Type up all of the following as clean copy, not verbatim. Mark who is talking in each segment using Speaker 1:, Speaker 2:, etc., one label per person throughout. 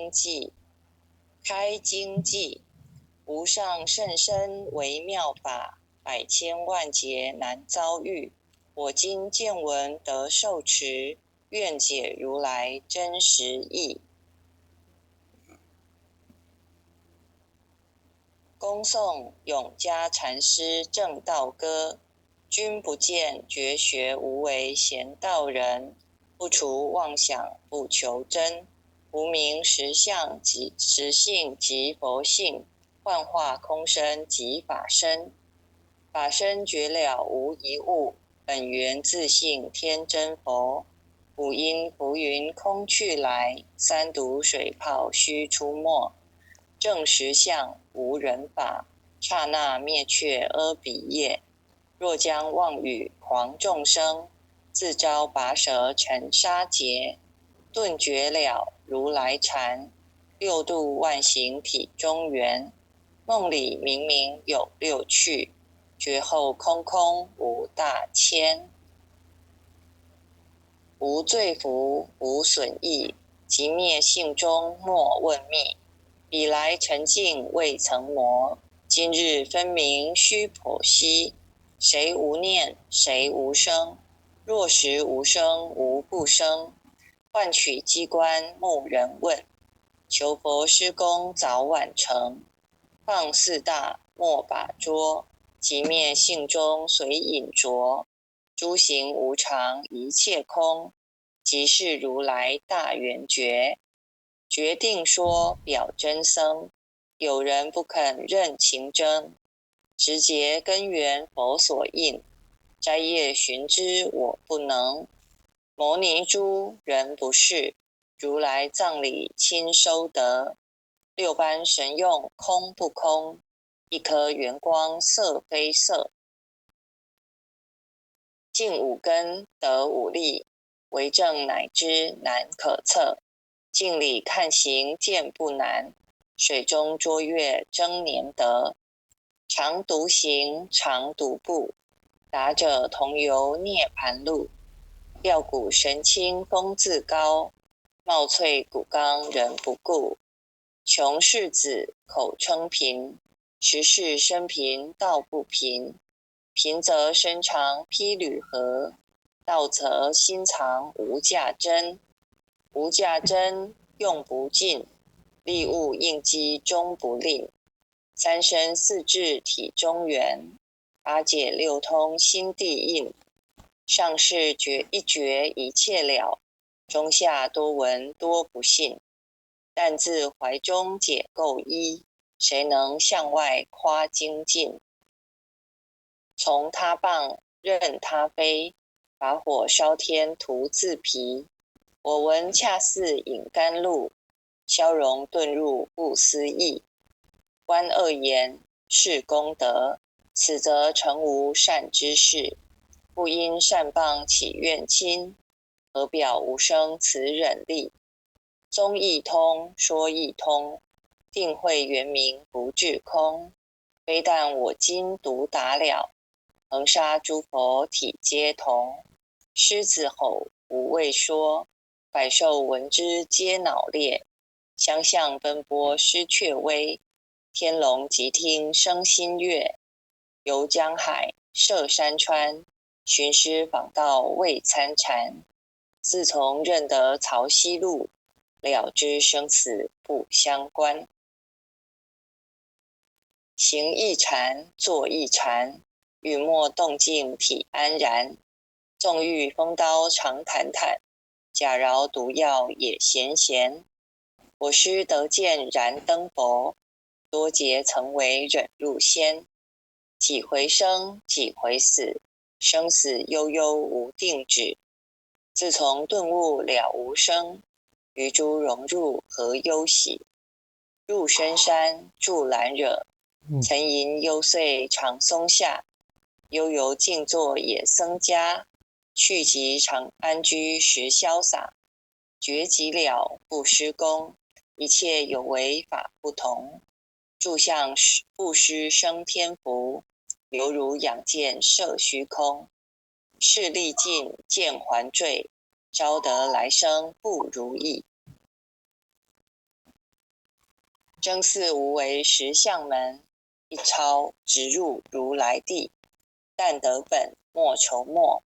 Speaker 1: 经记，开经记，无上甚深微妙法，百千万劫难遭遇。我今见闻得受持，愿解如来真实义。恭诵永嘉禅师正道歌，君不见绝学无为贤道人，不除妄想不求真，无明实相即实性即佛性，幻化空身即法身。法身觉了无一物，本源自性天真佛。五音浮云空去来，三毒水泡须出没。正实相无人法，刹那灭却阿鼻业。若将妄语狂众生，自招拔舌尘沙劫。顿觉了如来禅，六度万行体中圆。梦里明明有六趣，觉后空空无大千。无罪福无损益，即灭性中莫问觅。彼来沉静未曾磨，今日分明须剖析。谁无念谁无生？若实无生无不生。换取机关木人问，求佛施功早晚成。放四大莫把捉，即灭性中随隐着。诸行无常一切空，即是如来大圆觉。决定说表真僧，有人不肯认情真。直结根源佛所应，摘叶寻之我不能。摩尼珠人不是，如来藏里亲收得。六般神用空不空，一颗圆光色非色。净五根得五力，为证乃知难可测。镜里看行见不难，水中捉月争年得。常独行常独步，达者同游涅盘路。吊骨神清风自高，貌翠骨刚人不顾。穷士子口称贫，实是生贫道不贫。贫则身长披履合，道则心藏无价珍。无价珍用不尽，利物应机终不吝。三身四智体中圆，八解六通心地应。上士觉一觉一切了，中下多闻多不信。但自怀中解垢衣，谁能向外夸精进？从他棒任他飞，把火烧天徒自疲。我闻恰似饮甘露，消融遁入不思议。观恶言是功德，此则成无善之事。不因善谤起怨亲，何表无生此忍力？宗义通说义通，定慧圆明不至空。非但我今独达了，恒沙诸佛体皆同。狮子吼无畏说，百兽闻之皆脑裂。相向奔波失却威，天龙即听生心悦。游江海涉山川，寻师访道未参禅。自从认得曹溪路，了知生死不相关。行一禅坐一禅，语默动静体安然。纵欲风刀常坦坦，假饶毒药也咸咸。我师得见燃灯佛，多劫曾为忍辱仙。几回生几回死，生死悠悠无定止。自从顿悟了无生，于诸融入何忧喜？入深山住兰惹，曾吟幽邃长松下。悠游静坐也僧家，去即常安居时潇洒。觉即了不施功，一切有为法不同。住相不施生天福，犹如仰见摄虚空。事历尽见还坠，招得来生不如意。征四无为实相门，一抄直入如来地。但得本莫愁末，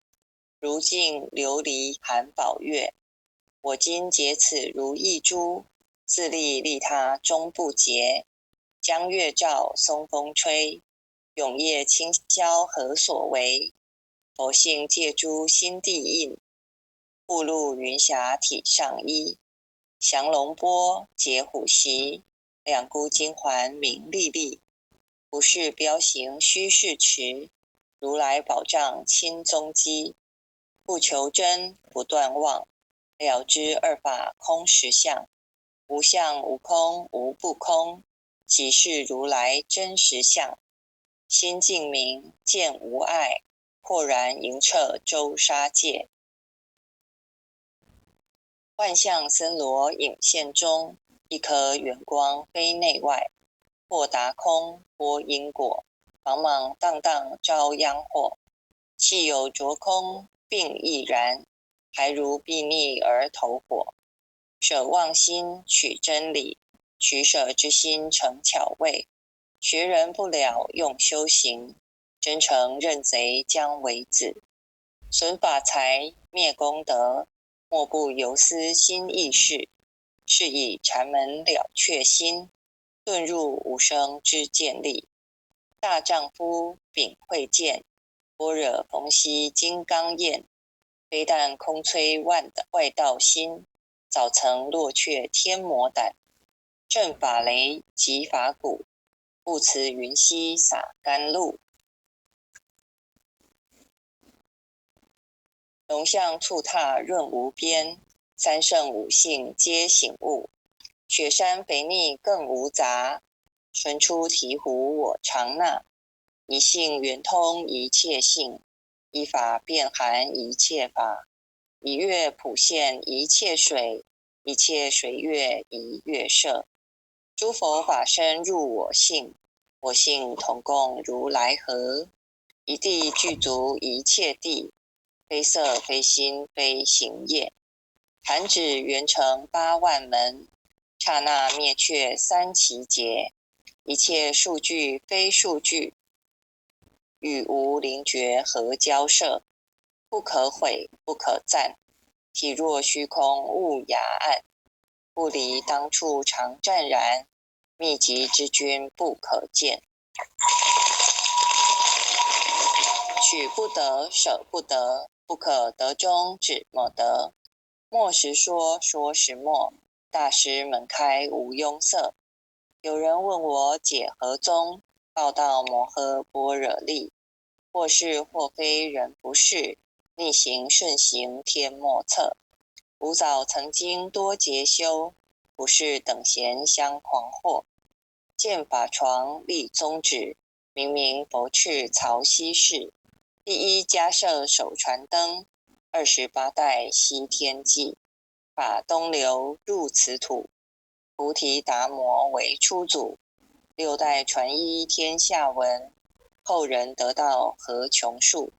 Speaker 1: 如镜琉璃含宝月。我今解此如意珠，自利利他终不竭。江月照，松风吹，永夜清宵何所为？佛性借诸心地印，步入云霞体上衣。降龙波，解虎袭，两孤金环明历历。不是彪形虚是持，如来宝藏亲踪迹。不求真，不断妄，了知二法空实相。无相无空无不空，即是如来真实相。心净明，见无碍，豁然盈彻周沙界。万象森罗影现中，一颗圆光非内外。或达空，或因果，茫茫荡荡遭殃祸。气有着空，并亦然，还如睥睨而投火。舍妄心，取真理，取舍之心成巧味。学人不了，用修行，真诚认贼将为子。损法财，灭功德，莫不由私心意事。是以禅门了却心，遁入无生之见力。大丈夫秉慧见，般若逢羲金刚焰。非但空摧外道心，早曾落却天魔胆。正法雷即法鼓，不辞云溪洒甘露。龙象兔踏润无边，三圣五性皆醒悟。雪山肥腻更无杂，纯出醍醐我常纳。一性圆通一切性，一法遍含一切法。一月普现一切水，一切水月一月摄。诸佛法身入我性，我性同共如来合。一地具足一切地，非色非心非行业。弹指圆成八万门，刹那灭却三奇劫。一切数据非数据，与无灵觉合交涉。不可毁不可赞，体若虚空悟雅暗。不离当处常湛然，秘籍之君不可见。取不得，舍不得，不可得中止莫得。莫时说，说时默，大师门开无庸塞。有人问我解何宗，报道摩诃般若力。或是或非人不是，逆行顺行天莫测。吾早曾经多劫修，不是等闲相狂惑。见法床立宗旨，明明佛敕曹溪氏。第一迦摄手传灯，28代西天际。法东流入此土，菩提达摩为初祖。6代传一天下闻，后人得道何穷数。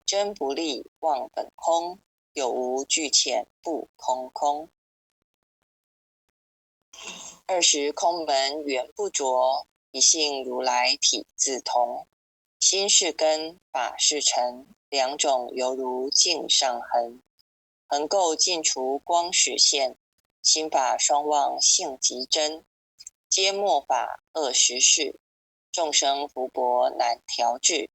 Speaker 1: 真不立忘本空，有无俱浅不空空。20空门原不着，一性如来体自同。心是根，法是尘，两种犹如镜上痕。横垢尽除光实现，心法双旺性极真。皆末法恶实事，众生福薄难调治。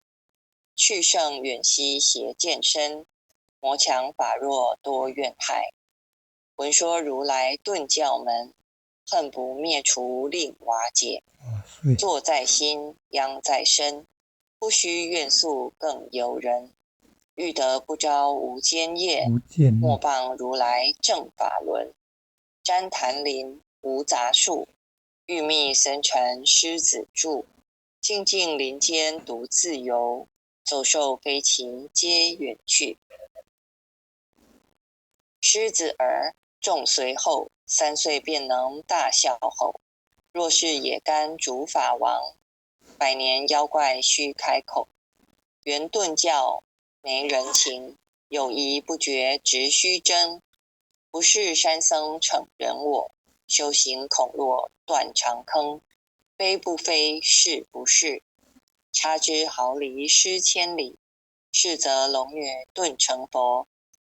Speaker 1: 去圣远兮邪见深，魔强法弱多怨害。闻说如来顿教门，恨不灭除令瓦解。坐在心，殃在身，不须怨诉更尤人。欲得不招无间业，莫谤如来正法轮。旃檀林无杂树，欲觅僧尘狮子住。静静林间独自游，走兽飞禽皆远去。狮子儿众随后，3岁便能大笑吼。若是野干竺法王，100年妖怪须开口。圆顿教没人情，有疑不决直须争。不是山僧逞人我，修行恐落断肠坑，非不非，是不是？差之毫厘，失千里。是则龙月顿成佛，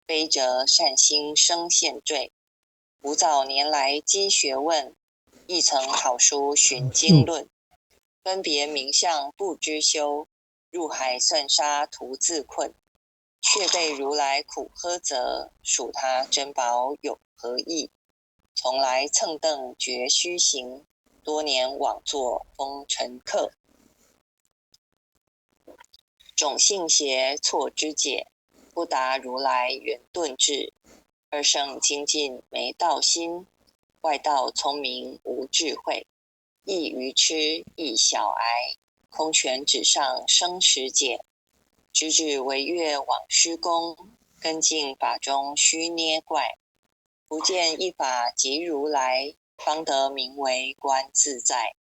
Speaker 1: 非则善心生现罪。吾早年来积学问，亦曾好书寻经论，分别名相不知修，入海算沙徒自困。却被如来苦呵责，数他珍宝有何益？从来蹭蹬绝虚行，多年枉作风尘客。种性邪错之解，不达如来圆顿智。二圣精进没道心，外道聪明无智慧。亦愚痴亦小癌，空拳纸上生实解。直指惟越往施功，根进法中须捏怪。不见一法即如来，方得名为观自在。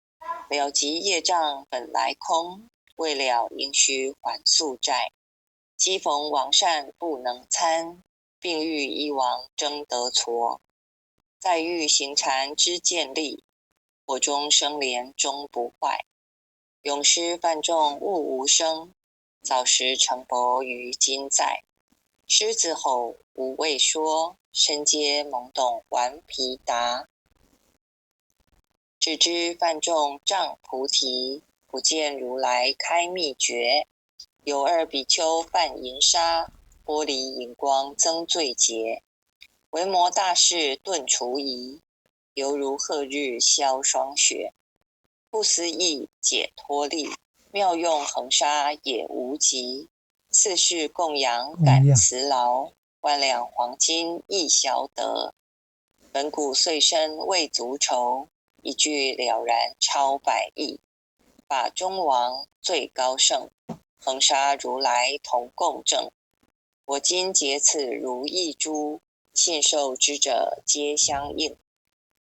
Speaker 1: 了即业障本来空，未了应须还宿债。机逢王善不能参，并欲一王争得矬。再欲行禅知见力，火中生莲终不坏。永失犯众物无生，早时成佛于今在。狮子吼无畏说，身皆懵懂顽皮答。只知犯众障菩提，不见如来开秘诀。有二比丘犯银沙，玻璃银光增罪劫。维摩大士顿除疑，犹如赫日消霜雪。不思议解脱力，妙用恒沙也无极。次世供养感慈劳，万两黄金亦消得。本古岁生未足愁，一句了然超百亿。法中王最高圣，恒沙如来同共证。我今结此如意珠，信受之者皆相应。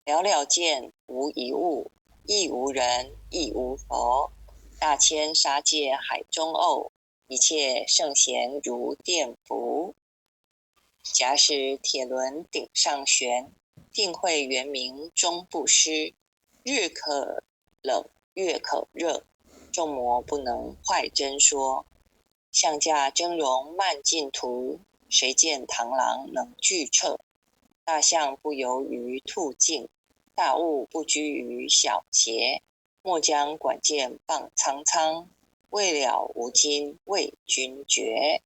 Speaker 1: 了了见无一物，亦无人亦无佛。大千沙界海中偶，一切圣贤如电伏。假使铁轮顶上悬，定会圆明终不失。日可冷月可热，众魔不能坏真说。象驾峥嵘慢进途，谁见螳螂能拒彻？大象不游于兔径，大物不居于小节。莫将管见傍苍苍，未了无今为君绝。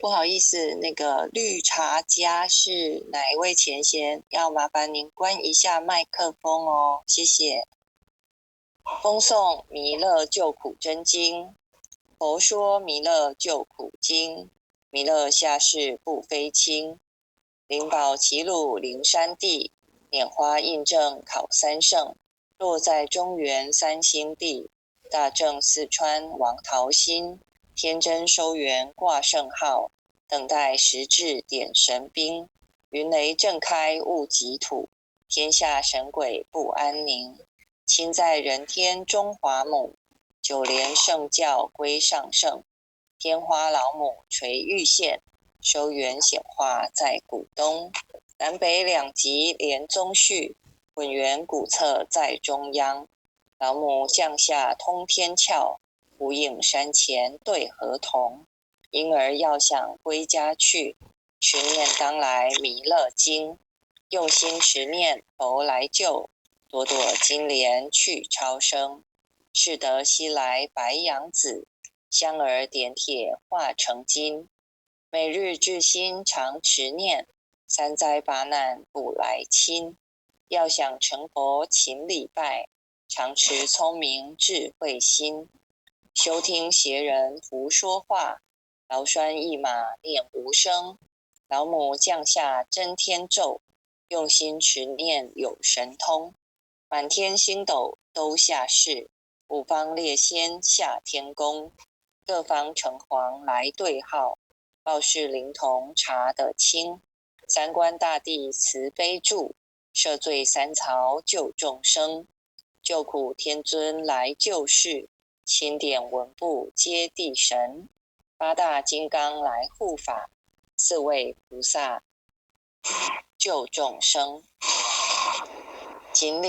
Speaker 1: 不好意思，那个绿茶家是哪一位前贤？要麻烦您关一下麦克风哦，谢谢。风颂弥勒救苦真经，佛说弥勒救苦经，弥勒下世不非轻。灵宝齐鲁灵山地，拈花印证考三圣。落在中原三星地，大正四川王桃心。天真收元挂圣号，等待时至点神兵。云雷震开雾极土，天下神鬼不安宁。亲在人天中华母，九莲圣教归上圣。天花老母垂玉线，收元显化在古东。南北两极连宗序，混元古册在中央。老母降下通天窍，无影山前对河童。因而要想归家去，持念当来弥勒经。用心持念佛来救，朵朵金莲去超生。是得西来白羊子，香儿点铁化成金。每日至心常持念，三灾八难不来侵。要想成佛勤礼拜，常持聪明智慧心。休听邪人胡说话，劳拴一马念无声。老母降下真天咒，用心持念有神通。满天星斗都下世，五方列仙下天宫。各方城隍来对号，报事灵童查得清。三官大帝慈悲助，赦罪三曹救众生。救苦天尊来救世，钦点文部皆地神，八大金刚来护法，四位菩萨救众生。谨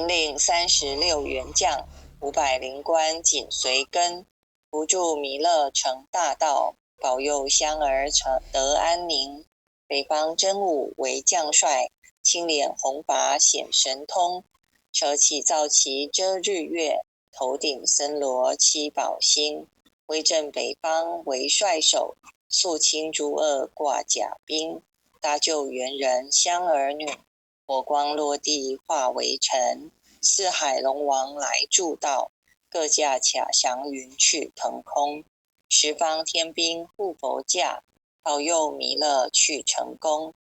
Speaker 1: 领36员将，500灵官紧随跟，扶助弥勒成大道，保佑香儿得安宁。北方真武为将帅，青脸红发显神通，手起皂旗遮日月，头顶森罗七宝星，威震北方为帅首，肃清诸恶挂甲兵，搭救猿人香儿女，火光落地化为尘，四海龙王来助道，各驾卡祥云去腾空，十方天兵护佛驾，保佑弥勒去成功。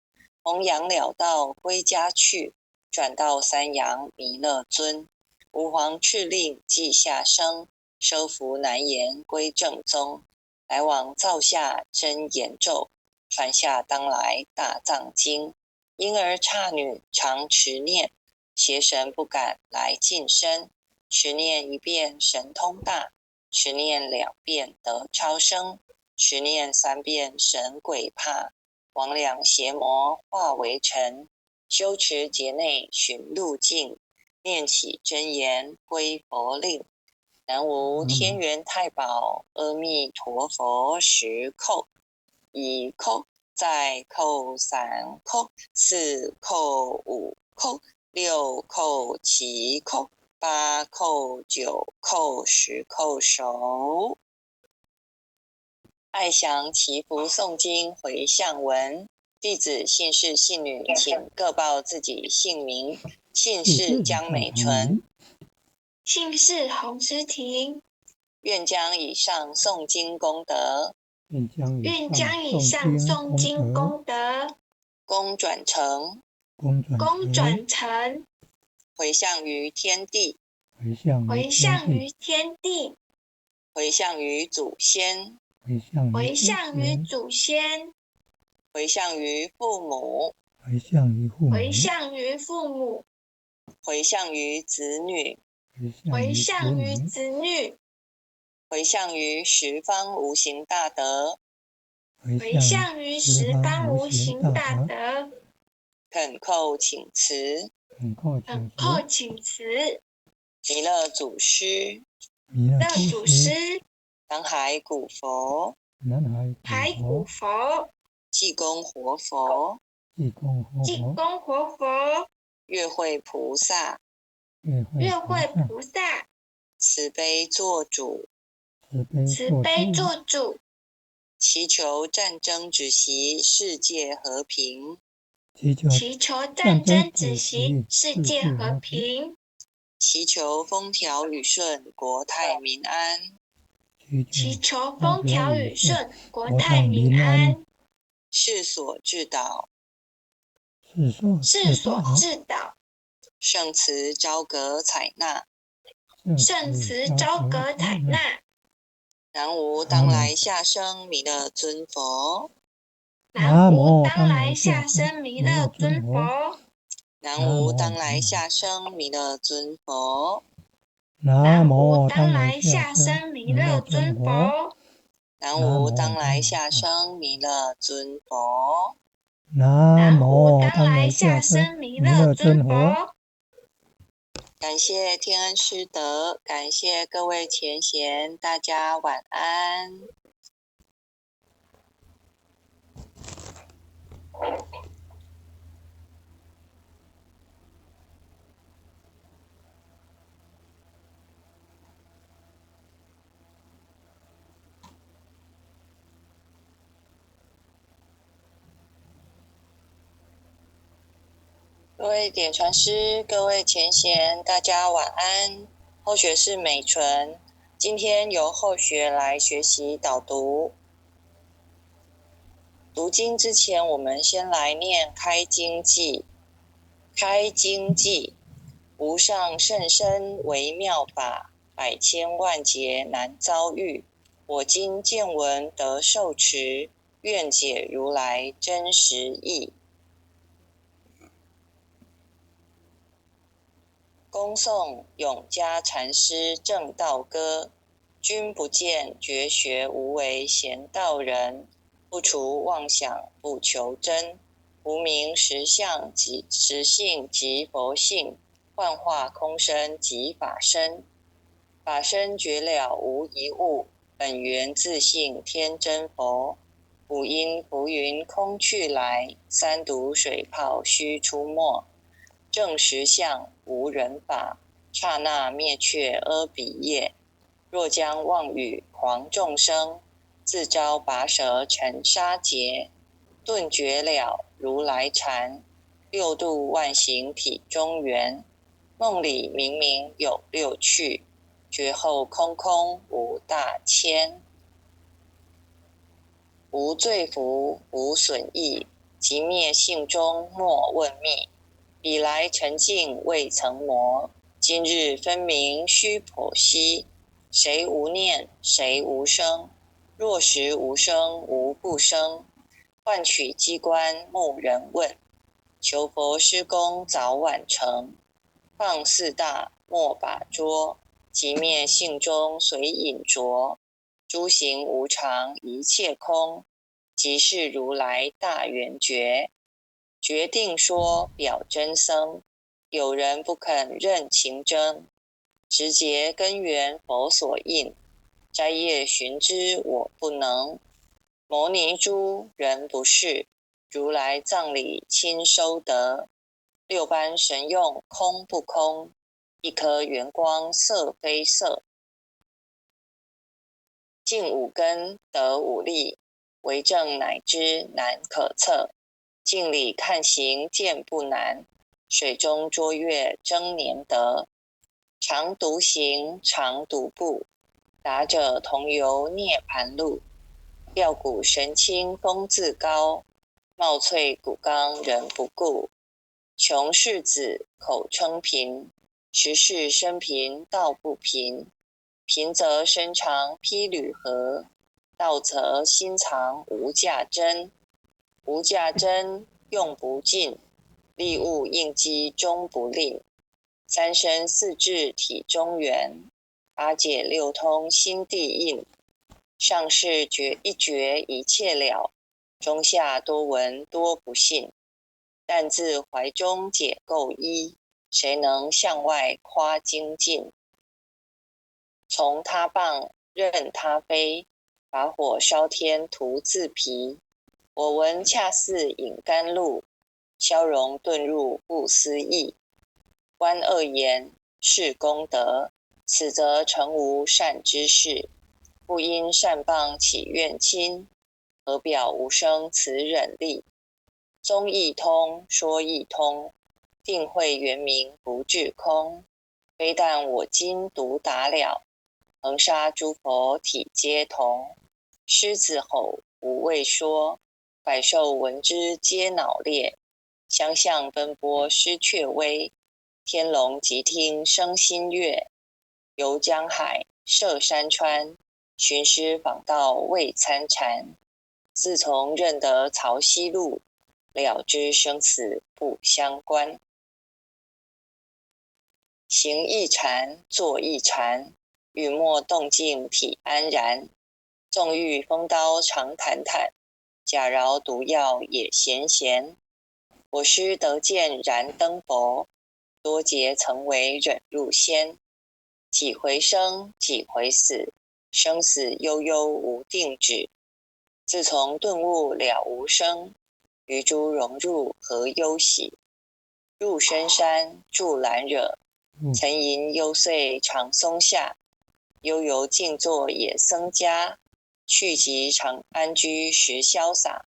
Speaker 1: 弘扬了道归家去，转到三阳弥勒尊，吾皇敕令即下生，收服难言归正宗。来往造下真言咒，传下当来大藏经。婴儿刹女常持念，邪神不敢来近身。持念一遍神通大，持念2遍得超生，持念3遍神鬼怕。魍魉邪魔化为尘，修持劫内寻路径，念起真言归佛令。南无天元太保阿弥陀佛10叩，1叩，再叩3叩，4叩5叩，6叩7叩，8叩9叩，10叩首。爱祥祈福诵经回向文，弟子姓氏姓女，请各报自己姓名。姓氏江美纯，
Speaker 2: 姓氏洪诗婷。
Speaker 1: 愿将以上诵经功德，
Speaker 2: 愿将以上诵经功德，
Speaker 1: 功转成，回向于天地，
Speaker 2: 回向于天地，
Speaker 1: 回向于祖先，
Speaker 2: 回向于祖先，
Speaker 1: 回向于父母，
Speaker 2: 回向于父母，
Speaker 1: 回向于子女，
Speaker 2: 回向于子女，
Speaker 1: 回向于十方无形大德，
Speaker 2: 回向于十方无形大德。
Speaker 1: 恳叩请辞，弥勒祖师，南海古佛，济公活佛，月慧菩萨，慈悲做主，祈求战争止息，世界和平，
Speaker 2: 祈求战争止息，世界和平，
Speaker 1: 祈求风调雨顺，国泰民安，
Speaker 2: 祈求风调雨顺，国泰民安，
Speaker 1: 世所致导，圣慈昭阁采纳，南无当来下生弥勒尊佛，
Speaker 2: 南无当来下生弥勒尊佛，
Speaker 1: 南无当来下生弥勒尊佛，
Speaker 2: 南无当来下生弥勒尊佛，
Speaker 1: 南无当来下生弥勒尊佛，
Speaker 2: 南无当来下生弥勒尊佛。
Speaker 1: 感谢天恩师德，感谢各位前贤，大家晚安。各位点传师，各位前贤，大家晚安。后学是美纯，今天由后学来学习导读。读经之前，我们先来念开经偈。开经偈，无上甚深微妙法，百千万劫难遭遇。我今见闻得受持，愿解如来真实义。恭诵永嘉禅师正道歌，君不见绝学无为贤道人，不除妄想不求真，无名实相即实性即佛性，幻化空身即法身，法身绝了无一物，本源自性天真佛，五音浮云空去来，三毒水泡须出没，正实相无人法，刹那灭却阿鼻业，若将妄语狂众生，自招拔舌沉沙劫，顿绝了如来禅，六度万行体中圆，梦里明明有六趣，觉后空空无大千，无罪福无损益，即灭性中莫问觅，彼来沉静未曾磨，今日分明须剖析，谁无念谁无生，若实无生无不生，换取机关木人问，求佛施功早晚成，放四大莫把捉，即灭性中随隐着，诸行无常一切空，即是如来大圆觉，决定说表真僧，有人不肯认情真，直结根源佛所应，摘叶寻之我不能，摩尼珠人不是，如来藏里亲收得，六般神用空不空，一颗圆光色非色，净五根得五力，为证乃知难可测，镜里看行见不难，水中捉月争年得，常独行常独步，达者同游涅盘路，吊骨神清风自高，貌翠骨刚人不顾，穷士子口称贫，实是生贫道不贫，贫则身长披履合，道则心藏无价珍，无价珍用不尽，利物应机终不吝，三身四智体中圆，八解六通心地应，上士觉一觉一切了，中下多闻多不信，但自怀中解垢衣，谁能向外夸精进，从他棒任他飞，把火烧天徒自疲，我闻恰似饮甘露，消融遁入不思议，观恶言是功德，此则成无善之事，不因善谤起怨亲，何表无生此忍力，宗义通说义通，定慧圆明不至空，非但我今独达了，恒沙诸佛体皆同，狮子吼无畏说，百兽闻之皆脑裂，相向奔波失却威，天龙即听生心悦，游江海涉山川，寻师访道未参禅，自从认得曹溪路，了知生死不相关，行一禅坐一禅，语默动静体安然，纵欲风刀常坦坦，假饶毒药也咸咸，我师得见燃灯佛，多劫曾为忍辱仙，几回生几回死，生死悠悠无定止，自从顿悟了无生，余诸融入何忧喜，入深山住兰惹，曾吟幽邃长松下，悠游静坐也僧家，去即常安居时潇洒，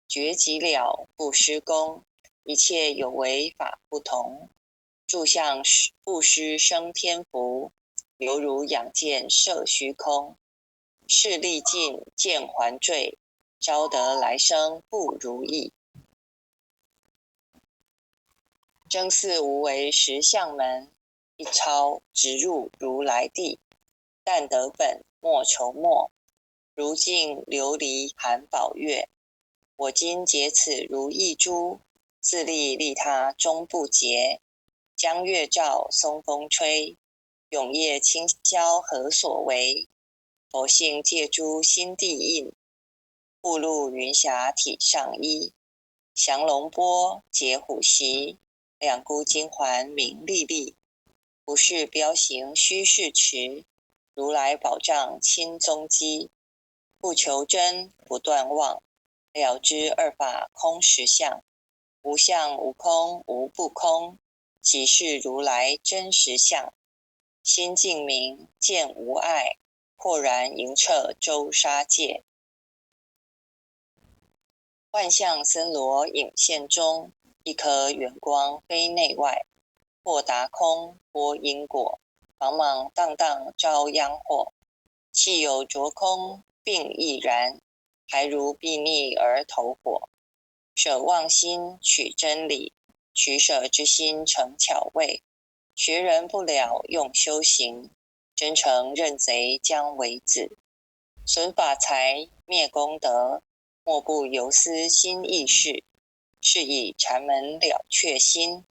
Speaker 1: 觉即了不施功，一切有为法不同，住相不施生天福，犹如仰见摄虚空，势力尽见还坠，招得来生不如意，真似无为实相门，一抄直入如来地，但得本莫愁末，如镜琉璃含宝月，我今解此如意珠，自利利他终不竭，江月照，松风吹，永夜清宵何所为？佛性借诸心地印，步入云霞体上衣。降龙波，解虎袭，两孤金环明历历。不是标行虚是持，如来宝藏亲踪迹。不求真，不断妄，了知二法空实相。无相无空无不空，即是如来真实相。心净明，见无碍，豁然盈彻周沙界。幻象森罗影现中，一颗圆光非内外。或达空，波因果，茫茫荡荡遭殃祸。气有着空，并亦然，还如睥睨而投火。舍妄心，取真理，取舍之心成巧味。学人不了，用修行，真诚认贼将为子。损法财，灭功德，莫不由思心意事。是以禅门了却心，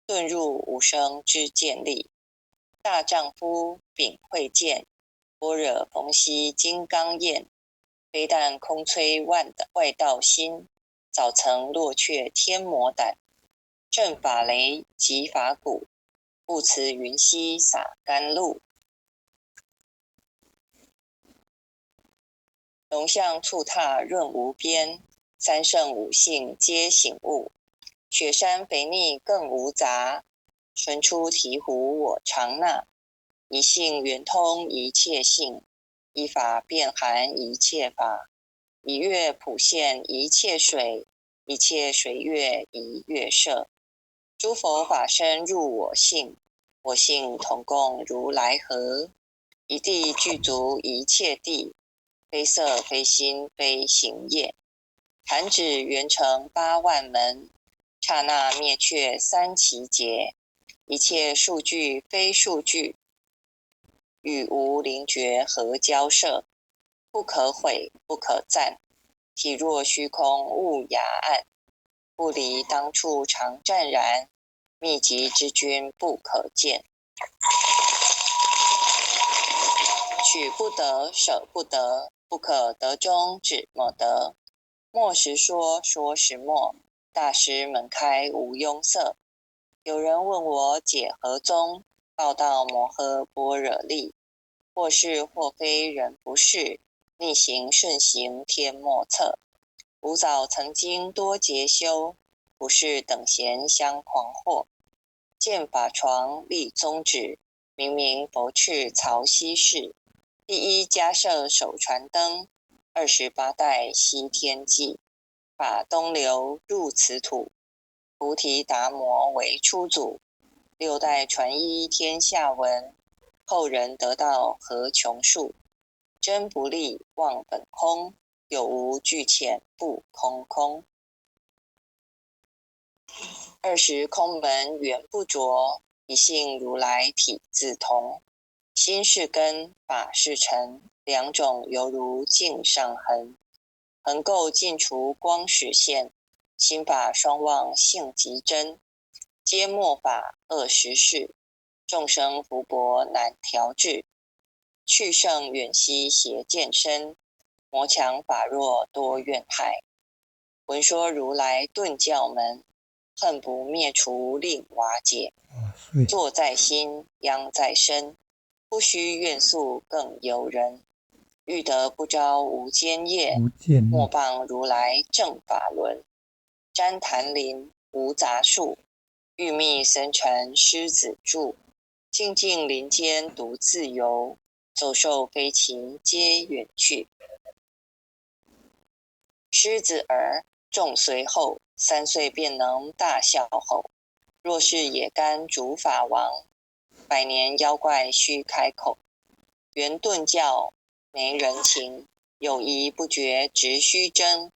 Speaker 1: 遁入无生之见力。大丈夫秉慧见，般若逢羲金刚焰。非但空摧外道心，早曾落却天魔胆。正法雷即法鼓，不辞云溪洒甘露。龙象触踏润无边，三圣五性皆醒悟。雪山肥腻更无杂，纯出醍醐我常纳。一性圆通一切性，一法遍含一切法。一月普现一切水，一切水月一月摄。诸佛法身入我性，我性同共如来合。一地具足一切地，非色非心非行业。弹指圆成八万门，刹那灭却三奇劫。一切数据非数据，与无灵觉合交涉。不可毁不可赞，体若虚空悟雅暗。不离当处常湛然，秘籍之君不可见。取不得，舍不得，不可得中只莫得。莫时说，说时莫，大师门开无庸塞。有人问我解何宗，报道摩诃般若力。或是或非人不是，逆行顺行天莫测。吾早曾经多劫修，不是等闲相狂惑。见法床立宗旨，明明佛敕曹溪氏。第一迦摄手传灯，28代西天记。法东流入此土，菩提达摩为初祖。6代传一天下闻，后人得道何穷数。真不立忘本空，有无俱浅不空空。20空门缘不着，一性如来体自同。心是根，法是尘，两种犹如镜上痕。横垢尽除光实现，心法双旺性极真。皆末法恶实事，众生福薄难调制。去圣远兮邪见身，魔强法弱多怨害。闻说如来顿教门，恨不灭除令瓦解。坐在心，殃在身，不须怨诉更尤人。欲得不招无间业，莫谤如来正法轮。旃檀林无杂树，欲觅僧尘狮子住。静静林间独自游，走兽飞禽皆远去。狮子儿众随后，3岁便能大笑吼。若是野干主法王，100年妖怪须开口。圆顿教没人情，有疑不决直须争。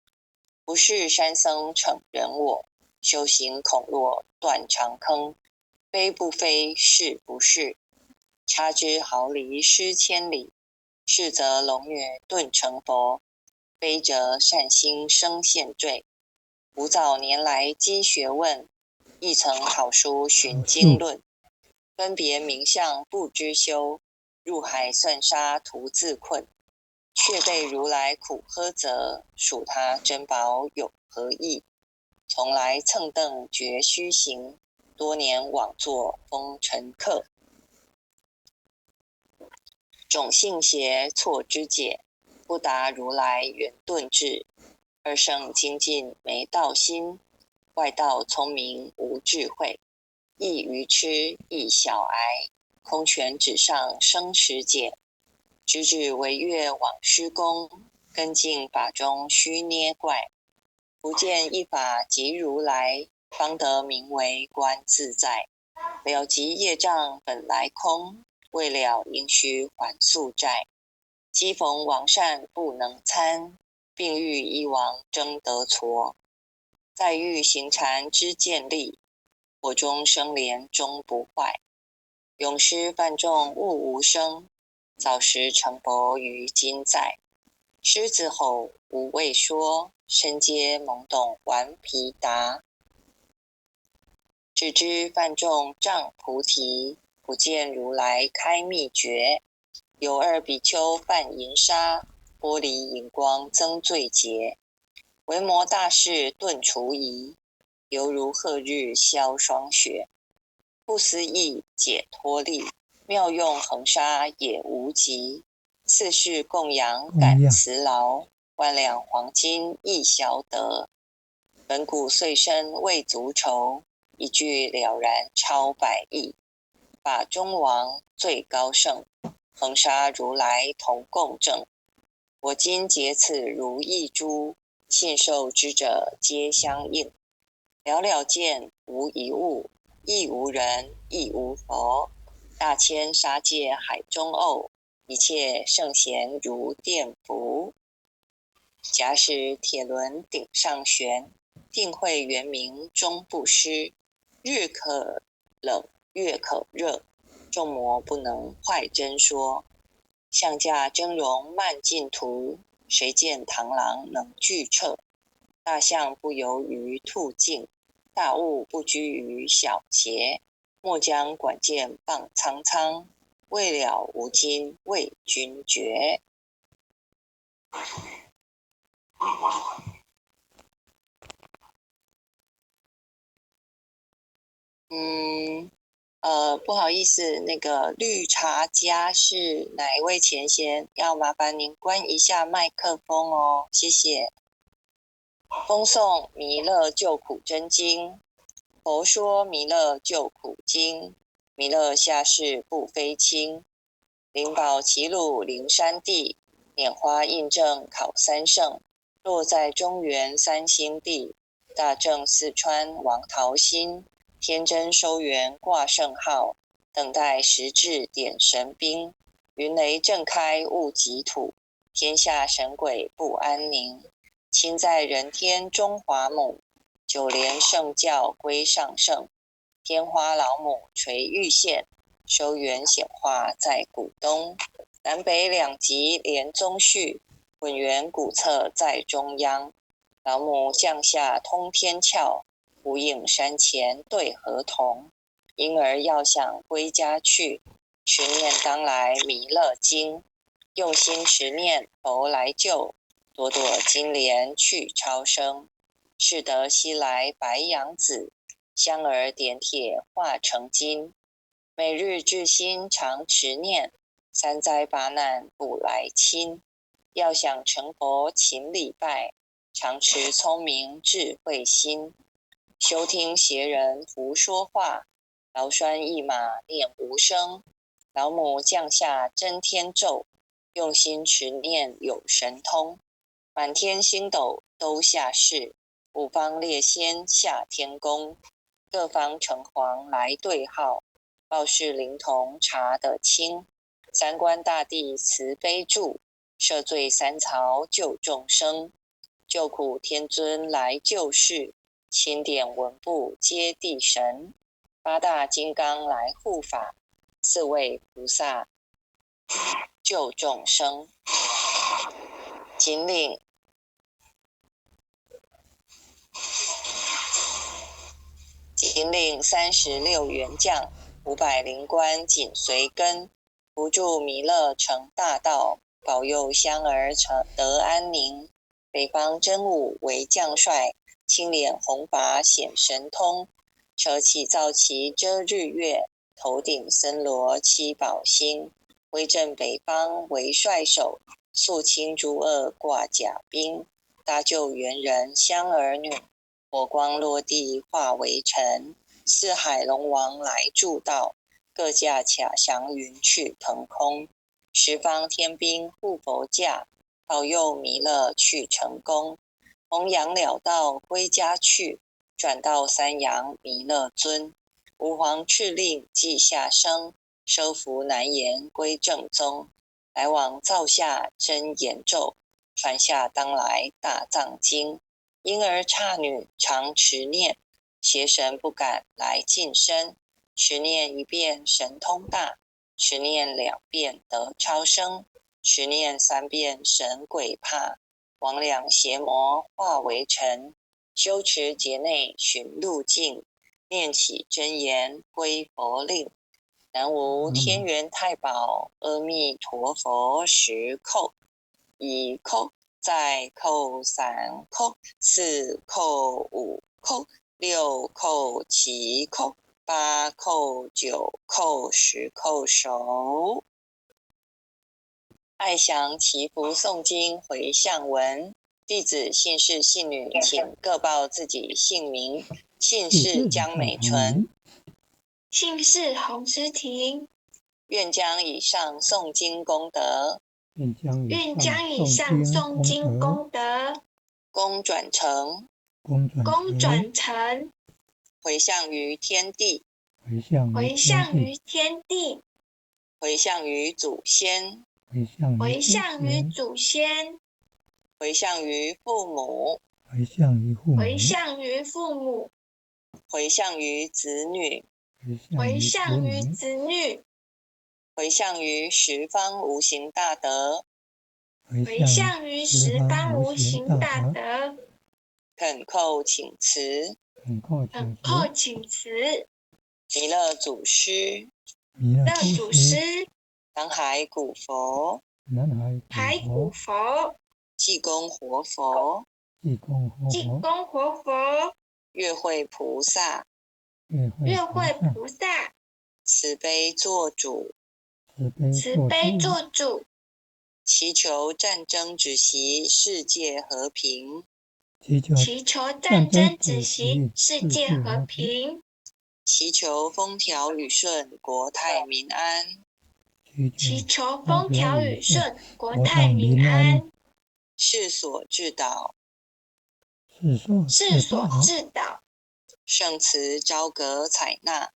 Speaker 1: 不是山僧逞人我，修行恐落断肠坑。非不非，是不是，差之毫厘失千里。是则龙女顿成佛，非则善心生现罪。吾早年来积学问，亦曾好书寻经论，分别名相不知修，入海算沙徒自困。却被如来苦呵责，数他珍宝有何益？从来蹭蹬觉虚行，多年枉作风尘客。种性邪错之解，不达如来圆顿智。二圣精进没道心，外道聪明无智慧。亦愚痴亦小癌，空拳纸上生实解。直指惟月往虚功，根净法中须捏怪。不见一法即如来，方得名为观自在。了即业障本来空，未了应须还宿债。机逢王善不能参，并欲一王争得矬。再欲行禅知见力，火中生莲终不坏。永失犯众物无生，早时成佛于今在。狮子吼无畏说，身皆懵懂顽皮答。只知犯众障菩提，不见如来开秘诀。有二比丘犯银沙，玻璃银光增罪劫。维摩大士顿除疑，犹如赫日消霜雪。不思议解脱力，妙用恒沙也无极。次世供养感慈劳，万两黄金亦消得。本古岁生未足愁，一句了然超百亿。法中王最高圣，恒沙如来同共证。我今结此如意珠，信受之者皆相应。了了见无一物，亦无人亦无佛。大千沙界海中偶，一切圣贤如电符。假使铁轮顶上悬，定会圆明终不失。日可冷月可热，众魔不能坏真说。象驾峥嵘慢净土，谁见螳螂能拒彻？大象不游于兔径，大物不居于小节。莫将管见傍苍苍，未了无今为君绝。不好意思，那个绿茶家是哪一位前贤？要麻烦您关一下麦克风哦，谢谢。风颂弥勒救苦真经，佛说弥勒救苦经，弥勒下世不非轻。灵宝齐鲁灵山地，拈花印证考三圣。落在中原三星地，大正四川王桃心。天真收元挂圣号，等待时至点神兵。云雷震开雾极土，天下神鬼不安宁。亲在人天中华母，九莲圣教归上圣。天花老母垂玉线，收元显化在古东。南北两极连宗序，混元古册在中央。老母降下通天窍，无影山前对河童。婴儿要想归家去，持念当来弥勒经。用心持念佛来救，朵朵金莲去超生。是得西来白羊子，香儿点铁化成金。每日至心常持念，三灾八难不来侵。要想成佛勤礼拜，常持聪明智慧心。休听邪人胡说话，劳拴一马念无声。老母降下真天咒，用心持念有神通。满天星斗都下世，五方列仙下天宫。各方城隍来对号，报事灵童查得清。三官大帝慈悲助，赦罪三曹救众生。救苦天尊来救世，钦点文部接地神。八大金刚来护法，四位菩萨救众生。谨领仅领36员将，500灵官紧随跟，扶助弥勒成大道，保佑香儿得安宁。北方真武为将帅，青脸红发显神通，手起皂旗遮日月，头顶森罗七宝星，威震北方为帅首，肃清诸恶挂甲兵，搭救猿人香儿女，火光落地化为尘，四海龙王来助道，各驾卡祥云去腾空，十方天兵护佛驾，保佑弥勒去成功，弘扬了道归家去，转到三阳弥勒尊，吾皇敕令即下生，收服难言归正宗，来往造下真言咒，传下当来大藏经，婴儿刹女常持念，邪神不敢来近身，持念一遍神通大，持念2遍得超生，持念3遍神鬼怕，魍魉邪魔化为尘，修持劫内寻路径，念起真言归佛令。南无天元太保阿弥陀佛10叩，1叩，再叩3叩，4叩5叩，6叩7叩，8叩9叩，10叩首。爱详祈福诵经回向文，弟子姓氏姓女，请各报自己姓名。姓氏江美纯，
Speaker 2: 姓氏洪诗婷，
Speaker 1: 愿将以上诵经功德，
Speaker 2: 愿将以上诵经功德，
Speaker 1: 功转成，回向于天地，
Speaker 2: 回向于天地，
Speaker 1: 回向于祖先，
Speaker 2: 回向于祖先，
Speaker 1: 回向于父母，
Speaker 2: 回向于父母，
Speaker 1: 回向于子女，
Speaker 2: 回向于子女，
Speaker 1: 回向于十方无形大德，
Speaker 2: 回向于十方无形大德，
Speaker 1: 恳叩请辞，弥勒祖师，南海古佛，济公活佛，月慧菩萨，慈悲做主，祈求战争止息，世界和平，
Speaker 2: 祈求战争止息，世界和平，
Speaker 1: 祈求风调雨顺，国泰民安，
Speaker 2: 祈求风调雨顺，国泰民安，
Speaker 1: 世所致导，圣慈昭格采纳，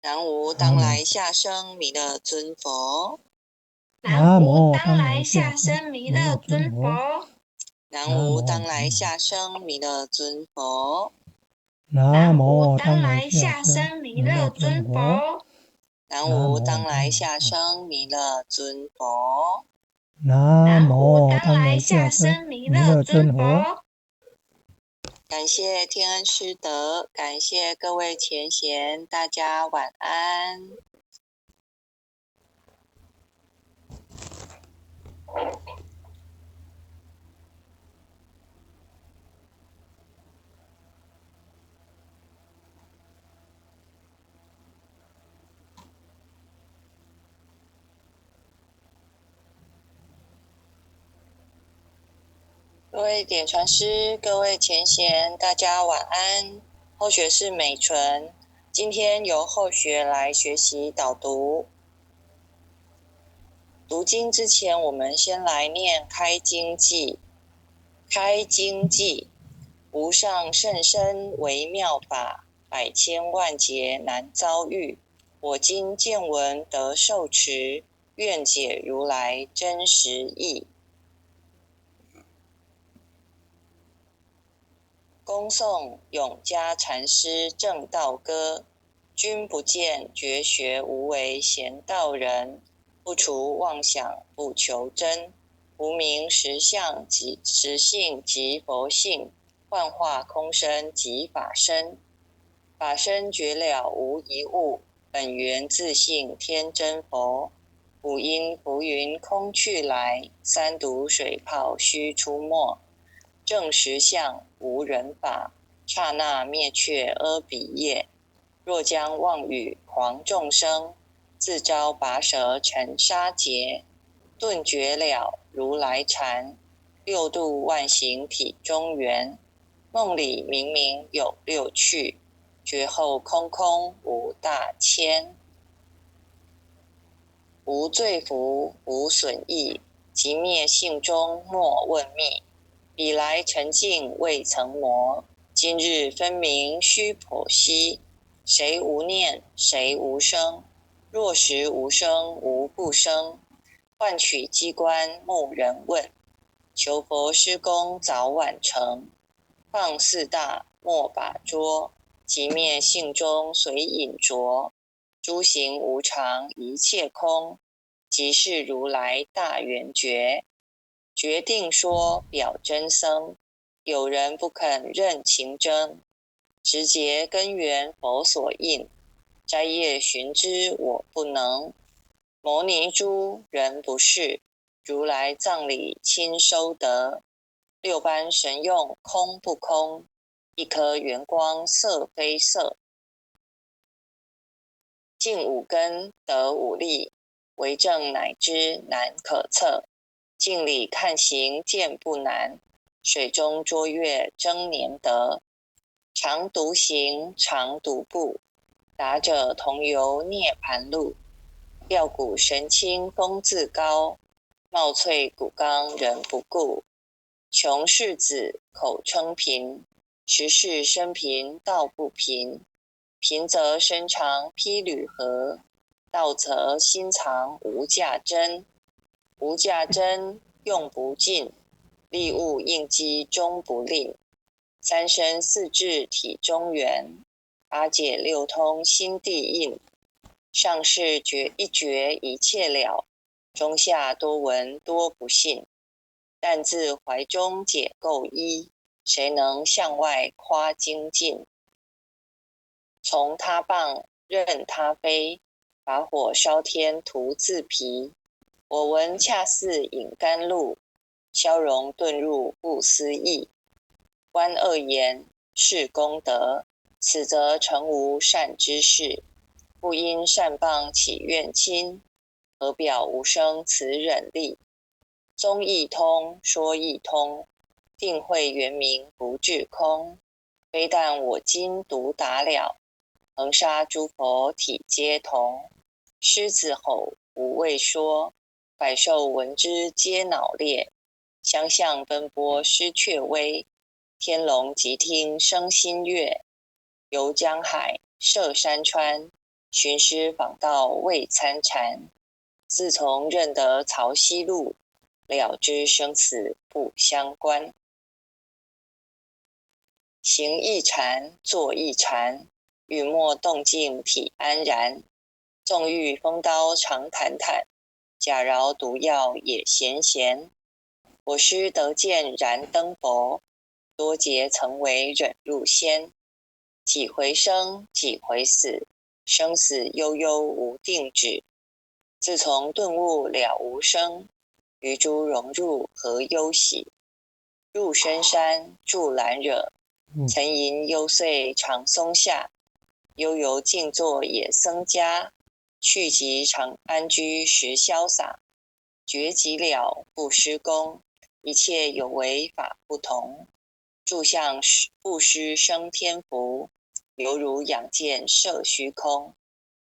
Speaker 1: 南无当来下生弥勒尊佛，
Speaker 2: 南无当来下生弥勒尊佛，
Speaker 1: 南无当来下生弥勒尊佛，
Speaker 2: 南无当来下生弥勒尊佛，
Speaker 1: 南无当来下生弥勒尊佛，
Speaker 2: 南无当来下生弥勒尊佛。
Speaker 1: 感谢天恩师德，感谢各位前贤，大家晚安。各位点传师，各位前贤，大家晚安。后学是美纯，今天由后学来学习导读。读经之前，我们先来念开经偈。开经偈，无上甚深微妙法，百千万劫难遭遇。我今见闻得受持，愿解如来真实义。恭诵永嘉禅师正道歌，君不见绝学无为贤道人，不除妄想不求真，无明实相即实性即佛性，幻化空身即法身，法身觉了无一物，本源自性天真佛。五因浮云空去来，三毒水泡须出没。正实相无人法，刹那灭却阿彼业。若将妄语狂众生，自招拔舌成沙劫。顿觉了如来禅，六度万行体中圆。梦里明明有六趣，觉后空空无大千。无罪福无损益，即灭性中莫问密。彼来沉静未曾磨，今日分明须剖析。谁无念谁无生？若实无生无不生。换取机关木人问，求佛施功早晚成。放四大莫把捉，即灭性中随隐着。诸行无常一切空，即是如来大圆觉。决定说表真僧，有人不肯认情真。直结根源佛所应，摘叶寻之我不能。牟尼珠人不是，如来藏里亲收得。六般神用空不空，一颗圆光色非色。尽五根得五力，为证乃知难可测。镜里看行见不难，水中捉月争年得。常独行常独步，达者同游涅盘路。吊骨神清风自高，貌翠骨刚人不顾。穷世子口称贫，实是生贫道不贫。贫则身长披履合，道则心藏无价珍。无价珍用不尽，利物应机终不吝。三身四智体中圆，八解六通心地应。上士觉一觉一切了，中下多闻多不信。但自怀中解垢衣，谁能向外夸精进？从他棒任他飞，把火烧天徒自疲。我闻恰似饮甘露，消融遁入不思议。观恶言是功德，此则成无善之事。不因善谤起怨亲，何表无生此忍力？宗义通说义通，定慧圆明不至空。非但我今独达了，恒沙诸佛体皆同。狮子吼无畏说，百兽闻之皆脑裂。相向奔波失却威，天龙即听生心悦。游江海涉山川，寻师访道未参禅。自从认得曹溪路，了知生死不相关。行一禅坐一禅，语默动静体安然。纵欲风刀常坦坦，假饶毒药也闲闲。我师得见燃灯佛，多劫曾为忍入仙。几回生几回死，生死悠悠无定止。自从顿悟了无生，于诸融入何忧喜？入深山住兰惹，曾吟幽邃长松下。悠游静坐也僧家，去即常安居时潇洒。觉即了不施功，一切有为法不同。住相不施生天福，犹如仰见摄虚空。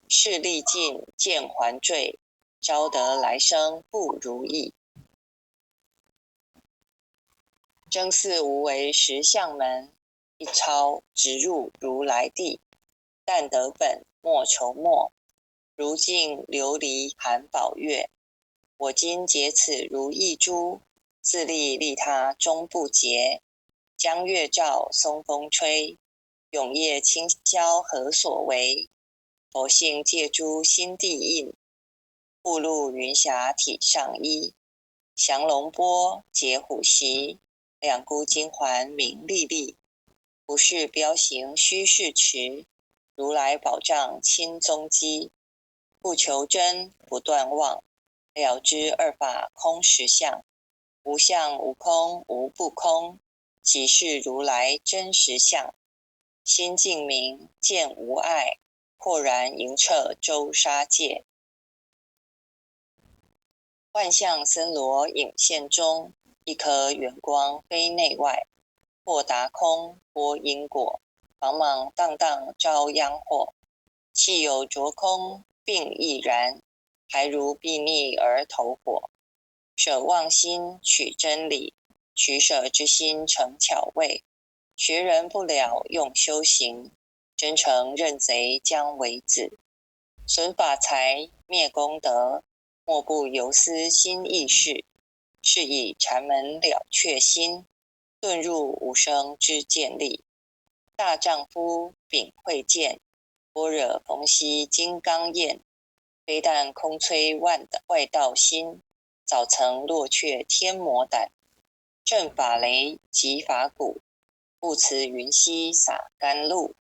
Speaker 1: 事历尽见还坠，招得来生不如意。真似无为实相门，一抄直入如来地。但得本莫愁末，如镜琉璃含宝月。我今解此如意珠，自利利他终不竭。江月照松风吹，永夜清宵何所为？佛性借诸心地印，步入云霞体上衣。降龙波解虎袭，两股金环明历历，不是标行虚是持，如来宝藏亲踪迹，不求真不断妄，了知二法空实相，无相无空无不空，即是如来真实相。心净明见无碍，豁然盈彻周沙界。万象森罗影现中，一颗圆光非内外，或达空波因果，茫茫荡荡遭殃祸。气有着空并亦然，还如睥睨而投火。舍妄心取真理，取舍之心成巧味。学人不了用修行，真诚认贼将为子。损法财灭功德，莫不由思心意事。是以禅门了却心，遁入无生之见力。大丈夫秉慧见，般若逢羲金刚焰。非但空摧外道心，早曾落却天魔胆。正法雷即法鼓，不辞云溪洒甘露。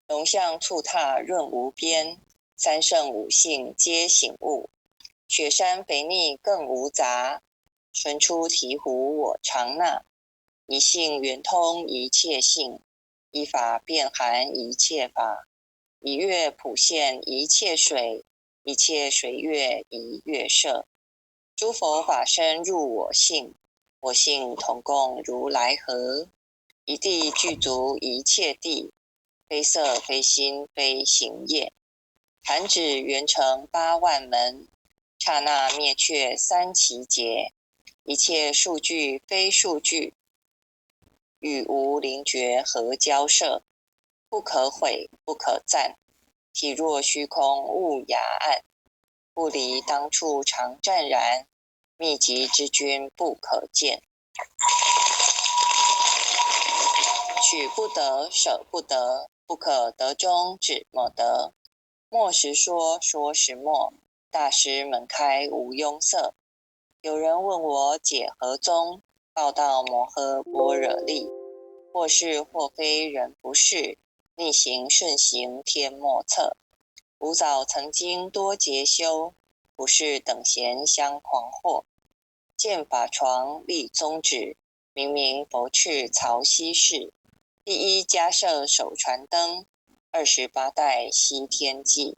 Speaker 1: 龙象触踏润无边，三圣五性皆醒悟。雪山肥腻更无杂，纯出醍醐我常纳。一性圆通一切性，一法遍含一切法。一月普现一切水，一切水月一月摄。诸佛法身入我性，我性同共如来合。一地具足一切地，非色非心非行业。弹指圆成8万门，刹那灭却3奇劫。一切数据非数据，与无灵觉合交涉。不可毁不可赞，体若虚空悟雅暗。不离当处常湛然，秘籍之君不可见。取不得舍不得，不可得中只莫得。莫时说说时莫，大师门开无庸塞。有人问我解何宗，报道摩诃般若力。或是或非人不是，逆行顺行天莫测。吾早曾经多劫修，不是等闲相狂惑。见法床立宗旨，明明佛敕曹溪氏。第一迦摄手传灯，28代西天记。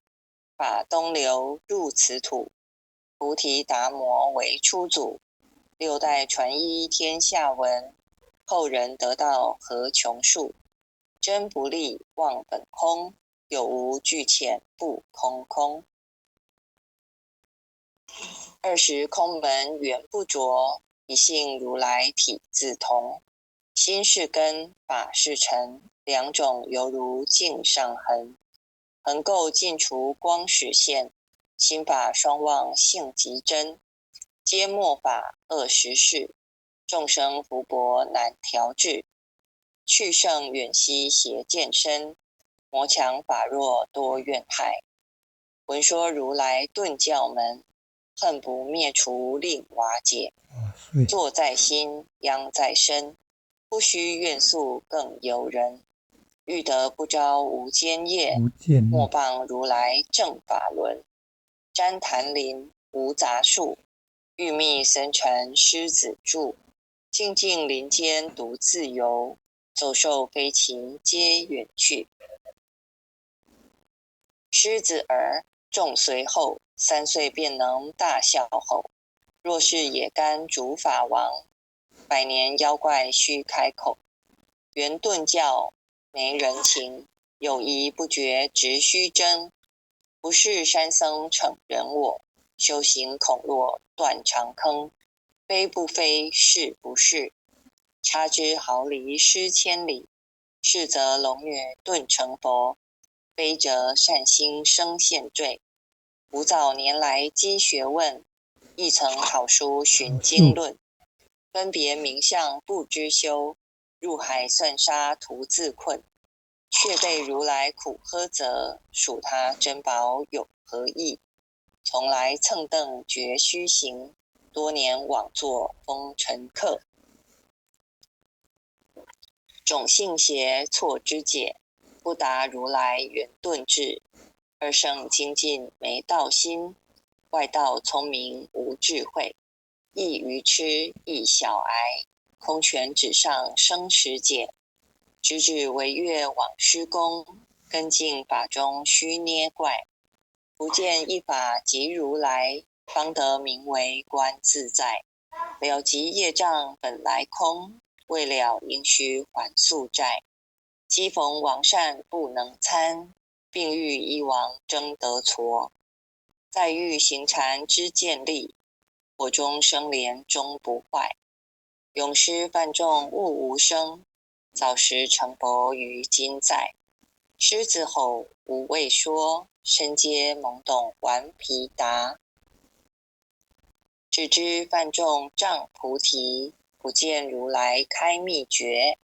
Speaker 1: 法东流入此土，菩提达摩为初祖。6代传一天下闻，后人得道何穷数。真不立忘本空，有无俱浅不空空。20空门缘不着，一性如来体自同。心是根，法是尘，两种犹如镜上痕。横垢尽除光始现，心法双旺性极真。皆末法恶实事，众生福薄难调制。去圣远兮邪见深，魔强法弱多怨害。闻说如来顿教门，恨不灭除令瓦解。坐在心，殃在身，不须怨诉更尤人。欲得不招无间业，莫谤如来正法轮。旃檀林无杂树，欲觅僧尘狮子住。静静林间独自游，走兽飞禽皆远去。狮子儿众随后，3岁便能大笑吼。若是野干竺法王，100年妖怪须开口。圆顿教没人情，有疑不决直须争。不是山僧逞人我，修行恐落断肠坑。非不非，是不是，差之毫厘失千里。是则龙女顿成佛，非则善心生现罪。吾早年来积学问，亦曾好书寻经论。分别名相不知修，入海算沙徒自困。却被如来苦呵责，属他珍宝有何益？从来蹭蹬绝虚行，多年往作风尘客。种性邪错之解，不达如来圆顿智。二圣精进没道心，外道聪明无智慧。亦愚痴亦小癌，空拳纸上生实解。直指惟越往施功，根净法中须捏怪。不见一法即如来，方得名为观自在。了即业障本来空，未了应须还宿债。机逢王善不能参，并欲一王争得矬。再欲行禅知见力，火中生莲终不坏。永失犯众物无声，早时成佛于今在。狮子吼无畏说，身皆懵懂顽皮答。只知犯众障菩提，不见如来开秘诀。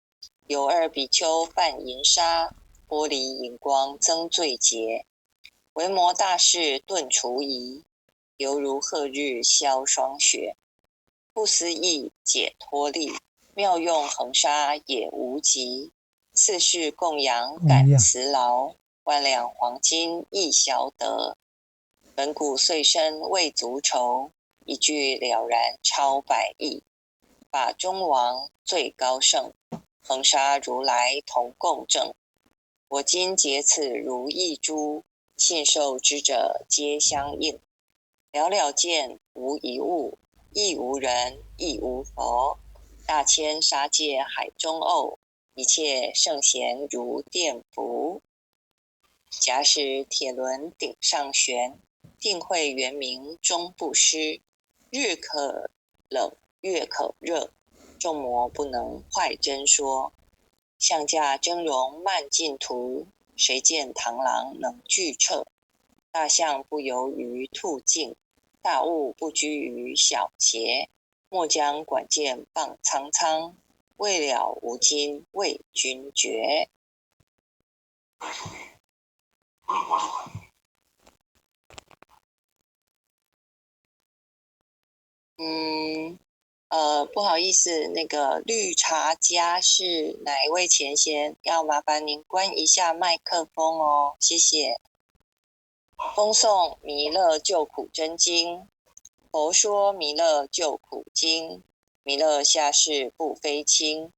Speaker 1: 有二比丘犯银沙，玻璃银光增罪劫。维摩大士顿除疑，犹如赫日消霜雪。不思议解脱力，妙用恒沙也无极。四世供养感慈劳，万两黄金亦小得。本古岁生未足愁，一句了然超百亿。法中王最高圣，恒沙如来同共证。我今结此如意珠，信受之者皆相应。了了见无一物，亦无人亦无佛。大千沙界海中偶，一切圣贤如电符。假使铁轮顶上悬，定会圆明终不失。日可冷月可热，众魔不能坏真说。象驾峥嵘慢进途，谁见螳螂能拒彻？大象不游于兔径，大物不居于小节。莫将管见傍苍苍，未了无今为君绝。不好意思，那个绿茶家是哪一位前贤？要麻烦您关一下麦克风哦，谢谢。风诵弥勒救苦真经，佛说弥勒救苦经，弥勒下世不非轻。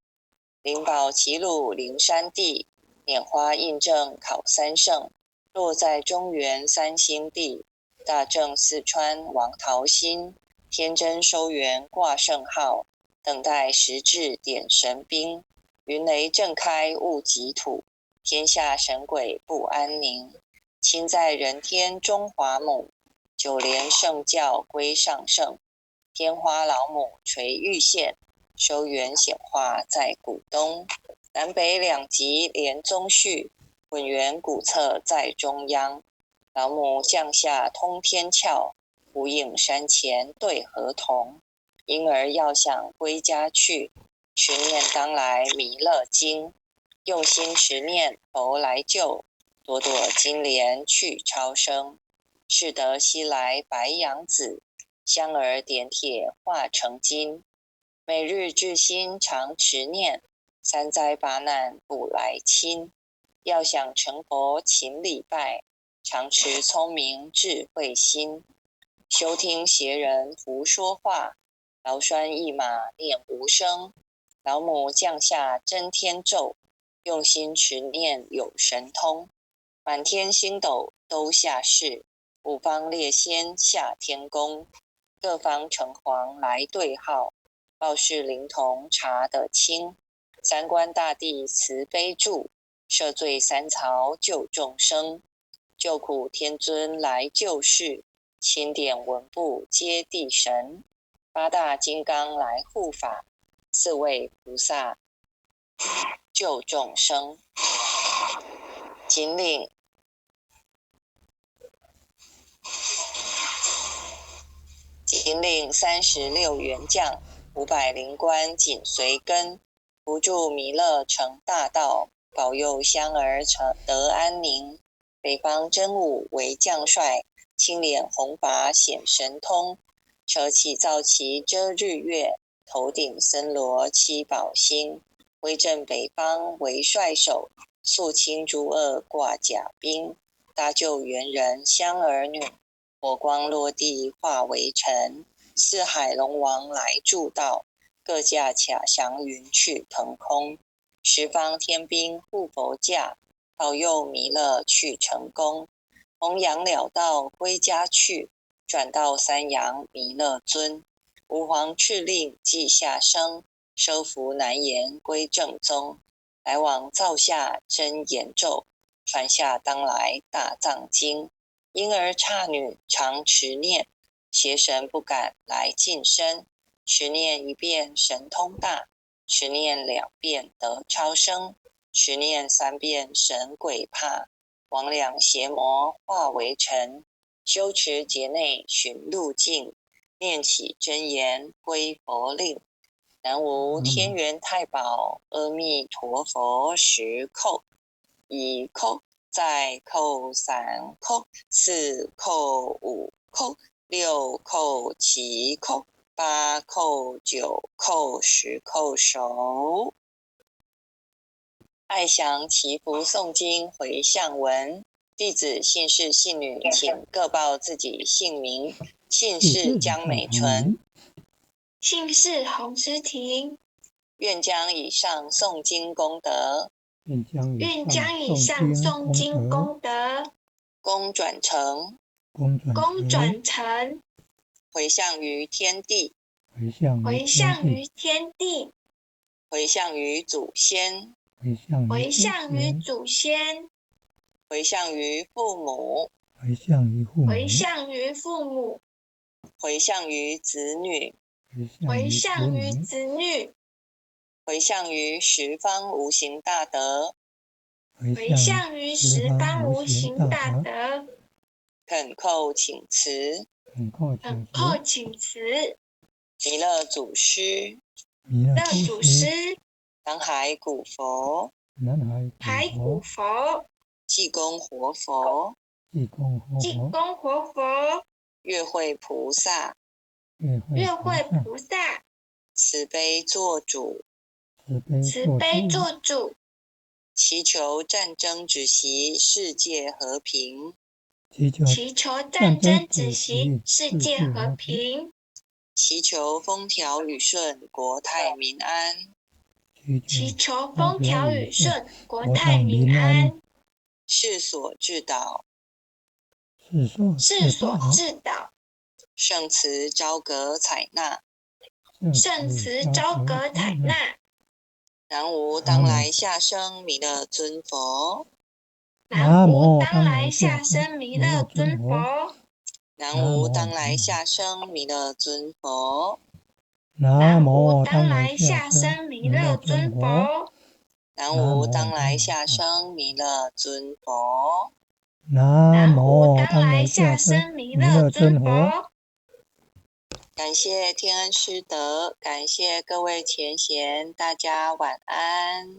Speaker 1: 灵宝齐鲁灵山地，拈花印证考三圣。落在中原三星地，大正四川王桃心。天真收元挂圣号，等待时至点神兵。云雷震开雾极土，天下神鬼不安宁。亲在人天中华母，九莲圣教归上圣。天花老母垂玉线，收元显化在古东。南北两极连宗序，混元古册在中央。老母降下通天窍，无影山前对河童。婴儿要想归家去，持念当来弥勒经。用心持念佛来救，朵朵金莲去超生。是得西来白羊子，香儿点铁化成金。每日至心常持念，三灾八难不来侵。要想成佛勤礼拜，常持聪明智慧心。休听邪人胡说话，劳拴一马念无声。老母降下真天咒，用心持念有神通。满天星斗都下世，五方列仙下天宫。各方城隍来对号，报事灵童查得清。三官大帝慈悲助，赦罪三曹救众生。救苦天尊来救世，钦点文部接地神。八大金刚来护法，四位菩萨救众生。谨领36员将，500灵官紧随跟。扶助弥勒成大道，保佑香儿成得安宁。北方真武为将帅，青脸红发显神通。舍起皂旗遮日月，头顶森罗七宝星。威震北方为帅首，肃清诸恶挂甲兵。搭救猿人香儿女，火光落地化为尘。四海龙王来助道，各驾卡祥云去腾空。十方天兵护佛驾，保佑弥勒去成功。弘扬了道归家去，转到三阳弥勒尊。吾皇敕令即下生，收服难言归正宗。来往造下真言咒，传下当来大藏经。婴儿刹女常持念，邪神不敢来近身。持念一遍神通大，持念两遍得超生，持念三遍神鬼怕。魍魉邪魔化为尘，修持劫内寻路径。念起真言归佛令。南无天元太保阿弥陀佛10叩，1叩，再叩3叩，4叩5叩，6叩7叩，8叩9叩，10叩手。爱详祈福诵经回向文，弟子姓氏姓女，请各报自己姓名。姓氏江美纯，
Speaker 2: 姓氏洪诗婷。
Speaker 1: 愿将以上诵经功德，
Speaker 2: 愿将以上诵经功德，
Speaker 1: 功转成，回向于天地，
Speaker 2: 回向于天地，
Speaker 1: 回向于祖先，
Speaker 2: 回向于祖先，
Speaker 1: 回向于父母，
Speaker 2: 回向于父母，
Speaker 1: 回向于子女，
Speaker 2: 回向于子女，
Speaker 1: 回向于十方无形大德，
Speaker 2: 回向于十方无形大德。
Speaker 1: 恳叩请辞，
Speaker 2: 恳叩请辞。
Speaker 1: 弥勒祖师，南海古佛，
Speaker 2: 海古佛，
Speaker 1: 济公活佛，月慧菩萨，慈悲做主，祈求战争止息，世界和平，
Speaker 2: 祈求战争止息，世界和平，
Speaker 1: 祈求风调雨顺，国泰民安，
Speaker 2: 祈求风调雨顺，国泰民安，
Speaker 1: 世所致导，圣慈昭格采纳，南无当来下生弥勒尊佛，
Speaker 2: 南无当来下生弥勒尊佛，
Speaker 1: 南无当来下生弥勒尊佛，
Speaker 2: 南无当来下生弥勒尊佛，
Speaker 1: 南无当来下生弥勒尊佛，
Speaker 2: 南无当来下生弥勒尊佛。
Speaker 1: 感谢天恩师德，感谢各位前贤，大家晚安。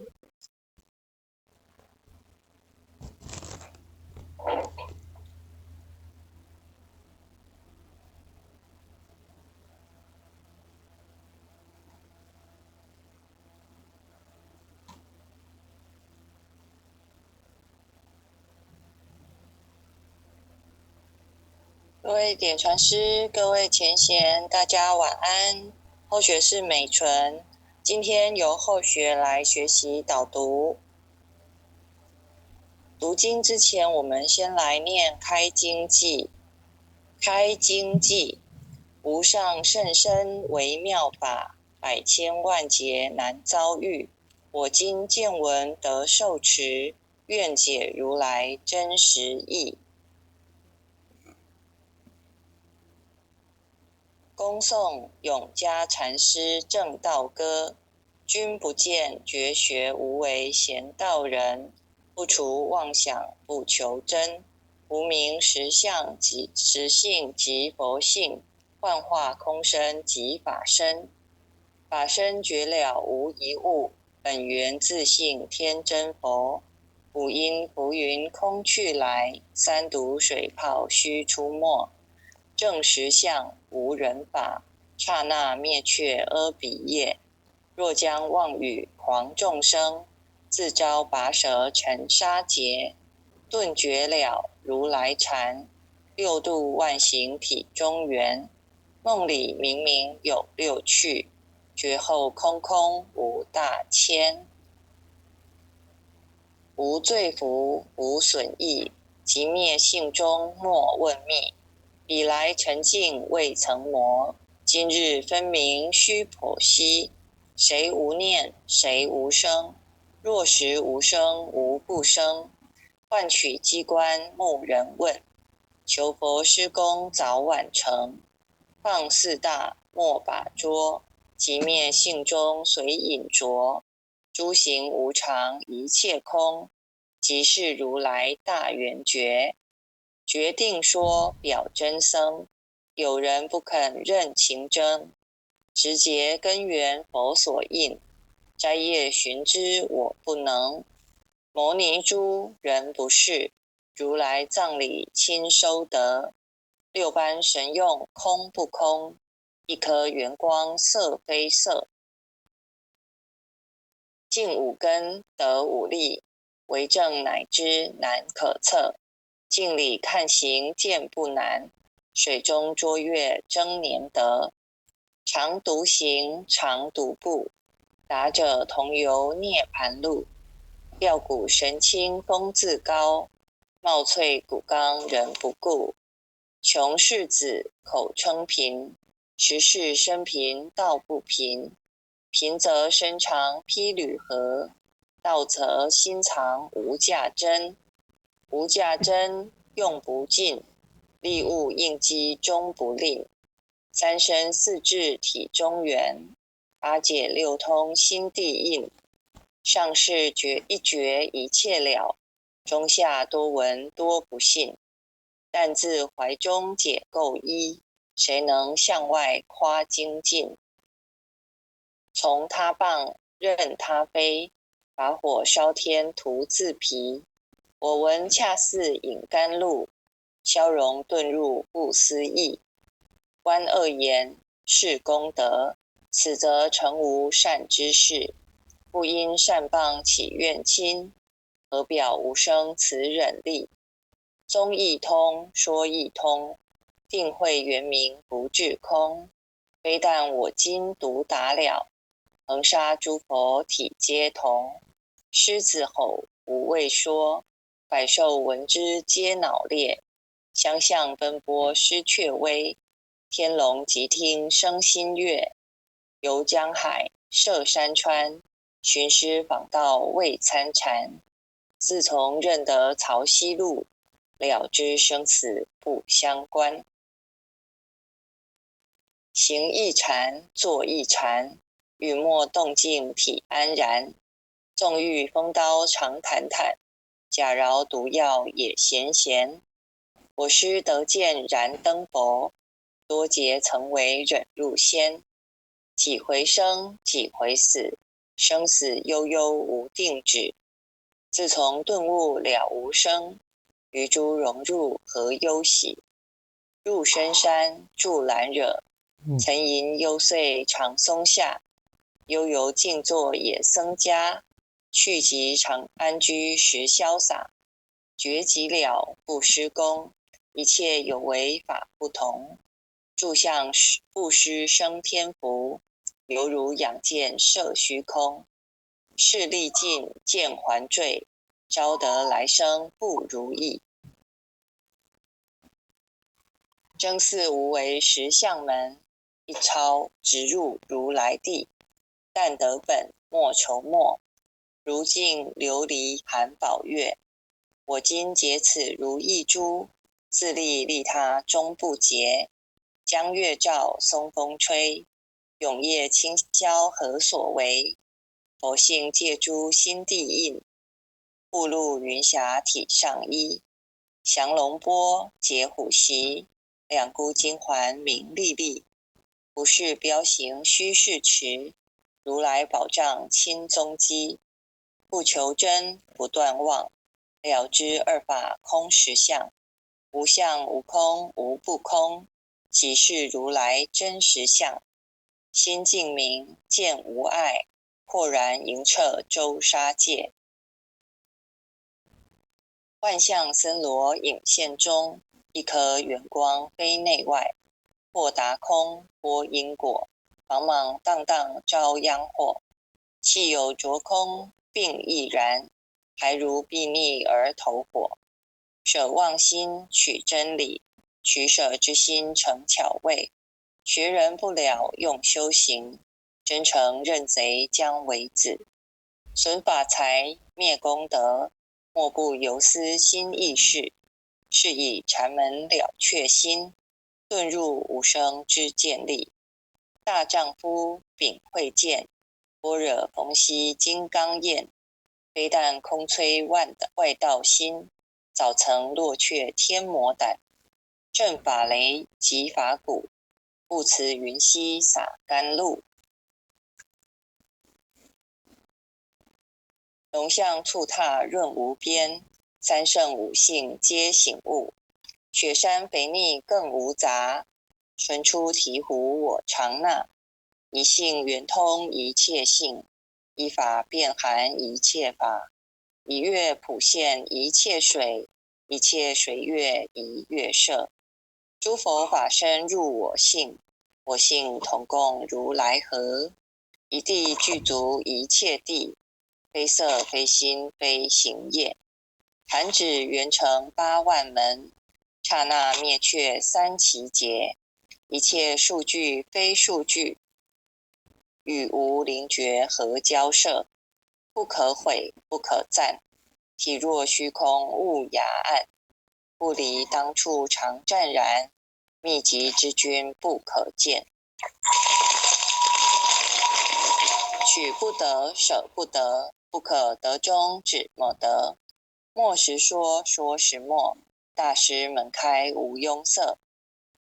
Speaker 1: 各位点传师，各位前贤，大家晚安。后学是美纯，今天由后学来学习导读。读经之前，我们先来念开经偈。开经偈，无上甚深微妙法，百千万劫难遭遇。我今见闻得受持，愿解如来真实义。恭诵永嘉禅师正道歌，君不见绝学无为贤道人，不除妄想不求真，无名实相即实性即佛性，幻化空身即法身，法身绝了无一物，本源自性天真佛。五音浮云空去来，三毒水泡须出没。正实相无人法，刹那灭却阿彼业。若将妄语狂众生，自招拔舌成杀劫。顿觉了如来禅，六度万行体中圆。梦里明明有六趣，觉后空空无大千。无罪福无损益，即灭性中莫问觅。彼来沉静未曾磨，今日分明须剖析。谁无念谁无生？若实无生无不生。换取机关木人问，求佛施功早晚成。放四大莫把捉，即灭性中随隐着。诸行无常一切空，即是如来大圆觉。决定说表真僧，有人不肯认情真。直结根源佛所应，摘叶寻之我不能。摩尼珠人不是，如来藏里亲收得。六般神用空不空，一颗圆光色非色。尽五根得五力，为证乃知难可测。镜里看行见不难，水中捉月争年得。常独行常独步，达者同游涅盘路。吊骨神清风自高，貌翠骨刚人不顾。穷世子口称贫，实是生贫道不贫。贫则身长披履合，道则心藏无价珍。无价珍用不尽，利物应机终不吝。三身四智体中圆，八解六通心地应。上士觉一觉一切了，中下多闻多不信。但自怀中解垢衣，谁能向外夸精进？从他棒任他飞，把火烧天徒自疲。我闻恰似饮甘露，消融遁入不思议。观恶言是功德，此则成无善之事。不因善谤起怨亲，何表无生此忍力？宗义通说义通，定慧圆明不至空。非但我今独达了，恒沙诸佛体皆同。狮子吼无畏说，百兽闻之皆脑裂。相向奔波失却威，天龙即听生心悦。游江海涉山川，寻师访道未参禅。自从认得曹溪路，了知生死不相关。行一禅坐一禅，语默动静体安然。纵欲风刀常坦坦，假饶毒药也咸咸。我师得见燃灯佛，多劫曾为忍辱仙。几回生几回死，生死悠悠无定止。自从顿悟了无生，于诸融入何忧喜？入深山住兰惹，曾吟幽邃长松下。悠游静坐也僧家，去即常安居时潇洒。觉即了不施功，一切有为法不同。住相不施生天福，犹如仰见摄虚空。势力尽见还坠，招得来生不如意。真似无为实相门，一抄直入如来地。但得本莫愁末，如镜琉璃含宝月。我今结此如意珠，自利利他终不竭。将月照松风吹，永夜清宵何所为？佛性借诸心地印，步入云霞体上衣。降龙波解虎袭，两孤金环明历历。不是标行虚是持，如来宝藏亲踪迹。不求真不断妄，了知二法空实相。无相无空无不空，即是如来真实相。心净明，见无碍，豁然盈彻周沙界。万象森罗影现中，一颗圆光非内外。或达空，波因果，茫茫荡荡招殃祸。气有着空，并亦然，还如睥睨而投火。舍妄心，取真理，取舍之心成巧味。学人不了，用修行，真诚认贼将为子。损法财，灭功德，莫不由私心意事。是以禅门了却心，遁入无生之见力。大丈夫秉慧见，般若逢羲金刚焰。非但空摧外道心，早曾落却天魔胆。正法雷即法鼓，不辞云溪洒甘露。龙象触踏润无边，三圣五性皆醒悟。雪山肥腻更无杂，纯出醍醐我常纳。一性圆通一切性，一法遍含一切法。一月普现一切水，一切水月一月摄。诸佛法身入我性，我性同共如来合。一地具足一切地，非色非心非行业。弹指圆成8万门，刹那灭却3奇劫。一切数据非数据，与无灵觉合交涉。不可毁不可赞，体若虚空悟雅暗。不离当处常湛然，秘籍之君不可见。取不得，舍不得，不可得中只莫得。莫时说，说时莫，大师门开无庸塞。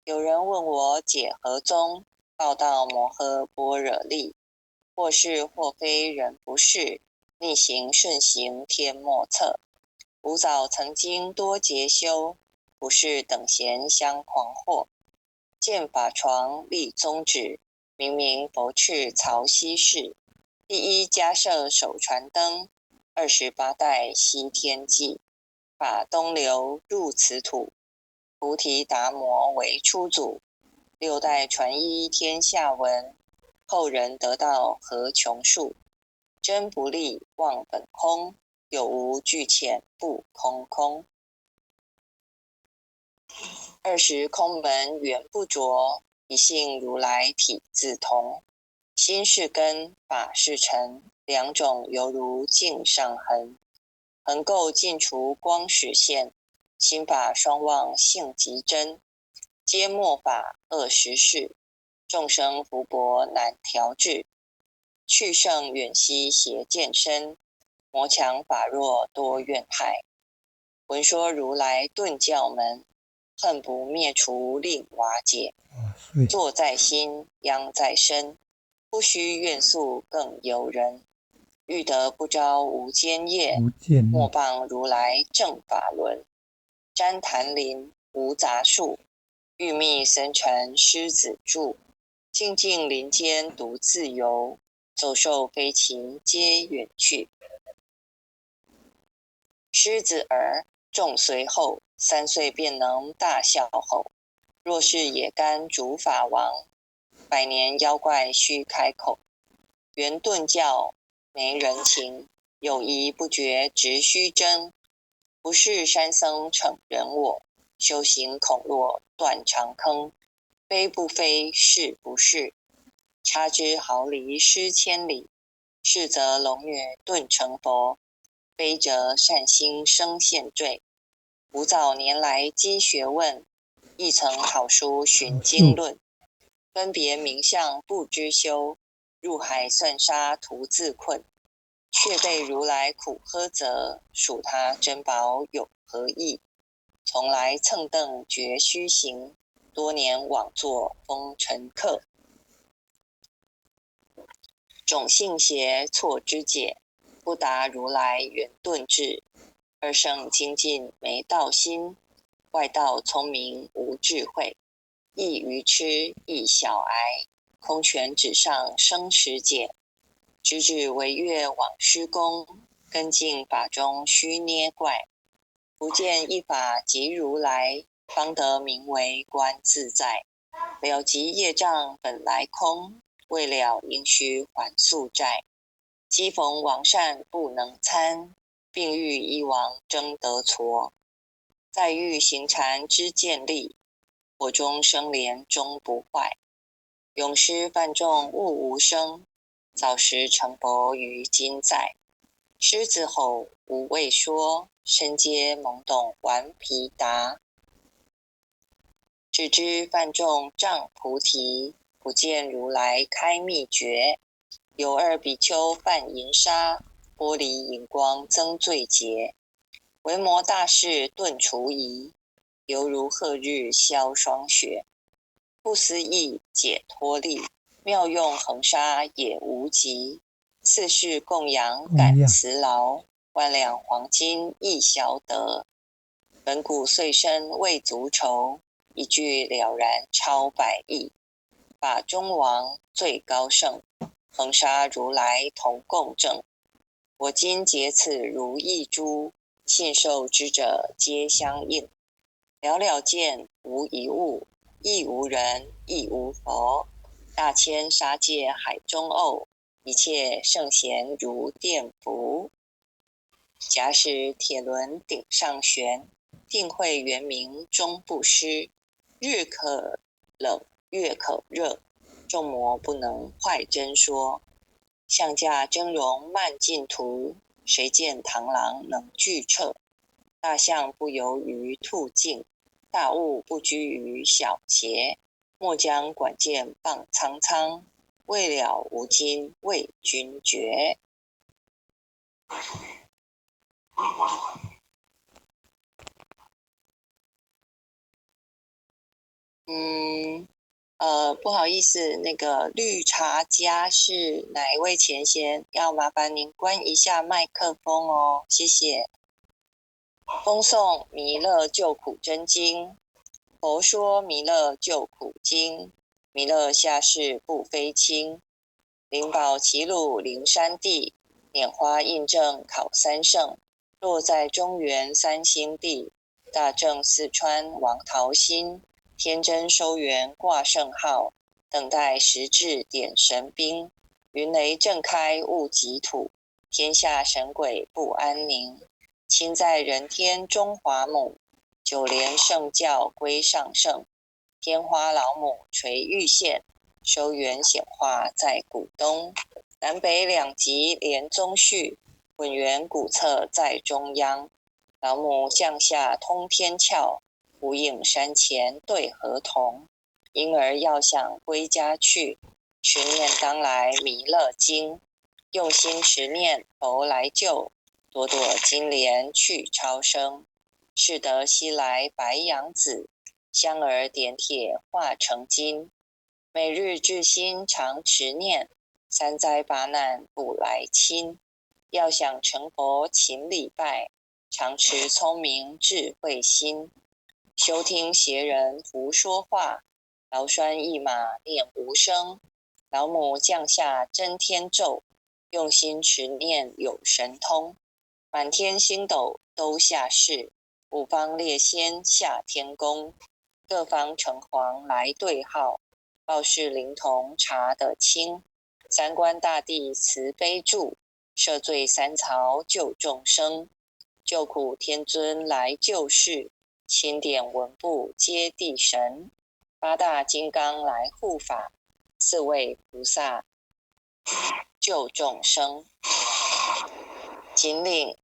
Speaker 1: 有人问我解何宗，报道摩诃般若力。或是或非人不是，逆行顺行天莫测。吾早曾经多劫修，不是等闲相狂惑。见法床立宗旨，明明佛敕曹溪氏。第一迦摄手传灯，28代西天记。法东流入此土，菩提达摩为初祖。6代传一天下闻，后人得道何穷数。真不立忘本空，有无俱浅不空空。20空门缘不着，一性如来体自同。心是根，法是尘，两种犹如镜上痕。横垢尽除光实现，心法双旺性极真。皆末法恶实事，众生福薄难调制。去圣远兮邪见身，魔强法弱多怨害。闻说如来顿教门，恨不灭除令瓦解。坐在心，殃在身，不须怨诉更尤人。欲得不招无间业，莫谤如来正法轮。旃檀林无杂树，欲觅僧尘狮子住。静静林间独自游，走兽飞禽皆远去。狮子儿众随后，3岁便能大笑吼。若是野干竺法王，100年妖怪须开口。圆顿教没人情，有疑不决直须争。不是山僧逞人我，修行恐落断肠坑。非不非，是不是，差之毫厘失千里。是则龙女顿成佛，非则善心生现罪。吾早年来积学问，亦曾好书寻经论。分别名相不知修，入海算沙徒自困。却被如来苦呵责，属他珍宝有何益？从来蹭蹬绝须行，多年枉作风尘客。种性邪错之解，不达如来圆顿智。二圣精进没道心，外道聪明无智慧。亦愚痴，亦小癌，空泉纸上生实解。直指惟越往施功，根尽法中须捏怪。不见一法即如来，方得名为观自在。了即业障本来空，未了应须还宿债。机逢王善不能参，并欲一王争得矬。再欲行禅知见力，火中生莲终不坏。永失犯众物无生，早时成佛于今在。狮子吼无畏说，身皆懵懂顽皮答。只知犯众障菩提，不见如来开秘诀。有二比丘犯银沙，玻璃银光增罪劫。维摩大士顿除疑，犹如赫日消霜雪。不思议解脱力，妙用恒沙也无极。次世供养感慈劳，万两黄金亦消得。本古岁生未足愁，一句了然超百亿。法中王最高圣，恒沙如来同共证。我今结此如意珠，信受之者皆相应。了了见无一物，亦无人亦无佛。大千沙界海中偶，一切圣贤如电伏。假使铁轮顶上悬，定会圆明终不失。日可冷月可热，众魔不能坏真说。象驾峥嵘慢净土，谁见螳螂能拒彻？大象不游于兔径，大物不居于小节。莫将管见谤苍苍，未了无今为君绝。不好意思，那个绿茶家是哪一位前贤？要麻烦您关一下麦克风哦，谢谢。风颂弥勒救苦真经，佛说弥勒救苦经，弥勒下世不非轻。灵宝齐鲁灵山地，拈花印证考三圣。落在中原三星地，大正四川王桃心。天真收元挂圣号，等待时至点神兵。云雷震开雾极土，天下神鬼不安宁。亲在人天中华母，九莲圣教归上圣。天花老母垂玉线，收元显化在古东。南北两极连宗序，混元古册在中央。老母降下通天窍，无影山前对河童。婴儿要想归家去，持念当来弥勒经。用心持念佛来救，朵朵金莲去超生。是得西来白羊子，香儿点铁化成金。每日至心常持念，三灾八难不来侵。要想成佛勤礼拜，常持聪明智慧心。休听邪人胡说话，劳拴一马念无声。老母降下真天咒，用心持念有神通。满天星斗都下世，五方列仙下天宫。各方城隍来对号，报事灵童查得清。三官大帝慈悲助，赦罪三曹救众生。救苦天尊来救世，钦点文部接地神。八大金刚来护法，四位菩萨救众生。谨领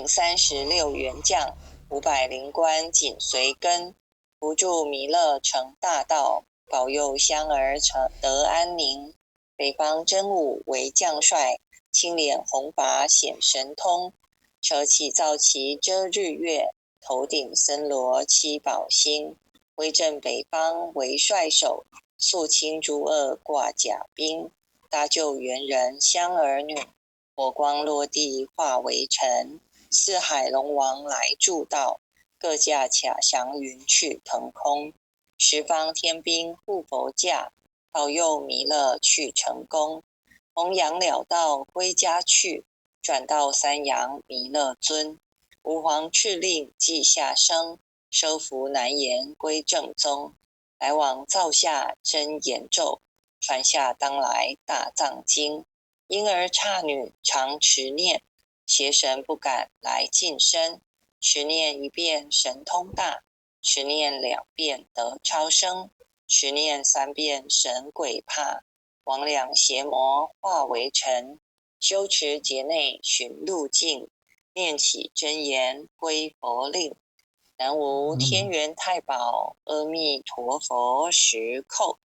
Speaker 1: 36员将，500灵官紧随跟。不住弥勒成大道，保佑香儿得安宁。北方真武为将帅，青脸红发显神通。手起皂旗遮日月，头顶森罗七宝星。威震北方为帅首，肃清诸恶挂甲兵。搭救猿人香儿女，火光落地化为尘。四海龙王来助道，各驾卡祥云去腾空。十方天兵护佛驾，保佑弥勒去成功。弘扬了道归家去，转到三阳弥勒尊。吾皇敕令记下生，收服难言归正宗。来往造下真言咒，传下当来大藏经。婴儿刹女常持念，邪神不敢来近身。持念一遍神通大，持念2遍得超生，持念3遍神鬼怕。魍魉邪魔化为尘，修持劫内寻路径。念起真言归佛令。南无天元太保阿弥陀佛10叩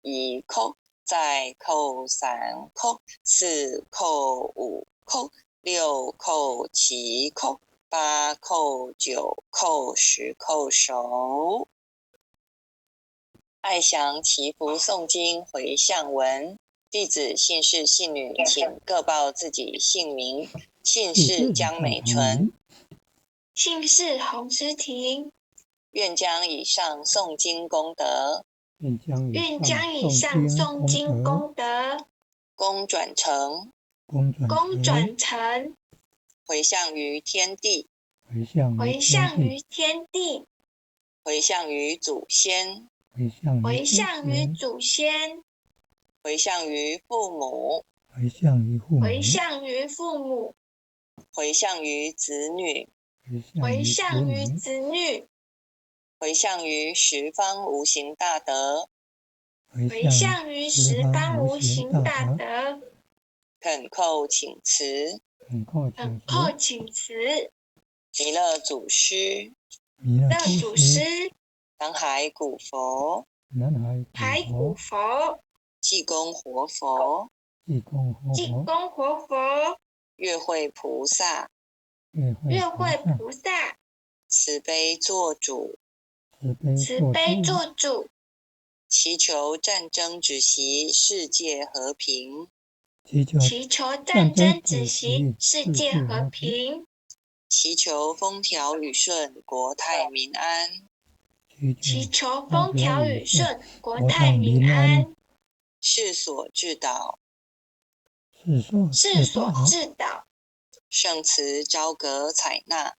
Speaker 1: ，1叩，再叩3叩，4叩5叩，6叩7叩，8叩9叩，10叩手。爱详祈福诵经回向文，弟子姓氏姓女，请各报自己姓名。姓氏江美纯，
Speaker 2: 姓氏洪诗婷，
Speaker 1: 愿将以上诵经功德，
Speaker 2: 愿将以上诵经功德，
Speaker 1: 功转成，回向于天地，
Speaker 2: 回向于天地，
Speaker 1: 回向于祖先，
Speaker 2: 回向于祖先，
Speaker 1: 回向于父母，
Speaker 2: 回向于父母，
Speaker 1: 回向于子女，
Speaker 2: 回向于子女，
Speaker 1: 回向于十方无形大德，
Speaker 2: 回向于十方无形大德。
Speaker 1: 恳叩请辞，
Speaker 2: 恳叩请辞。
Speaker 1: 弥勒祖师，南海古佛，
Speaker 2: 海古佛，
Speaker 1: 济公活佛，月慧菩萨，慈悲做主，祈求战争止息，世界和平，
Speaker 2: 祈求战争止息，世界和平，
Speaker 1: 祈求风调雨顺，国泰民安，
Speaker 2: 祈求风调雨顺，国泰民安，
Speaker 1: 世所致导，圣慈昭格采纳，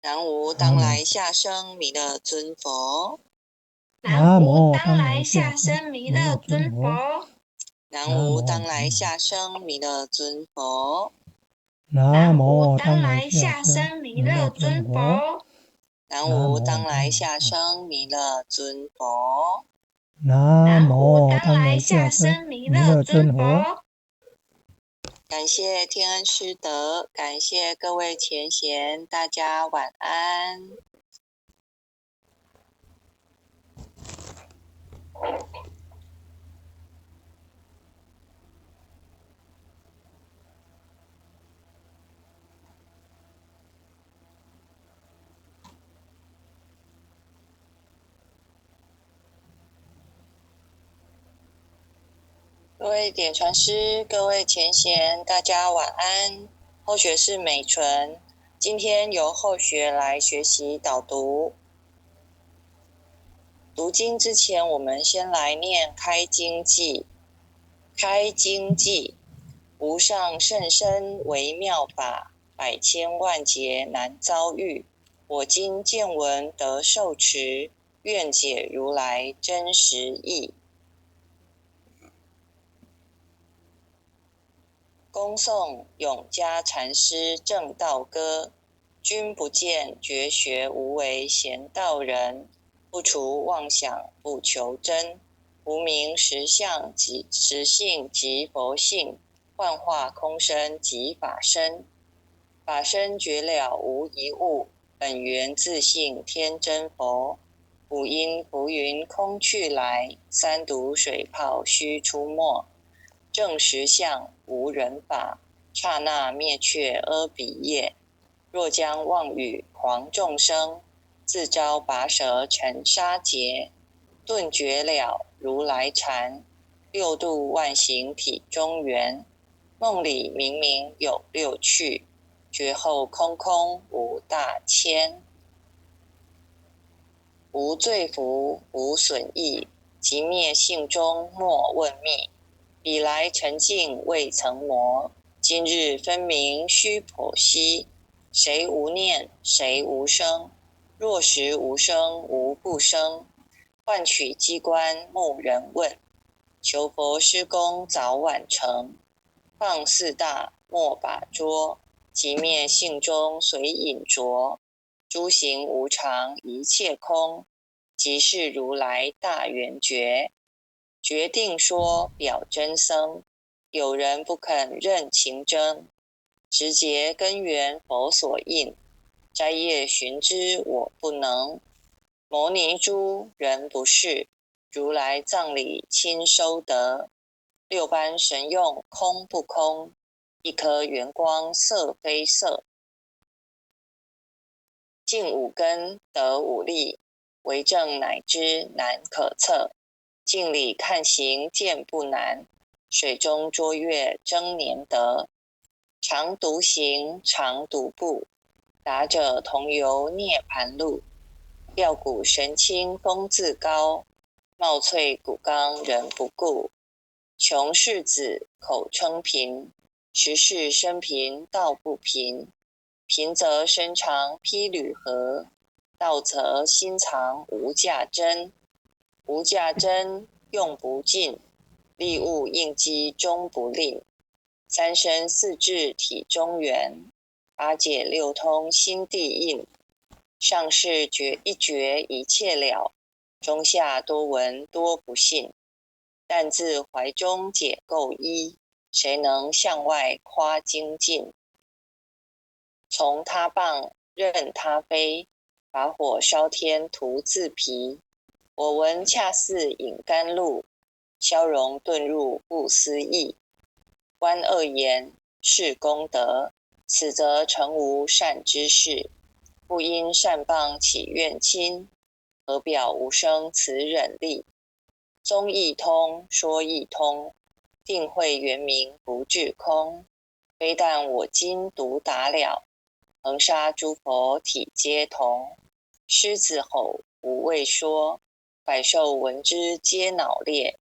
Speaker 1: 南无当来下生弥勒尊佛，
Speaker 2: 南无当来下生弥勒尊佛，
Speaker 1: 南无当来下生弥勒尊佛，
Speaker 2: 南无当来下生弥勒尊佛，
Speaker 1: 南无当来下生弥勒尊佛，
Speaker 2: 南无当来下生弥勒尊佛。
Speaker 1: 感谢天恩师德，感谢各位前贤，大家晚安。各位点传师，各位前贤，大家晚安。后学是美纯，今天由后学来学习导读。读经之前，我们先来念开经偈。开经偈，无上甚深微妙法，百千万劫难遭遇。我今见闻得受持，愿解如来真实义。恭诵永嘉禅师正道歌，君不见绝学无为贤道人，不除妄想不求真，无名实相即实性即佛性，幻化空身即法身，法身绝了无一物，本源自性天真佛，五音浮云空去来，三毒水泡须出没，正实相无人法，刹那灭却阿鼻业。若将妄语狂众生，自招拔舌沉沙劫。顿觉了如来禅，六度万行体中圆。梦里明明有六趣，觉后空空无大千。无罪福，无损益，即灭性中莫问觅。彼来沉静未曾磨，今日分明须剖析。谁无念，谁无生？若实无生，无不生。换取机关木人问，求佛施功早晚成。放四大莫把捉，即灭性中随隐着。诸行无常一切空，即是如来大圆觉。决定说表真僧，有人不肯认情真。直结根源佛所应，摘叶寻之我不能。摩尼珠人不是，如来藏里亲收得。六般神用空不空，一颗圆光色非色。净五根得五力，为证乃知难可测。镜里看行见不难，水中捉月争年得。常独行常独步，达者同游涅盘路。吊骨神清风自高，貌翠骨刚人不顾。穷世子口称贫，实是生贫道不贫。贫则身长披履合，道则心藏无价珍。无价珍用不尽，利物应机终不吝。三身四智体中圆，八解六通心地应。上士觉一觉一切了，中下多闻多不信。但自怀中解垢衣，谁能向外夸精进？从他棒任他飞，把火烧天徒自疲。我闻恰似饮甘露，消融遁入不思议。观恶言是功德，此则成无善之事。不因善谤起怨亲，何表无生此忍力？宗义通，说义通，定慧圆明不至空。非但我今独达了，恒沙诸佛体皆同。狮子吼无畏说，百兽闻之皆脑裂。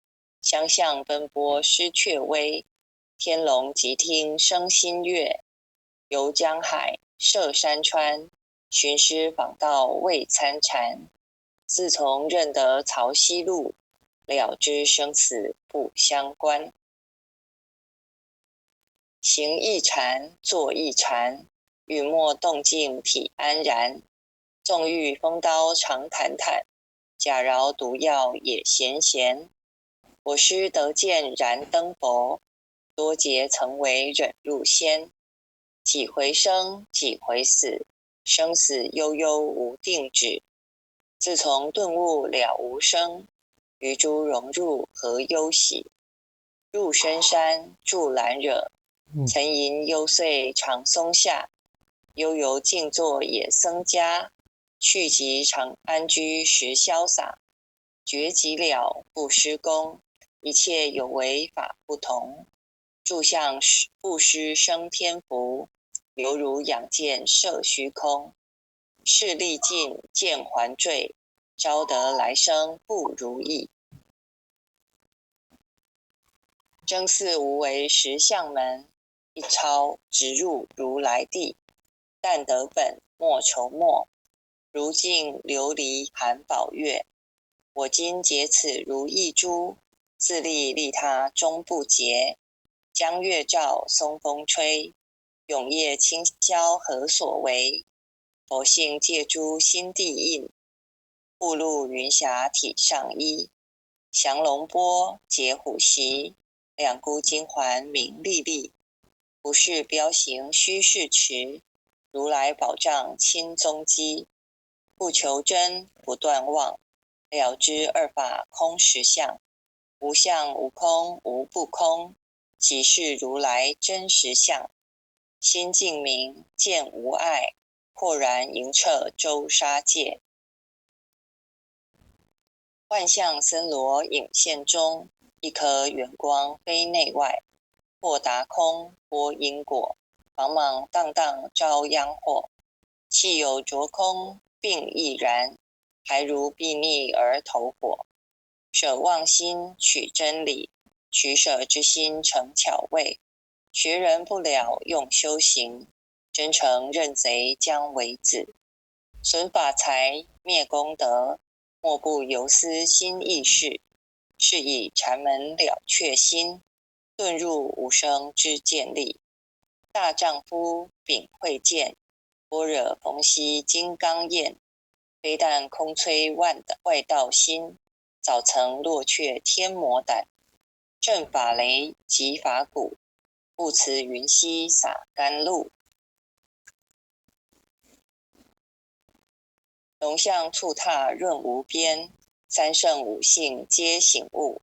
Speaker 1: 相向奔波失却威，天龙即听生心悦。游江海，涉山川，寻师访道未参禅。自从认得曹溪路，了知生死不相关。行一禅，坐一禅，语默动静体安然。纵欲风刀常坦坦，假饶毒药也闲闲。我师得见燃灯佛，多劫曾为忍辱仙。几回生，几回死，生死悠悠无定止。自从顿悟了无生，于诸融入何忧喜？入深山住兰惹，曾吟幽邃长松下。悠游静坐也僧家，去即常安居时潇洒。觉即了不施功，一切有为法不同。住相不施生天福，犹如仰见摄虚空。事力尽见还坠，招得来生不如意。真似无为实相门，一抄直入如来地。但得本莫愁末，如镜琉璃含宝月。我今解此如意珠，自利利他终不竭。江月照，松风吹，永夜清宵何所为？佛性借诸心地应，步入云霞体上衣。降龙波，解虎袭，两孤金环明历历。不是标行虚是持，如来宝藏亲踪迹。不求真，不断妄，了知二法空实相。无相无空无不空，即是如来真实相。心净明，见无碍，豁然盈彻周沙界。幻象森罗影现中，一颗圆光非内外。或达空，波因果，茫茫荡荡招殃祸。气有着空，并亦然，还如睥睨而投火。舍妄心，取真理，取舍之心成巧味。学人不了，用修行，真诚认贼将为子。损法财，灭功德，莫不由私心意事。是以禅门了却心，遁入无生之见力。大丈夫秉慧见，般若逢羲金刚焰。非但空摧外道心，早曾落却天魔胆。正法雷即法鼓，不辞云溪洒甘露。龙象兔踏润无边，三圣五性皆醒悟。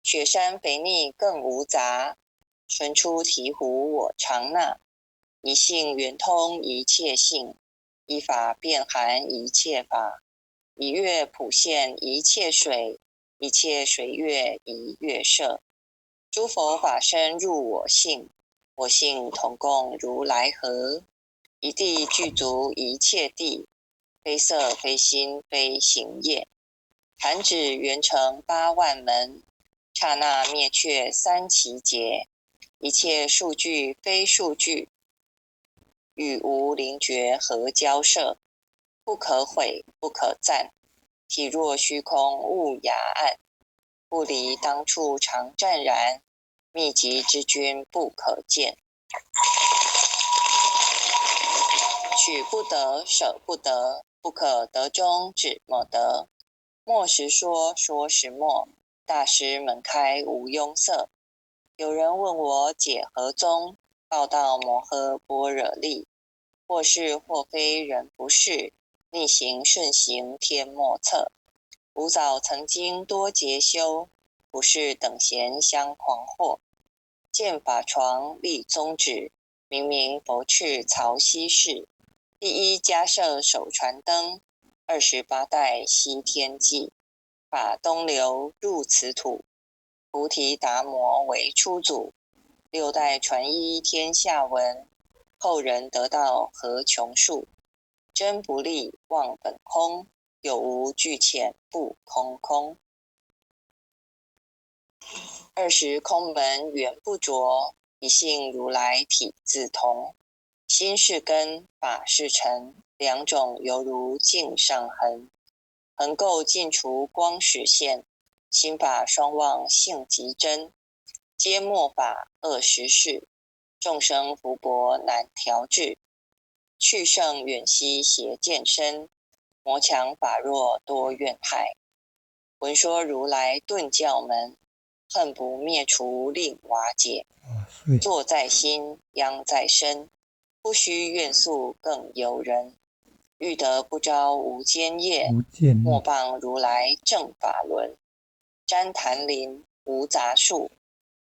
Speaker 1: 雪山肥腻更无杂，春出醍醐我常纳。一性圆通一切性，一法遍含一切法。一月普现一切水，一切水月一月摄。诸佛法身入我性，我性同共如来合。一地具足一切地，非色非心非行业。弹指圆成8万门，刹那灭却三奇劫。一切数据非数据，与无灵觉合交涉。不可毁不可赞，体若虚空悟雅暗。不离当处常湛然，秘籍之君不可见。取不得，舍不得，不可得中止莫得。莫时说，说时默，大师门开无庸塞。有人问我解何宗，报道摩诃般若力。或是或非人不是，逆行顺行天莫测。吾早曾经多劫修，不是等闲相狂惑。见法床立宗旨，明明佛敕曹溪氏。第一迦摄手传灯，28代西天记。法东流入此土，菩提达摩为初祖。6代传一天下闻，后人得道何穷数。真不立忘本空，有无俱浅不空空。20空门缘不着，一性如来体自同。心是根，法是尘，两种犹如镜上痕。横垢尽除光实现，心法双旺性极真。皆末法恶实事，众生福薄难调治。去圣远兮邪见深，魔强法弱多怨害。闻说如来顿教门，恨不灭除令瓦解。坐在心，殃在身，不须怨诉更尤人。欲得不招无间业，莫谤如来正法轮。旃檀林无杂树，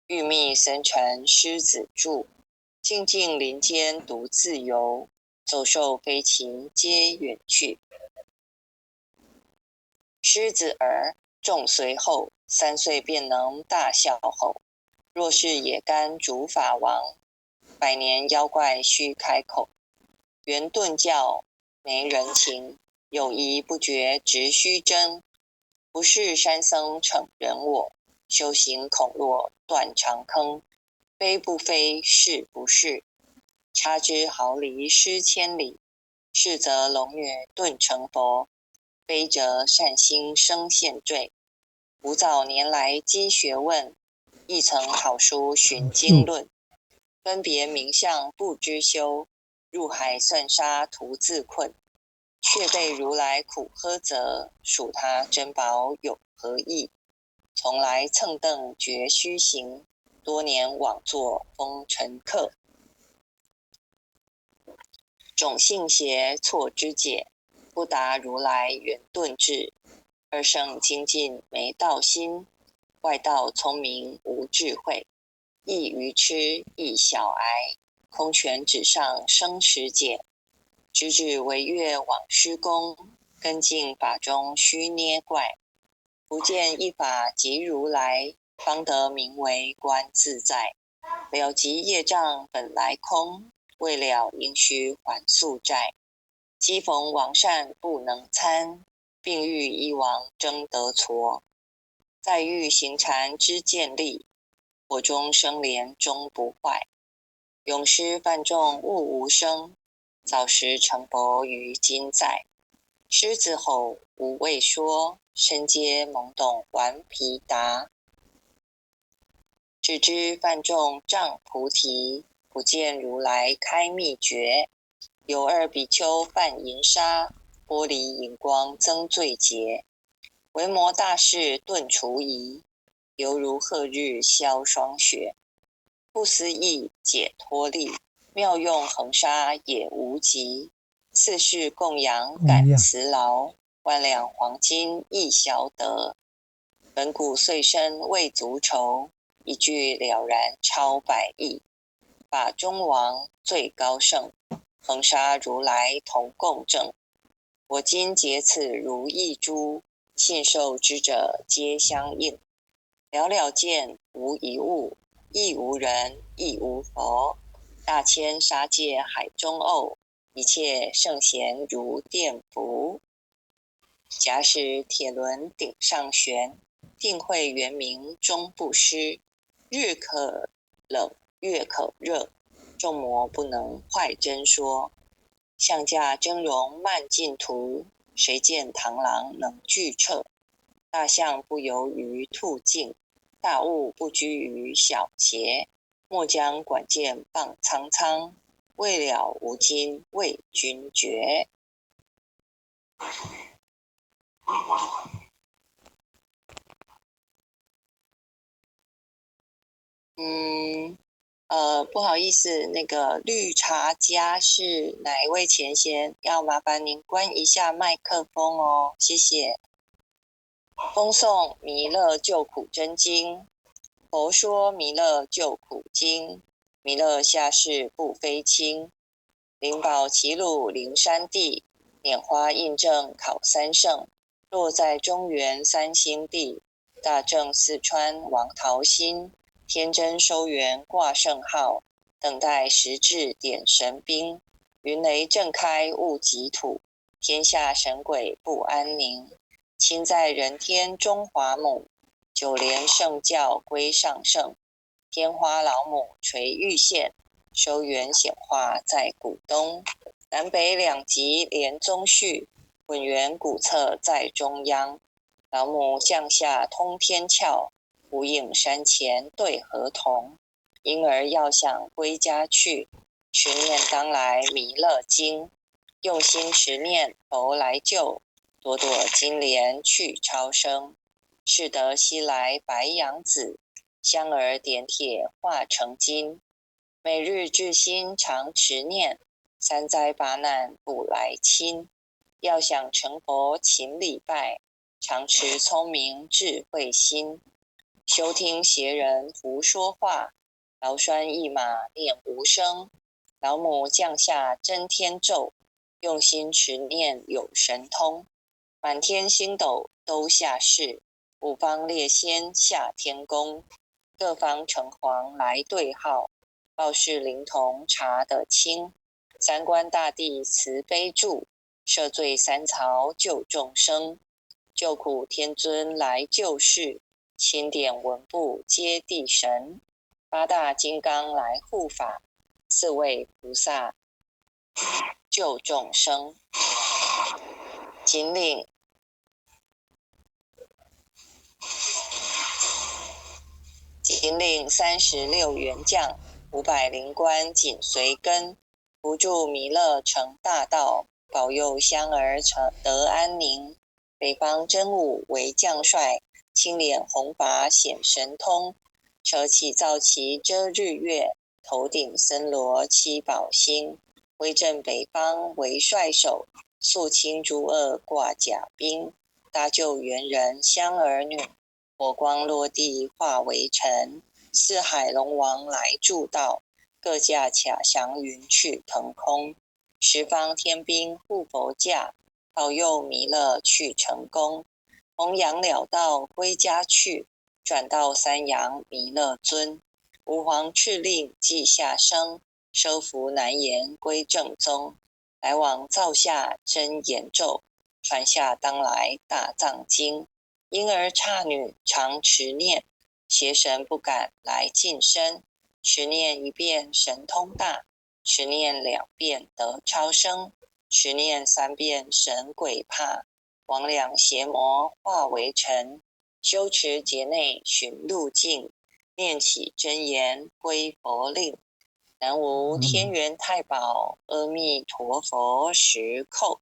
Speaker 1: 欲觅僧尘狮子住。静静林间独自游，走兽飞禽皆远去。狮子儿众随后，3岁便能大笑吼。若是野干竺法王，100年妖怪须开口。圆顿教没人情，有疑不决直须争。不是山僧逞人我，修行恐落断肠坑。非不非，是不是，差之毫厘失千里。是则龙女顿成佛，非则善心生现罪。吾早年来积学问，亦曾好书寻经论。分别名相不知修，入海算沙徒自困。却被如来苦呵责，数他珍宝有何益？从来蹭蹬绝虚行，多年枉作风尘客。种性邪错之解，不达如来圆顿智。二圣精进没道心，外道聪明无智慧。亦愚痴亦小癌，空拳纸上生实解。直指惟月往施功，根净法中须捏怪。不见一法即如来，方得名为观自在。了即业障本来空，为了应须还宿债。机逢王善不能参，并欲一王争得矬。再欲行禅之见力，火中生莲终不坏。咏诗泛众物无声，早时成佛于今在。狮子吼无畏说，身皆懵懂顽皮答。只知泛众仗菩提，不见如来开秘诀。有二比丘泛银沙，玻璃银光增罪劫。维摩大士顿除疑，犹如赫日消霜雪。不思议解脱力，妙用恒沙也无极。次世供养感慈劳，万两黄金亦消得。本古岁生未足愁，一句了然超百亿。法中王最高圣，恒沙如来同共证。我今结此如意珠，信受之者皆相应。了了见无一物，亦无人亦无佛。大千沙界海中偶，一切圣贤如电伏。假使铁轮顶上悬，定会圆明终不失。日可冷月可热，众魔不能坏真说。象驾峥嵘慢净土，谁见螳螂能拒彻？大象不游于兔径，大物不居于小节。莫将管见傍苍苍，未了无今为君绝。不好意思，那个绿茶家是哪一位前贤？要麻烦您关一下麦克风哦，谢谢。风诵弥勒救苦真经，佛说弥勒救苦经，弥勒下世不非轻。灵宝齐鲁灵山地，拈花印证考三圣。落在中原三星地，大正四川王桃心。天真收元挂圣号，等待时至点神兵。云雷震开雾极土，天下神鬼不安宁。亲在人天中华母，九莲圣教归上圣。天花老母垂玉线，收元显化在古东。南北两极连宗序，混元古册在中央。老母降下通天窍，无影山前对河童。婴儿要想归家去，持念当来弥勒经。用心持念佛来救，朵朵金莲去超生。是得西来白羊子，香儿点铁化成金。每日至心常持念，三灾八难不来侵。要想成佛勤礼拜，常持聪明智慧心。休听邪人胡说话，劳拴一马念无声。老母降下真天咒，用心持念有神通。满天星斗都下世，五方列仙下天宫。各方城隍来对号，报事灵童查得清。三官大帝慈悲助，赦罪三曹救众生。救苦天尊来救世，钦点文部接地神。八大金刚来护法，四位菩萨救众生。仅领36员将，500灵官紧随跟。扶助弥勒成大道，保佑香儿得安宁。北方真武为将帅，青脸红发显神通。手起皂旗遮日月，头顶森罗七宝星。威震北方为帅首，肃清诸恶挂甲兵。搭救猿人香儿女，火光落地化为尘。四海龙王来助道，各驾卡祥云去腾空。十方天兵护佛驾，保佑弥勒去成功。弘扬了道归家去，转到三阳弥勒尊。吾皇敕令既下生，收服难言归正宗。来往灶下真言咒，传下当来大藏经。因而刹女常持念，邪神不敢来近身。持念一遍神通大，持念2遍得超生，持念3遍神鬼怕。魍魉邪魔化为尘，修持劫内寻路径，念起真言归佛令。南无天元太保阿弥陀佛10叩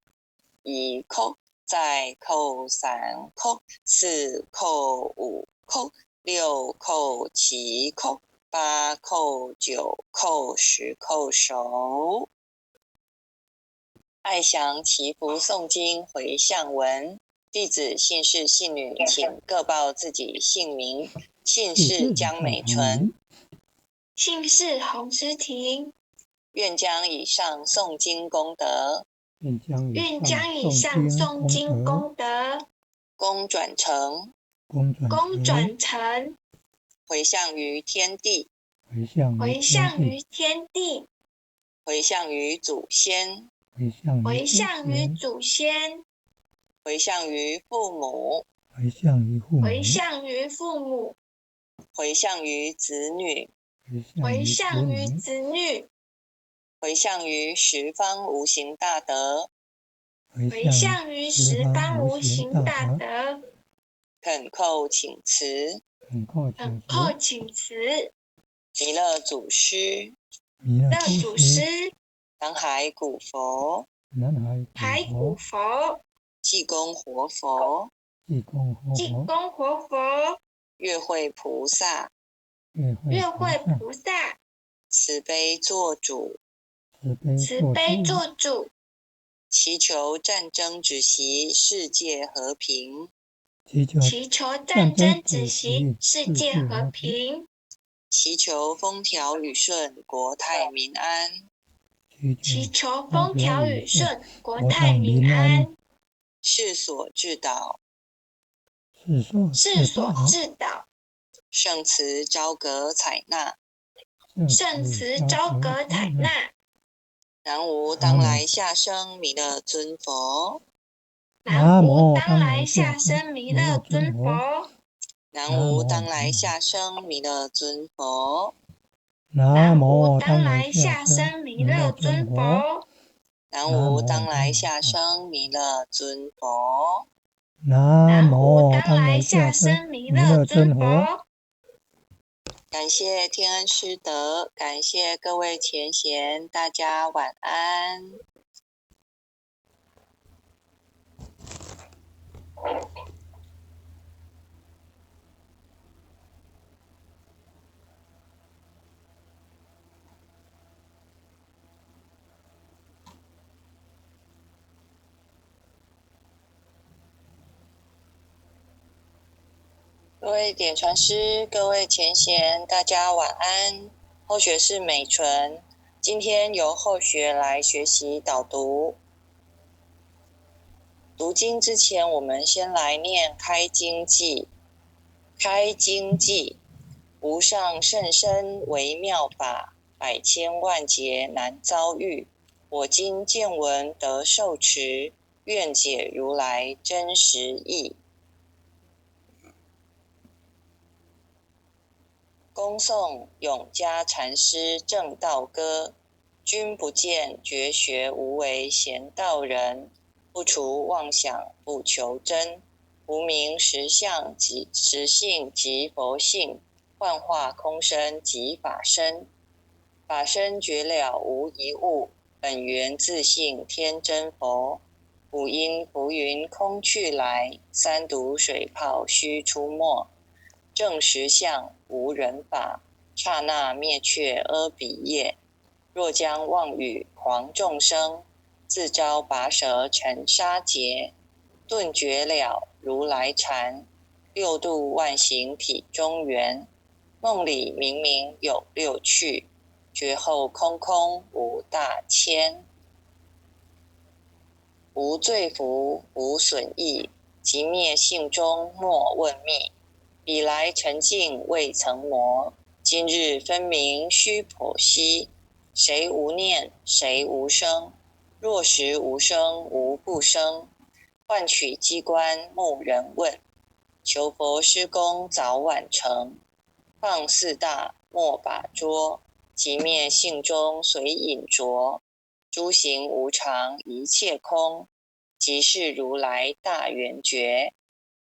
Speaker 1: ，1叩，再叩3叩，4叩5叩，6叩7叩，8叩9叩，10叩首。爱详祈福诵经回向文，弟子姓氏姓女，请各报自己姓名。姓氏江美纯，
Speaker 2: 姓氏洪诗婷，
Speaker 1: 愿将以上诵经功德，
Speaker 2: 愿将以上诵经功德，
Speaker 1: 功转成，回向于天地，
Speaker 2: 回向于天地，
Speaker 1: 回向于祖先，
Speaker 2: 回向于祖先，
Speaker 1: 回向于父母，
Speaker 2: 回向于父母，
Speaker 1: 回向于子女，
Speaker 2: 回向于子女，
Speaker 1: 回向于十方无形大德，
Speaker 2: 回向于十方无形大德。
Speaker 1: 恳叩请辞，
Speaker 2: 恳叩请辞，
Speaker 1: 弥勒祖师，南海古佛，
Speaker 2: 海古佛，
Speaker 1: 济公活佛，月慧菩萨，慈悲做主，祈求战争止息，世界和平，
Speaker 2: 祈求战争止息，世界和平，
Speaker 1: 祈求风调雨顺，国泰民安，
Speaker 2: 祈求风调雨顺，国泰民安，
Speaker 1: 世所致导，圣慈昭阁采纳，南无当来下生弥勒尊佛，
Speaker 2: 南无当来下生弥勒尊佛，
Speaker 1: 南无当来下生弥勒尊佛，
Speaker 2: 南无当来下生弥勒尊佛，
Speaker 1: 南无当来下生弥勒尊佛，
Speaker 2: 南无当来下生弥勒尊佛。
Speaker 1: 感谢天恩师德，感谢各位前贤，大家晚安。各位点传师，各位前贤，大家晚安。后学是美纯，今天由后学来学习导读。读经之前，我们先来念开经偈。开经偈，无上甚深微妙法，百千万劫难遭遇。我今见闻得受持，愿解如来真实义。恭诵永嘉禅师正道歌，君不见绝学无为贤道人，不除妄想不求真，无名实相即实性即佛性，幻化空身即法身，法身绝了无一物，本源自性天真佛。五音浮云空去来，三毒水泡须出没，正实相无人法，刹那灭却阿彼业。若将妄语狂众生，自招拔舌沉沙劫。顿觉了如来禅，六度万行体中圆。梦里明明有六趣，觉后空空无大千。无罪福无损益，即灭性中莫问觅。彼来沉静未曾磨，今日分明须剖析，谁无念，谁无生？若实无生，无不生。换取机关木人问，求佛施功早晚成。放四大莫把捉，即灭性中随隐着。诸行无常一切空，即是如来大圆觉。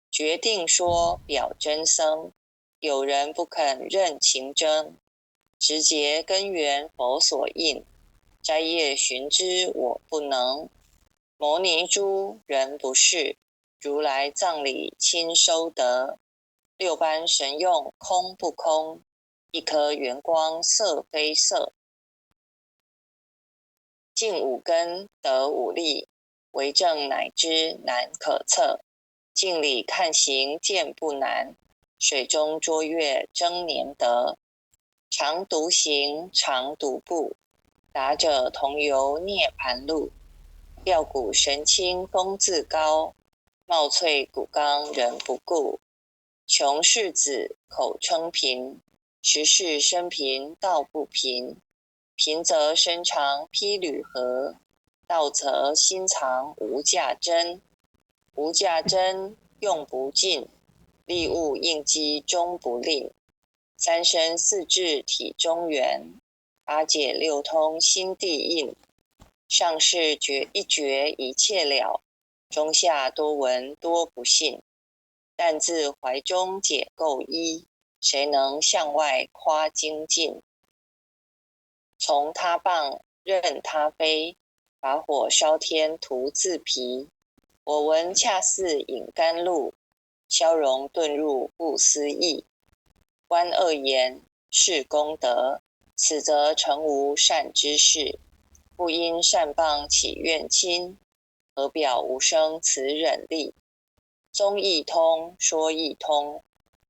Speaker 1: 决定说表真僧，有人不肯认情真。直结根源佛所应，摘叶寻之我不能。摩尼珠人不是，如来藏里亲收得。六般神用空不空，一颗圆光色非色。尽五根得五力，为证乃知难可测。镜里看行见不难，水中捉月争年得。常独行常独步，达者同游涅盘路。吊骨神清风自高，貌翠骨刚人不顾。穷世子口称贫，实是生贫道不贫。贫则身长披履合，道则心藏无价珍。无价珍用不尽，利物应机终不吝。三身四智体中圆，八解六通心地应。上士觉一觉一切了，中下多闻多不信。但自怀中解垢衣，谁能向外夸精进？从他棒任他飞，把火烧天徒自疲。我闻恰似饮甘露，消融遁入不思议。观恶言是功德，此则成无善之事。不因善棒起怨亲，何表无生此忍力？宗义通说义通，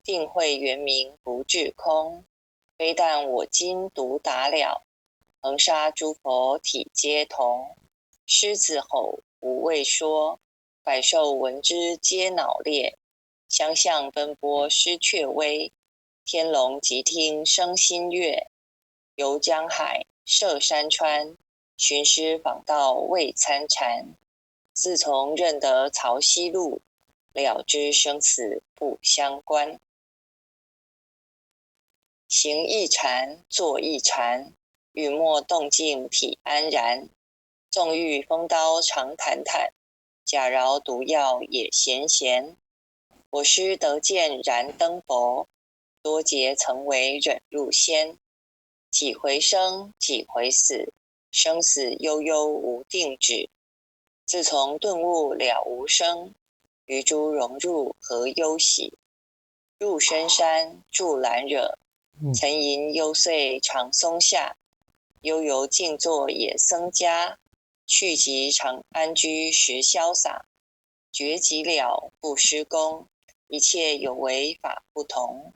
Speaker 1: 定慧圆明不至空。非但我今独达了，恒沙诸佛体皆同。狮子吼无畏说，百兽闻之皆脑裂。相向奔波失却威，天龙即听生心悦。游江海涉山川，寻师访道未参禅。自从认得曹溪路，了知生死不相关。行一禅，坐一禅，语默动静体安然。纵欲风刀常坦坦，假饶毒药也闲闲。我师得见燃灯佛，多劫曾为忍入仙。几回生，几回死，生死悠悠无定止。自从顿悟了无生，于诸融入何忧喜？入深山住兰惹，曾吟幽邃长松下。悠游静坐也僧家，去即常安居时潇洒。觉即了不施功，一切有为法不同。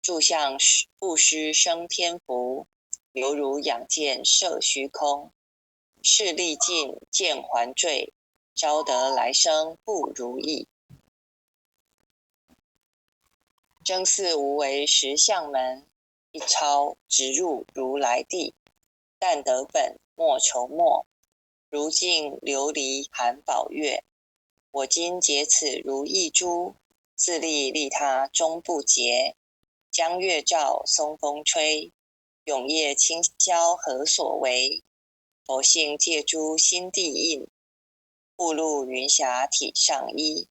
Speaker 1: 住相不施生天福，犹如仰见摄虚空。事力尽见还坠，招得来生不如意。真似无为实相门，一抄直入如来地。但得本莫愁末，如镜琉璃含宝月。我今结此如意珠，自利利他终不竭。江月照松风吹，永夜清宵何所为？佛性借诸心地印，步入云霞体上衣。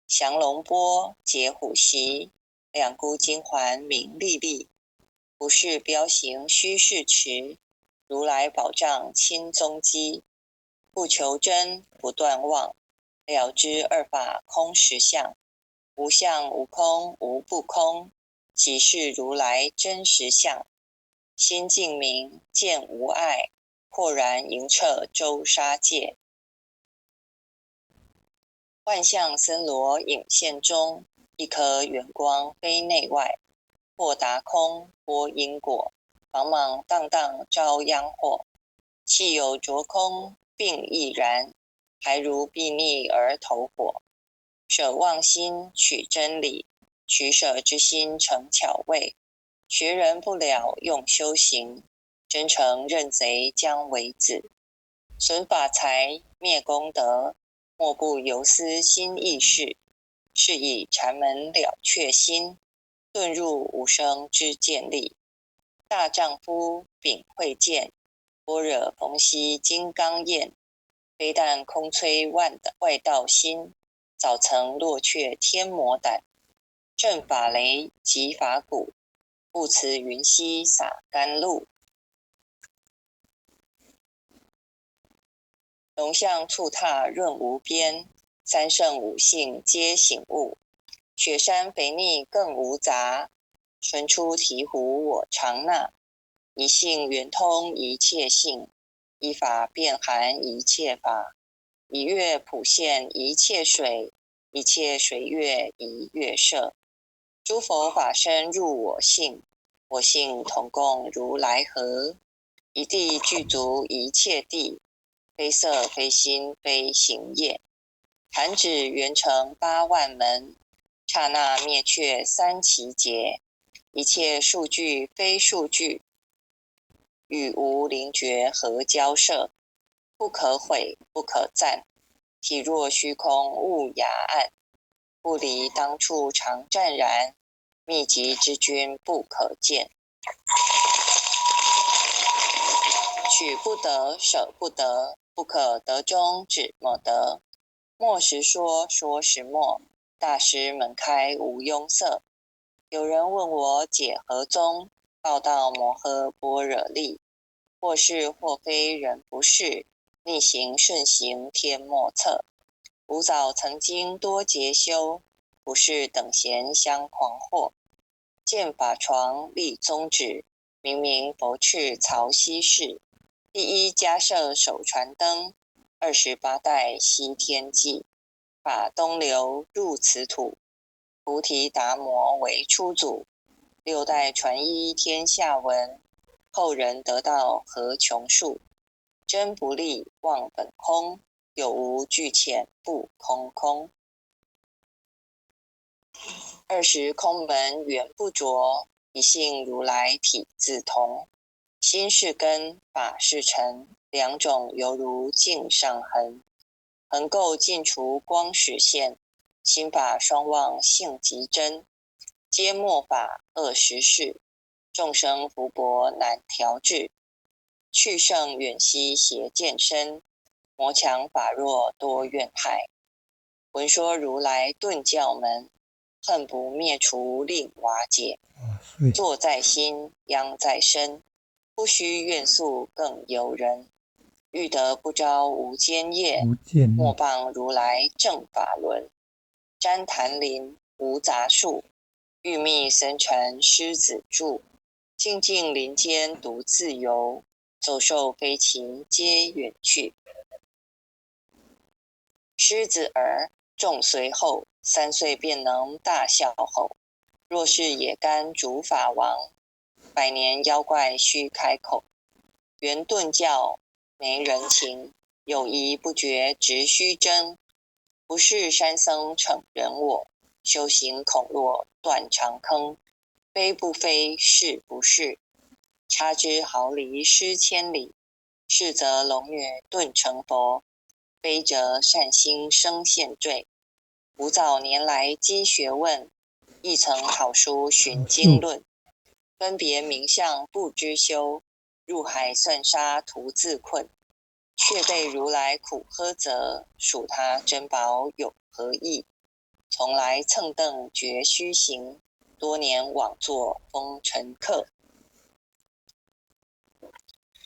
Speaker 1: 降龙波解虎袭，两孤金环明历历。不是标行虚是持，如来宝藏亲踪迹。不求真不断妄，了知二法空实相。无相无空无不空，即是如来真实相。心净明见无碍，豁然盈彻周沙界。万象森罗影现中，一颗圆光非内外。或达空波因果，茫茫荡荡招殃祸。气有着空并亦然，还如避逆而投火。舍妄心取真理，取舍之心成巧味。学人不了用修行，真诚认贼将为子。损法财，灭功德，莫不由思心意事。是以禅门了却心，遁入无生之见力。大丈夫秉慧见，般若逢羲金刚焰。非但空摧外道心，早曾落却天魔胆。正法雷即法鼓，不辞云溪洒甘露。龙象触踏润无边，三圣五性皆醒悟。雪山肥腻更无杂，纯出醍醐我常纳。一性圆通一切性，一法遍含一切法。一月普现一切水，一切水月一月摄。诸佛法身入我性，我性同共如来合。一地具足一切地，非色非心非行业。弹指圆成8万门，刹那灭却3奇劫。一切数据非数据，与无灵觉合交涉。不可毁不可赞，体若虚空悟雅暗。不离当处常湛然，秘籍之君不可见。取不得舍不得，不可得中只莫得。莫时说说时默，大师门开无庸塞。有人问我解何宗，报道摩诃般若力。或是或非人不是，逆行顺行天莫测。吾早曾经多劫修，不是等闲相狂惑。见法床立宗旨，明明佛敕曹溪氏。第一迦摄手传灯，28代西天记。法东流入此土，菩提达摩为初祖。6代传一天下闻，后人得道何穷数。真不立忘本空，有无俱浅不空空。20空门缘不着，一性如来体自同。心是根，法是尘，两种犹如镜上痕。横垢尽除光实现，心法双旺性极真。皆末法恶实事，众生福薄难调治。去圣远兮邪见身，魔强法弱多怨害。闻说如来顿教门，恨不灭除令瓦解。坐在心，殃在身，不须怨诉更尤人。欲得不招无间业，莫谤如来正法轮。旃檀林无杂树，欲觅僧尘狮子住。静静林间独自游，走兽飞禽皆远去。狮子儿众随后，3岁便能大笑吼。若是野干主法王，100年妖怪须开口。圆顿教没人情，友谊不绝直须争。不是山僧逞人我，修行恐落断肠坑。非不非，是不是，差之毫厘失千里。是则龙女顿成佛，非则善心生现罪。吾早年来积学问，亦曾好书寻经论。分别名相不知修，入海算沙徒自困。却被如来苦呵责，数他珍宝有何益？从来蹭蹬绝虚行，多年枉作风尘客。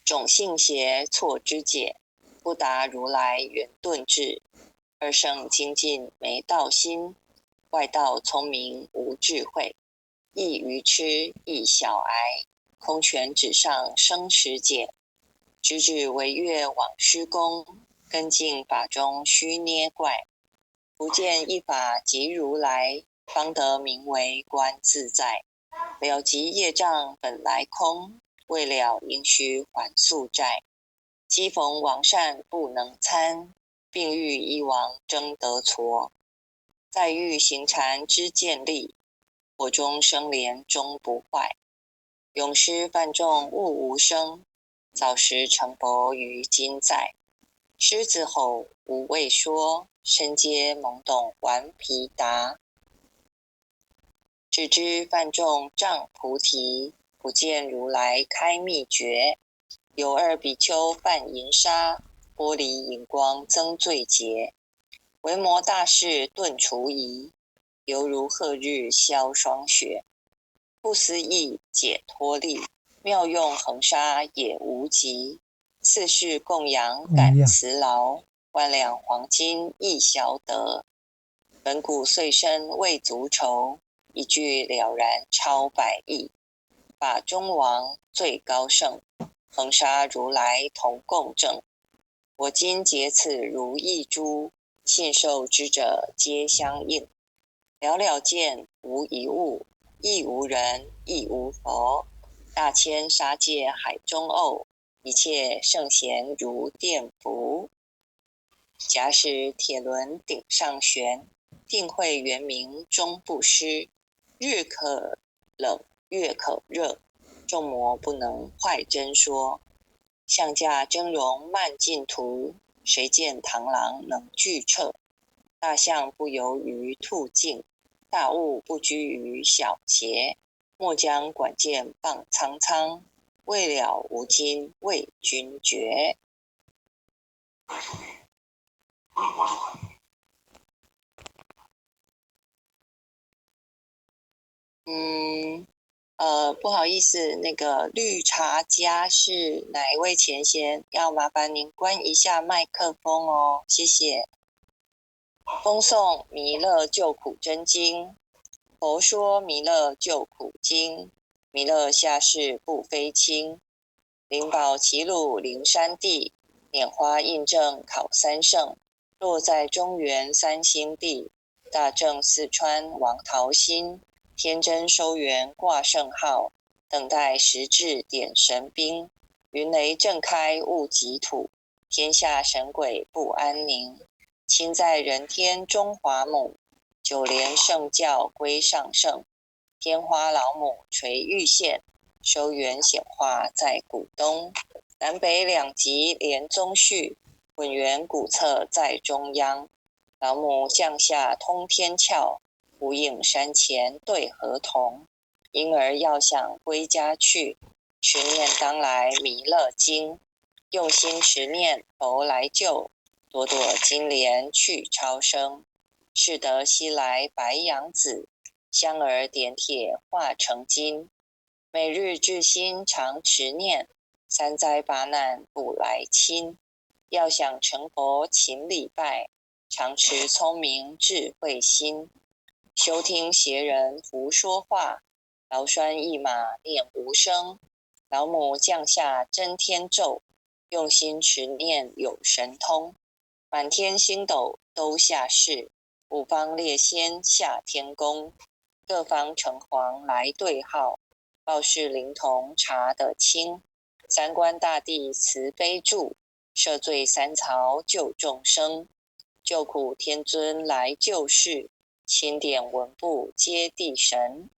Speaker 1: 种性邪错之解，不达如来圆顿智。二圣精进没道心，外道聪明无智慧。亦愚痴亦小癌，空拳纸上生实解。直指惟越往施功，根净法中须捏怪。不见一法即如来，方得名为观自在。了即业障本来空，未了应须还宿债。机逢王善不能参，并欲一王争得矬。再欲行禅之见力，火中生莲终不坏。咏诗泛众物无声，早时成薄于今在。狮子吼无畏说，深阶懵懂顽皮答。只知泛众仗菩提，不见如来开秘诀。有二比丘泛银沙，玻璃银光增罪劫。维摩大士顿除疑，犹如赫日消霜雪。不思议解脱力，妙用恒沙也无极。四世供养感慈劳，万两黄金亦消得。本古岁生未足愁，一句了然超百亿。法中王最高圣，恒沙如来同共证。我今结此如意珠，信受之者皆相应。了了见无一物，亦无人亦无佛。大千沙界海中偶，一切圣贤如电浮。假使铁轮顶上悬，定会圆明终不失。日可冷月可热，众魔不能坏真说。象驾峥嵘慢净土，谁见螳螂能拒彻？大象不游于兔径，大物不居于小节。莫将管见傍苍苍，未了无今为君绝。不好意思，那个绿茶家是哪一位前贤？要麻烦您关一下麦克风哦，谢谢。风诵弥勒救苦真经，佛说弥勒救苦经，弥勒下世不非轻。灵宝齐鲁灵山地，拈花印证考三圣。落在中原三星地，大正四川王桃心。天真收元挂圣号，等待时至点神兵。云雷震开雾极土，天下神鬼不安宁。亲在人天中华母，九莲圣教归上圣。天花老母垂玉线，收元显化在古东。南北两极连宗序，混元古册在中央。老母降下通天窍，无影山前对河童。婴儿要想归家去，持念当来弥勒经。用心持念佛来救，朵朵金莲去超生。是得西来白羊子，香儿点铁化成金。每日至心常持念，三灾八难不来侵。要想成佛勤礼拜，常持聪明智慧心。休听邪人胡说话，劳拴一马念无声。老母降下真天咒，用心持念有神通。满天星斗都下世，五方列仙下天宫。各方城隍来对号，报事灵童查得清。三官大帝慈悲助，赦罪三曹救众生。救苦天尊来救世，钦点文部接地神。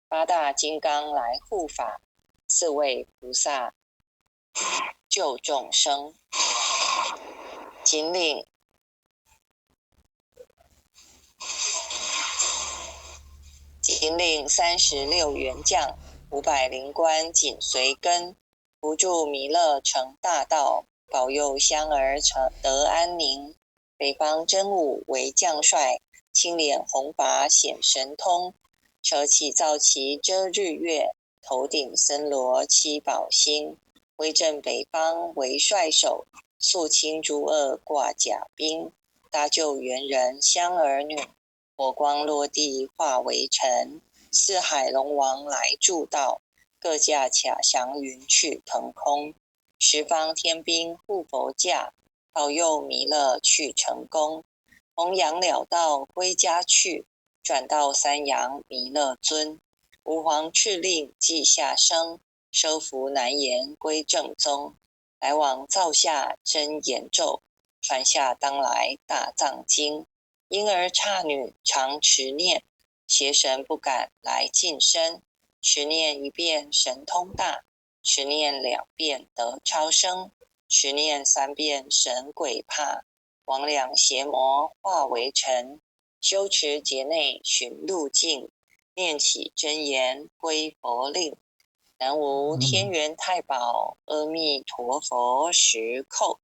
Speaker 1: 八大金刚来护法，四位菩萨救众生。仅领36员将，500灵官紧随跟。扶助弥勒成大道，保佑香儿得安宁。北方真武为将帅，青脸红发显神通。手起皂旗遮日月，头顶森罗七宝星。威震北方为帅首，肃清诸恶挂甲兵。搭救猿人香儿女，火光落地化为尘。四海龙王来助道，各驾卡祥云去腾空。十方天兵护佛驾，保佑弥勒去成功。弘扬了道归家去，转到三阳弥勒尊。吾皇敕令即下生，收服难言归正宗。来往造下真言咒，传下当来大藏经。婴儿刹女常持念，邪神不敢来近身。10念一变神通大，10念2变得超生，10念3变神鬼怕，魍魉邪魔化为尘。修持劫内寻路径，念起真言归佛令。南无天元太保阿弥陀佛10叩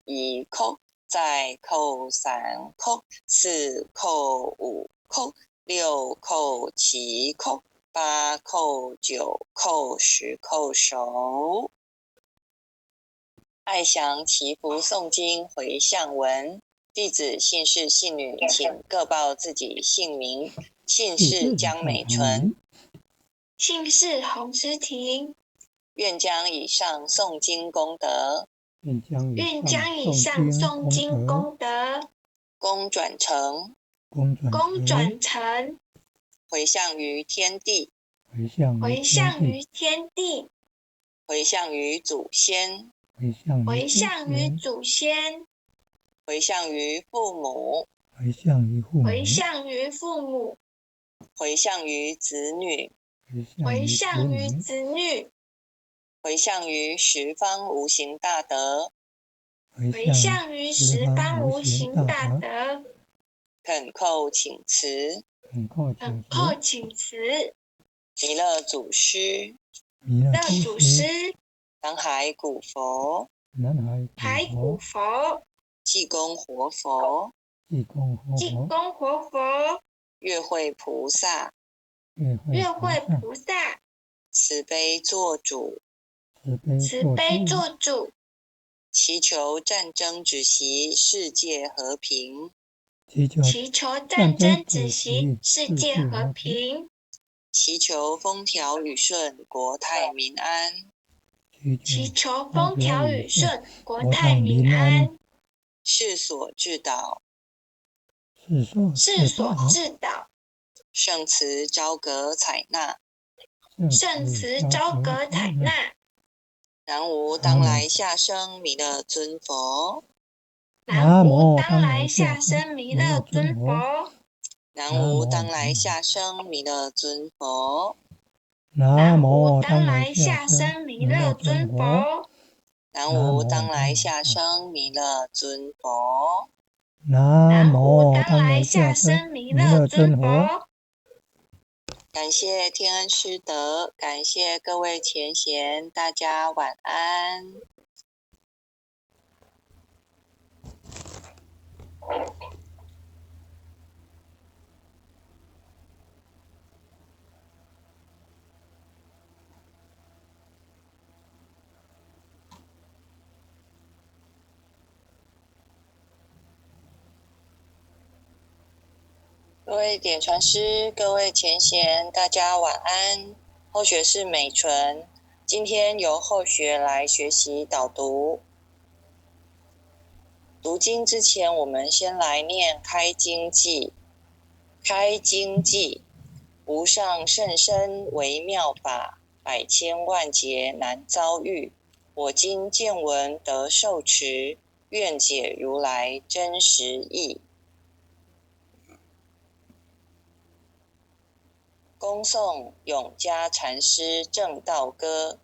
Speaker 1: ，1叩，再叩3叩，4叩5叩，6叩7叩，8叩9叩，10叩首。爱详祈福诵经回向文，弟子姓氏姓女，请各报自己姓名。姓氏江美纯，
Speaker 2: 姓氏洪诗婷，
Speaker 1: 愿将以上诵经功德，
Speaker 2: 愿将以上诵经功德，
Speaker 1: 功转成，回向于天地，
Speaker 2: 回向于天地，
Speaker 1: 回向于祖先，
Speaker 2: 回向于祖先，
Speaker 1: 回向于父母，
Speaker 2: 回向于父母，
Speaker 1: 回向于子女，
Speaker 2: 回向于子女，
Speaker 1: 回向于十方无形大德，
Speaker 2: 回向于十方无形大德。
Speaker 1: 恳叩请辞，
Speaker 2: 恳叩请辞，
Speaker 1: 弥勒祖师，南海古佛，
Speaker 2: 海古佛，
Speaker 1: 济公活佛，月会菩萨，慈悲做主，祈求战争止息，世界和平，
Speaker 2: 祈求战争止息，世界和平，
Speaker 1: 祈求风调雨顺，国泰民安，
Speaker 2: 祈求风调雨顺，国泰民安，
Speaker 1: 世所致导，圣慈昭格采纳，南无当来下生弥勒尊佛，
Speaker 2: 南无当来下生弥勒尊佛，
Speaker 1: 南无当来下生弥勒尊佛，
Speaker 2: 南无当来下生弥勒尊佛，
Speaker 1: 南无当来下生弥勒尊佛，
Speaker 2: 南无当来下生弥勒尊佛。
Speaker 1: 感谢天恩师德，感谢各位前贤，大家晚安。各位点传师，各位前贤，大家晚安。后学是美纯，今天由后学来学习导读。读经之前，我们先来念开经偈。开经偈，无上甚深微妙法，百千万劫难遭遇。我今见闻得受持，愿解如来真实义。恭诵永嘉禅师正道歌，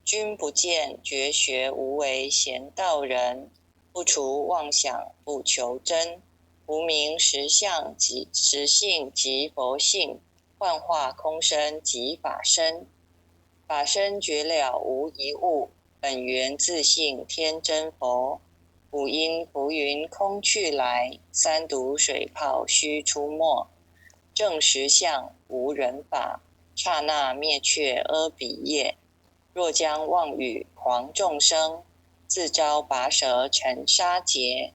Speaker 1: 君不见绝学无为贤道人，不除妄想不求真，无名实相即实性即佛性，幻化空身即法身，法身绝了无一物，本源自性天真佛，五音浮云空去来，三毒水泡须出没，正实相无人法，刹那灭却阿鼻业。若将妄语狂众生，自招拔舌成沙劫。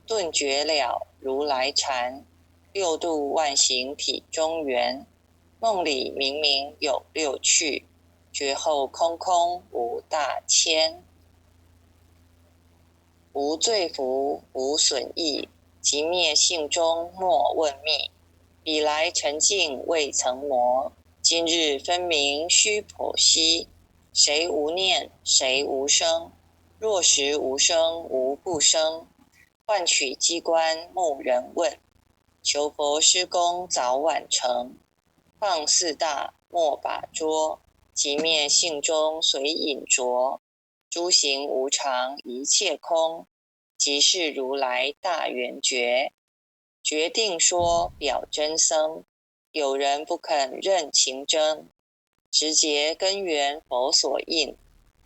Speaker 1: 顿觉了如来禅，六度万行体中圆。梦里明明有六趣，觉后空空无大千。无罪福无损益，即灭性中莫问觅。彼来沉静未曾磨，今日分明须剖析。谁无念谁无生？若实无生无不生。换取机关木人问，求佛施功早晚成。放四大莫把捉。即灭性中随隐着，诸行无常一切空，即是如来大圆觉。决定说表真僧，有人不肯认情真，直结根源佛所应，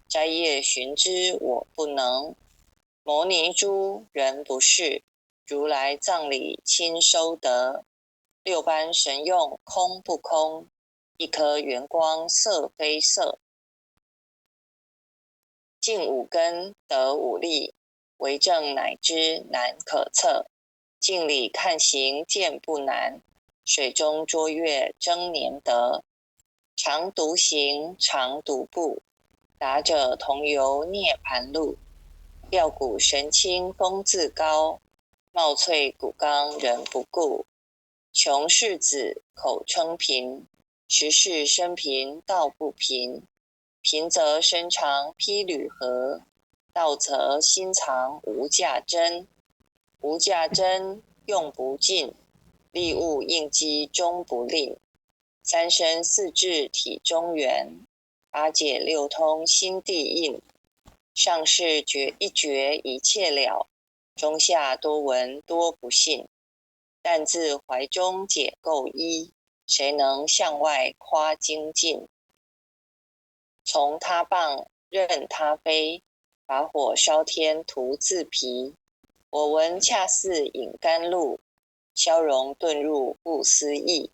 Speaker 1: 摘叶寻之我不能。摩尼珠人不是，如来藏里亲收得。六般神用空不空，一颗圆光色非色。尽五根得五力，为证乃知难可测。镜里看行见不难，水中捉月争年得。常独行常独步，达者同游涅盘路。吊骨神清风自高，貌翠骨刚人不顾。穷世子口称贫，实是生贫道不贫。贫则身长披履合，道则心藏无价珍。无价珍用不尽，利物应机终不吝。三身四智体中圆，八解六通心地应。上士觉一觉一切了，中下多闻多不信。但自怀中解垢衣，谁能向外夸精进？从他棒任他飞，把火烧天徒自疲。我闻恰似饮甘露，消融遁入不思议。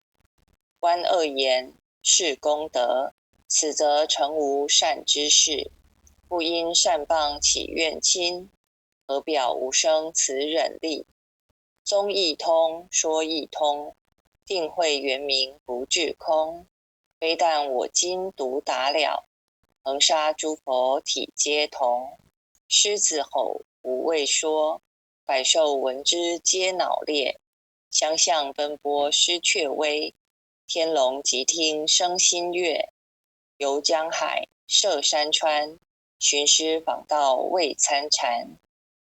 Speaker 1: 观恶言是功德，此则成无善之事。不因善谤起怨亲，何表无生此忍力？宗义通说义通，定慧圆明不至空。非但我今独达了，恒沙诸佛体皆同。狮子吼无畏说，百兽闻之皆脑裂。相向奔波失却威，天龙即听生心悦。游江海涉山川，寻师访道未参禅。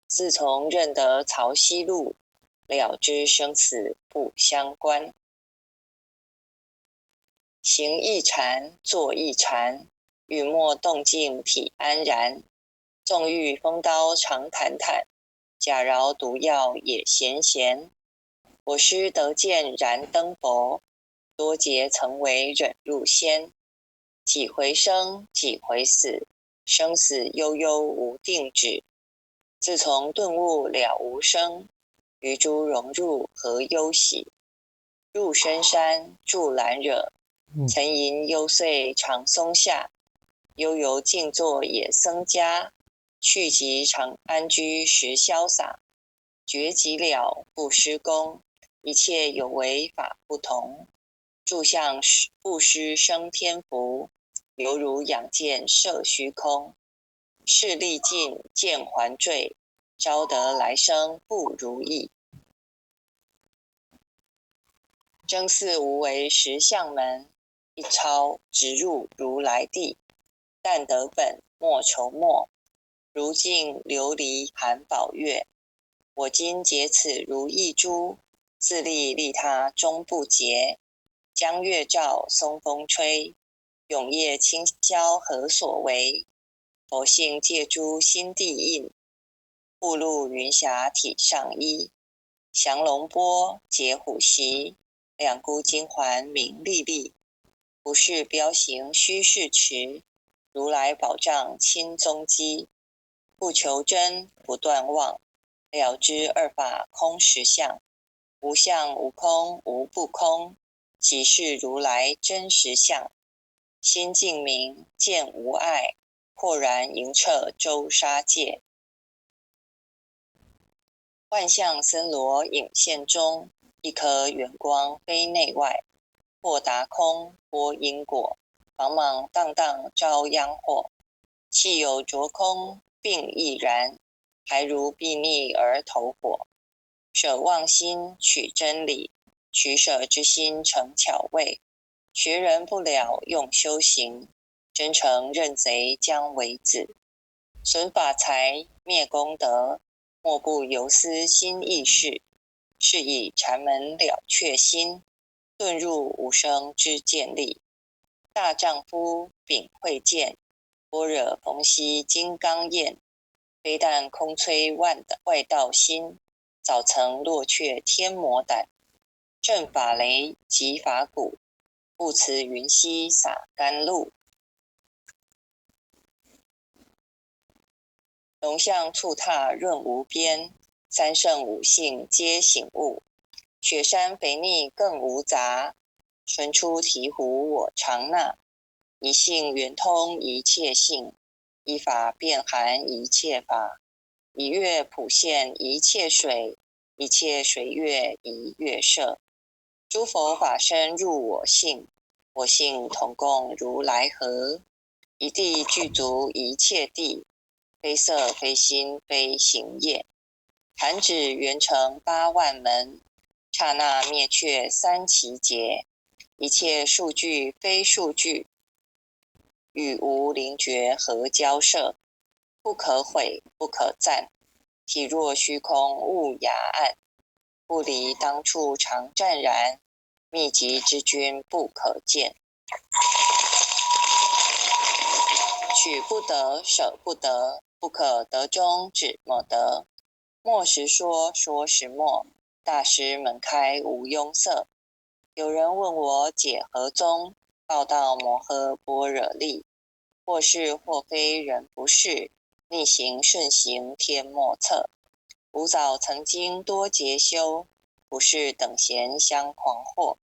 Speaker 1: 自从认得曹溪路，了知生死不相关。行一禅，坐一禅，语默动静体安然。纵欲风刀常坦坦，假饶毒药也闲闲。我师得见燃灯佛，多劫曾为忍入仙。几回生，几回死，生死悠悠无定止。自从顿悟了无生，于诸融入何忧喜？入深山住兰惹，曾吟幽邃长松下。悠游静坐也僧家，去即常安居时潇洒。觉即了不施功，一切有为法不同。住相不施生天福，犹如仰见摄虚空。势力尽见还坠，招得来生不如意。真似无为实相门，一抄直入如来地。但得本莫愁末，如镜琉璃含宝月。我今解此如意珠，自利利他终不竭。江月照，松风吹，永夜清宵何所为？佛性借诸心地印，步入云霞体上衣。降龙波解虎袭，两孤金环明历历。不是彪形虚是持，如来宝藏亲踪迹。不求真不断妄，了知二法空实相。无相无空无不空，即是如来真实相。心净明见无碍，豁然盈彻周沙界。幻象森罗影现中，一颗圆光非内外。或达空或因果，茫茫荡荡遭殃祸。气有着空并亦然，还如睥睨而投火。舍妄心取真理，取舍之心成巧味。学人不了用修行，真诚认贼将为子。损法财灭功德，莫不由思心意事。是以禅门了却心，遁入无生之见力。大丈夫秉慧见，般若逢羲金刚焰。非但空摧外道心，早曾落却天魔胆。正法雷即法鼓，不辞云溪洒甘露。龙象触踏润无边，三圣五性皆醒悟。雪山肥腻更无杂，纯出醍醐我常纳。一性圆通一切性，一法遍含一切法。一月普现一切水，一切水月一月摄。诸佛法身入我性，我性同共如来河。一地具足一切地，非色非心非行业。弹指圆成8万门，刹那灭却三奇劫。一切数据非数据，与无灵觉合交涉。不可毁不可赞，体若虚空悟雅暗。不离当处常湛然，秘籍之君不可见。取不得舍不得，不可得中止莫得。莫时说，说时莫，大师门开无庸塞。有人问我解何宗，报道摩诃般若力。或是或非人不是，逆行顺行天莫测。吾早曾经多劫修，不是等闲相狂惑。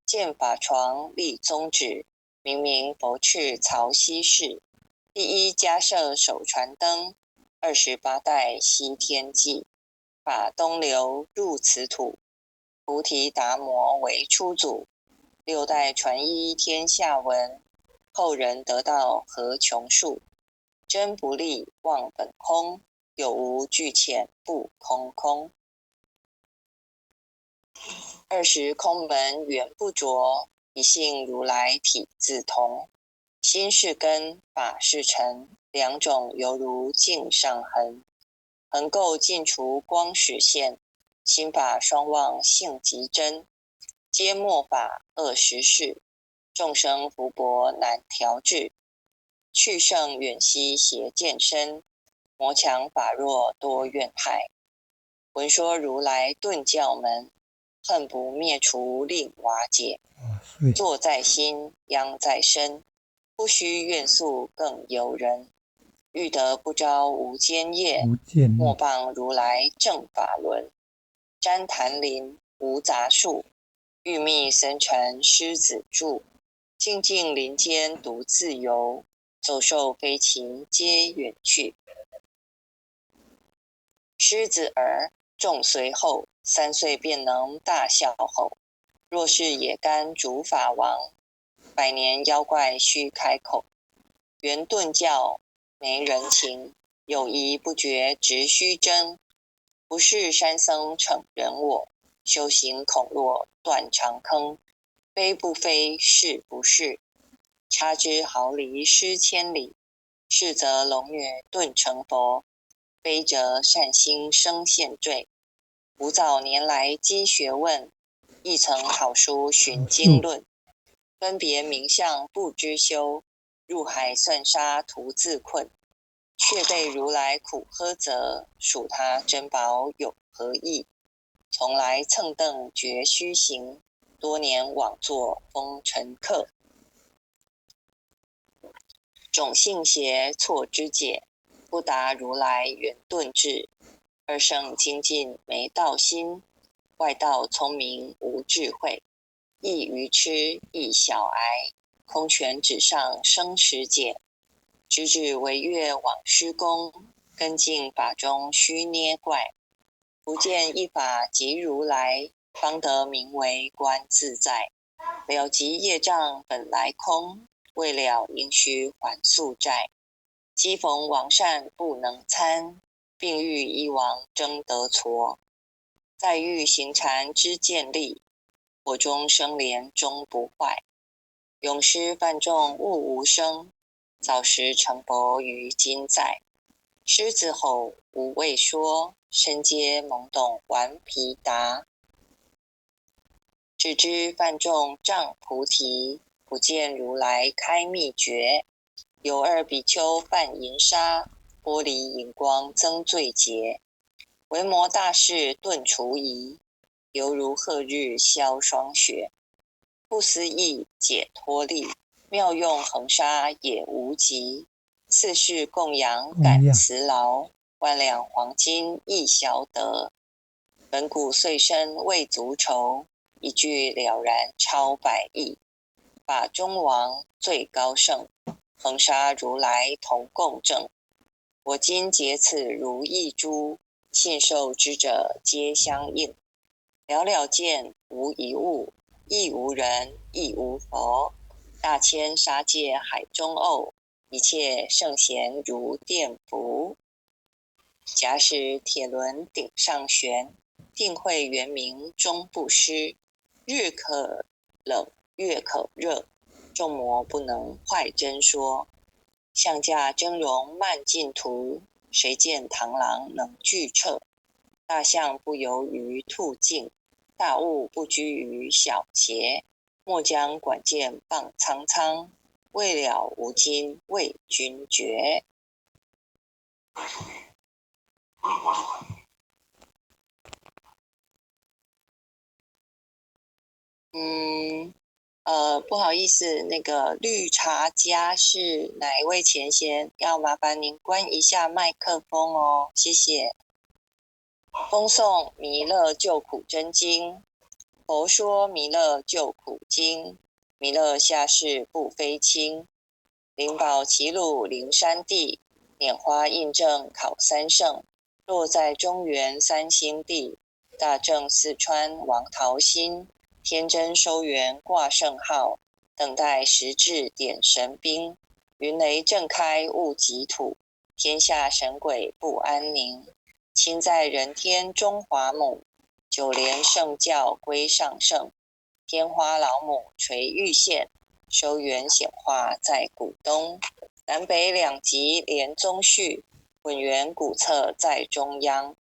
Speaker 1: 见法床立宗旨，明明佛敕曹溪氏。第一迦摄手传灯，28代西天记。法东流入此土，菩提达摩为初祖。6代传一天下闻，后人得道何穷数。真不立忘本空，有无俱浅不空空。20空门原不着，一性如来体自同。心是根，法是尘，两种犹如镜上痕。横垢尽除光始现，心法双旺性极真。皆末法恶实事，众生福薄难调制。去圣远兮邪见深，魔强法弱多怨害。闻说如来顿教门，恨不灭除令瓦解。坐在心，殃在身，不须怨诉更尤人。欲得不招无间业，莫谤如来正法轮。旃檀林无杂树，欲觅僧尘狮子住。静静林间独自游，走兽飞禽皆远去。狮子儿众随后，3岁便能大笑吼。若是野干竺法王，100年妖怪须开口。圆顿教没人情，有疑不决直须争。不是山僧逞人我，修行恐落断肠坑。非不非，是不是，差之毫厘失千里。是则龙女顿成佛，非则善心生现罪。吾早年来积学问，亦曾好书寻经论。分别名相不知修，入海算沙徒自困。却被如来苦呵责，属他珍宝有何益？从来蹭蹬绝须行，多年枉作风尘客。种性邪错之解，不达如来圆顿智。二圣精进没道心，外道聪明无智慧。亦愚痴亦小癌，空拳纸上生实解。直指为月往施功，根净法中须捏怪。不见一法即如来，方得名为观自在。了即业障本来空，未了应须还宿债。既逢王善不能参，并欲一王争得矬。再欲行禅知见力，火中生莲终不坏。永失犯众悟无生，早时成佛于今在。狮子吼无畏说，身皆懵懂顽皮答。只知犯众障菩提，不见如来开秘诀。有二比丘扮银沙，玻璃银光增罪劫。维摩大士顿除疑，犹如赫日消霜雪。不思议解脱力，妙用恒沙也无极。四世供养感慈劳，万两黄金亦小得。本古遂身未足愁，一句了然超百亿。法中王最高圣，恒沙如来同共证。我今解此如意珠，信受之者皆相应。了了见，无一物，亦无人，亦无佛。大千沙界海中偶，一切圣贤如电浮。假使铁轮顶上悬，定慧圆明终不失。日可冷，月可热，众魔不能坏真说。象驾峥嵘慢净土，谁见螳螂能拒彻？大象不游于兔径，大物不居于小节。莫将管见傍苍苍，未了无今为君绝。不好意思，那个绿茶家是哪一位前贤？要麻烦您关一下麦克风哦，谢谢。风诵弥勒救苦真经，佛说弥勒救苦经，弥勒下世不非轻。灵宝齐鲁灵山地，拈花印证考三圣。落在中原三星地，大正四川王桃心。天真收元挂圣号，等待时至点神兵。云雷震开雾极土，天下神鬼不安宁。亲在人天中华母，九莲圣教归上圣。天花老母垂玉线，收元显化在古东。南北两极连宗序，混元古册在中央。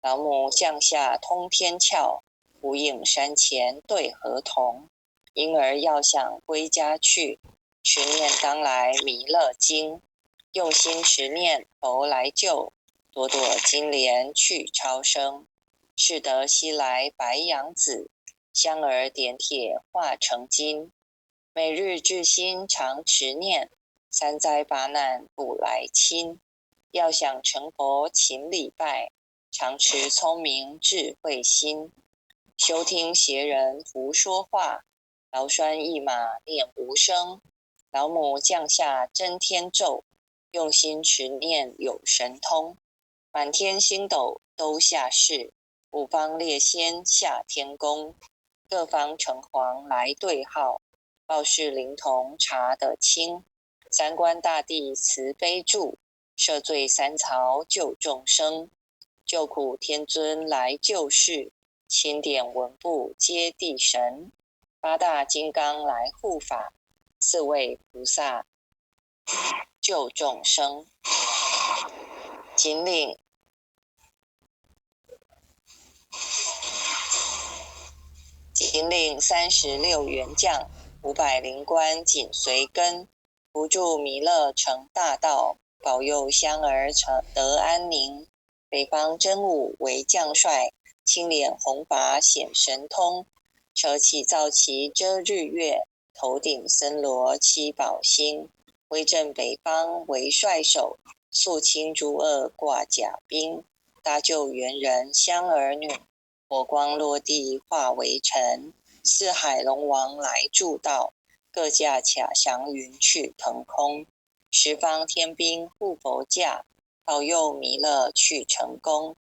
Speaker 1: 老母降下通天窍，无影山前对河童。婴儿要想归家去，持念当来弥勒经。用心持念佛来救，朵朵金莲去超生。是得西来白羊子，香儿点铁化成金。每日至心常持念，三灾八难不来侵。要想成佛勤礼拜，常持聪明智慧心。休听邪人胡说话，劳拴一马念无声。老母降下真天咒，用心持念有神通。满天星斗都下世，五方列仙下天宫。各方城隍来对号，报事灵童查得清。三官大帝慈悲助，赦罪三曹救众生。救苦天尊来救世，钦点文部接地神。八大金刚来护法，四位菩萨救众生。仅领36员将，500灵官紧随跟。扶助弥勒成大道，保佑香儿得安宁。北方真武为将帅，青脸红发显神通。车起造旗遮日月，头顶森罗七宝星。威震北方为帅首，肃清诸恶挂甲兵。搭救猿人香儿女，火光落地化为尘。四海龙王来助道，各驾卡祥云去腾空。十方天兵护佛驾，保佑弥勒去成功。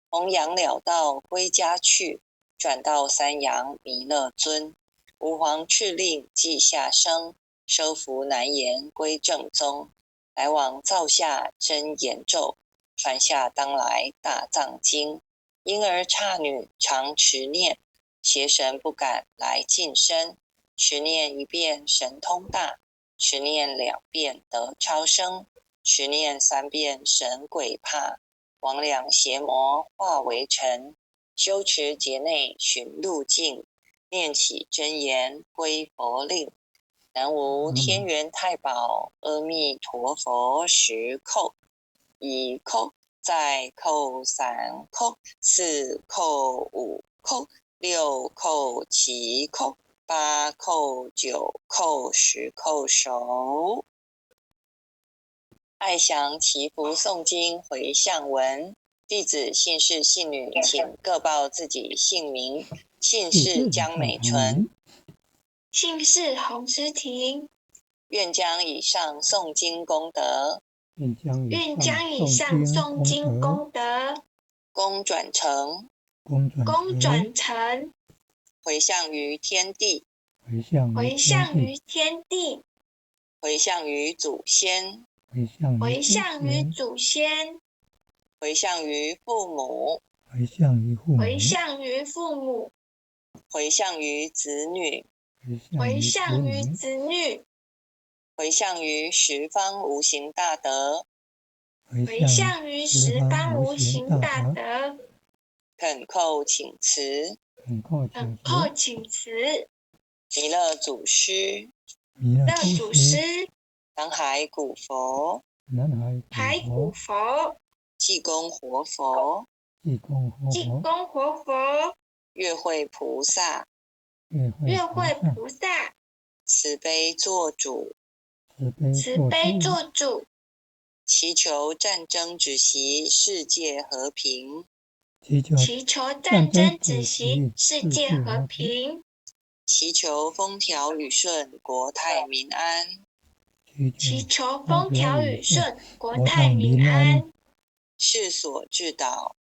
Speaker 1: 弘扬了道归家去，转到三阳弥勒尊。吾皇敕令即下生，收服难言归正宗。来往造下真言咒，传下当来大藏经。婴儿刹女常持念，邪神不敢来近身。持念一遍神通大，持念2遍得超生，持念3遍神鬼怕。魍魉邪魔化为尘，修持劫内寻路径。念起真言归佛令，南无天元太保阿弥陀佛10叩，1叩，再叩3叩，4叩5叩，6叩7叩，8叩9叩，10叩手。爱详祈福诵经回向文，弟子姓氏姓女，请各报自己姓名。姓氏江美纯，
Speaker 2: 姓氏洪诗婷，
Speaker 1: 愿将以上诵经功德，
Speaker 2: 愿将以上诵经功德，
Speaker 1: 功转成，回向于天地，
Speaker 2: 回向于天地，
Speaker 1: 回向于祖先，
Speaker 2: 回向于祖先，
Speaker 1: 回向于父母，
Speaker 2: 回向于父母，
Speaker 1: 回向于子女，
Speaker 2: 回向于子女，
Speaker 1: 回向于十方无形大德，
Speaker 2: 回向于十方无形大德。
Speaker 1: 恳叩请辞，
Speaker 2: 恳叩请辞，
Speaker 1: 弥勒祖师，南海古佛，
Speaker 2: 海古佛，
Speaker 1: 济公活佛，月慧菩萨，慈悲做主，祈求战争止息，世界和平，
Speaker 2: 祈求战争止息，世界和平，
Speaker 1: 祈求风调雨顺，国泰民安，
Speaker 2: 祈求风调雨顺，国泰民安，
Speaker 1: 世所致导，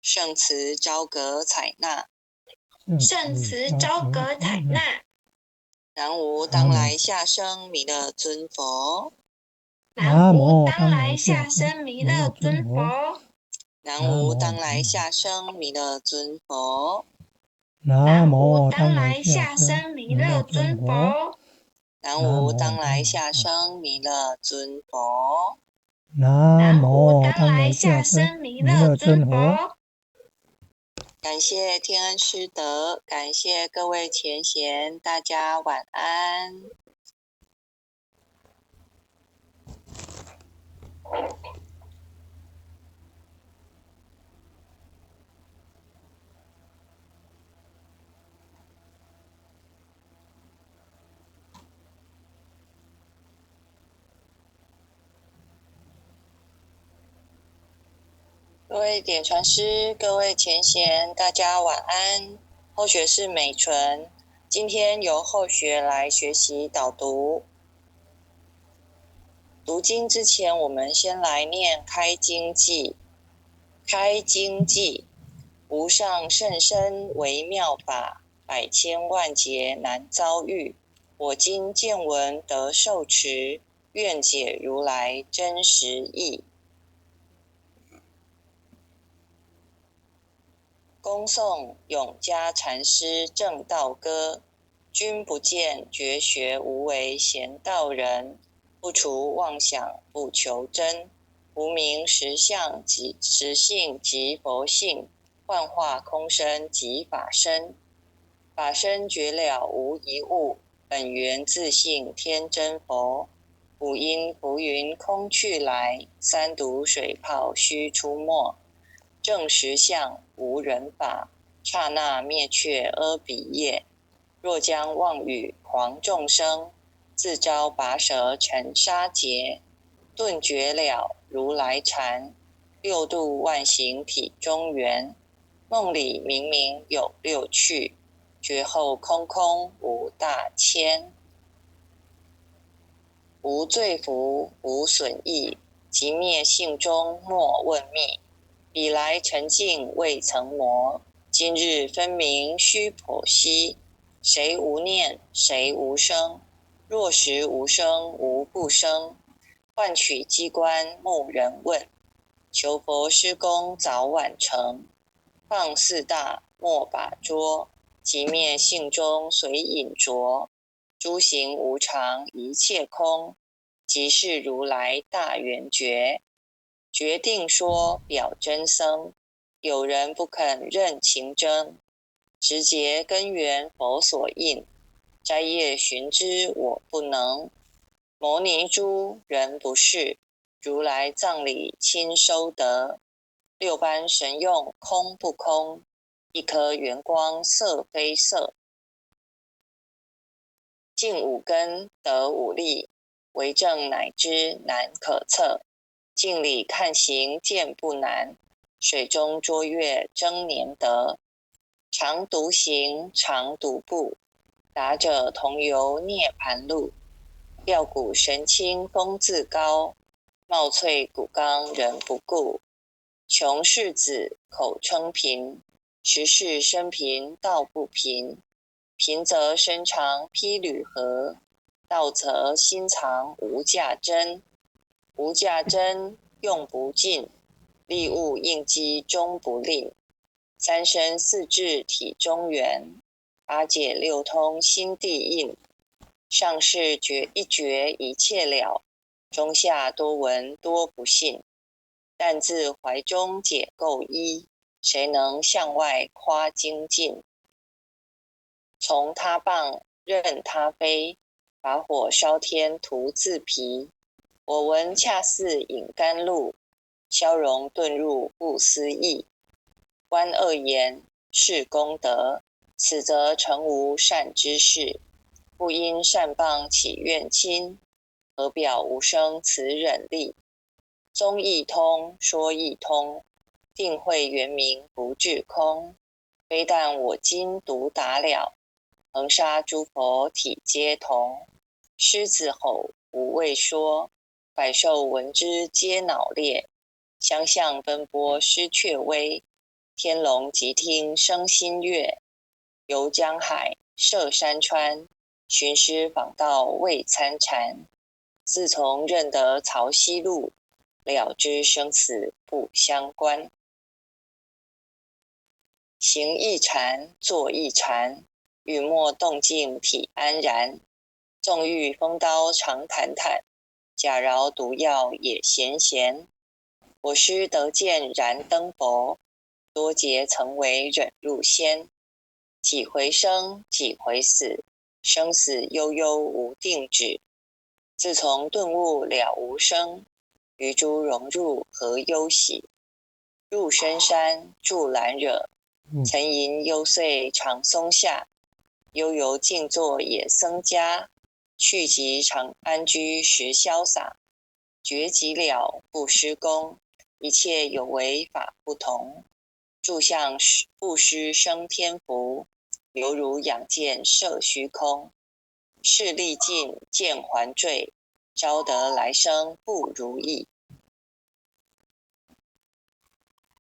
Speaker 1: 圣慈昭格采纳，南无当来下生弥勒尊佛，
Speaker 2: 南无当来下生弥勒尊佛，
Speaker 1: 南无当来下生弥勒尊佛，
Speaker 2: 南无当来下生弥勒尊佛，
Speaker 1: 南无当来下生弥勒尊佛，
Speaker 2: 南无当来下生弥勒尊佛。
Speaker 1: 感谢天恩师德，感谢各位前贤，大家晚安。各位点传师，各位前贤，大家晚安。后学是美纯，今天由后学来学习导读。读经之前，我们先来念开经偈。开经偈，无上甚深微妙法，百千万劫难遭遇。我今见闻得受持，愿解如来真实义。恭诵永嘉禅师正道歌，君不见绝学无为贤道人，不除妄想不求真，无名实相即实性即佛性，幻化空身即法身，法身绝了无一物，本源自性天真佛。五音浮云空去来，三毒水泡须出没，正实相无人法，刹那灭却阿彼业。若将妄语狂众生，自招拔舌成沙劫。顿觉了如来禅，六度万行体中圆。梦里明明有六趣，觉后空空无大千。无罪福无损益，即灭性中莫问觅。彼来沉静未曾磨，今日分明须剖析。谁无念谁无生？若实无生无不生。换取机关木人问，求佛施功早晚成。放四大莫把捉，即灭性中随隐着。诸行无常一切空，即是如来大圆觉。决定说表真僧，有人不肯认情真。直节根源佛所应，摘叶寻之我不能。摩尼珠人不是，如来藏里亲收得。六般神用空不空，一颗圆光色非色。净五根得五力，为证乃知难可测。镜里看行见不难，水中捉月争年得。常独行常独步，达者同游涅盘路。吊骨神清风自高，貌翠骨刚人不顾。穷世子口称贫，实是生贫道不贫。贫则身长披履合，道则心藏无价珍。无价珍用不尽，利物应机终不吝。三身四智体中圆，八解六通心地应。上士一觉一切了，中下多闻多不信。但自怀中解垢衣，谁能向外夸精进？从他棒任他飞，把火烧天徒自疲。我闻恰似饮甘露，消融遁入不思议。观恶言是功德，此则成无善之事。不因善谤起怨亲，何表无生此忍力？宗义通，说义通，定慧圆明不至空。非但我今独达了，恒沙诸佛体皆同。狮子吼无畏说，百兽闻之皆脑裂。相向奔波失却威，天龙即听生心悦。游江海涉山川，寻师访道未参禅。自从认得曹溪路，了知生死不相关。行一禅，坐一禅，语默动静体安然。纵欲风刀常坦坦，假饶毒药也闲闲。我师得见燃灯佛，多劫曾为忍入仙。几回生，几回死，生死悠悠无定止。自从顿悟了无生，于诸融入何忧喜？入深山住兰惹，曾吟幽邃长松下。悠游静坐也僧家，去即常安居时潇洒。觉即了不施功，一切有为法不同。住相不施生天福，犹如仰见摄虚空。事历尽见还坠，招得来生不如意。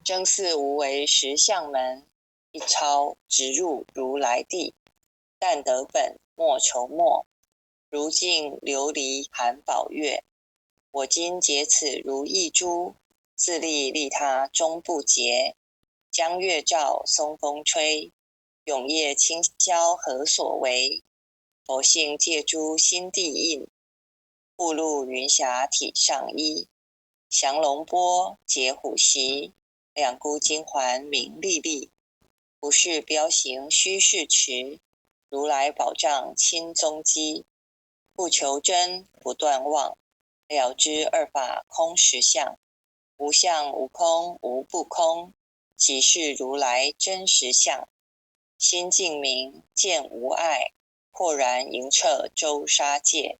Speaker 1: 真似无为实相门，一抄直入如来地。但得本莫愁末，如镜琉璃含宝月。我今解此如意珠，自利利他终不竭。江月照，松风吹，永夜清宵何所为？佛性借诸心地印，步入云霞体上衣。降龙波解虎袭，两孤金环明历历。不是标行虚是持，如来宝藏亲踪迹。不求真不断妄，了知二法空实相。无相无空无不空，即是如来真实相。心净明见无碍，豁然盈彻周沙界。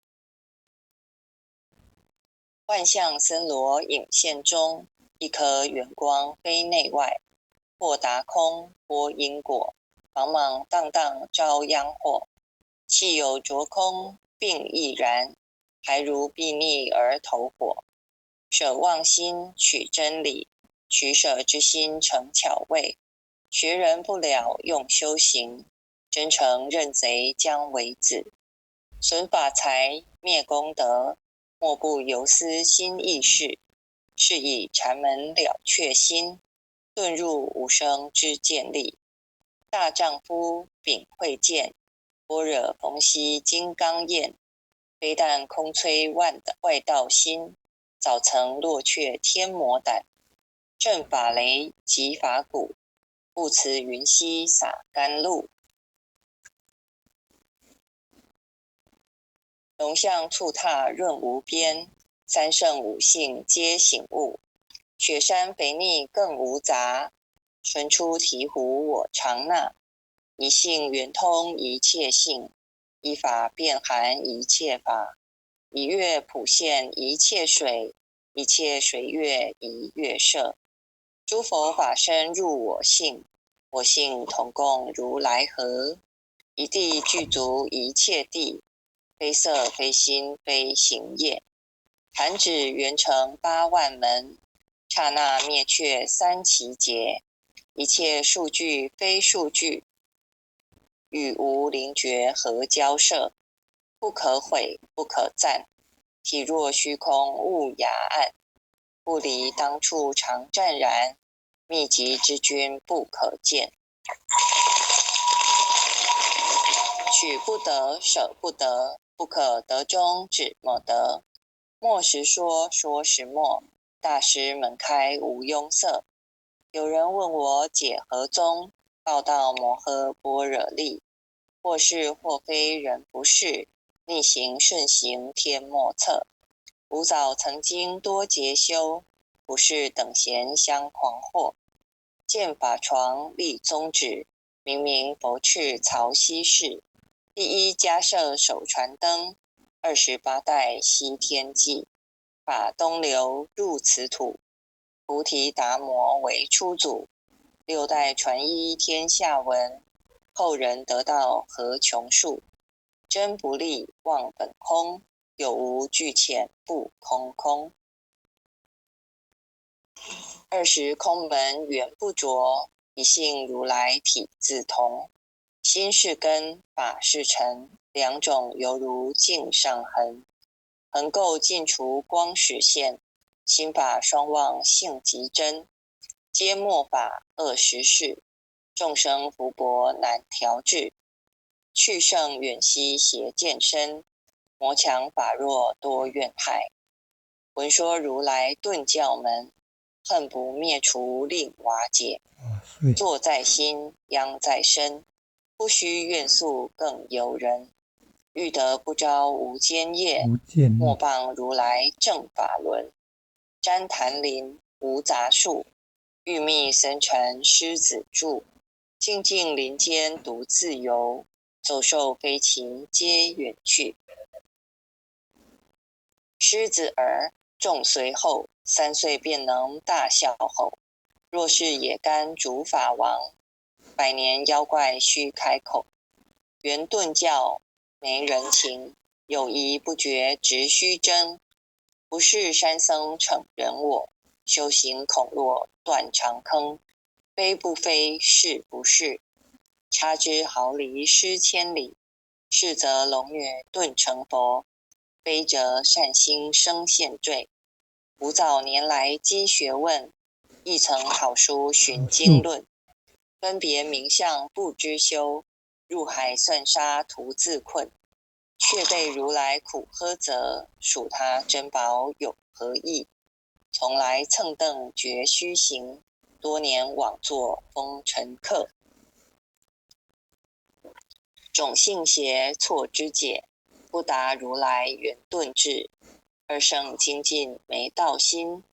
Speaker 1: 万象森罗影现中，一颗圆光非内外。或达空波因果，茫茫荡荡遭殃祸。气有着空并亦然，还如睥睨而投火。舍妄心取真理，取舍之心成巧味。学人不了用修行，真诚认贼将为子。损法财灭功德，莫不由思心意事。是以禅门了却心，遁入无生之见力。大丈夫秉慧见，般若逢羲金刚焰。非但空摧外道心，早曾落却天魔胆。正法雷即法鼓，不辞云溪洒甘露。龙象触踏润无边，三圣五性皆醒悟。雪山肥腻更无杂，纯出醍醐我常纳。一性圆通一切性，一法遍含一切法。一月普现一切水，一切水月一月摄。诸佛法身入我性，我性同共如来合。一地具足一切地，非色非心非行业。弹指圆成8万门，刹那灭却3奇劫。一切数据非数据，与无灵觉合交涉。不可毁不可赞，体若虚空悟雅暗。不离当处常湛然，秘籍之君不可见。取不得舍不得，不可得中只莫得。莫时说说时莫，大师门开无庸塞。有人问我解何宗，报道摩诃般若力。或是或非人不是，逆行顺行天莫测。吾早曾经多劫修，不是等闲相狂惑。见法床立宗旨，明明佛敕曹溪氏。第一迦摄手传灯，28代西天际。法东流入此土，菩提达摩为初祖。6代传一天下闻，后人得道何穷数。真不立忘本空，有无俱浅不空空。20空门原不着，一性如来体自同。心是根，法是尘，两种犹如镜上痕。横垢尽除光始现，心法双旺性极真。皆末法恶实事，众生福薄难调制。去圣远兮邪见深，魔强法弱多怨害。闻说如来顿教门，恨不灭除令瓦解。坐在心，殃在身，不须怨诉更尤人。欲得不招无间业，莫谤如来正法轮。旃檀林无杂树，欲觅僧尘狮子住。静静林间独自游，走兽飞禽皆远去。狮子儿众随后，3岁便能大笑吼。若是野干竺法王，100年妖怪须开口。圆顿教没人情，有疑不决直须争。不是山僧逞人我，修行恐落断肠坑。非不非，是不是，差之毫厘失千里。是则龙女顿成佛，非则善心生现罪。吾早年来积学问，亦曾好书寻经论。分别名相不知修，入海算沙徒自困。却被如来苦呵责，属他珍宝有何益？从来蹭蹬绝须行，多年枉作风尘客。种性邪错之解，不达如来圆顿智。二圣精进没道心，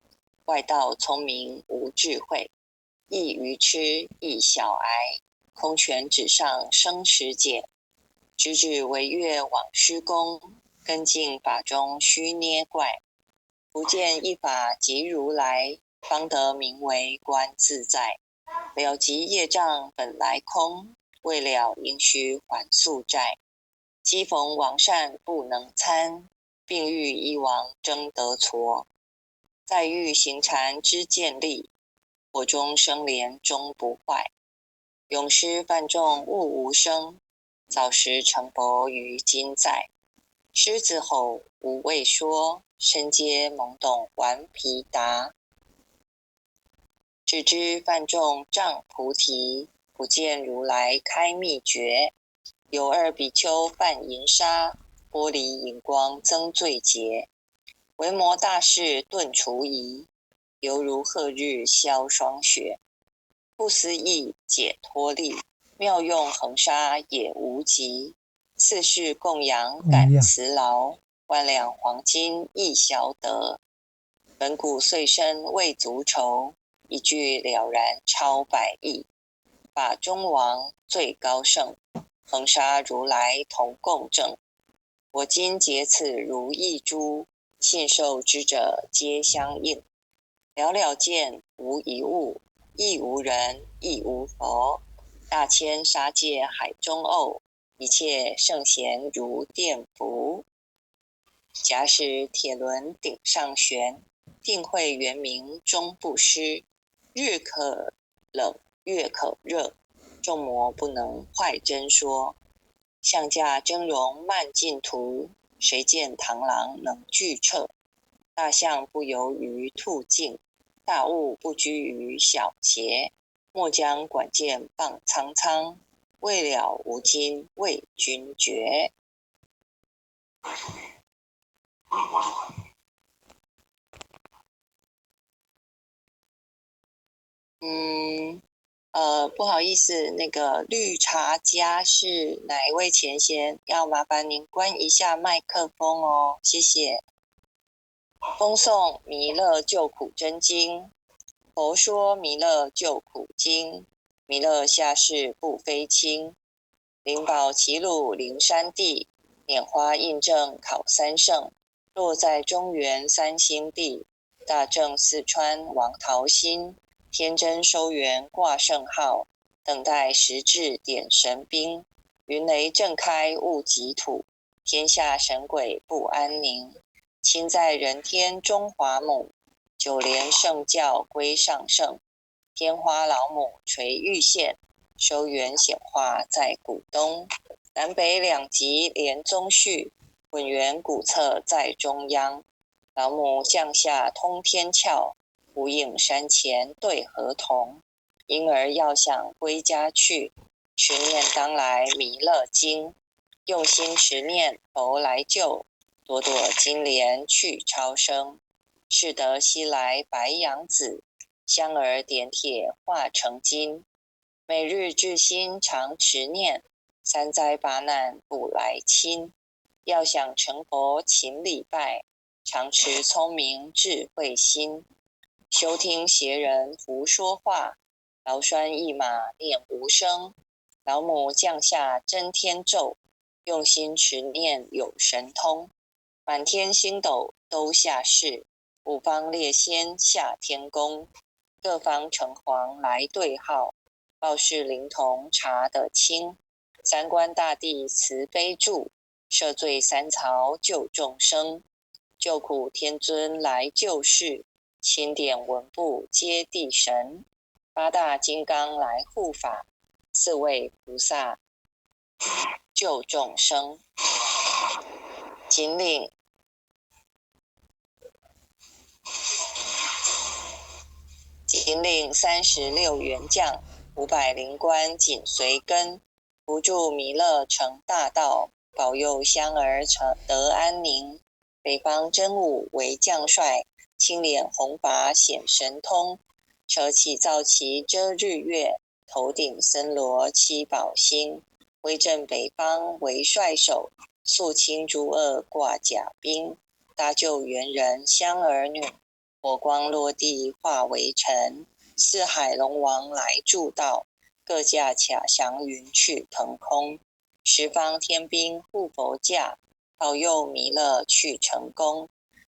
Speaker 1: 外道聪明无智慧。亦愚痴亦小癌，空拳纸上生实解。直指惟越往施功，根净法中须捏怪。不见一法即如来，方得名为观自在。了即业障本来空，未了应须还宿债。机逢王善不能参，并欲一王争得矬。再欲行禅之见力，火中生莲终不坏。永失犯众悟无生，早时成佛于今在。狮子吼无畏说，身皆懵懂顽皮答。只知犯众障菩提，不见如来开秘诀。有2比丘犯淫杀，玻璃荧光增罪劫。维摩大士顿除疑，犹如赫日消霜雪。不思议解脱力，妙用恒沙也无极。四世供养感慈劳，万两黄金亦小得。本古岁生未足愁，一句了然超百亿。法中王最高圣，恒沙如来同共振。我今结此如意珠，信受之者皆相应。了了见，无一物，亦无人，亦无佛。大千沙界海中偶，一切圣贤如电浮。假使铁轮顶上悬，定慧圆明终不失。日可冷，月可热，众魔不能坏真说。象驾峥嵘慢净土，谁见螳螂能拒彻？大象不游于兔径，大物不居于小节。莫将管见傍苍苍，未了无今为君绝。不好意思，那个绿茶家是哪一位前贤？要麻烦您关一下麦克风哦，谢谢。风颂弥勒救苦真经，佛说弥勒救苦经，弥勒下世不非轻。灵宝齐鲁灵山地，拈花印证考三圣，落在中原三星地，大正四川王桃心，天真收元挂圣号，等待时至点神兵。云雷震开雾极土，天下神鬼不安宁。亲在人天中华母，九莲圣教归上圣。天花老母垂玉线，收元显化在古东。南北两极连宗序，混元古册在中央。老母降下通天窍，无影山前对河童。婴儿要想归家去，持念当来弥勒经。用心持念佛来救，朵朵金莲去超生。是得西来白羊子，香儿点铁化成金。每日至心常持念，三灾八难不来侵。要想成佛勤礼拜，常持聪明智慧心。休听邪人胡说话，劳拴一马念无声。老母降下真天咒，用心持念有神通。满天星斗都下世，五方列仙下天宫。各方城隍来对号，报事灵童查得清。三官大帝慈悲助，赦罪三曹救众生。救苦天尊来救世，钦点文部接地神。八大金刚来护法，四位菩萨救众生。仅领36员将，500灵官紧随跟。扶助弥勒成大道，保佑香儿成得安宁。北方真武为将帅，青脸红发显神通。车起造旗遮日月，头顶森罗七宝星。威震北方为帅首，肃清诸恶挂甲兵。搭救猿人香儿女，火光落地化为尘。四海龙王来助道，各驾卡祥云去腾空。十方天兵护佛驾，保佑弥勒去成功。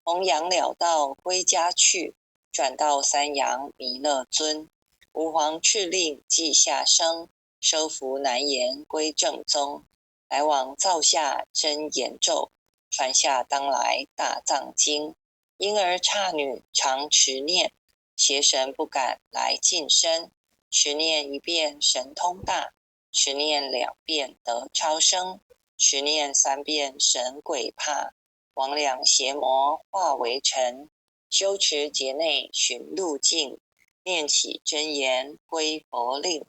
Speaker 1: 弘扬了道归家去，转到三阳弥勒尊。吾皇敕令即下生，收服难言归正宗。来往造下真言咒，传下当来大藏经。婴儿刹女常持念，邪神不敢来近身。持念一遍神通大，持念2遍得超生，持念3遍神鬼怕。魍魉邪魔化为尘，修持劫内寻路径。念起真言归佛令，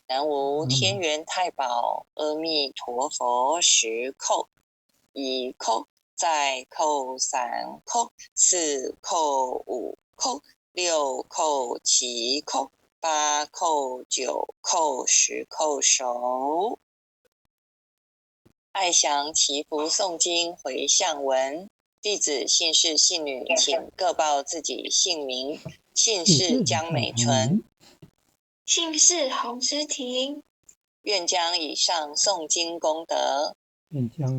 Speaker 1: 南无天元太保阿弥陀佛10叩，1叩，再叩3叩，4叩5叩，6叩7叩， 8叩9叩10叩首。爱详祈福诵经回向文，弟子姓氏姓女，请各报自己姓名。姓氏江美纯，
Speaker 2: 姓氏洪诗婷。
Speaker 1: 愿将以上诵经功德，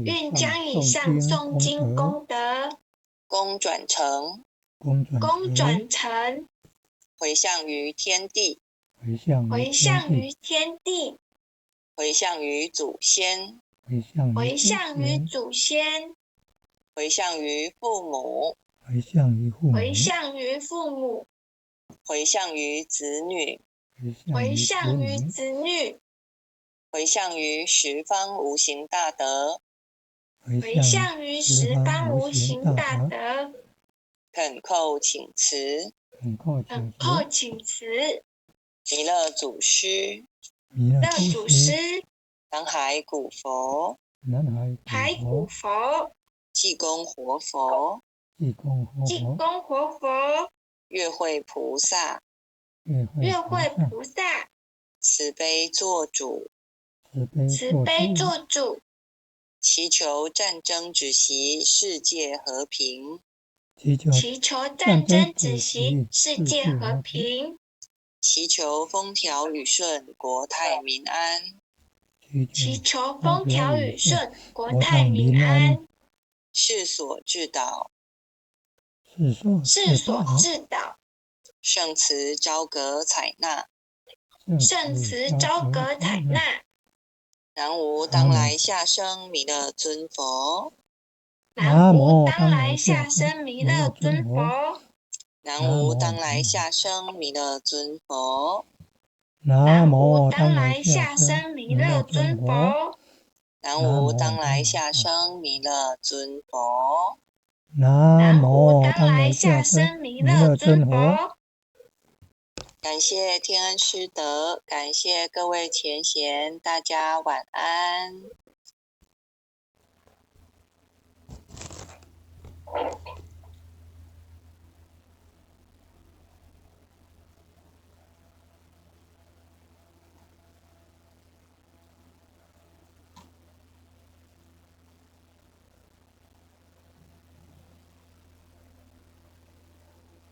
Speaker 2: 愿将以上诵经功德，
Speaker 1: 功转成，回向于天地，
Speaker 2: 回向于天地，
Speaker 1: 回向于祖先，
Speaker 2: 回向于祖先，
Speaker 1: 回向于父母，
Speaker 2: 回向于父母，
Speaker 1: 回向于子女，
Speaker 2: 回向于子女，
Speaker 1: 回向于十方无形大德，
Speaker 2: 回向于十方无形大德。
Speaker 1: 恳叩请辞，弥勒祖师，南海古佛，济公活佛，月慧菩萨，慈悲做主，祈求战争止息，世界和平，
Speaker 2: 祈求战争止息，世界和平，
Speaker 1: 祈求风调雨顺，国泰民安，
Speaker 2: 祈求风调雨顺，国泰民安，
Speaker 1: 世所致导，圣慈昭阁采纳，南无当来下生弥勒尊佛，
Speaker 2: 南无当来下生弥勒尊佛，
Speaker 1: 南无当来下生弥勒尊佛，
Speaker 2: 南无当来下生弥勒尊佛，
Speaker 1: 南无当来下生弥勒尊佛，
Speaker 2: 南无当来下生弥勒尊佛。
Speaker 1: 感谢天恩师德，感谢各位前贤，大家晚安。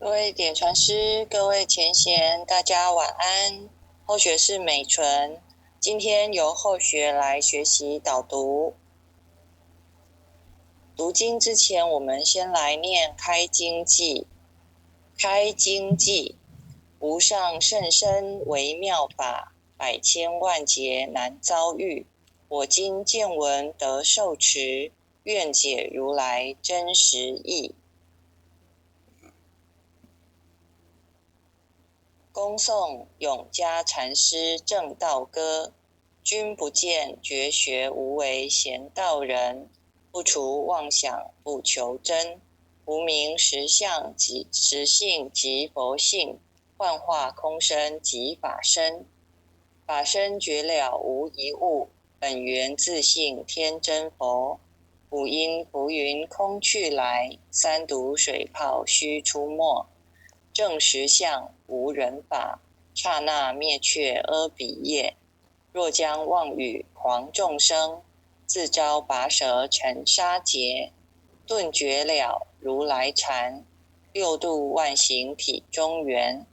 Speaker 1: 各位点传师，各位前贤，大家晚安。后学是美纯，今天由后学来学习导读。读经之前，我们先来念开经偈。开经偈，无上甚深微妙法，百千万劫难遭遇。我今见闻得受持，愿解如来真实义。恭诵永嘉禅师正道歌，君不见绝学无为贤道人，不除妄想不求真，无明实相即实性即佛性，幻化空身即法身，法身绝了无一物，本源自性天真佛，五音浮云空去来，三毒水泡须出没，正实相无人法，刹那灭却阿鼻业。若将妄语狂众生，自招拔舌成沙劫。顿觉了如来禅，六度万行体中圆。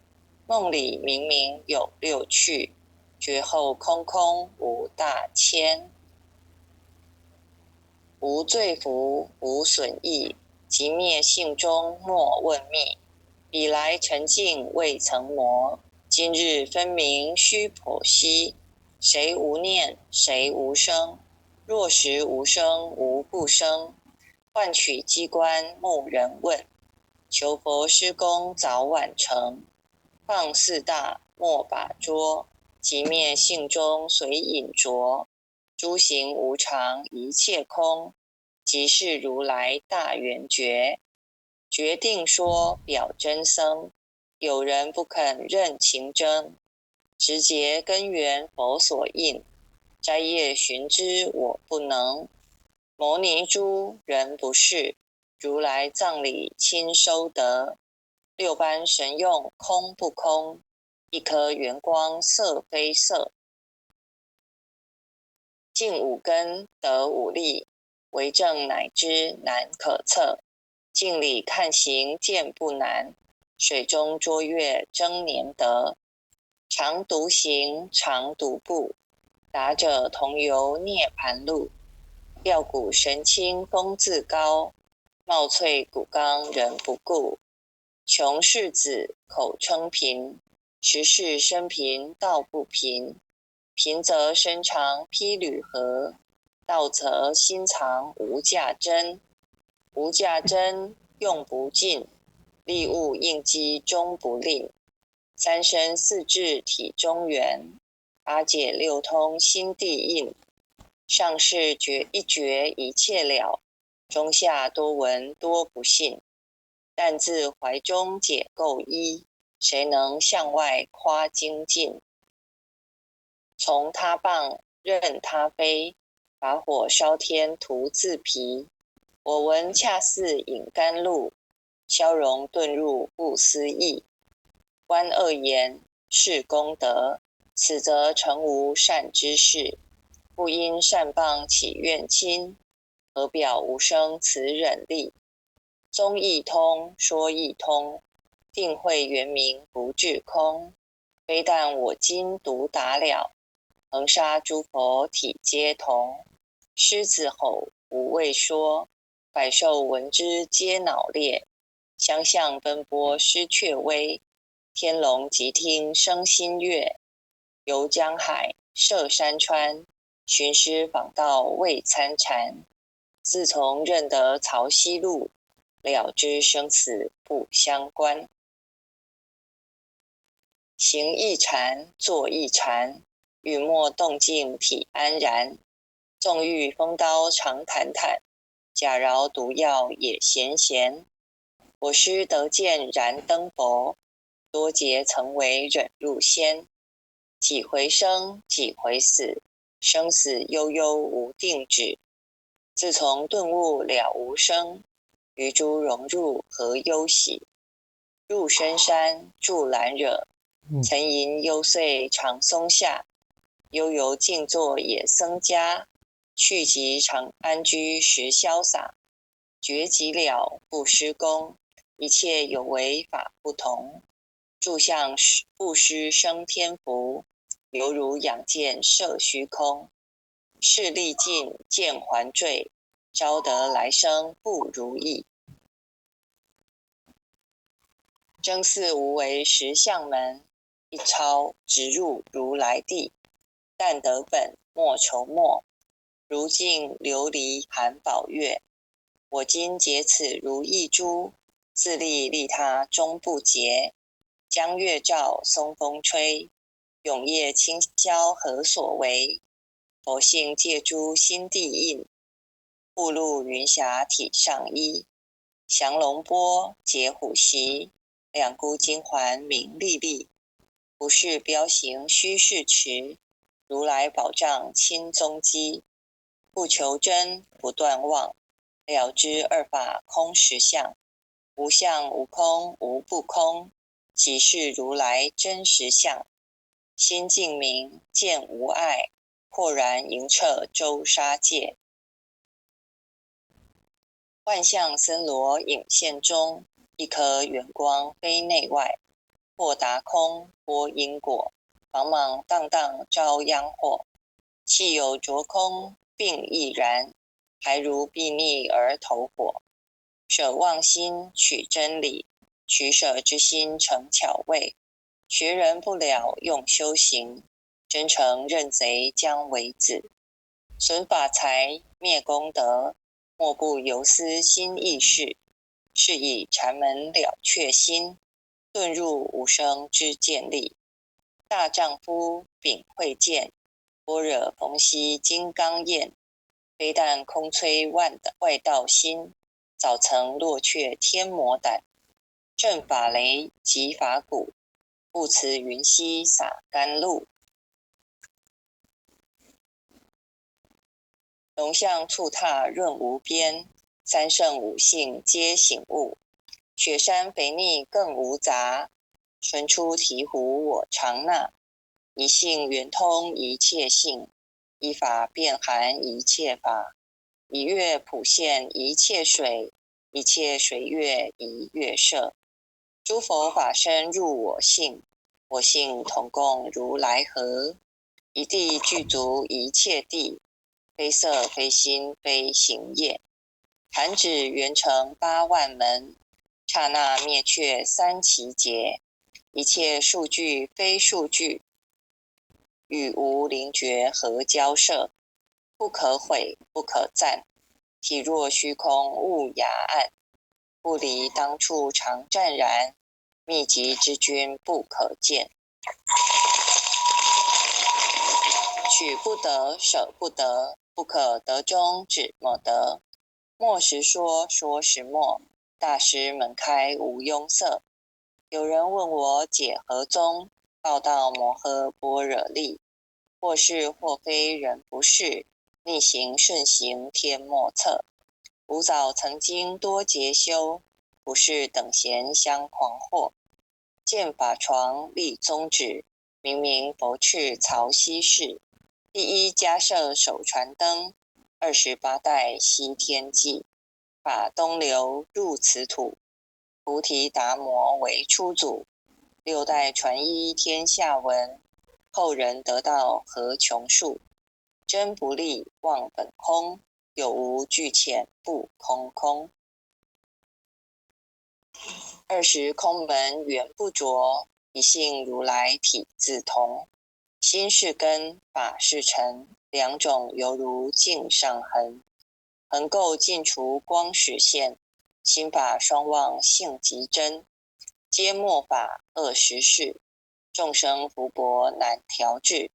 Speaker 1: 梦里明明有六趣，觉后空空无大千。无罪福无损益，即灭性中莫问觅。彼来沉静未曾磨，今日分明须剖析。谁无念谁无生？若实无生无不生。换取机关木人问，求佛施功早晚成。放四大莫把捉，即灭性中随隐着。诸行无常一切空，即是如来大圆觉。决定说表真僧，有人不肯认情真，直结根源佛所应，摘叶寻之我不能。摩尼珠人不是，如来藏里亲收得。六般神用空不空，一颗圆光色非色。尽五根得五力，为正乃知难可测。镜里看行见不难，水中捉月争年得。常独行常独步，达者同游涅盘路。吊骨神清风自高，貌翠骨刚人不顾。穷士子口称贫，实是生贫道不贫。贫则身长披履合，道则心藏无价珍。无价珍用不尽，利物应机终不吝。三身四智体中圆，八解六通心地应。上士一觉一切了，中下多闻多不信。但自怀中解垢衣，谁能向外夸精进？从他棒任他飞，把火烧天徒自疲。我闻恰似饮甘露，消融遁入不思议。观恶言是功德，此则成无善之事。不因善谤起怨亲，何表无生此忍力？宗义通，说义通，定慧圆明不至空。非但我今独达了，恒沙诸佛体皆同。狮子吼无畏说，百兽闻之皆脑裂。相向奔波失却威，天龙即听生心悦。游江海涉山川，寻师访道未参禅。自从认得曹溪路，了知生死不相关。行一禅，坐一禅，语默动静体安然。纵欲风刀常坦坦，假饶毒药也闲闲。我师得见燃灯佛，多劫曾为忍入仙。几回生，几回死，生死悠悠无定止。自从顿悟了无生，于诸融入何忧喜？入深山住兰惹，曾吟幽邃长松下。悠游静坐也僧家，去即常安居时潇洒。觉即了不施功，一切有为法不同。住相不施生天福，犹如仰见摄虚空。事历尽见还坠，招得来生不如意。真似无为实相门，一抄直入如来地。但得本莫愁末，如镜琉璃含宝月。我今解此如意珠，自利利他终不竭。江月照，松风吹，永夜清宵何所为？佛性借诸心地印，步入云霞体上衣。降龙波解虎袭，两孤金环明历历。不是标行虚是持，如来宝藏亲踪迹。不求真不断妄，了知二法空实相。无相无空无不空，即是如来真实相。心净明见无碍，豁然盈彻周沙界。万象森罗影现中，一颗圆光非内外。或达空波因果，茫茫荡荡遭殃祸。气有着空并亦然，还如睥睨而投火。舍妄心取真理，取舍之心成巧味。学人不了用修行，真诚认贼将为子。损法财灭功德，莫不由思心意事。是以禅门了却心，遁入无生之见力。大丈夫秉慧见，般若逢羲金刚焰。非但空摧外道心，早曾落却天魔胆。正法雷即法鼓，不辞云溪洒甘露。龙象兔踏润无边，三圣五性皆醒悟。雪山肥腻更无杂，唇出醍醐我常纳。一性圆通一切性，一法遍含一切法。一月普现一切水，一切水月一月摄。诸佛法身入我性，我性同共如来合。一地具足一切地，非色非心非行业。弹指圆成8万门，刹那灭却3奇劫。一切数据非数据，与无灵觉合交涉。不可毁不可赞，体若虚空悟雅暗。不离当处常湛然，秘籍之君不可见。取不得舍不得，不可得中只莫得。莫时说说时莫，大师门开无庸塞。有人问我解何宗，报道摩诃般若力。或是或非人不是，逆行顺行天莫测。吾早曾经多劫修，不是等闲相狂惑。见法床立宗旨，明明佛敕曹溪氏。第一迦摄手传灯，28代西天际。法东流入此土，菩提达摩为初祖。6代传一天下闻，后人得道何穷数。真不立忘本空，有无俱浅不空空。20空门缘不着，一性如来体自同。心是根，法是尘，两种犹如镜上痕。横垢尽除光始现，心法双旺性极真。皆末法恶实事，众生福薄难调制。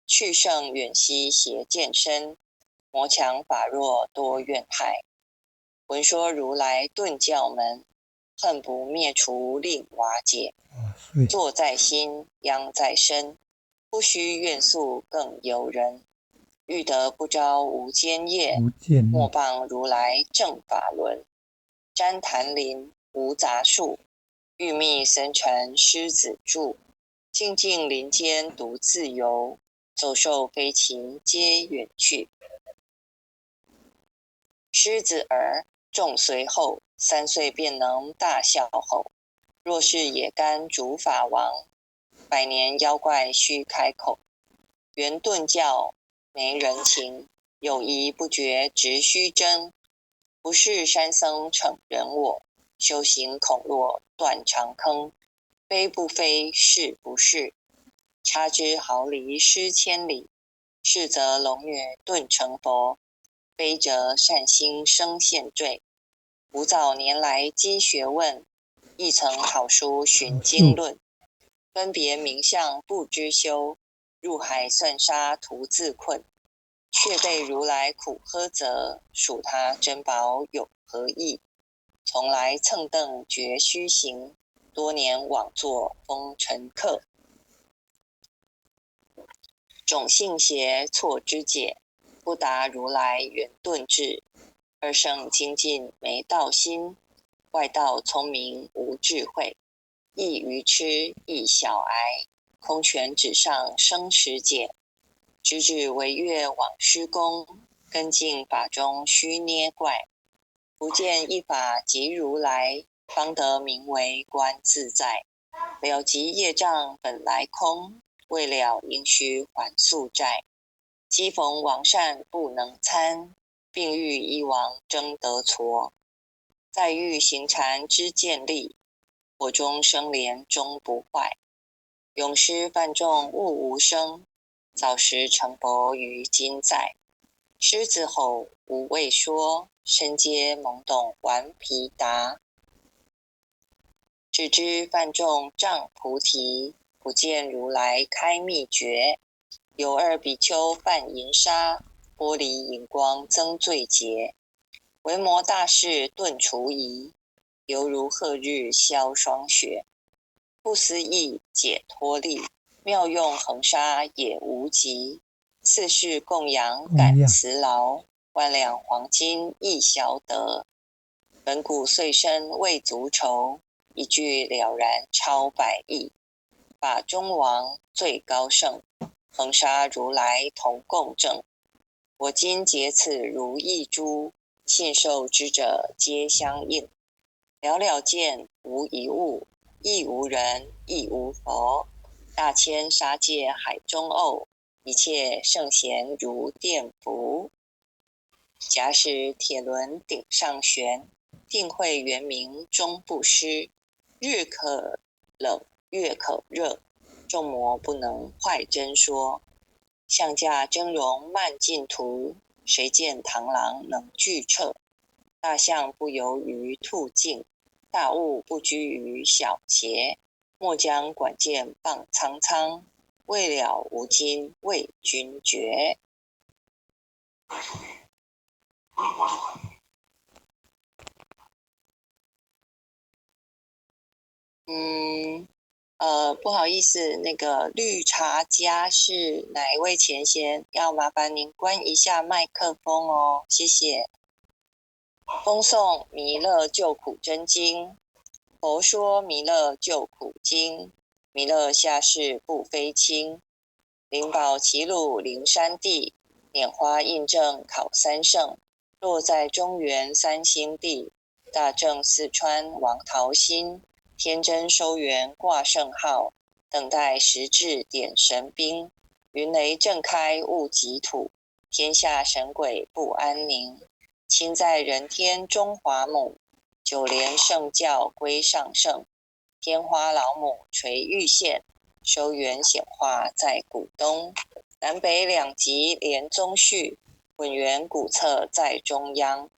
Speaker 1: 去圣远兮邪见深，魔强法弱多怨害。闻说如来顿教门，恨不灭除令瓦解。坐在心，殃在身，不须怨诉更尤人。欲得不招无间业，莫谤如来正法轮。旃檀林无杂树，欲觅僧尘狮子住。静静林间独自游，走兽飞禽皆远去。狮子儿众随后，3岁便能大笑吼。若是野干竺法王，100年妖怪须开口。圆顿教没人情，有疑不决直须争。不是山僧逞人我，修行恐落断肠坑。非不非，是不是，差之毫厘失千里。是则龙女顿成佛，非则善心生现罪。吾早年来积学问，亦曾好书寻经论。分别名相不知修，入海算沙徒自困。却被如来苦呵责，属他珍宝有何益？从来蹭蹬绝须行，多年枉作风尘客。种性邪错之解，不达如来圆顿智。二圣精进没道心，外道聪明无智慧。亦愚痴亦小癌，空拳纸上生实解。直指惟越往施功，根净法中须捏怪。不见一法即如来，方得名为观自在。了即业障本来空，未了应须还宿债。机逢王善不能参，并欲一王争得矬。再欲行禅之见力，我中生莲终不坏。永失犯众悟无生，早时成佛于今在。狮子吼无畏说，身皆懵懂顽皮答。只知犯众障菩提，不见如来开秘诀。有2比丘犯淫杀，玻璃荧光增罪劫。维摩大士顿除疑，犹如赫日消霜雪。不思议解脱力，妙用恒沙也无极。4世供养感慈劳，万两黄金亦消得。本古遂身未足酬，一句了然超百亿。法中王最高圣，恒沙如来同共正。我今结此如意珠，信受之者皆相应。了了见，无一物，亦无人，亦无佛。大千沙界海中偶，一切圣贤如电浮。假使铁轮顶上悬，定慧圆明终不失。日可冷，月可热，众魔不能坏真说。象驾峥嵘慢净土，谁见螳螂能拒彻？大象不游于兔径，大物不居于小节。莫将管见傍苍苍，未了无今为君绝。不好意思，那个绿茶家是哪一位前贤？要麻烦您关一下麦克风哦，谢谢。风诵弥勒救苦真经，佛说弥勒救苦经，弥勒下世不非轻。灵宝齐鲁灵山地，拈花印证考三圣，落在中原三星地，大正四川王桃心，天真收元挂圣号，等待时至点神兵，云雷震开雾极土，天下神鬼不安宁。亲在人天中华母，九莲圣教归上圣，天花老母垂玉线，收元显化在古东。南北两极连宗序，混元古册在中央。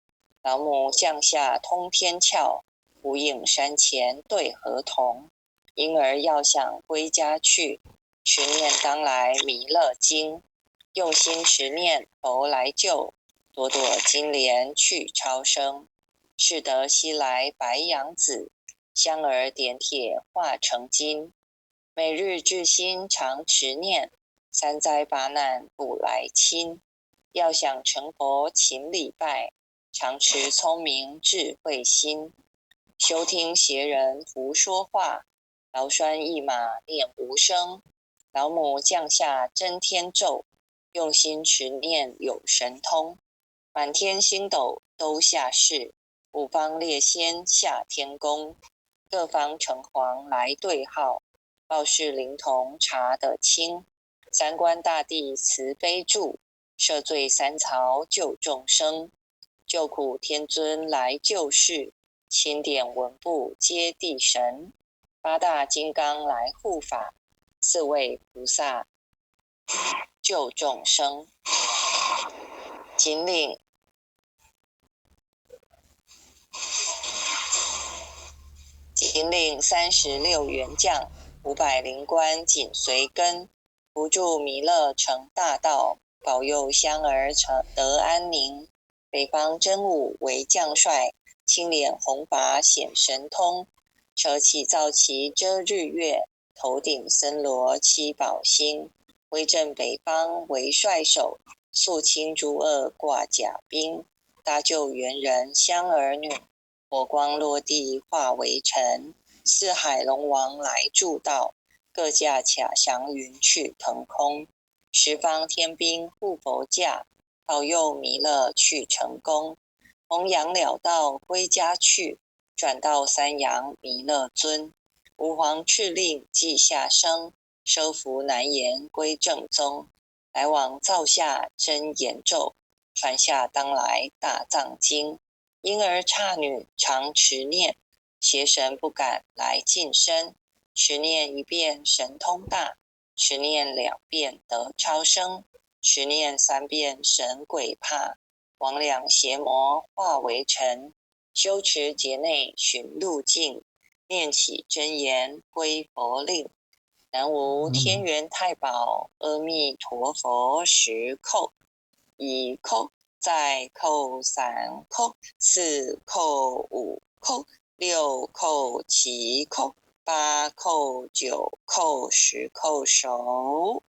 Speaker 1: 老母降下通天窍，无影山前对河童。婴儿要想归家去，持念当来弥勒经。用心持念佛来救，朵朵金莲去超生。是得西来白羊子，香儿点铁化成金。每日至心常持念，三灾八难不来侵。要想成佛勤礼拜，常持聪明智慧心。休听邪人胡说话，劳拴一马念无声。老母降下真天咒，用心持念有神通。满天星斗都下世，五方列仙下天宫。各方城隍来对号，报事灵童查得清。三官大帝慈悲助，赦罪三曹救众生。救苦天尊来救世，钦点文部接地神。八大金刚来护法，四位菩萨救众生。仅领36员将，500灵官紧随跟，扶助弥勒成大道，保佑香儿成得安宁。北方真武为将帅，青脸红发显神通，车起皂旗遮日月，头顶森罗七宝星。威震北方为帅首，肃清诸恶挂甲兵。搭救猿人香儿女，火光落地化为尘。四海龙王来助道，各驾卡祥云去腾空。十方天兵护佛驾，保佑弥勒去成功。弘扬了道归家去，转到三阳弥勒尊。吾皇敕令即下生，收服难言归正宗。来往造下真言咒，传下当来大藏经。婴儿刹女常持念，邪神不敢来近身。持念一遍神通大，持念2遍得超生，持念3遍神鬼怕。魍魉邪魔化为尘，修持劫内寻路径。念起真言归佛令，南无天元太保阿弥陀佛10叩，1叩，再叩3叩，4叩5叩，6叩7叩，8叩9叩10叩手。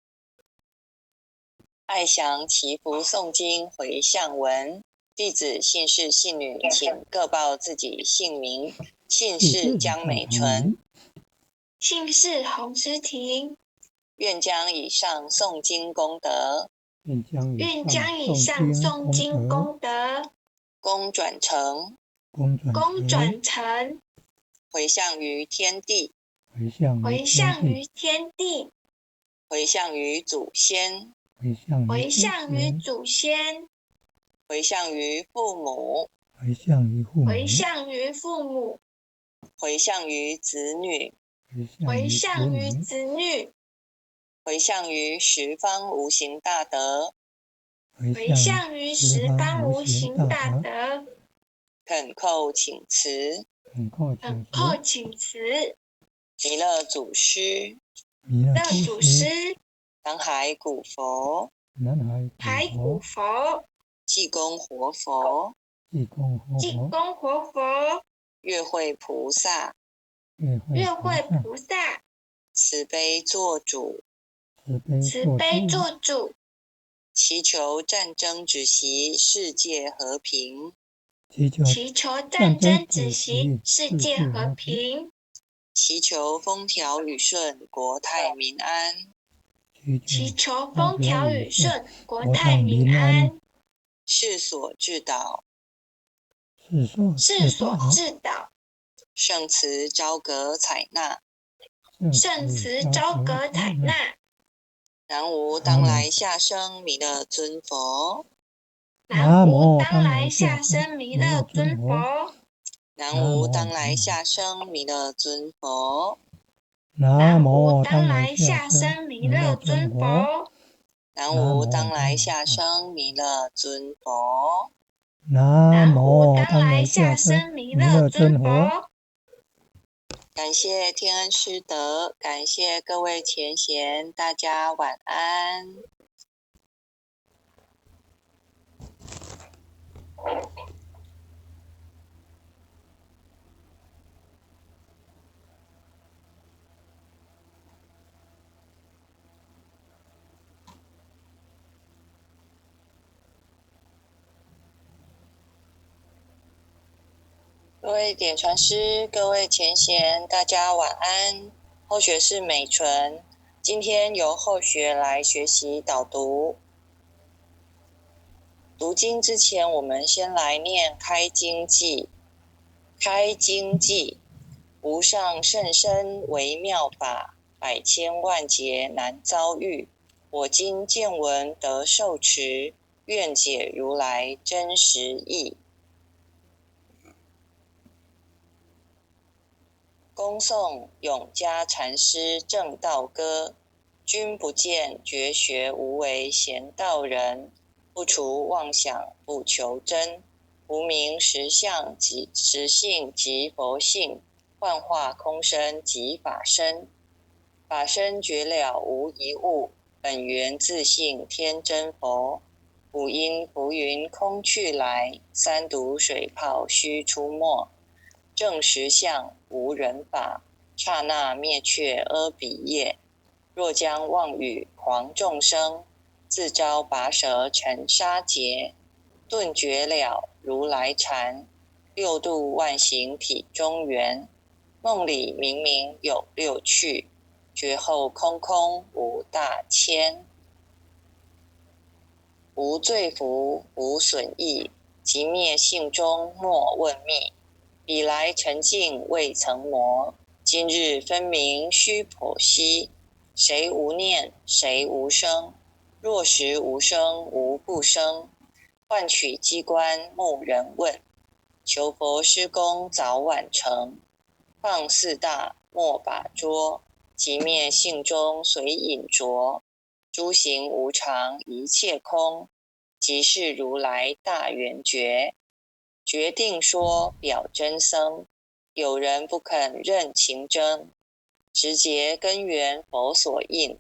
Speaker 1: 爱详祈福诵经回向文，弟子姓氏姓女请各报自己姓名，姓氏江美纯，
Speaker 2: 姓氏洪诗婷，
Speaker 1: 愿将以上诵经功德，
Speaker 2: 愿将以上诵经功德，
Speaker 1: 功转成，回向于天地，
Speaker 2: 回向于天地，
Speaker 1: 回向于祖先，
Speaker 2: 回向于祖先，
Speaker 1: 回向于父母，
Speaker 2: 回向于父母，
Speaker 1: 回向于子女，
Speaker 2: 回向于子女，
Speaker 1: 回向于十方无形大德，
Speaker 2: 回向于十方无形大德，
Speaker 1: 恳叩请辞，弥勒祖师，南海古佛，济公活佛，月慧菩萨，慈悲做主，祈求战争止息，世界和平，祈求风调雨顺，国泰民安，世所至导，圣慈昭格采纳，南无当来下生弥勒尊佛，
Speaker 2: 南无当来下生弥勒尊佛，
Speaker 1: 南无当来下生弥勒尊佛，
Speaker 2: 南无当来下生弥勒尊佛，
Speaker 1: 南无当来下生弥勒尊佛，
Speaker 2: 南无当来下生弥勒尊佛。
Speaker 1: 感谢天恩师德，感谢各位前贤，大家晚安。各位点传师，各位前贤，大家晚安。后学是美纯，今天由后学来学习导读。读经之前，我们先来念开经偈。开经偈，无上甚深微妙法，百千万劫难遭遇。我今见闻得受持，愿解如来真实义。恭诵永嘉禅师正道歌，君不见绝学无为贤道人，不除妄想不求真，无明实相即实性即佛性，幻化空身即法身，法身绝了无一物，本源自性天真佛，五音浮云空去来，三毒水泡须出没，正实相无人法，刹那灭却阿鼻业。若将妄语狂众生，自招拔舌沉沙劫。顿觉了如来禅，六度万行体中圆。梦里明明有六趣，觉后空空无大千。无罪福无损益，即灭性中莫问觅。彼来沉静未曾磨，今日分明须剖析。谁无念谁无生？若实无生无不生。换取机关木人问，求佛施功早晚成。放四大莫把捉，即灭性中随隐着。诸行无常一切空，即是如来大圆觉。决定说表真僧，有人不肯认情真，直结根源佛所应，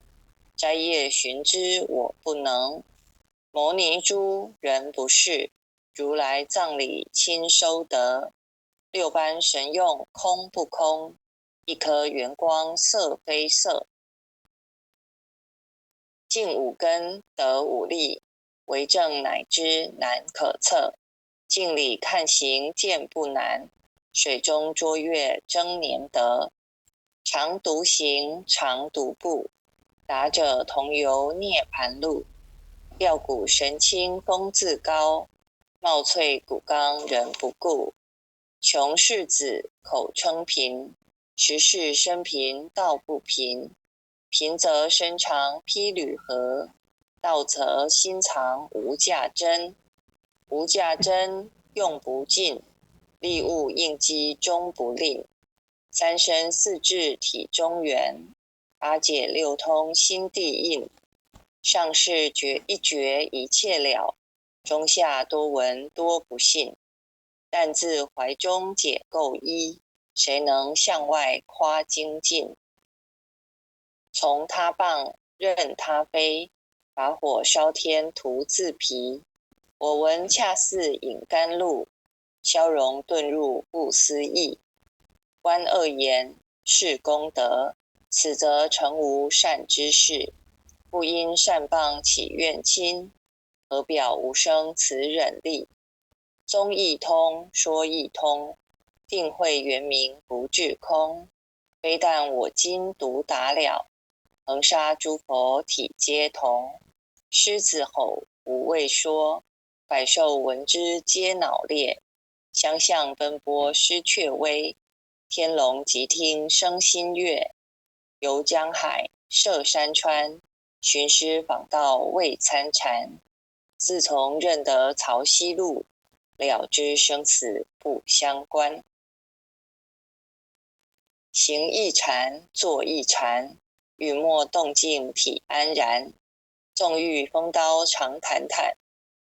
Speaker 1: 摘叶寻之我不能。摩尼珠人不是，如来藏里亲收得。六般神用空不空，一颗圆光色非色。尽五根得五力，为证乃知难可测。镜里看行见不难，水中捉月争年得。常独行，常独步，达者同游涅盘路。吊骨神清风自高，貌翠骨刚人不顾。穷士子口称贫，实是生贫道不贫。贫则身长披履合，道则心藏无价珍。无价珍，用不尽，利物应机终不吝。三身四智体中原，八解六通心地应。上士一觉一切了，中下多闻多不信。但自怀中解垢衣，谁能向外夸精进？从他棒任他飞，把火烧天徒自疲。我闻恰似饮甘露，消融遁入不思议。观恶言，是功德，此则成无善之事。不因善谤起怨亲，何表无生此忍力？宗义通，说义通，定慧圆明不至空。非但我今独达了，恒沙诸佛体皆同。狮子吼无畏说，百兽闻之皆脑裂。相向奔波失却威，天龙即听生心悦。游江海，涉山川，寻师访道未参禅。自从认得曹溪路，了知生死不相关。行一禅，坐一禅，语默动静体安然。纵欲风刀常坦坦，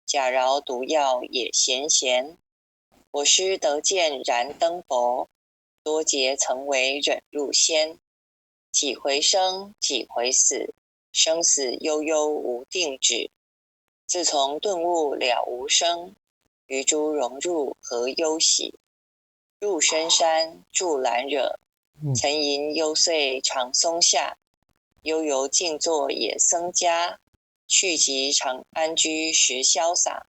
Speaker 1: 假饶毒药也闲闲。我师得见燃灯佛，多劫曾为忍入仙。几回生，几回死，生死悠悠无定止。自从顿悟了无生，于诸融入何忧喜？入深山住兰惹，曾吟幽邃长松下。悠游静坐也僧家，去即常安居时潇洒。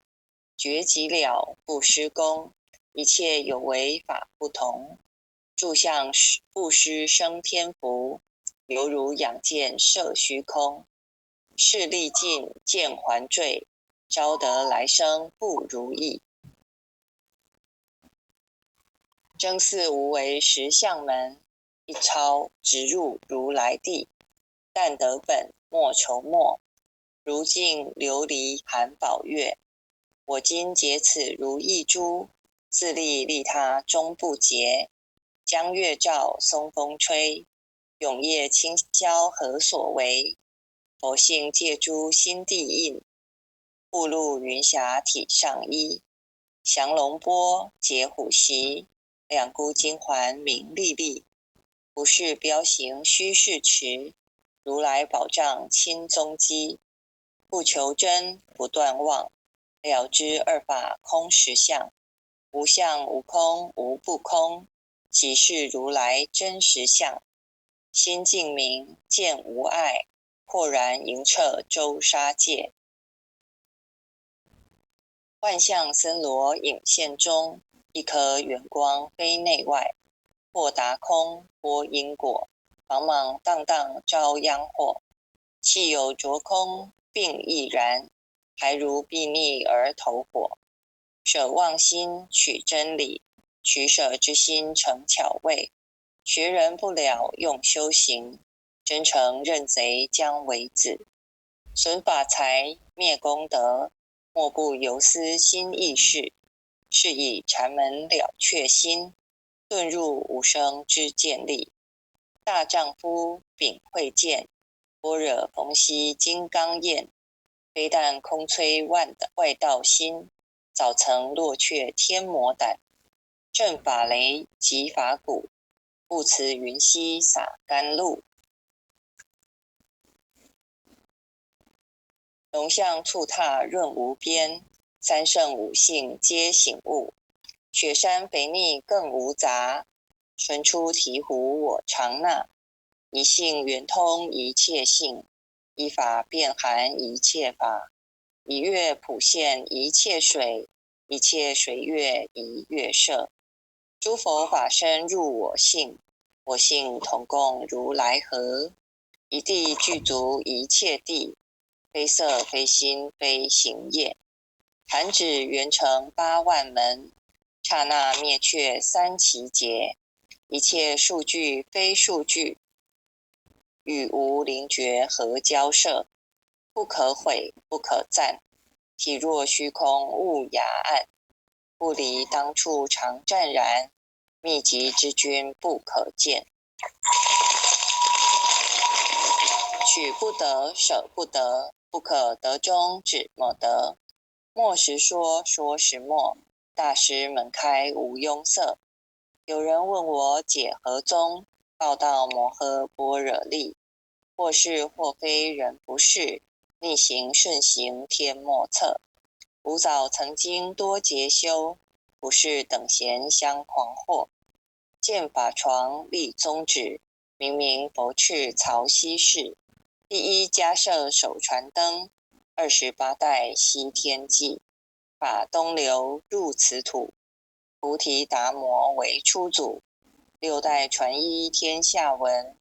Speaker 1: 觉即了不施功，一切有为法不同。住相不施生天福，犹如仰见摄虚空。事力尽见还坠，招得来生不如意。真似无为实相门，一抄直入如来地。但得本莫愁末，如镜琉璃含宝月。我今解此如意珠，自利利他终不竭。江月照，松风吹，永夜清宵何所为？佛性借诸心地印，步入云霞体上衣。降龙波，解虎袭，两孤金环明历历。不是标行虚是持，如来宝藏亲踪迹。不求真，不断妄，了知二法空实相。无相无空无不空，即是如来真实相。心净明，见无碍，豁然盈彻周沙界。万象森罗影现中，一颗圆光非内外。或达空，波因果，茫茫荡荡遭殃祸。气有着空，并亦然，还如睥睨而投火。舍妄心，取真理，取舍之心成巧味。学人不了用修行，真诚认贼将为子。损法财，灭功德，莫不由思心意事。是以禅门了却心，遁入无生之见力。大丈夫秉慧见，般若逢羲金刚焰。非但空摧外道心，早曾落却天魔胆。正法雷即法鼓，不辞云溪洒甘露。龙象兔踏润无边，三圣五性皆醒悟。雪山肥腻更无杂，纯出醍醐我常纳。一性圆通一切性，一法遍含一切法。一月普现一切水，一切水月一月摄。诸佛法身入我性，我性同共如来合。一地具足一切地，非色非心非行业。弹指圆成8万门，刹那灭却3奇劫。一切数据非数据，与无灵觉合交涉。不可毁不可赞，体若虚空无涯岸。不离当处常湛然，秘籍之君不可见。取不得，舍不得，不可得中止莫得。莫时说，说时默，大师门开无庸塞。有人问我解何宗，报道摩诃般若力。或是或非人不是，逆行顺行天莫测。吾早曾经多劫修，不是等闲相狂惑。见法床立宗旨，明明佛敕曹溪氏。第一迦摄手传灯，28代西天际。法东流入此土，菩提达摩为初祖。6代传一天下闻，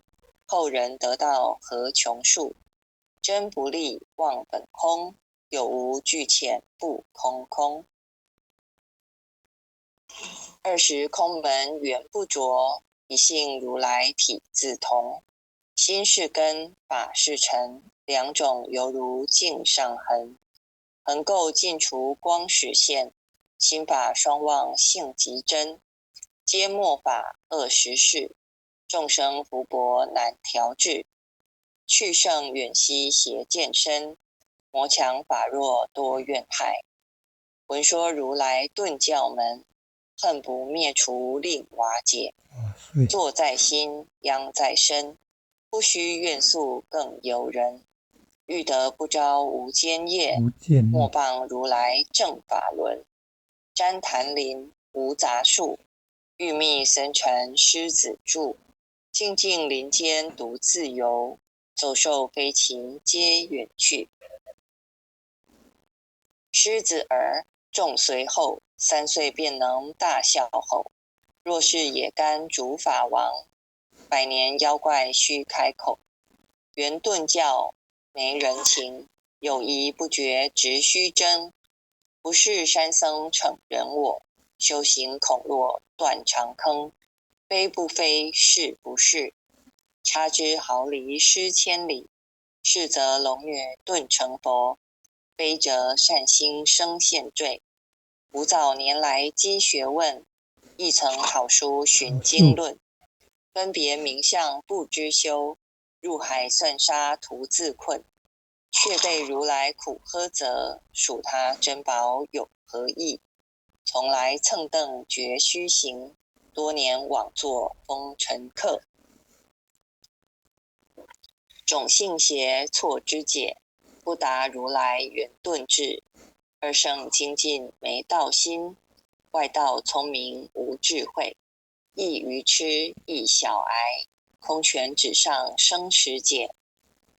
Speaker 1: 后人得道何穷数。真不立忘本空，有无俱浅不空空。20空门缘不着，一性如来体自同。心是根，法是尘，两种犹如镜上痕。横垢尽除光实现，心法双旺性极真。皆末法恶实事，众生福薄难调制。去圣远兮邪见身，魔强法弱多怨害。闻说如来顿教门，恨不灭除令瓦解。坐在心，殃在身，不须怨诉更尤人。欲得不招无间业，莫谤如来正法轮。旃檀林无杂树，欲觅僧尘狮子住。静静林间独自游，走兽飞禽皆远去。狮子儿众随后，3岁便能大笑吼。若是野干竺法王，100年妖怪须开口。圆顿教没人情，有疑不决直须争。不是山僧逞人我，修行恐落断肠坑。非不非，是不是，差之毫厘失千里。是则龙女顿成佛，非则善心生现罪。吾早年来积学问，亦曾好书寻经论。分别名相不知修，入海算沙徒自困。却被如来苦呵责，数他珍宝有何益？从来蹭蹬绝须行，多年枉作风尘客。种性邪错之解，不达如来圆顿智。二圣精进没道心，外道聪明无智慧。亦愚痴亦小癌，空拳纸上生实解。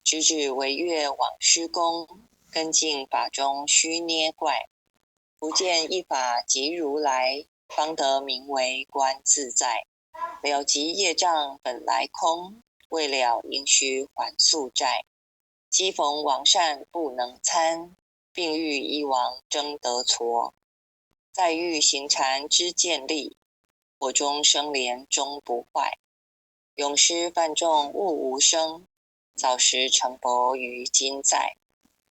Speaker 1: 直指惟越往施功，根净法中须捏怪。不见一法即如来，方得名为观自在。了即业障本来空，未了应须还宿债。机逢王善不能参，并欲一王争得矬。再欲行禅知见力，火中生莲终不坏。永失犯众悟无生，早时成佛于今在。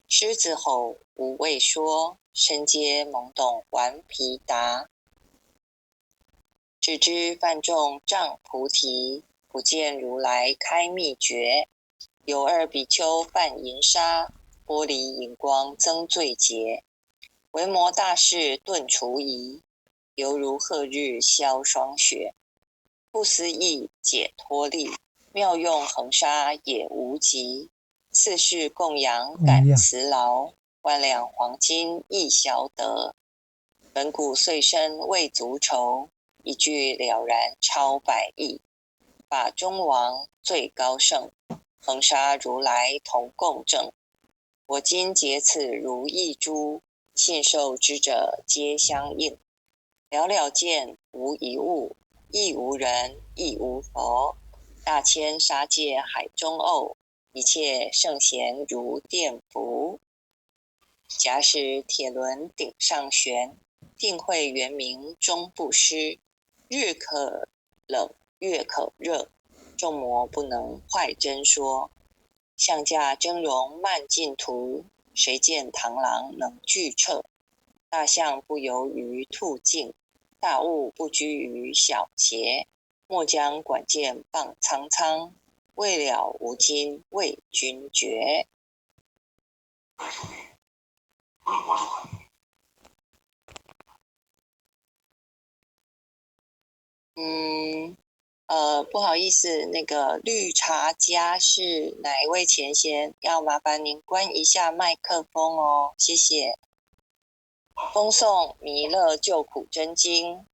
Speaker 1: 狮子吼无畏说，身皆懵懂顽皮答。只知犯众障菩提，不见如来开秘诀。有2比丘犯淫杀，玻璃荧光增罪劫。维摩大士顿除疑，犹如赫日消霜雪。不思议解脱力，妙用恒沙也无极。4世供养感慈劳，万两黄金亦消得。本古岁生未足愁，一句了然超百亿。法中王最高圣，恒沙如来同共证。我今结此如意珠，信受之者皆相应。了了见无一物，亦无人，亦无佛。大千沙界海中偶，一切圣贤如电浮。假使铁轮顶上悬，定会圆明终不失。日可冷，月可热，众魔不能坏真说。象驾峥嵘慢净土，谁见螳螂能拒彻？大象不游于兔径，大物不居于小节。莫将管见傍苍苍，未了无今为君绝。不好意思，那个绿茶家是哪一位前贤？要麻烦您关一下麦克风哦，谢谢。风颂弥勒救苦真经，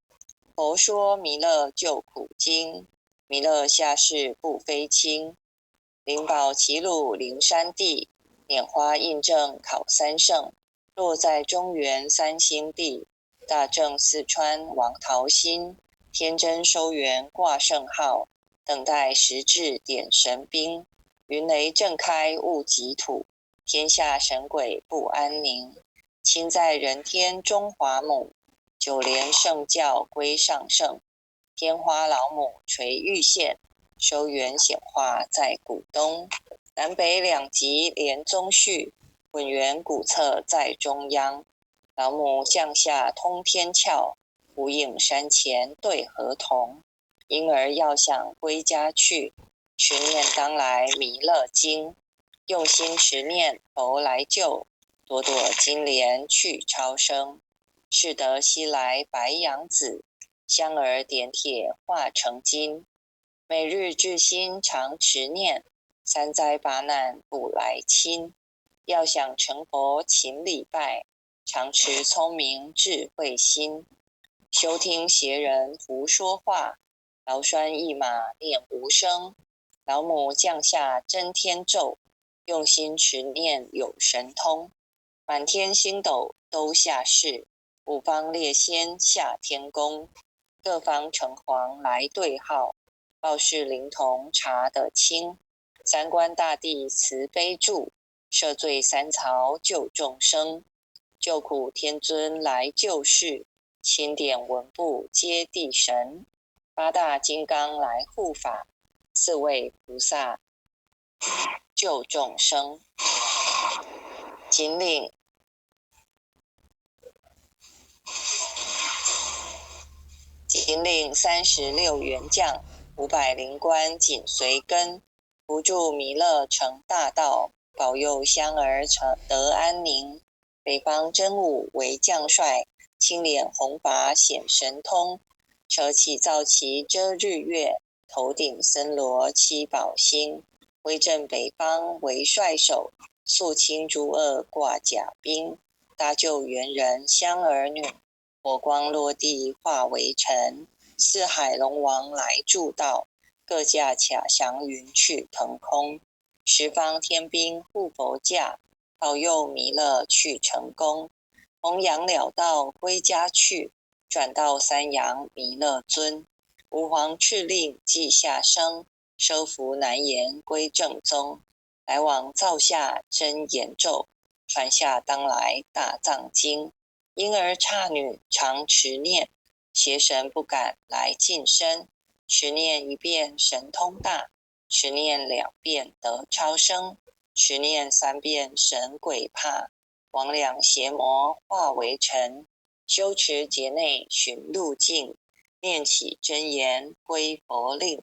Speaker 1: 佛说弥勒救苦经，弥勒下世不非轻。灵宝齐鲁灵山地，拈花印证考三圣。落在中原三星地，大正四川王桃心。天真收元挂圣号，等待时至点神兵。云雷震开雾极土，天下神鬼不安宁。亲在人天中华母，九莲圣教归上圣。天花老母垂玉线，收元显化在古东。南北两极连宗序，混元古册在中央。老母降下通天窍，无影山前对河童。婴儿要想归家去，持念当来弥勒经。用心持念佛来救，朵朵金莲去超生。是得西来白羊子，香儿点铁化成金。每日至心常持念，三灾八难不来侵。要想成佛勤礼拜，常持聪明智慧心。休听邪人胡说话，劳拴一马念无声。老母降下真天咒，用心持念有神通。满天星斗都下世，五方列仙下天宫。各方城隍来对号，报事灵童查得清。三官大帝慈悲助，赦罪三曹救众生。救苦天尊来救世，钦点文部接地神。八大金刚来护法，四位菩萨救众生。仅领36员将，500灵官紧随跟。扶助弥勒成大道，保佑香儿得安宁。北方真武为将帅，青脸红发显神通。手起皂旗遮日月，头顶森罗七宝星。威震北方为帅首，肃清诸恶挂甲兵。搭救猿人香儿女，火光落地化为尘。四海龙王来助道，各驾卡祥云去腾空。十方天兵护佛驾，保佑弥勒去成功。弘扬了道归家去，转到三阳弥勒尊。吾皇敕令即下生，收服难言归正宗。来往造下真言咒，传下当来大藏经。婴儿刹女常持念，邪神不敢来近身。持念一遍神通大，持念2遍得超生，持念3遍神鬼怕。魍魉邪魔化为尘，修持劫内寻路径。念起真言归佛令，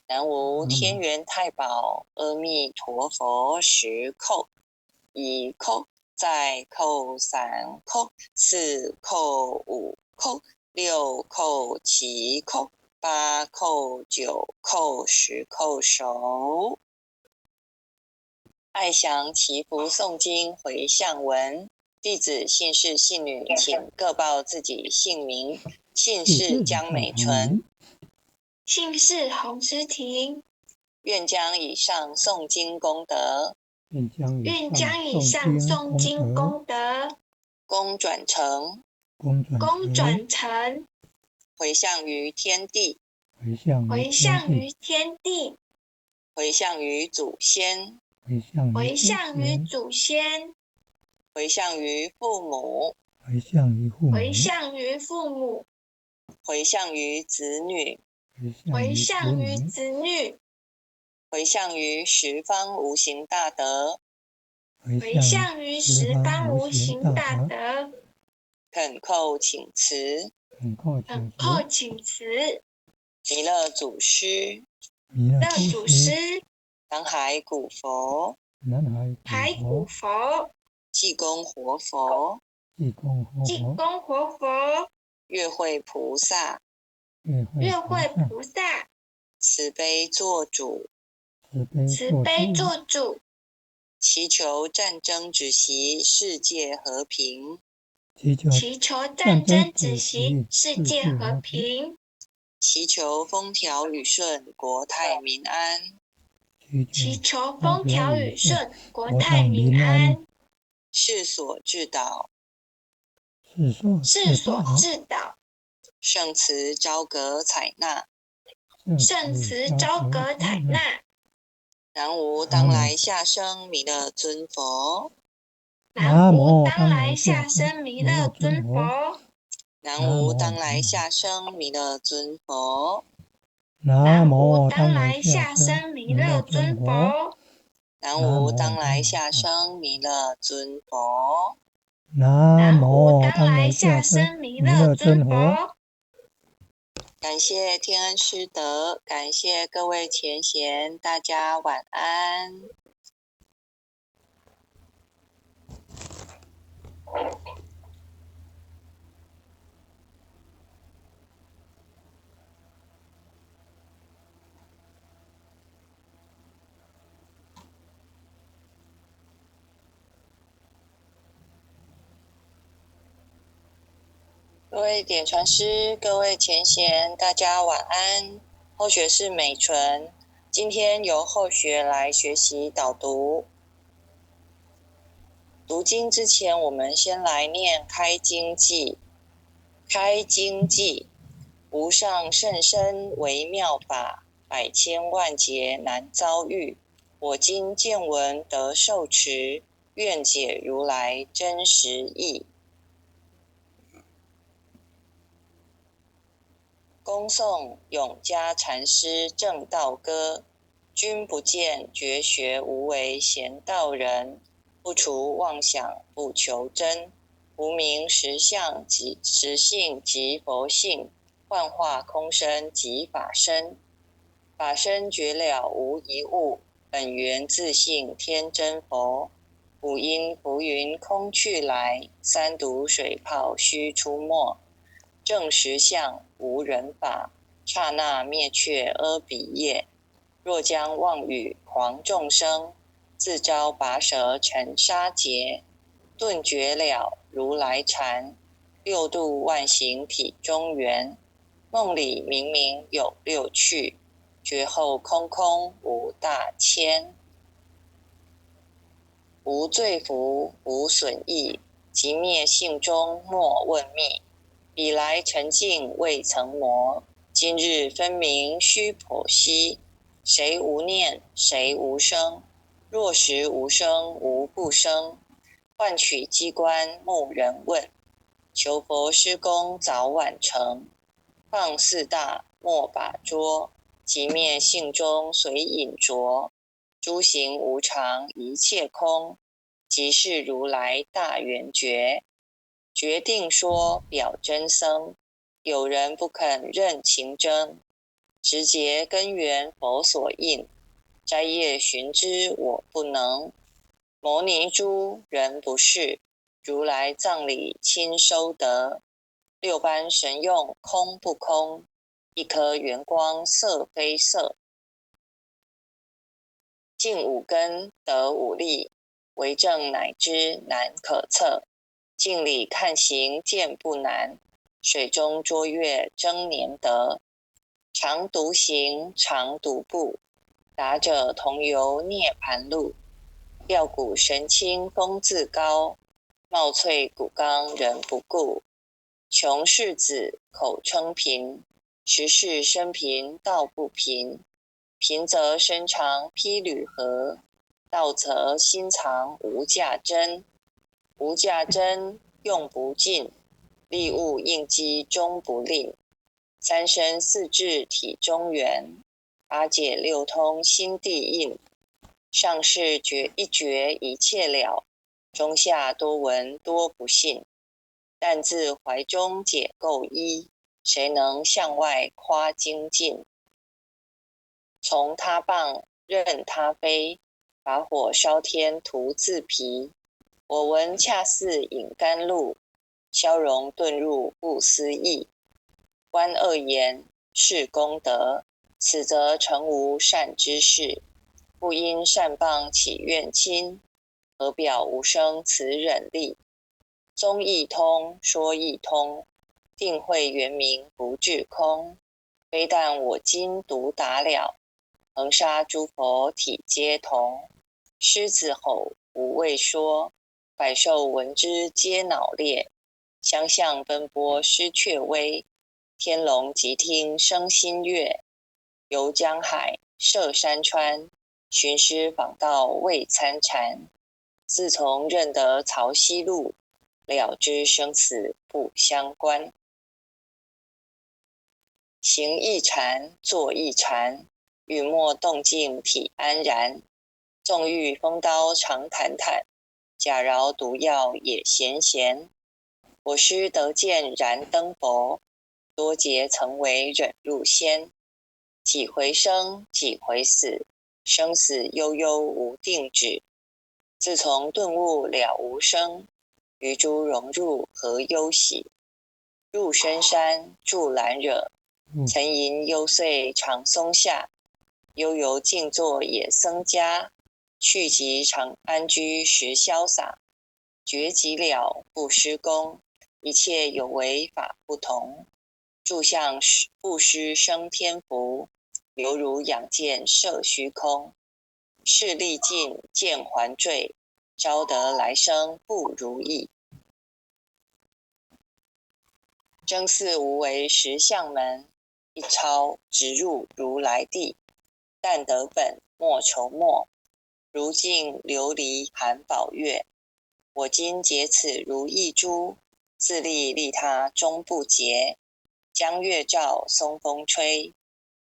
Speaker 1: 南无天元太保阿弥陀佛10叩，1叩，再叩3叩，4叩5叩，6叩7叩，8叩9叩10叩首。爱详祈福诵经回向文，弟子姓氏姓女，请各报自己姓名。姓氏江美纯，
Speaker 2: 姓氏洪诗婷，
Speaker 1: 愿将以上诵经功德，
Speaker 2: 愿将以上诵经功德，
Speaker 1: 功转成，
Speaker 2: 功转成，
Speaker 1: 回向于天地，
Speaker 2: 回向于天地，
Speaker 1: 回向于祖先，
Speaker 2: 回向于祖先，
Speaker 1: 回向于父母，
Speaker 2: 回向于父母，
Speaker 1: 回向于子女，
Speaker 2: 回向于子女，
Speaker 1: 回向于十方无形大德，
Speaker 2: 回向于十方无形大德，
Speaker 1: 恳叩请辞，
Speaker 2: 恳叩请辞，
Speaker 1: 弥勒祖师，南海古佛，
Speaker 2: 海古佛，
Speaker 1: 济公活佛，月会菩萨，慈悲做主，祈求战争止息，世界和平，
Speaker 2: 祈求战争止息，世界和平，
Speaker 1: 祈求风调雨顺，国泰民安，
Speaker 2: 祈求风调雨顺，国泰民安，
Speaker 1: 世所致导，圣慈昭阁采纳，南无当来下生弥勒尊佛，
Speaker 2: 南无当来下生弥勒尊佛，
Speaker 1: 南无当来下生弥勒尊佛，
Speaker 2: 南无当来下生弥勒尊佛，
Speaker 1: 南无当来下生弥勒尊佛，
Speaker 2: 南无当来下生弥勒尊佛。
Speaker 1: 感谢天恩师德，感谢各位前贤，大家晚安。各位点传师，各位前贤，大家晚安。后学是美纯，今天由后学来学习导读。读经之前，我们先来念开经偈。开经偈，无上甚深微妙法，百千万劫难遭遇。我今见闻得受持，愿解如来真实义。恭诵永嘉禅师正道歌，君不见绝学无为贤道人，不除妄想不求真，无名实相即实性即佛性，幻化空身即法身，法身绝了无一物，本源自性天真佛，五音浮云空去来，三毒水泡须出没，正实相无人法，刹那灭却阿鼻业。若将妄语狂众生，自招拔舌成沙劫。顿觉了如来禅，六度万行体中圆。梦里明明有六趣，觉后空空无大千。无罪福无损益，即灭性中莫问觅。彼来沉静未曾磨，今日分明须剖析。谁无念谁无生，若实无生无不生。换取机关木人问，求佛施功早晚成。放四大莫把捉，即灭性中随隐着。诸行无常一切空，即是如来大圆觉。决定说表真僧，有人不肯认情真，直结根源佛所应，摘叶寻之我不能。摩尼珠人不是，如来藏里亲收得。六般神用空不空，一颗圆光色非色。尽五根得五力，为证乃知难可测。镜里看行见不难，水中捉月争年得。常独行常独步，达者同游涅盘路。吊骨神清风自高，貌翠骨刚人不顾。穷士子口称贫，时世生平道不平，平则身长披履合，道则心藏无价珍。无价珍，用不尽，利物应机终不吝。三身四智体中原，八解六通心地应。上士一觉一切了，中下多闻多不信。但自怀中解垢衣，谁能向外夸精进？从他棒任他飞，把火烧天徒自疲。我闻恰似饮甘露，消融遁入不思议。观恶言，是功德，此则成无善之事。不因善谤起怨亲，何表无生此忍力？宗义通，说义通，定慧圆明不至空。非但我今独达了，恒沙诸佛体皆同。狮子吼无畏说，百兽闻之皆脑裂。相向奔波失却威，天龙即听生心悦。游江海，涉山川，寻师访道未参禅。自从认得曹溪路，了知生死不相关。行一禅，坐一禅，语默动静体安然。纵欲风刀常坦坦，假饶毒药也闲闲。我师得见燃灯佛，多劫曾为忍入仙。几回生，几回死，生死悠悠无定止。自从顿悟了无生，于诸融入何忧喜？入深山住兰惹，曾吟幽邃长松下。悠游静坐也僧家，去即常安居时潇洒。觉即了不施功，一切有为法不同。住相不施生天福，犹如仰见摄虚空。事力尽见还坠，招得来生不如意。真似无为实相门，一抄直入如来地。但得本莫愁末，如镜琉璃含宝月。我今解此如意珠，自利利他终不竭。江月照，松风吹，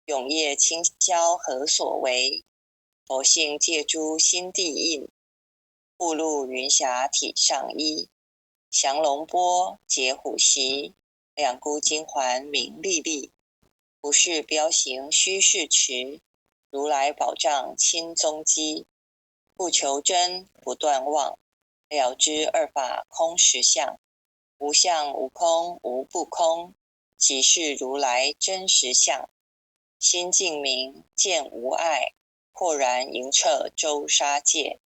Speaker 1: 永夜清宵何所为？佛性借诸心地印，步入云霞体上衣。降龙波，解虎袭，两孤金环明历历。不是彪形虚是持，如来宝藏亲踪迹。不求真，不断妄，了知二法空实相。无相无空无不空，即是如来真实相。心净明，见无碍，豁然盈彻周沙界。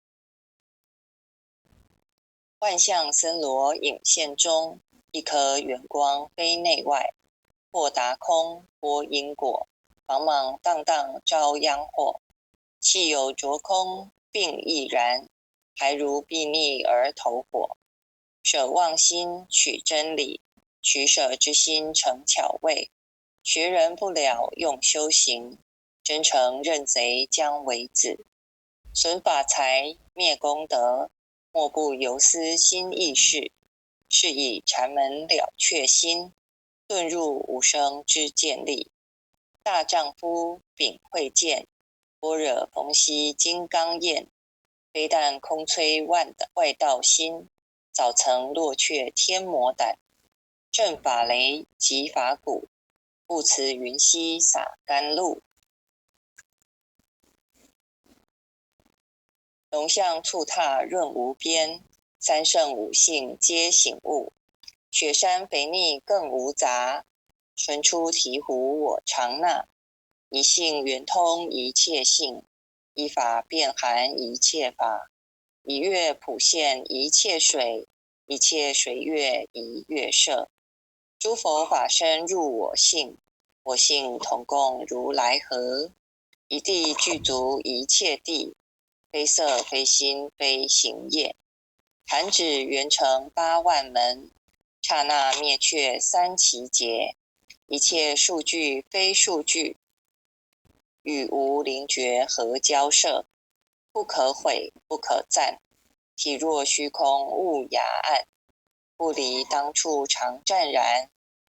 Speaker 1: 万象森罗影现中，一颗圆光非内外。或达空，波因果，茫茫荡荡遭殃祸。气有着空，并亦然，还如睥睨而投火。舍妄心，取真理，取舍之心成巧味。学人不了用修行，真诚认贼将为子。损法财，灭功德，莫不由思心意事。是以禅门了却心，遁入无生之见力。大丈夫秉慧见，般若逢羲金刚焰。非但空摧外道心，早曾落却天魔胆。正法雷即法鼓，不辞云溪洒甘露。龙象兔踏润无边，三圣五性皆醒悟。雪山肥腻更无杂，纯出醍醐我常纳。一性圆通一切性，一法遍含一切法。一月普现一切水，一切水月一月摄。诸佛法身入我性，我性同共如来河。一地具足一切地，非色非心非行业。弹指圆成8万门，刹那灭却3奇劫。一切数据非数据，与无灵觉合交涉，不可毁，不可赞。体若虚空物雅暗，不离当处常湛然。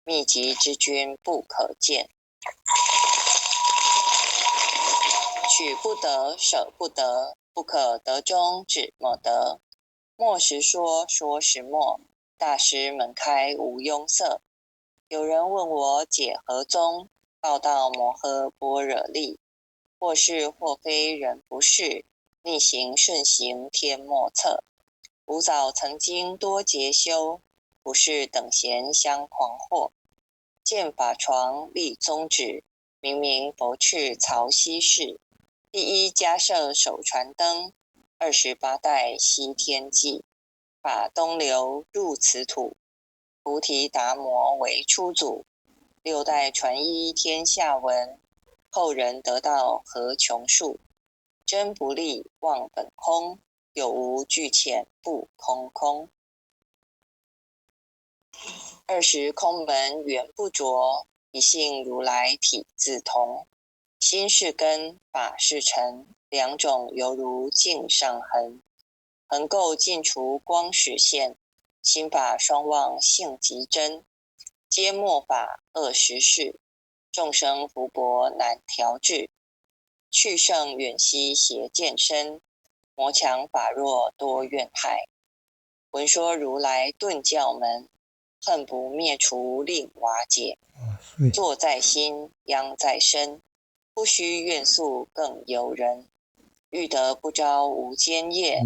Speaker 1: 秘籍之君不可见。取不得，舍不得，不可得中指莫得。莫时说，说时默。大师门开无庸塞。有人问我解何宗，报道摩诃般若力。或是或非人不是，逆行顺行天莫测。吾早曾经多劫修，不是等闲相狂惑。见法床立宗旨，明明佛敕曹溪氏。第一迦摄手传灯，28代西天际。法东流入此土，菩提达摩为初祖。6代传依天下闻，后人得道何穷数。真不立忘本空，有无俱浅不空空。20空门原不着，一性如来体自同。心是根，法是尘，两种犹如镜上痕。横垢尽除光始现，心法双旺性极真。皆末法恶实事，众生福薄难调制。去圣远兮邪见深，魔强法弱多怨害。闻说如来顿教门，恨不灭除令瓦解。坐在心，殃在身，不须怨诉更尤人。欲得不招无间业，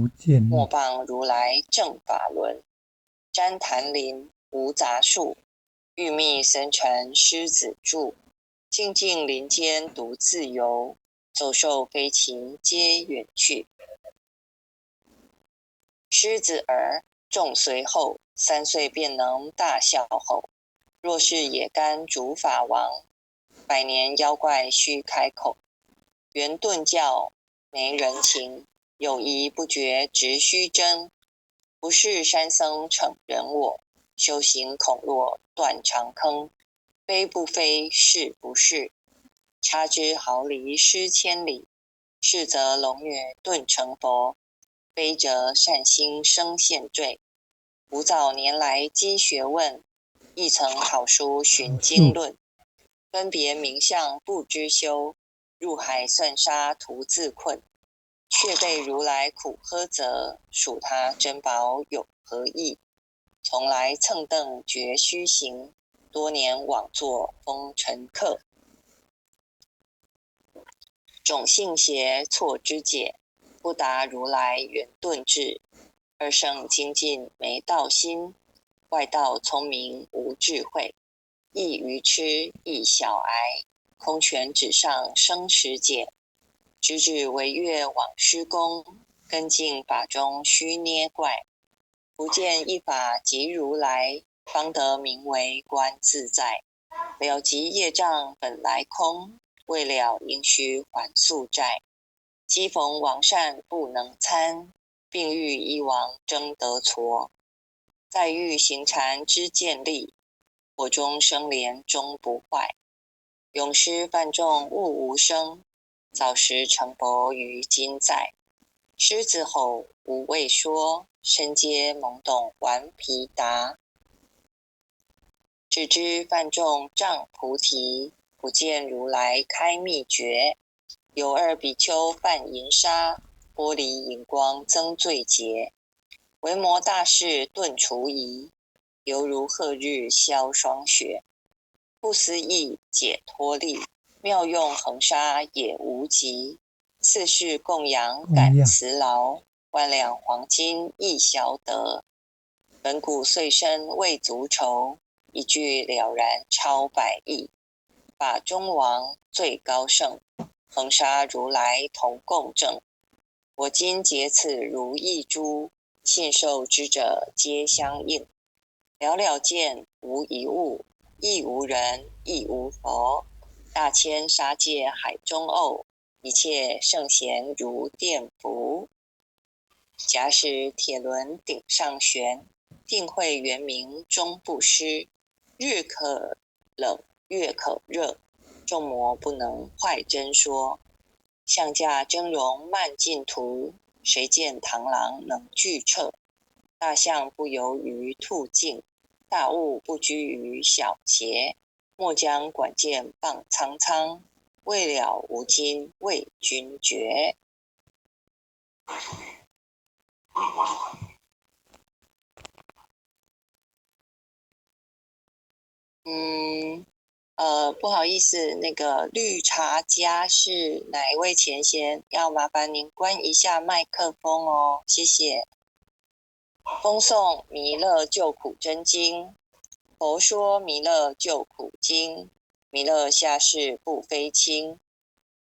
Speaker 1: 莫谤如来正法轮。旃檀林无杂树，欲觅僧尘狮子住。静静林间独自游，走兽飞禽皆远去。狮子儿众随后，3岁便能大笑吼。若是野干主法王，100年妖怪须开口。圆顿教没人情，友谊不绝直须争。不是山僧逞人我，修行恐落断肠坑。非不非，是不是，差之毫厘失千里。是则龙女顿成佛，非则善心生现罪。吾早年来积学问，亦曾好书寻经论。分别名相不知修，入海算沙徒自困。却被如来苦呵责，数他珍宝有何益？从来蹭蹬绝虚行，多年枉作风尘客。种性邪错之解，不达如来圆顿智。二圣精进没道心，外道聪明无智慧。亦愚痴亦小癌，空拳纸上生实解。直指惟越往施功，根净法中须捏怪。不见一法即如来，方得名为观自在。了即业障本来空，未了应须还宿债。机逢王善不能参，并欲一王争得矬。再欲行禅知见力，火中生莲终不坏。永失犯众悟无生，早时成佛于今在。狮子吼无畏说，身皆懵懂顽皮答。只知犯众障菩提，不见如来开秘诀。有2比丘犯淫杀，玻璃荧光增罪劫。维摩大士顿除疑，犹如赫日消霜雪。不思议解脱力，妙用恒沙也无极。4世供养感慈劳，万两黄金亦小得。本古岁生未足愁，一句了然超百亿。法中王最高圣，恒沙如来同共证。我今结此如意珠，信受之者皆相应。了了见无一物，亦无人亦无佛。大千沙界海中偶，一切圣贤如电浮。假使铁轮顶上悬，定慧圆明终不失。日可冷月可热，众魔不能坏真说。象驾峥嵘慢进途，谁见螳螂能拒掣？大象不游于兔径，大物不居于小节。莫将管见傍苍苍，未了无今为君绝。不好意思，那个绿茶家是哪一位前贤？要麻烦您关一下麦克风哦，谢谢。风颂弥勒救苦真经，佛说弥勒救苦经，弥勒下世不非轻。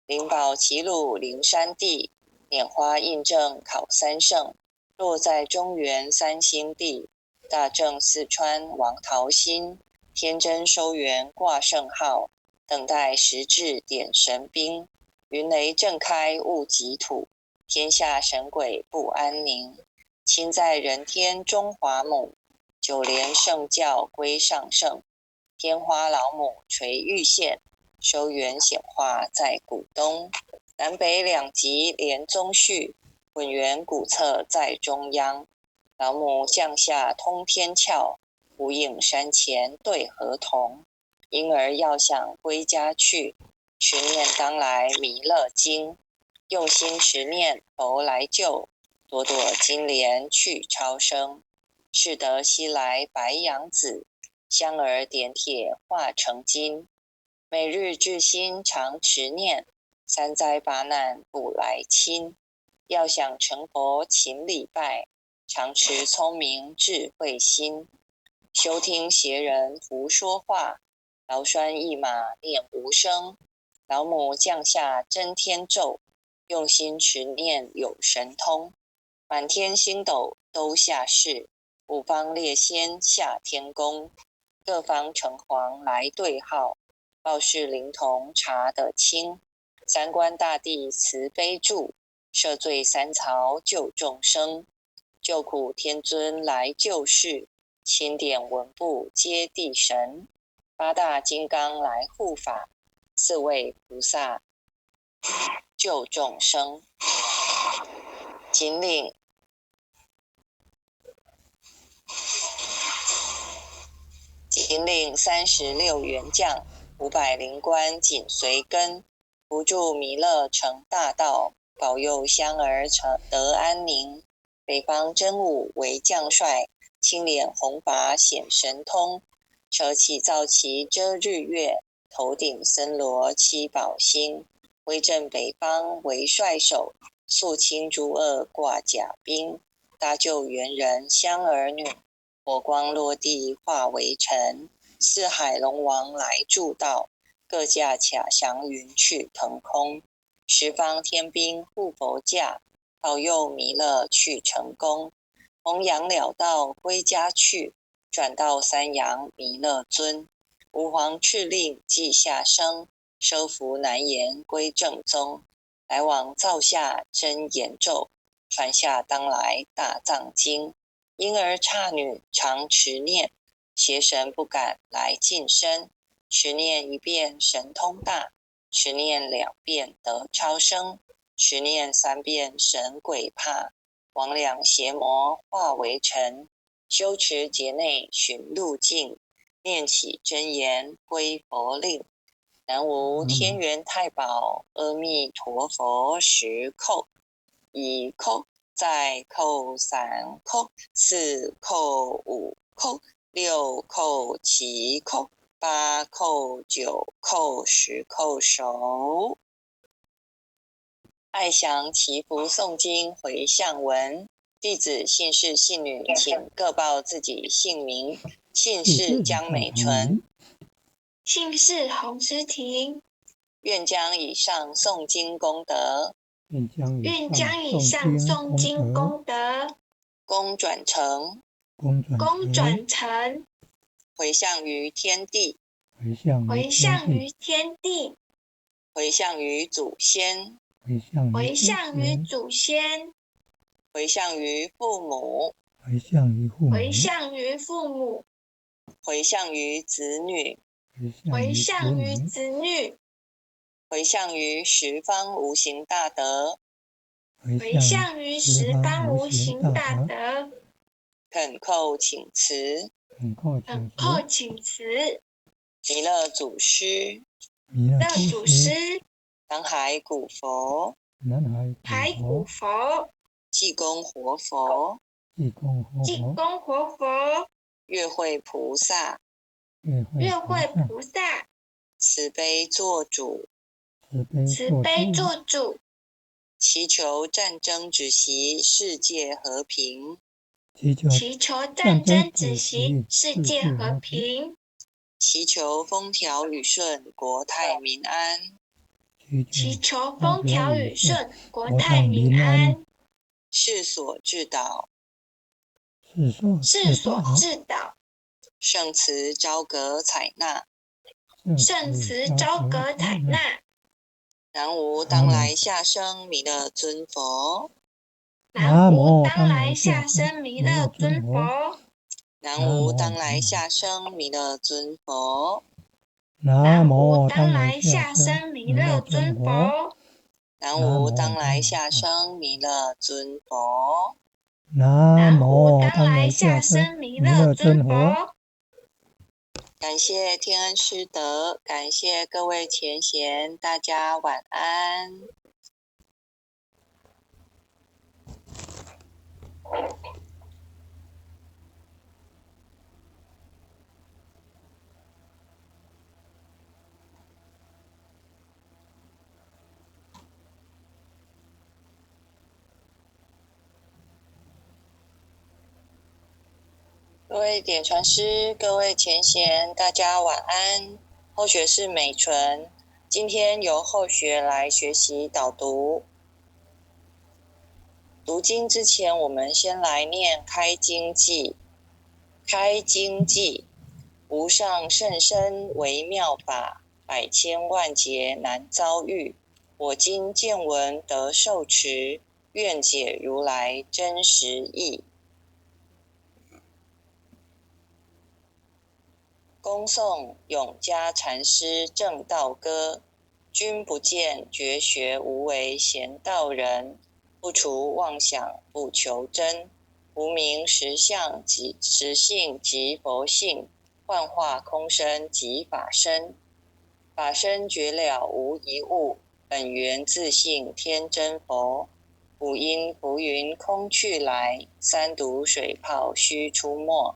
Speaker 1: 灵宝齐鲁灵山地，拈花印证考三圣。落在中原三星地，大正四川王桃心。天真收元挂圣号，等待时至点神兵。云雷震开雾极土，天下神鬼不安宁。亲在人天中华母，九莲圣教归上圣。天花老母垂玉线，收元显化在古东。南北两极连宗序，混元古册在中央。老母降下通天窍，无影山前对河童。婴儿要想归家去，持念当来弥勒经。用心持念佛来救，朵朵金莲去超生。是得西来白羊子，香儿点铁化成金。每日至心常持念，三灾八难不来侵。要想成佛勤礼拜，常持聪明智慧心。休听邪人胡说话，劳拴一马念无声。老母降下真天咒，用心持念有神通。满天星斗都下世，五方列仙下天宫。各方城隍来对号，报事灵童查得清。三官大帝慈悲助，赦罪三曹救众生。救苦天尊来救世，钦点文部接地神。八大金刚来护法，四位菩萨救众生。仅领36员将，500灵官紧随跟。扶助弥勒成大道，保佑香儿得安宁。北方真武为将帅，青脸红发显神通。手起皂旗遮日月，头顶森罗七宝星。威震北方为帅首，肃清诸恶挂甲兵。搭救猿人香儿女，火光落地化为尘。四海龙王来助道，各驾卡祥云去腾空。十方天兵护佛驾，保佑弥勒去成功。弘扬了道归家去，转到三阳弥勒尊。吾皇敕令即下生，收服难言归正宗。来往造下真言咒，传下当来大藏经。婴儿刹女常持念，邪神不敢来近身。持念一遍神通大，持念2遍得超生，持念3遍神鬼怕。魍魉邪魔化为尘，修持劫内寻路径。念起真言归佛令，南无天元太保阿弥陀佛10叩。1叩，再叩3叩，4叩5叩，6叩7叩，8叩9叩10叩手。爱详祈福诵经回向文，弟子姓氏姓女，请各报自己姓名。姓氏江美纯，
Speaker 2: 姓氏洪诗婷，
Speaker 1: 愿将以上诵经功德，
Speaker 2: 愿将以上诵经功德，
Speaker 1: 功转成，回向于天地，
Speaker 2: 回向于天地，
Speaker 1: 回向于祖先，
Speaker 2: 回向于祖先，
Speaker 1: 回向于父母，
Speaker 2: 回向于父母，
Speaker 1: 回向于子女，
Speaker 2: 回向于子女，
Speaker 1: 回向于十方无形大德，
Speaker 2: 回向于十方无形大德，
Speaker 1: 恳叩请辞，
Speaker 2: 恳叩请辞，
Speaker 1: 弥勒祖师，南海古佛，
Speaker 2: 海古佛，
Speaker 1: 济公活佛，月慧菩萨，慈悲做主，祈求战争止息，世界和平，
Speaker 2: 祈求战争止息，世界和平，
Speaker 1: 祈求风调雨顺，国泰民安，
Speaker 2: 祈求风调雨顺，国泰民安，
Speaker 1: 世所致导，圣慈昭阁采纳，南无当来下生弥勒尊佛，
Speaker 2: 南无当来下生弥勒尊佛，
Speaker 1: 南无当来下生弥勒尊佛，
Speaker 2: 南无当来下生弥勒尊佛，
Speaker 1: 南无当来下生弥勒尊佛，
Speaker 2: 南无当来下生弥勒尊佛。
Speaker 1: 感谢天恩师德，感谢各位前贤，大家晚安。各位点传师，各位前贤，大家晚安。后学是美纯，今天由后学来学习导读。读经之前，我们先来念开经偈。开经偈，无上甚深微妙法，百千万劫难遭遇。我今见闻得受持，愿解如来真实义。恭诵永嘉禅师正道歌，君不见绝学无为贤道人，不除妄想不求真，无明实相即实性即佛性，幻化空身即法身，法身觉了无一物，本源自性天真佛，五音浮云空去来，三毒水泡须出没，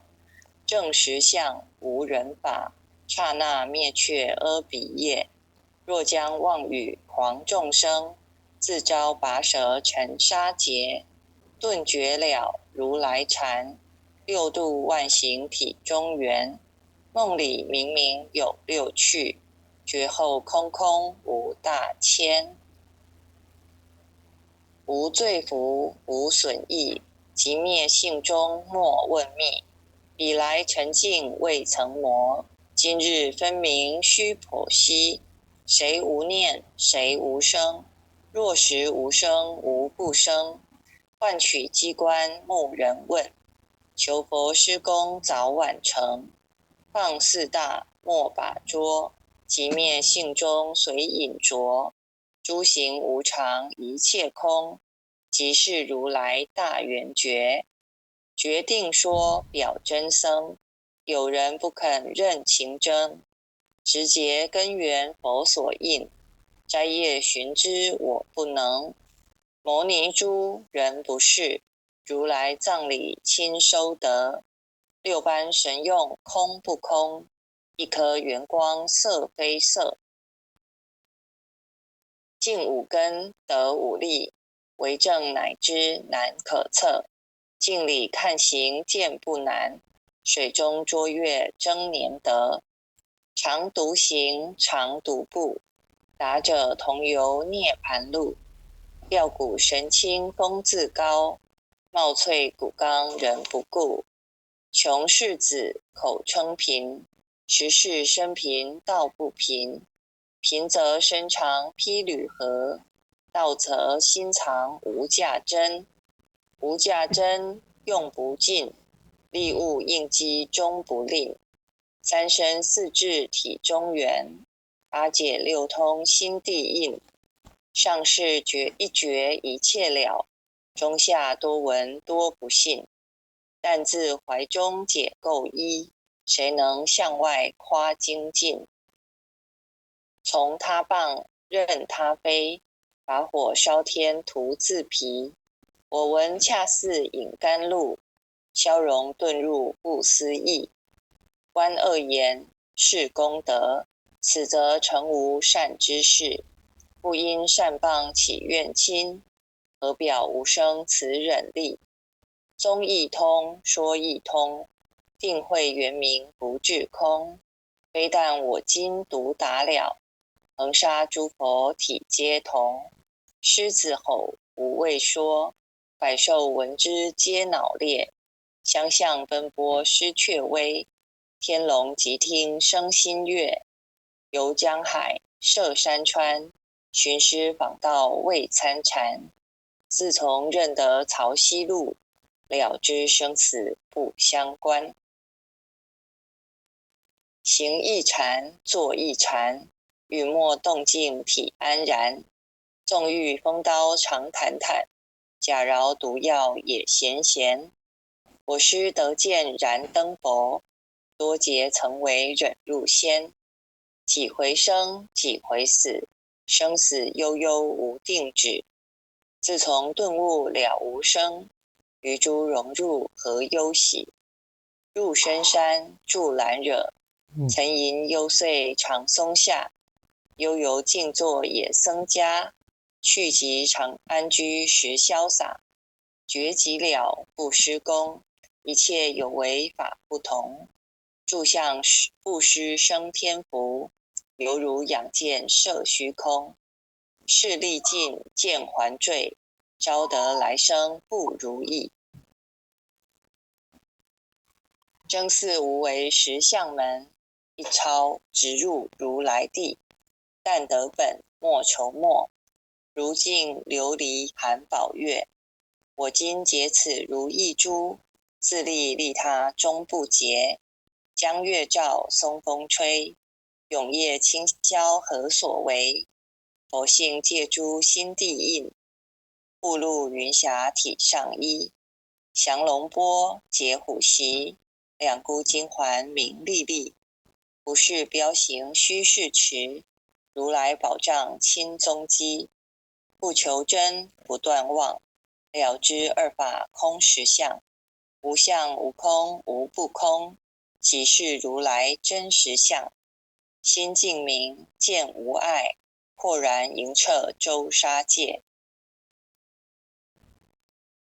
Speaker 1: 正实相无人法，刹那灭却阿鼻业。若将妄语狂众生，自招拔舌成沙劫。顿觉了如来禅，六度万行体中圆。梦里明明有六趣，觉后空空无大千。无罪福无损益，即灭性中莫问觅。彼来沉静未曾磨，今日分明须剖析。谁无念谁无生，若实无生无不生。换取机关木人问，求佛施功早晚成。放四大莫把捉，即灭性中随隐着。诸行无常一切空，即是如来大圆觉。决定说表真僧，有人不肯认情真，直结根源佛所应，摘叶寻之我不能。摩尼珠人不是，如来藏里亲收得。六般神用空不空，一颗圆光色非色。尽五根得五力，为证乃知难可测。镜里看行见不难，水中捉月争年得。常独行常独步，达者同游涅盘路。吊骨神清风自高，貌翠骨刚人不顾。穷世子口称贫，实是生贫道不贫。贫则身长披履合，道则心藏无价珍。无价珍用不尽，利物应机终不吝。三身四智体中原，八解六通心地应。上士一觉一切了，中下多闻多不信。但自怀中解构一，谁能向外夸精进？从他棒任他飞，把火烧天徒自疲。我闻恰似饮甘露，消融遁入不思议。观恶言是功德，此则成无善之事。不因善谤起怨亲，何表无生此忍力？宗义通，说义通，定慧圆明不至空。非但我今独达了，恒沙诸佛体皆同。狮子吼无畏说，百兽闻之皆脑裂。相向奔波失却威，天龙即听生心悦。游江海，涉山川，寻师访道未参禅。自从认得曹溪路，了知生死不相关。行一禅，坐一禅，语默动静体安然。纵欲风刀常坦坦，假饶毒药也闲闲。我师得见燃灯佛，多劫曾为忍入仙。几回生，几回死，生死悠悠无定止。自从顿悟了无生，于诸融入何忧喜？入深山住兰惹，曾吟幽邃长松下。悠游静坐也僧家，去即常安居时潇洒。觉即了不施功，一切有为法不同。住相不施生天福，犹如仰见摄虚空。事力尽见还坠，招得来生不如意。真似无为实相门，一抄直入如来地。但得本莫愁末，如镜琉璃含宝月。我今解此如意珠，自利利他终不竭。江月照，松风吹，永夜清宵何所为？佛性借诸心地印，步入云霞体上衣。降龙波，解虎袭，两孤金环明历历。不是彪形虚是持，如来宝藏亲踪迹。不求真，不断妄，了知二法空实相。无相无空无不空，即是如来真实相。心净明，见无碍，豁然盈彻周沙界。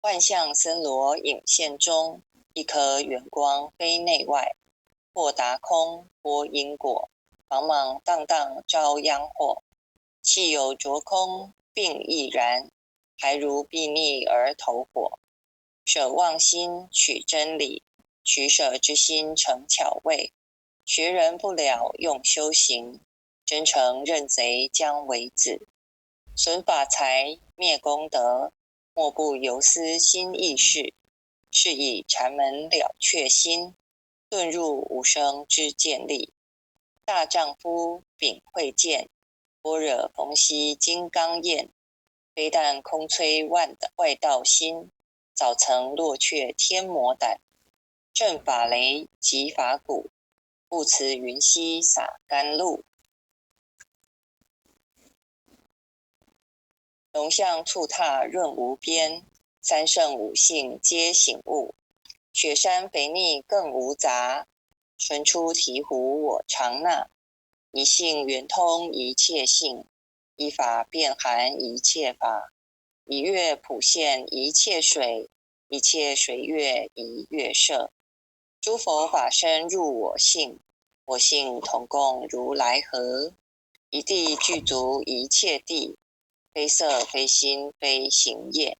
Speaker 1: 万象森罗影现中，一颗圆光非内外。或达空，波因果，茫茫荡荡遭殃祸。气有着空，并亦然，还如睥睨而投火。舍妄心，取真理，取舍之心成巧味。学人不了用修行，真诚认贼将为子。损法财，灭功德，莫不由思心意事。是以禅门了却心，遁入无生之见力。大丈夫秉慧见，般若逢羲金刚焰。非但空摧外道心，早曾落却天魔胆。正法雷即法鼓，不辞云溪洒甘露。龙象兔踏润无边，三圣五性皆醒悟。雪山肥腻更无杂，纯出醍醐我常纳。一性圆通一切性，一法遍含一切法。一月普现一切水，一切水月一月摄。诸佛法身入我性，我性同共如来河。一地具足一切地，非色非心非行业。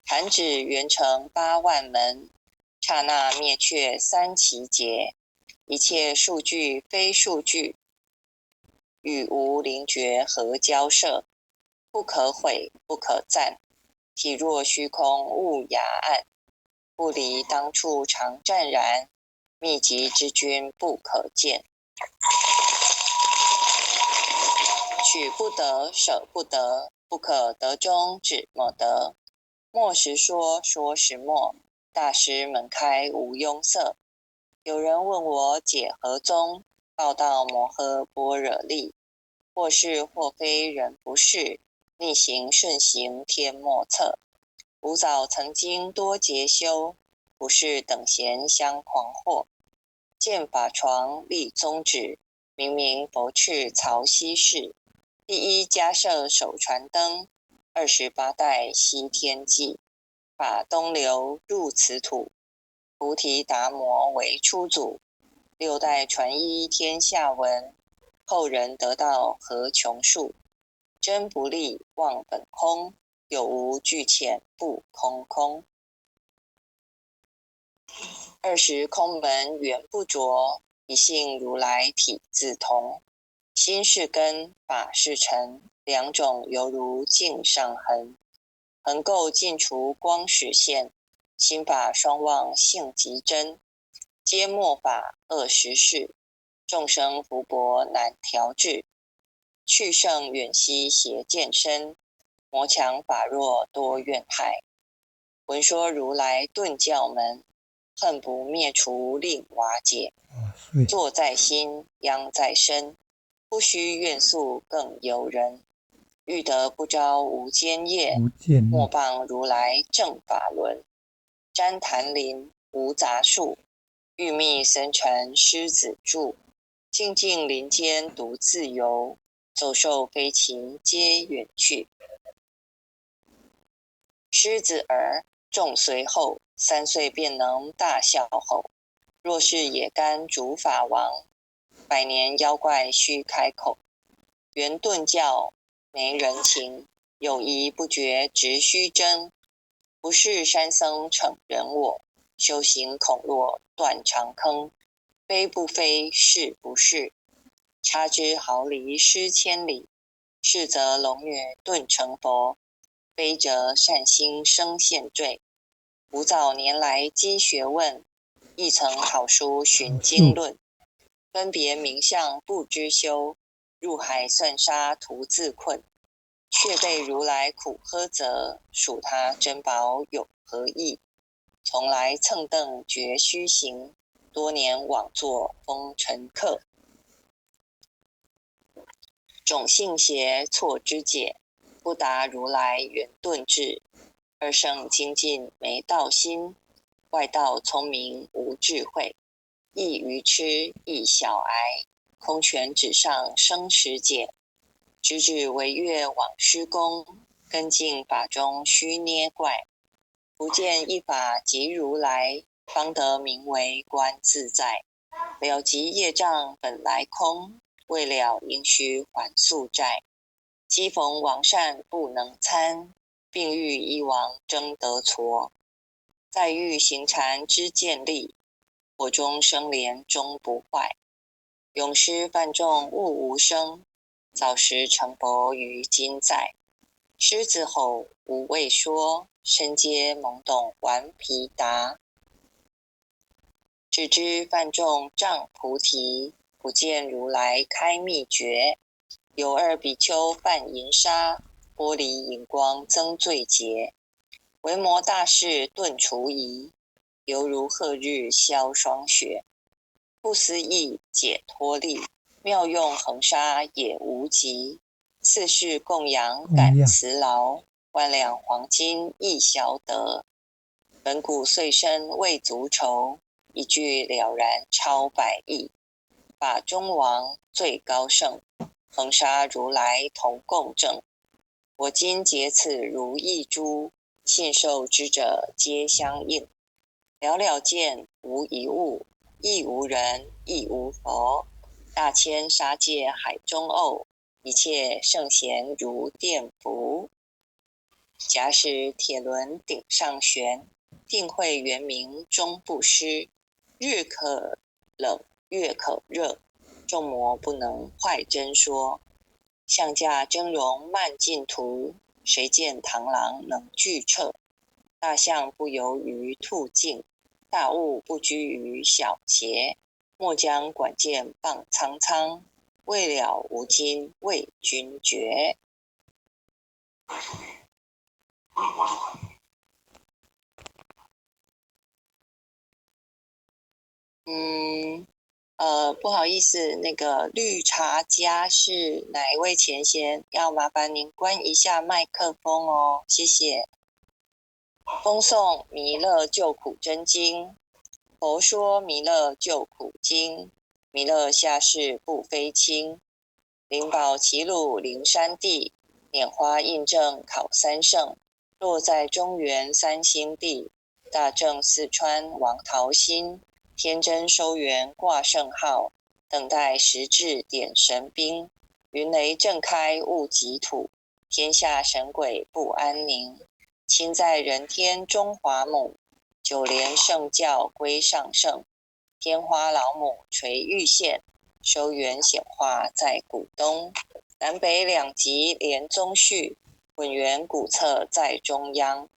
Speaker 1: 弹指圆成8万门，刹那灭却3奇劫。一切数据非数据，与无灵觉合交涉。不可毁不可赞，体若虚空悟雅暗。不离当处常湛然，秘籍之君不可见。取不得，舍不得，不可得中指莫得。莫时说，说时默。大师门开无庸塞。有人问我解何宗，报道摩诃般若力。或是或非人不是，逆行顺行天莫测。吾早曾经多劫修，不是等闲相狂惑。见法床立宗旨，明明佛敕曹溪氏。第一迦摄手传灯，28代西天际。法东流入此土，菩提达摩为初祖。6代传一天下闻，后人得道何穷数。真不立忘本空，有无俱浅不空空。20空门原不着，一性如来体自同。心是根，法是尘，两种犹如镜上痕。横垢尽除光实现，心法双旺性极真。皆末法恶实事，众生福薄难调制。去圣远兮邪见深，魔强法弱多怨害。闻说如来顿教门，恨不灭除令瓦解。坐在心，殃在身，不须怨诉更尤人。欲得不招无间业，莫谤如来正法轮。旃檀林无杂树，欲觅僧尘狮子住。静静林间独自游，走兽飞禽皆远去。狮子儿众随后，3岁便能大笑吼。若是野干竺法王，100年妖怪须开口。圆顿教没人情，友谊不绝直须争。不是山僧逞人我，修行恐落断肠坑。非不非，是不是，差之毫厘失千里。是则龙女顿成佛，非则善心生现罪。吾早年来积学问，亦曾好书寻经论。分别名相不知修，入海算沙徒自困。却被如来苦呵责，数他珍宝有何益？从来蹭蹬绝虚行，多年枉作风尘客。种性邪错之解，不达如来圆顿智。二圣精进没道心，外道聪明无智慧。亦愚痴亦小癌，空拳纸上生实解。直指惟越往施功，根净法中须捏怪。不见一法即如来，方得名为观自在。了即业障本来空，未了应须还宿债。机逢王善不能参，并欲一王争得矬。再欲行禅知见力，火中生莲终不坏。永失犯众悟无生，早时成佛于今在。狮子吼无畏说，身皆懵懂顽皮答。只知犯众障菩提，不见如来开秘诀。有2比丘犯银沙，玻璃银光增罪劫。维摩大士顿除疑，犹如赫日消霜雪。不思议解脱力，妙用恒沙也无极。4世供养感慈劳，万两黄金亦消得。本古岁生未足愁，一句了然超百亿。法中王最高圣，恒沙如来同共证。我今结此如意珠，信受之者皆相应。了了见无一物，亦无人亦无佛。大千沙界海中偶，一切圣贤如电伏。假使铁轮顶上悬，定会圆明终不失。日可冷月可热，众魔不能坏真说。象驾峥嵘慢净土，谁见螳螂能拒彻？大象不游于兔径，大物不拘于小节，莫将管见谤苍苍，未了无今为君绝。不好意思，那个绿茶家是哪一位前贤？要麻烦您关一下麦克风哦，谢谢。风颂弥勒救苦真经，佛说弥勒救苦经，弥勒下世不非轻。灵宝齐鲁灵山地，拈花印证考三圣。落在中原三星地，大正四川王桃心。天真收元挂圣号，等待时至点神兵。云雷震开雾极土，天下神鬼不安宁。亲在人天中华母，九莲圣教归上圣。天花老母垂玉线，收元显化在古东。南北两极连宗序，混元古册在中央。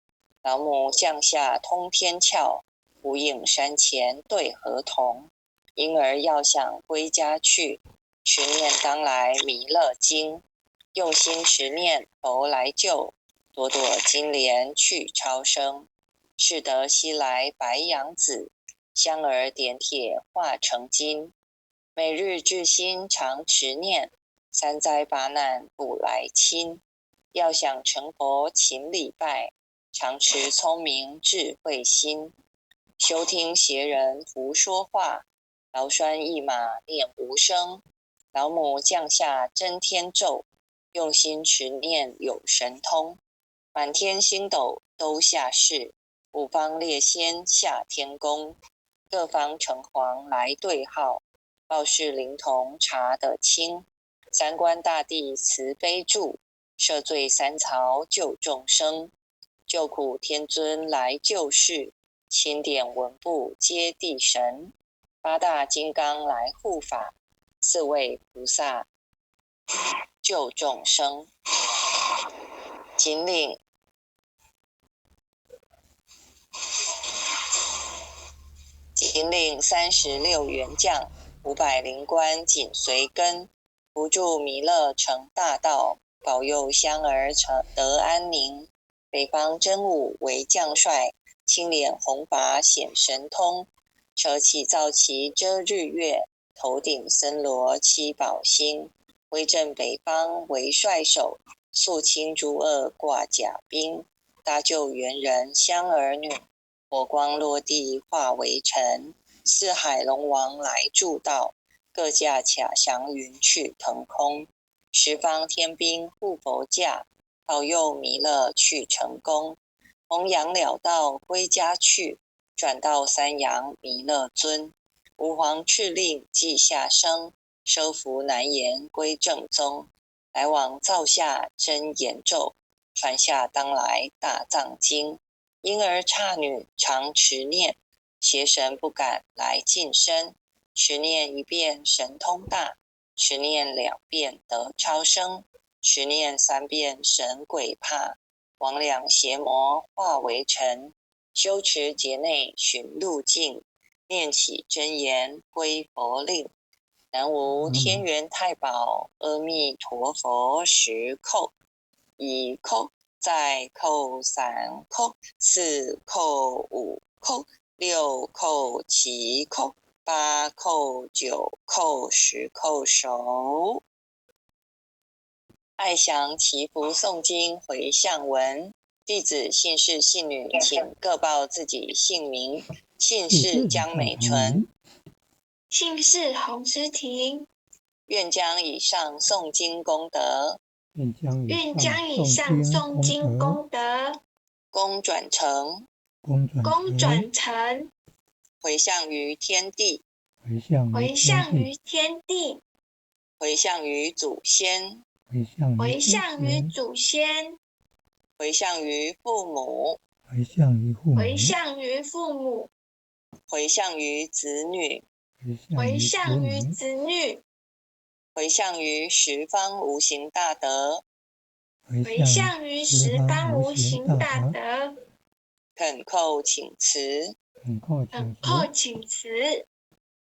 Speaker 1: 老母降下通天窍，无影山前对河童。婴儿要想归家去，持念当来弥勒经。用心持念佛来救，朵朵金莲去超生。是得西来白羊子，香儿点铁化成金。每日至心常持念，三灾八难不来侵。要想成佛勤礼拜，常持聪明智慧心。休听邪人胡说话，劳栓一马念无声。老母降下真天咒，用心持念有神通。满天星斗都下世，五方列仙下天宫。各方城隍来对号，报事灵童查得清。三官大帝慈悲助，赦罪三曹救众生。救苦天尊来救世，钦点文部接地神。八大金刚来护法，四位菩萨救众生。仅领36员将，500灵官紧随跟。扶助弥勒成大道，保佑香儿得安宁。北方真武为将帅，青脸红发显神通。手起皂旗遮日月，头顶森罗七宝星。威震北方为帅首，肃清诸恶挂甲兵。搭救猿人香儿女，火光落地化为尘。四海龙王来助道，各驾卡祥云去腾空。十方天兵护佛驾，保佑弥勒去成功。弘扬了道归家去，转到三阳弥勒尊。吾皇敕令即下生，收服难言归正宗。来往造下真言咒，传下当来大藏经。婴儿刹女常持念，邪神不敢来近身。持念一遍神通大，持念2遍得超生，持念3遍神鬼怕。魍魉邪魔化为尘，修持劫内寻路径。念起真言归佛令，南无天元太保阿弥陀佛10叩，1叩，再叩3叩，4叩5叩，6叩7叩，8叩9叩10叩手。爱详祈福诵经回向文，弟子姓氏姓女，请各报自己姓名。姓氏江美纯，
Speaker 2: 姓氏洪诗婷。
Speaker 1: 愿将以上诵经功德，
Speaker 2: 愿将以上诵经功德，
Speaker 1: 功转成，回向于天地，
Speaker 2: 回向于天地，
Speaker 1: 回向于祖先，
Speaker 2: 回向于祖先，
Speaker 1: 回向于父母，
Speaker 2: 回向于父母，
Speaker 1: 回向于子女，
Speaker 2: 回向于子女，
Speaker 1: 回向于十方无形大德，
Speaker 2: 回向于十方无形大德，
Speaker 1: 恳叩请辞，
Speaker 2: 恳叩请辞，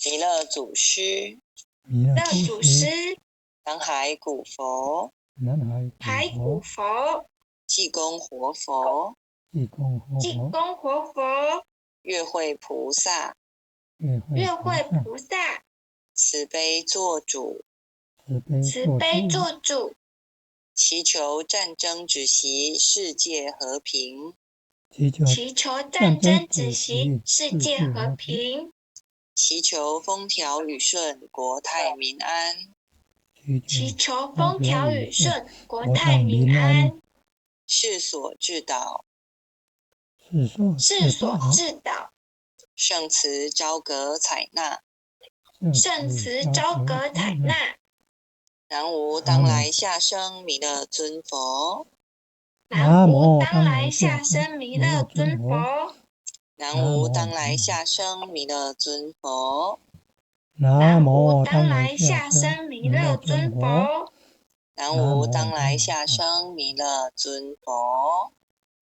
Speaker 1: 弥勒祖师，
Speaker 2: 弥勒祖师，
Speaker 1: 南海古佛，
Speaker 2: 海古佛，
Speaker 1: 济公活佛，
Speaker 2: 济公活佛，
Speaker 1: 月慧菩萨，
Speaker 2: 月慧菩萨，
Speaker 1: 慈悲做主，
Speaker 2: 慈悲做主，
Speaker 1: 祈求战争止息，世界和平，
Speaker 2: 祈求战争止息，世界和平，
Speaker 1: 祈求风调雨顺，国泰民安，
Speaker 2: 祈求风调雨顺，国泰民安，
Speaker 1: 世所致导，
Speaker 2: 世所致导，
Speaker 1: 圣慈昭阁采纳，
Speaker 2: 圣慈昭阁采纳。
Speaker 1: 南无当来下生弥勒尊佛，
Speaker 2: 南无当来下生弥勒尊佛，
Speaker 1: 南无当来下生弥勒尊佛，
Speaker 2: 南无当来下生弥勒尊佛，
Speaker 1: 南无当来下生弥勒尊佛，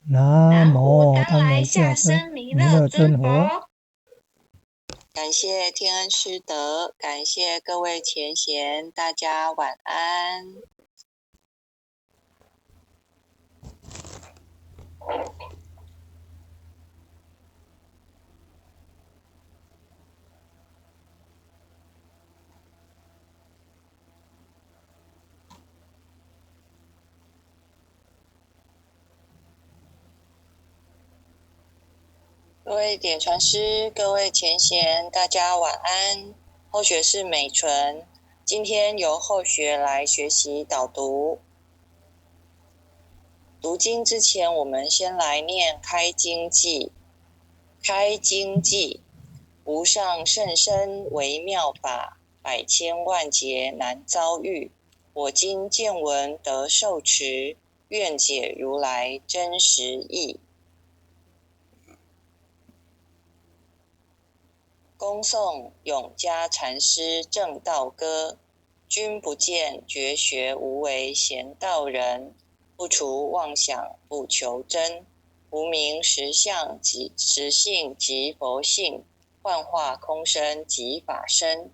Speaker 2: 南无当来下生弥勒尊佛。
Speaker 1: 感谢天恩师德，感谢各位前贤，大家晚安。各位点传师，各位前贤，大家晚安。后学是美纯，今天由后学来学习导读。读经之前，我们先来念开经偈。开经偈，无上甚深微妙法，百千万劫难遭遇。我今见闻得受持，愿解如来真实义。恭诵永嘉禅师正道歌，君不见绝学无为贤道人，不除妄想不求真，无明实相即实性即佛性，幻化空身即法身，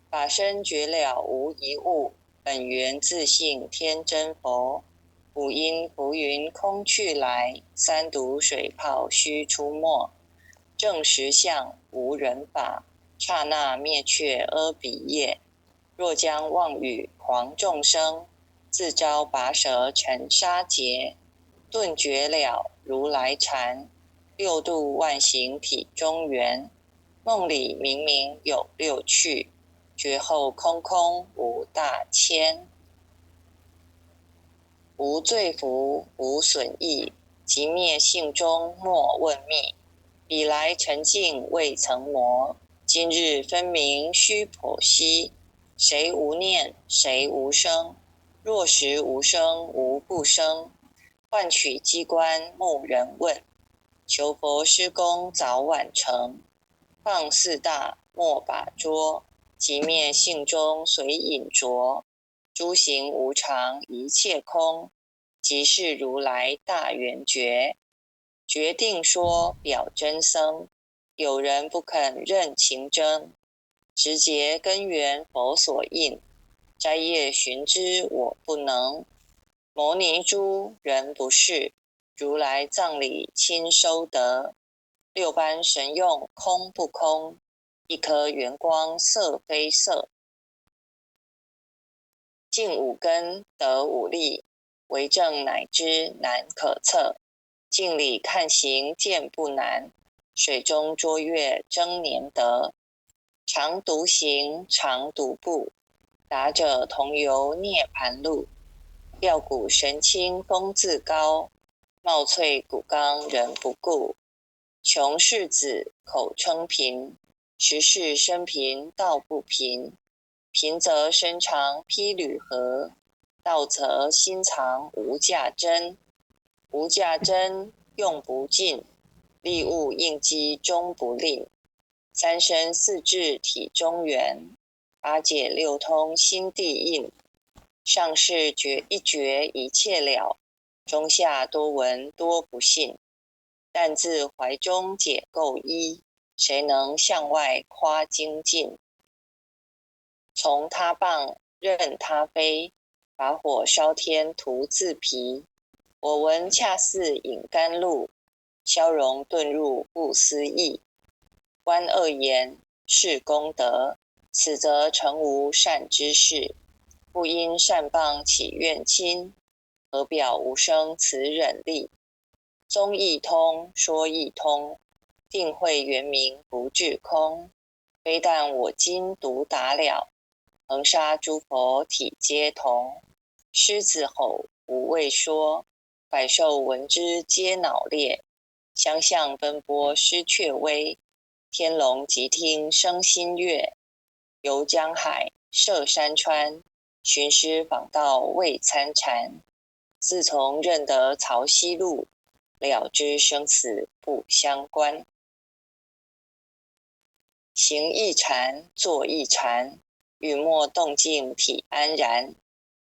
Speaker 1: 法身绝了无一物，本源自性天真佛，五音浮云空去来，三毒水泡须出没，正实相无人法，刹那灭却阿彼业。若将妄语狂众生，自招拔舌成沙劫。顿觉了如来禅，六度万行体中圆。梦里明明有六趣，觉后空空无大千。无罪福无损益，即灭性中莫问觅。彼来沉静未曾磨，今日分明须剖析。谁无念谁无生？若实无生无不生。换取机关木人问，求佛施功早晚成。放四大莫把捉，即灭性中随隐着。诸行无常一切空，即是如来大圆觉。决定说表真僧，有人不肯认情真，直结根源佛所应，摘叶寻之我不能。摩尼珠人不是，如来藏里亲收得。六般神用空不空，一颗圆光色非色。尽五根得五力，为证乃知难可测。镜里看行见不难，水中捉月争年得。常独行常独步，达者同游涅盘路。吊骨神清风自高，貌翠骨刚人不顾。穷士子口称贫，实是生贫道不贫。贫则身长披履合，道则心藏无价珍。无价珍用不尽，利物应机终不吝。三身四智体中圆，八解六通心地应。上士觉一觉一切了，中下多闻多不信。但自怀中解垢衣，谁能向外夸精进？从他棒任他飞，把火烧天徒自疲。我闻恰似饮甘露，消融遁入不思议。观恶言，是功德，此则诚无善之事。不因善谤起怨亲，何表无生此忍力？宗义通，说义通，定慧圆明不至空。非但我今独达了，恒沙诸佛体皆同。狮子吼无畏说，百兽闻之皆脑裂。相向奔波失却威，天龙即听生心悦。游江海，涉山川，寻师访道未参禅。自从认得曹溪路，了知生死不相关。行一禅，坐一禅，语默动静体安然。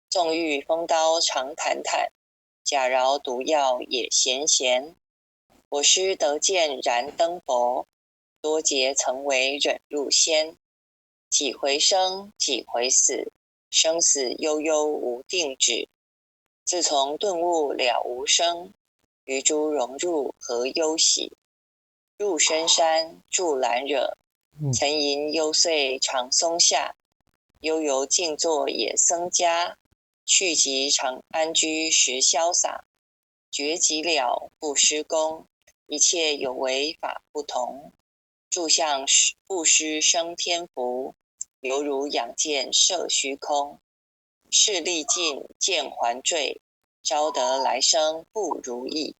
Speaker 1: 纵欲风刀常坦坦，假饶毒药也咸咸。我师得见燃灯佛，多劫曾为忍入仙。几回生，几回死，生死悠悠无定止。自从顿悟了无生，于诸融入何忧喜？入深山住兰惹，曾吟幽邃长松下。悠游静坐也僧家，去即常安居时潇洒。觉即了不施功，一切有为法不同。住相不施生天福，犹如仰见摄虚空。事历尽见还坠，招得来生不如意。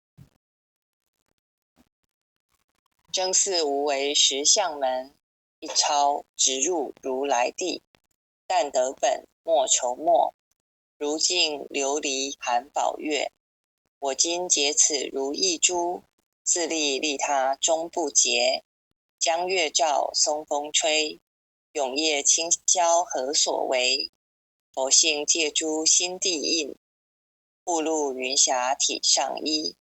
Speaker 1: 真似无为实相门，一抄直入如来地。但得本莫愁末，如镜琉璃含宝月。我今结此如意珠，自利利他终不竭。江月照，松风吹，永夜清宵何所为？佛性借诸心地印，步入云霞体上衣。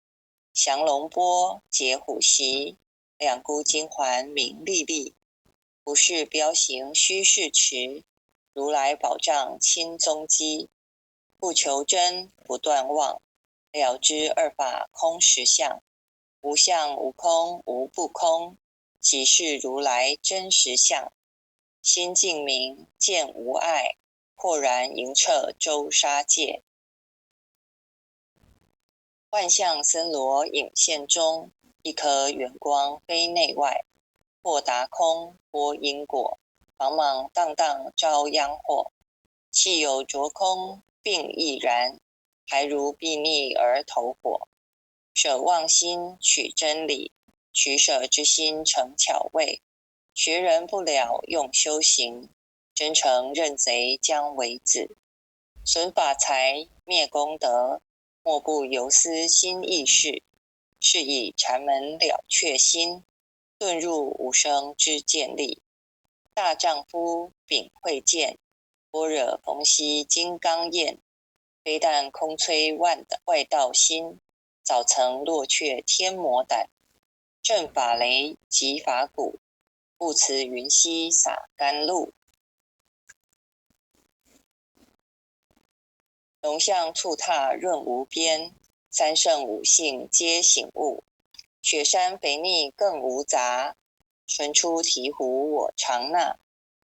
Speaker 1: 降龙波，解虎袭，两孤金环明历历。不是标行虚是持，如来宝藏亲踪迹。不求真，不断妄，了知二法空实相。无相无空无不空，即是如来真实相。心净明，见无碍，豁然盈彻周沙界。幻象森罗影现中，一颗圆光非内外。或达空，波因果，茫茫荡荡遭殃祸。气有着空，并亦然，还如睥睨而投火。舍妄心，取真理，取舍之心成巧味。学人不了用修行，真诚认贼将为子。损法财，灭功德，莫不由思心意事。是以禅门了却心，遁入无生之见力。大丈夫秉慧见，般若逢羲金刚焰。非但空摧外道心，早曾落却天魔胆。正法雷，即法鼓，不辞云溪洒甘露。龙象触踏润无边，三圣五性皆醒悟。雪山肥腻更无杂，纯出醍醐我常纳。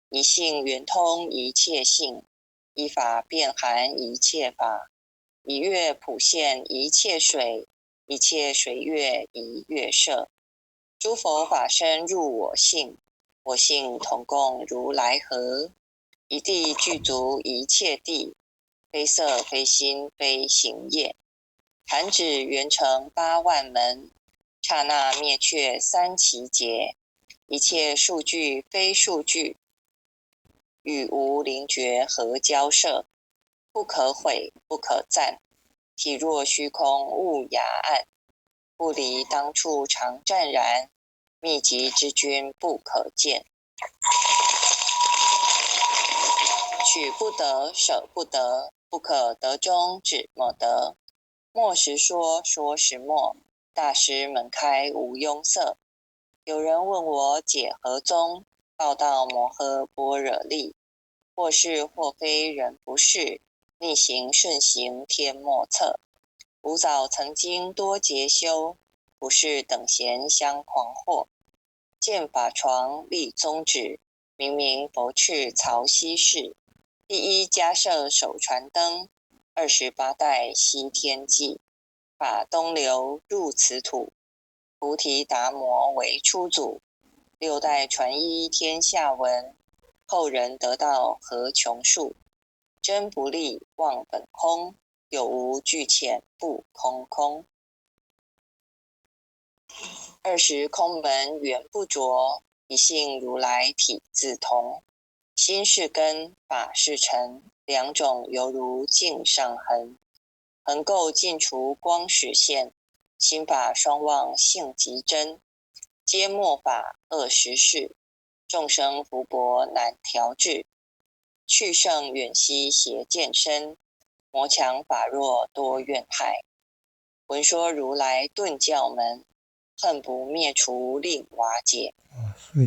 Speaker 1: 一性圆通一切性，一法遍含一切法。一月普现一切水，一切水月一月摄。诸佛法身入我性，我性同共如来河。一地具足一切地，非色非心非行业。弹指圆成8万门，刹那灭却三奇劫。一切数据非数据，与无灵觉合交涉。不可毁不可赞，体若虚空悟雅暗。不离当处常湛然，秘籍之君不可见。取不得，舍不得，不可得中止莫得。默时说，说时默，大师门开无庸色。有人问我解何宗，报道摩诃般若力，或是或非人不是，逆行顺行天莫测。吾早曾经多劫修，不是等闲相狂惑。见法床立宗旨，明明佛敕曹溪氏。第一迦摄手传灯，28代西天际。法东流入此土，菩提达摩为初祖。6代传一天下闻，后人得道何穷数。真不立忘本空，有无俱浅不空空。20空门原不着，一性如来体自同。心是根，法是尘，两种犹如镜上痕。横垢尽除光始现，心法双旺性极真。皆末法恶实事，众生福薄难调制。去圣远兮邪见深，魔强法弱多怨害。闻说如来顿教门，恨不灭除令瓦解。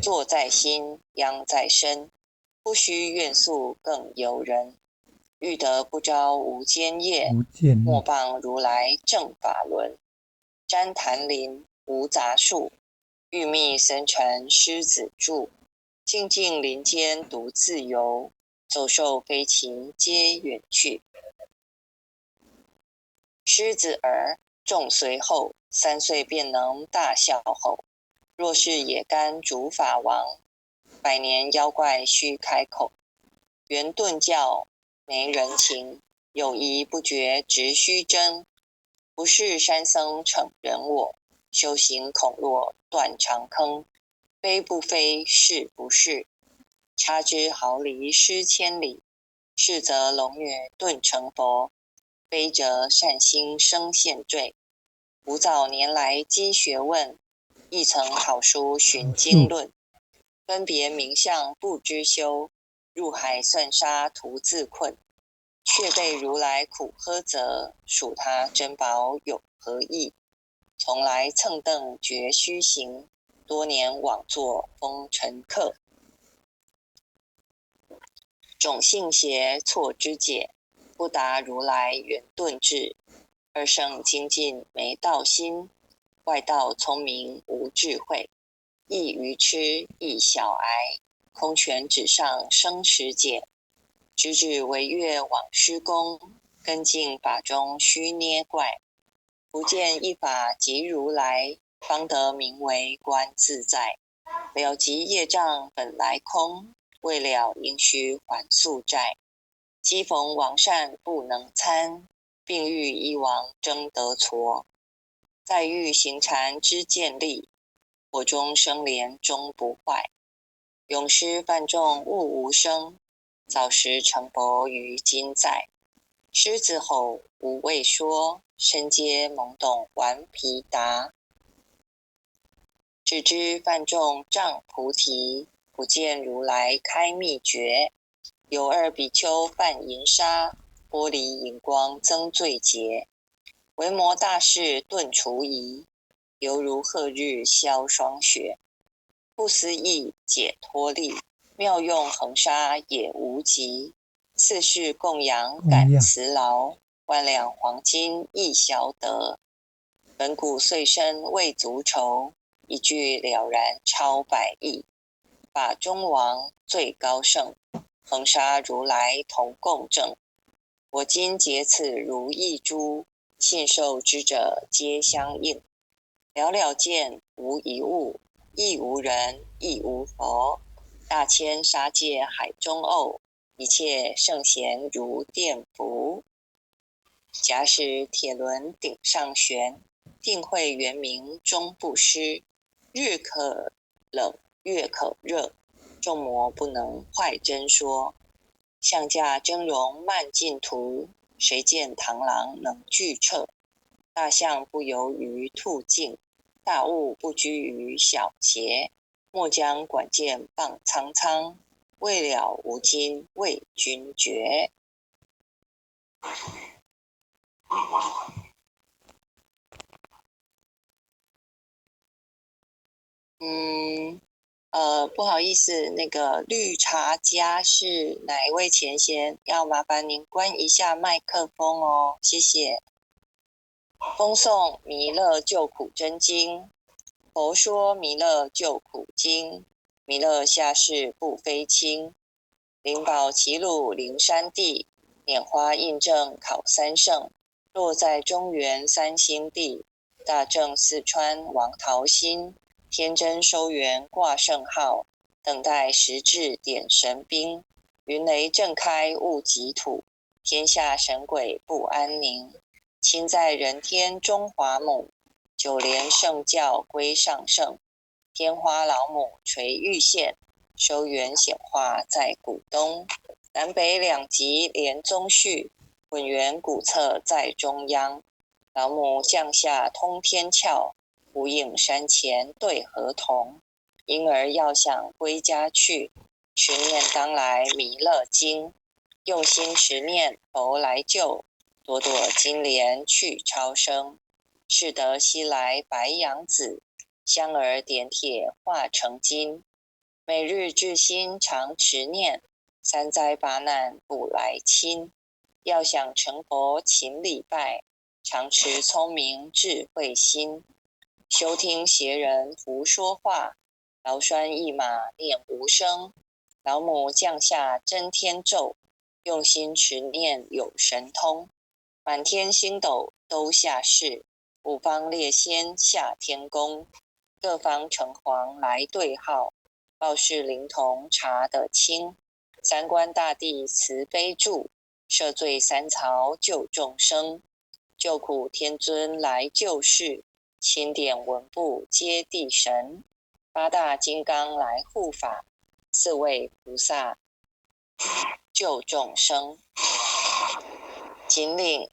Speaker 1: 坐在心，殃在身，不须怨诉更尤人。欲得不招无间业，莫谤如来正法轮。旃檀林无杂树，欲觅僧尘狮子住。静静林间独自游，走兽飞禽皆远去。狮子儿众随后，3岁便能大笑吼。若是野干竺法王，100年妖怪须开口。圆顿教没人情，有疑不决直须争。不是山僧逞人我，修行恐落断肠坑。非不非，是不是，差之毫厘失千里。是则龙女顿成佛，非则善心生现罪。吾早年来积学问，亦曾好书寻经论。分别名相不知修，入海算沙徒自困。却被如来苦呵责，属他珍宝有何益？从来蹭蹬绝须行，多年枉作风尘客。种性邪错之解，不达如来圆顿智。二圣精进没道心，外道聪明无智慧。亦愚痴亦小癌，空拳纸上生实解。直指惟越往施功，根净法中须捏怪。不见一法即如来，方得名为观自在。了即业障本来空，未了应须还宿债。机逢王善不能参，并欲一王争得矬。再欲行禅知见力，火中生莲终不坏。永失犯众悟无生，早时成佛于今在。狮子吼无畏说，身皆懵懂顽皮答。只知犯众障菩提，不见如来开秘诀。有2比丘犯淫杀，玻璃荧光增罪劫。维摩大士顿除疑，犹如赫日消霜雪。不思议解脱力，妙用恒沙也无极。4世供养感慈劳，万两黄金亦小得。本古岁生未足愁，一句了然超百亿。法中王最高圣，恒沙如来同共证。我今解此如意珠，信受之者皆相应。了了见无一物，亦无人亦无佛。大千沙界海中偶，一切圣贤如电伏。假使铁轮顶上悬，定会圆明终不失。日可冷月可热，众魔不能坏真说。象驾峥嵘慢进途，谁见螳螂能拒彻？大象不游于兔径，大物不居于小节。莫将管见谤苍苍，未了无今为君绝。不好意思，那个绿茶家是哪一位前贤？要麻烦您关一下麦克风哦，谢谢。风诵弥勒救苦真经，佛说弥勒救苦经，弥勒下世不非轻。灵宝齐鲁灵山地，拈花印证考三圣。落在中原三星地，大正四川王桃心。天真收元挂圣号，等待时至点神兵。云雷震开雾极土，天下神鬼不安宁。亲在人天中华母，九莲圣教归上圣。天花老母垂玉线，收元显化在古东。南北两极连宗序，混元古册在中央。老母降下通天窍，无影山前对河童。婴儿要想归家去，持念当来弥勒经。用心持念佛来救，朵朵金莲去超生。是得西来白羊子，香儿点铁化成金。每日至心常持念，三灾八难不来侵。要想成佛勤礼拜，常持聪明智慧心。休听邪人胡说话，劳拴一马念无声。老母降下真天咒，用心持念有神通。满天星斗都下世，五方列仙下天宫。各方城隍来对号，报事灵童查得清。三官大帝慈悲助，赦罪三曹救众生。救苦天尊来救世，钦点文部接地神。八大金刚来护法，四位菩萨救众生。仅领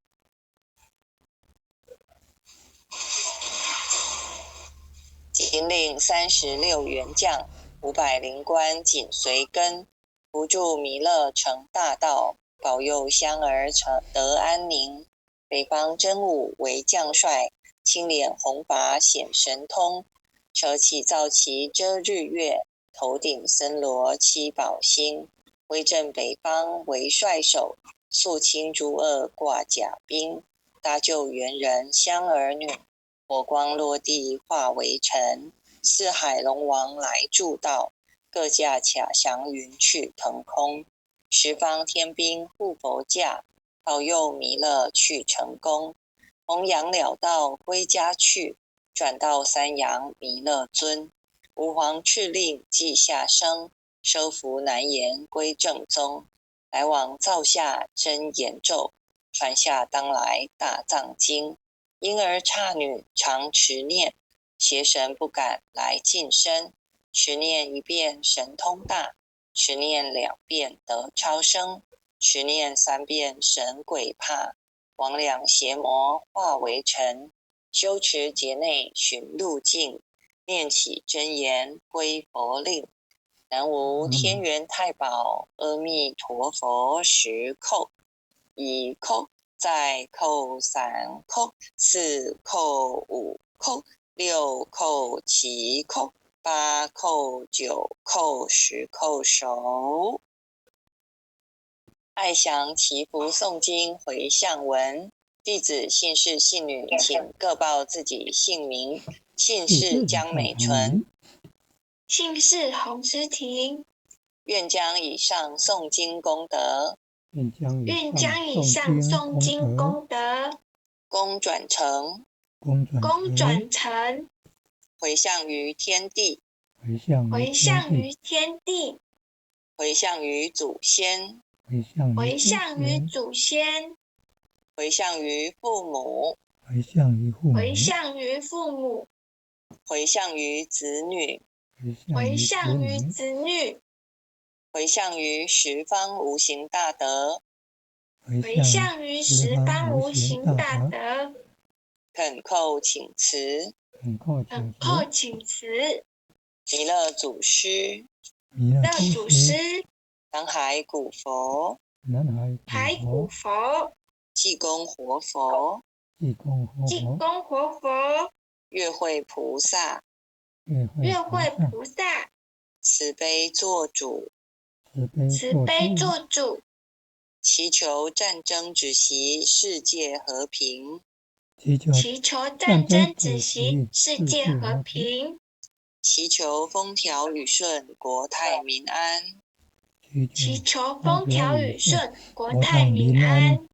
Speaker 1: 36员将，500灵官紧随跟。扶助弥勒成大道，保佑香儿得安宁。北方真武为将帅，青脸红发显神通。扯起皂旗遮日月，头顶森罗七宝星。威震北方为帅首，肃清诸恶挂甲兵。搭救猿人香儿女，火光落地化为尘。四海龙王来助道，各驾卡祥云去腾空。十方天兵护佛驾，保佑弥勒去成功。弘扬了道归家去，转到三阳弥勒尊。吾皇敕令即下生，收服难言归正宗。来往造下真言咒，传下当来大藏经。婴儿刹女常持念，邪神不敢来近身。持念一遍神通大，持念2遍得超生，持念3遍神鬼怕。魍魉邪魔化为尘，修持劫内寻路径。念起真言归佛令，南无天元太保阿弥陀佛10叩。1叩，再叩3叩，4叩5叩，6叩7叩，8叩9叩10叩手。爱详祈福诵经回向文，弟子姓氏姓女，请各报自己姓名。姓氏江美纯，
Speaker 2: 姓氏洪诗婷，
Speaker 1: 愿将以上诵经功德，
Speaker 2: 愿将以上诵经功德，
Speaker 1: 功转成，回向于天地，
Speaker 2: 回向于天地，
Speaker 1: 回向于祖先，
Speaker 2: 回向于祖先，
Speaker 1: 回向于父母，
Speaker 2: 回向于父母，
Speaker 1: 回向于子女，
Speaker 2: 回向于子女，
Speaker 1: 回向于十方无形大德，
Speaker 2: 回向于十方无形大德。
Speaker 1: 恳叩请辞，弥勒祖师，南海古佛，济公活佛，月慧菩萨，
Speaker 2: 月会菩萨，
Speaker 1: 慈悲做主，
Speaker 2: 慈悲做主，
Speaker 1: 祈求战争止息，世界和平。
Speaker 2: 祈求战争止息，世界和平。
Speaker 1: 祈求风调雨顺，国泰民安。
Speaker 2: 祈求风调雨顺，国泰民安。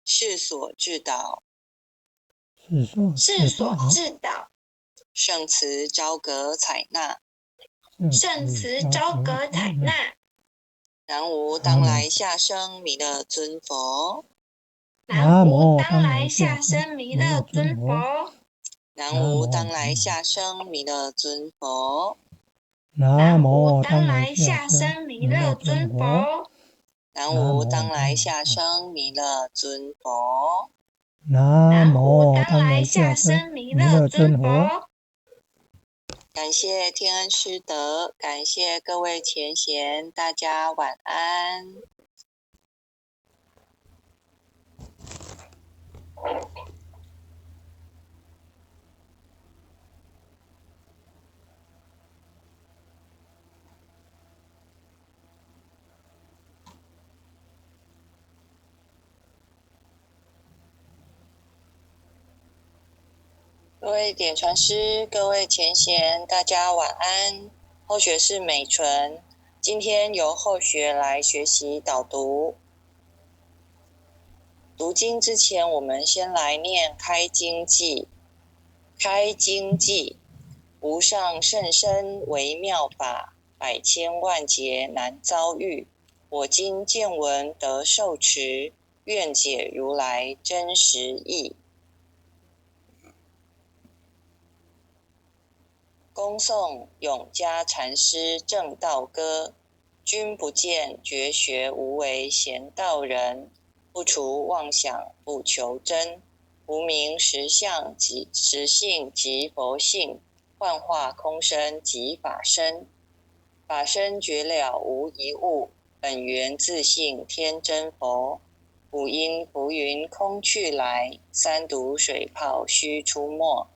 Speaker 1: 世所致祷，
Speaker 2: 世所致祷，
Speaker 1: 圣慈昭阁采纳，
Speaker 2: 圣慈昭阁采纳。
Speaker 1: 南无当来下生弥勒尊佛，
Speaker 2: 南无当来下生弥勒尊佛，
Speaker 1: 南无当来下生弥勒尊佛，
Speaker 2: 南无当来下生弥勒尊佛，
Speaker 1: 南无当来下生弥勒尊佛，
Speaker 2: 南无当来下生弥勒尊佛。
Speaker 1: 感谢天恩师德，感谢各位前贤，大家晚安。各位点传师，各位前贤，大家晚安。后学是美纯，今天由后学来学习导读。读经之前，我们先来念开经偈。开经偈，无上甚深微妙法，百千万劫难遭遇。我今见闻得受持，愿解如来真实义。恭诵永嘉禅师正道歌，君不见绝学无为贤道人，不除妄想不求真，无名实相即实性即佛性，幻化空身即法身，法身绝了无一物，本源自性天真佛，五音浮云空去来，三毒水泡须出没，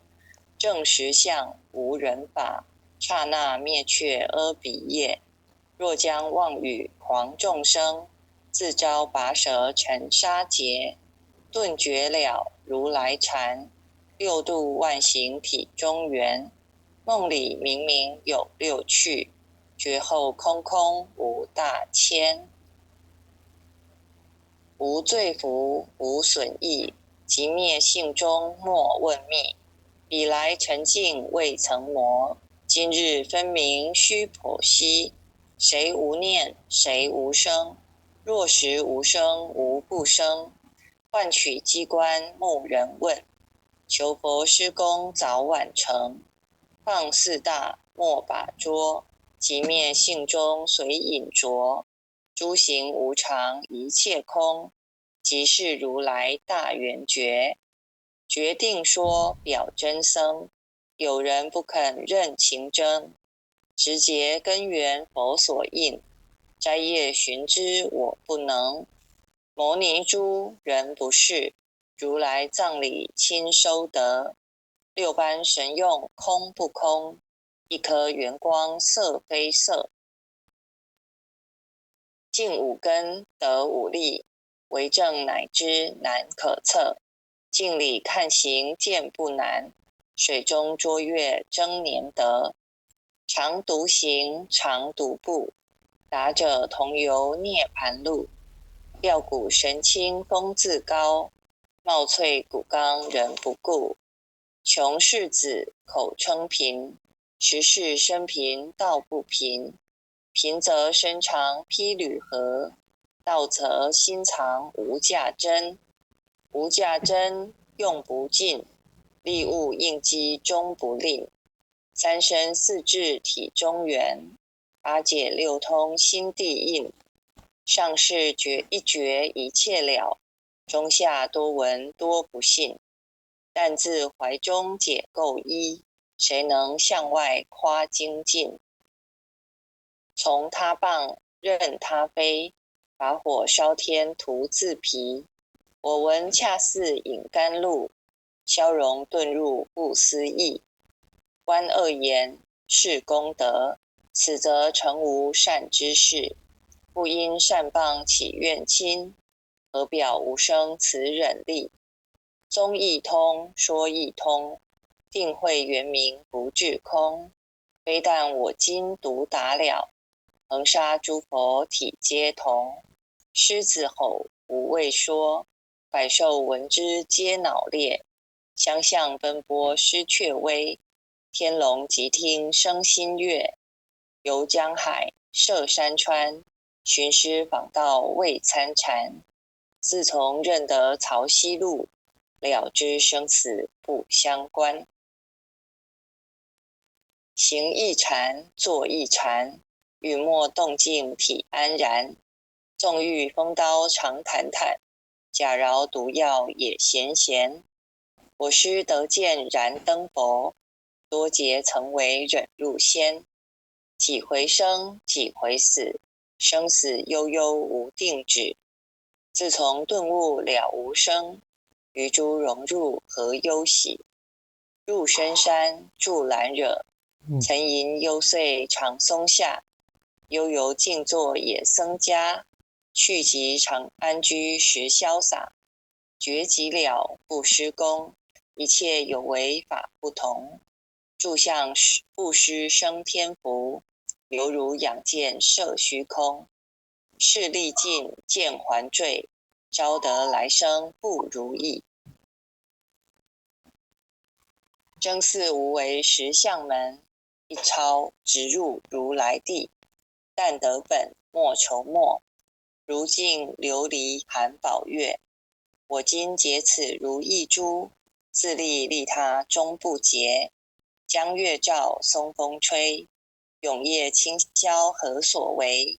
Speaker 1: 正实相无人法，刹那灭却阿比业。若将妄语狂众生，自招拔舌成沙劫。顿觉了如来禅，六度万行体中圆。梦里明明有六趣，觉后空空无大千。无罪福无损益，即灭性中莫问觅。彼来沉静未曾磨，今日分明须剖析。谁无念谁无生？若实无生无不生。换取机关木人问，求佛施功早晚成。放四大莫把捉，即灭性中随隐着。诸行无常一切空，即是如来大圆觉。决定说表真僧，有人不肯认情真。直结根源佛所应，摘叶寻之我不能。摩尼珠人不是，如来藏里亲收得。六般神用空不空，一颗圆光色非色。尽五根得五力，为证乃知难可测。镜里看行见不难，水中捉月争年得。常独行常独步，达者同游涅盘路。吊骨神清风自高，貌翠骨刚人不顾。穷世子口称贫，实是生贫道不贫。贫则身长披履合，道则心藏无价珍。无价珍用不尽，利物应机终不吝。三身四智体中圆，八解六通心地应。上士觉一觉一切了，中下多闻多不信。但自怀中解垢衣，谁能向外夸精进？从他棒任他飞，把火烧天徒自疲。我闻恰似饮甘露，消融遁入不思议。观恶言是功德，此则成无善之事。不因善谤起怨亲，何表无生此忍力？宗义通，说义通，定慧圆明不至空。非但我今独达了，恒沙诸佛体皆同。狮子吼无畏说，百兽闻之皆脑裂。相向奔波失却威，天龙即听生心悦。游江海，涉山川，寻师访道未参禅。自从认得曹溪路，了知生死不相关。行一禅，坐一禅，语默动静体安然。纵欲风刀常坦坦，假饶毒药也闲闲。我师得见燃灯佛，多劫曾为忍入仙。几回生，几回死，生死悠悠无定止。自从顿悟了无生，于诸融入何忧喜？入深山，住兰惹，沉吟幽邃长松下。悠游静坐也僧家，去即常安居时潇洒。觉即了，不施功，一切有为法不同。住相不施生天福，犹如仰见摄虚空。事力尽，见还坠，招得来生不如意。真似无为实相门，一抄直入如来地。但得本，莫愁末，如镜琉璃含宝月。我今结此如意珠，自利利他终不竭。江月照，松风吹，永夜清宵何所为？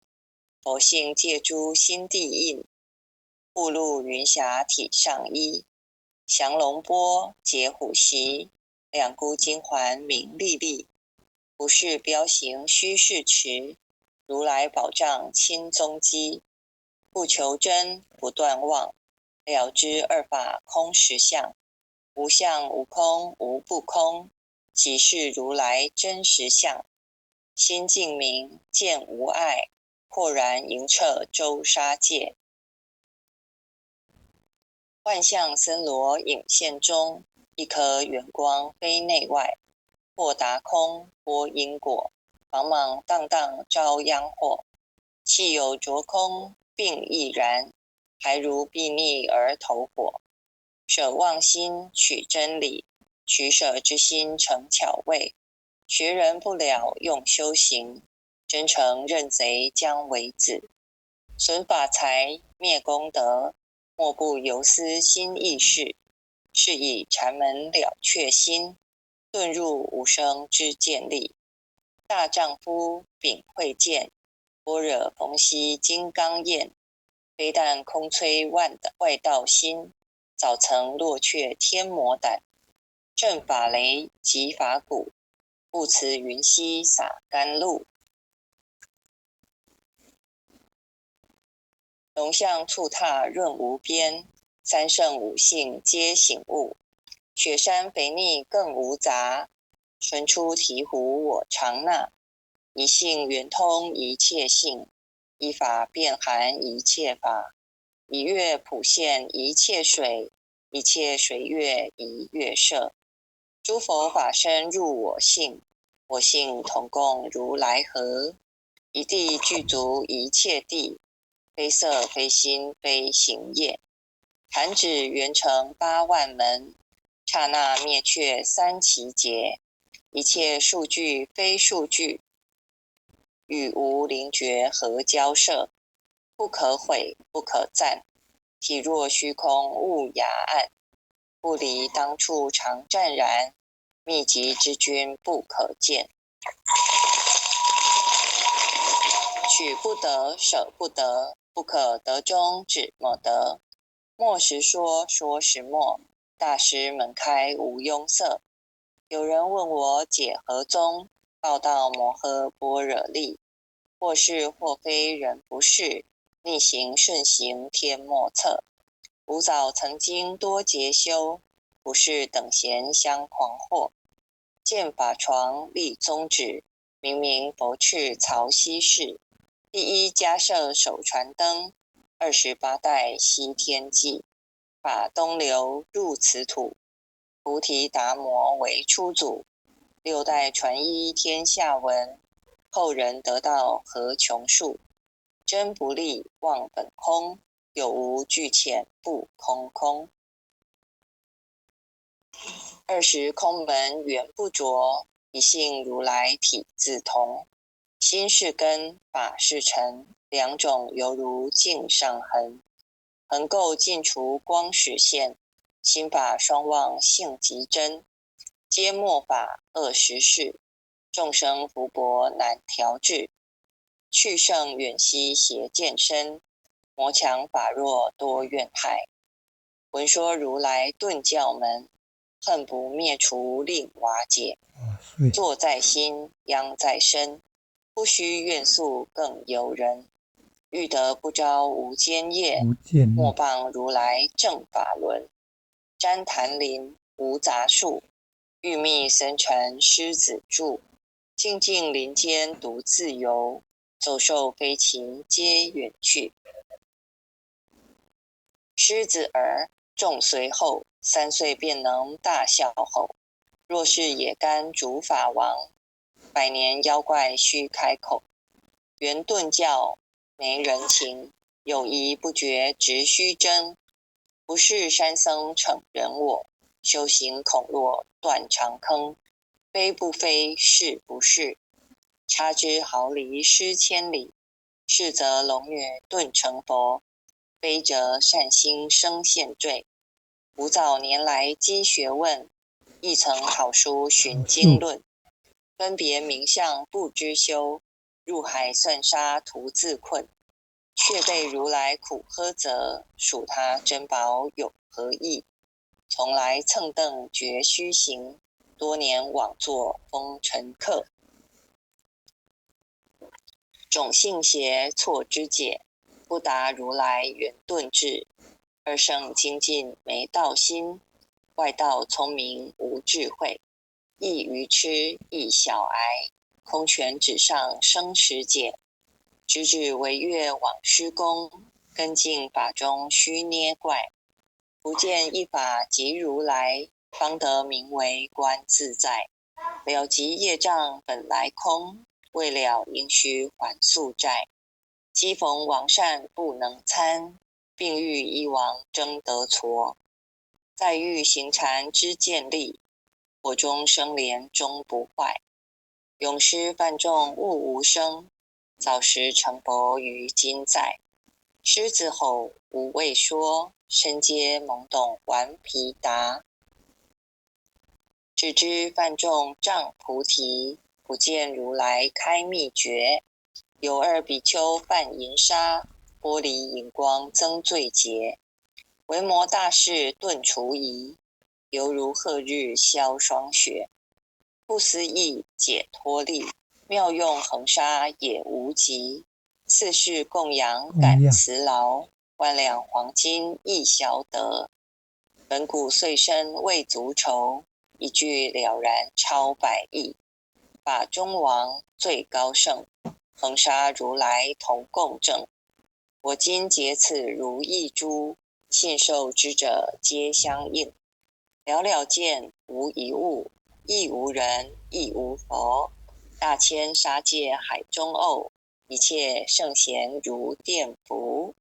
Speaker 1: 佛性借诸心地印，步入云霞体上衣。降龙波，解虎袭，两孤金环明历历。不是彪形虚是持，如来宝藏亲踪迹。不求真，不断妄，了知二法空实相。无相无空无不空，即是如来真实相。心净明，见无碍，豁然盈彻周沙界。万象森罗影现中，一颗圆光非内外。或达空，波因果，茫茫荡荡遭殃祸。气有着空，并亦然，还如睥睨而投火。舍妄心，取真理，取舍之心成巧味。学人不了，用修行，真诚认贼将为子。损法财，灭功德，莫不由思心意事。是以禅门了却心，遁入无生之见力。大丈夫秉慧见，般若逢羲金刚焰。非但空摧外道心，早曾落却天魔胆。正法雷即法鼓，不辞云溪洒甘露。龙象兔踏润无边，三圣五性皆醒悟。雪山肥腻更无杂，纯出醍醐我常纳。一性圆通一切性，一法遍含一切法。一月普现一切水，一切水月一月摄。诸佛法身入我性，我性同共如来河。一地具足一切地，非色非心非行业。弹指圆成八万门，刹那灭却三奇劫。一切数据非数据，与无灵觉何交涉？不可毁不可赞，体若虚空悟雅暗。不离当处常湛然，秘籍之君不可见。取不得，舍不得，不可得中只莫得。莫时说，说时默，大师门开无庸塞。有人问我解何宗，报道摩诃般若力。或是或非人不是，逆行顺行天莫测。吾早曾经多劫修，不是等闲相狂惑。见法床立宗旨，明明佛敕曹溪氏。第一迦摄手传灯，28代西天记。法东流入此土，菩提达摩为初祖。6代传依天下闻，后人得道何穷数。真不立忘本空，有无俱浅不空空。20空门原不着，一性如来体自同。心是根，法是尘，两种犹如镜上痕。横垢尽除光实现，心法双旺性极真。皆末法恶实事，众生福薄难调制。去圣远兮邪见深，魔强法弱多怨害。闻说如来顿教门，恨不灭除令瓦解。坐在心，殃在身，不须怨诉更尤人。欲得不招无间业，莫谤如来正法轮。旃檀林无杂树，欲觅僧尘狮子住。静静林间独自游，走兽飞禽皆远去。狮子儿众随后，3岁便能大笑吼。若是野干主法王，100年妖怪须开口。圆顿教没人情，友谊不绝直须争。不是山僧逞人我，修行恐落断肠坑。非不非，是不是，差之毫厘失千里。是则龙女顿成佛，非则善心生现罪。吾早年来积学问，亦曾好书寻经论。分别名相不知修，入海算沙徒自困。却被如来苦呵责，数他珍宝有何益？从来蹭蹬绝虚行，多年枉作风尘客。种性邪错之解，不达如来圆顿智。二圣精进没道心，外道聪明无智慧。亦愚痴亦小癌，空拳纸上生实解。直指惟越往施功，根净法中须捏怪。不见一法即如来，方得名为观自在。了即业障本来空，未了应须还宿债。机逢王善不能参，并欲一王争得矬。再欲行禅知见力，火中生莲终不坏。永失犯众悟无生，早时成佛于今在。狮子吼无畏说，身皆懵懂顽皮答。只知犯众仗菩提，不见如来开秘诀。有2比丘犯淫杀，玻璃荧光增罪劫。维摩大士顿除疑，犹如赫日消霜雪。不思议解脱力，妙用恒沙也无极。4世供养感慈劳，万两黄金亦消得。本古岁生未足愁，一句了然超百亿。法中王最高圣，恒沙如来同共证。我今结此如意珠，信受之者皆相应。了了见无一物，亦无人亦无佛。大千沙界海中偶，一切圣贤如电伏。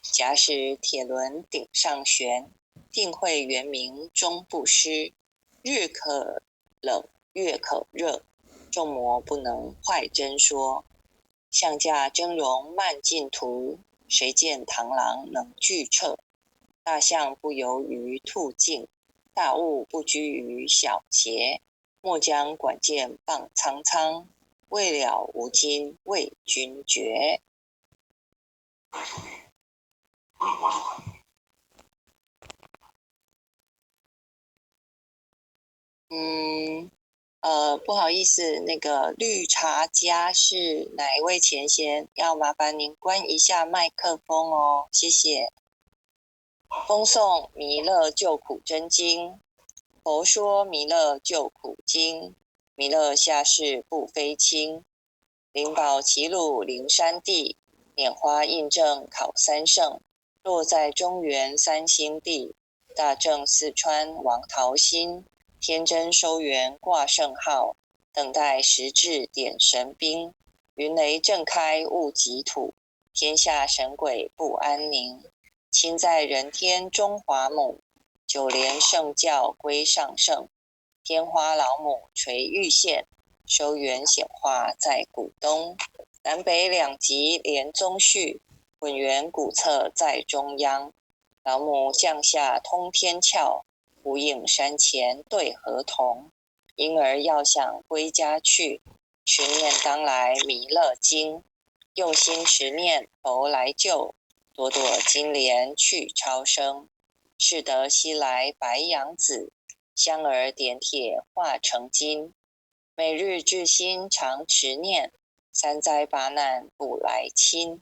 Speaker 1: 假使铁轮顶上悬，定会圆明终不失。日可冷月可热，众魔不能坏真说。象驾峥嵘慢净土，谁见螳螂能拒彻？大象不游于兔径，大物不居于小节。莫将管见谤苍苍，未了无今为君绝。不好意思，那个绿茶家是哪一位前贤？要麻烦您关一下麦克风哦，谢谢。风诵弥勒救苦真经，佛说弥勒救苦经，弥勒下世不非轻。灵宝齐鲁灵山地，拈花印证考三圣。落在中原三星地，大正四川王桃心。天真收元挂圣号，等待时至点神兵。云雷震开雾极土，天下神鬼不安宁。亲在人天中华母，九莲圣教归上圣。天花老母垂玉线，收元显化在古东。南北两极连宗序，混元古册在中央。老母降下通天窍，无影山前对河童。婴儿要想归家去，持念当来弥勒经。用心持念佛来救，朵朵金莲去超生。是得西来白羊子，香儿点铁化成金。每日至心常持念，三灾八难不来侵。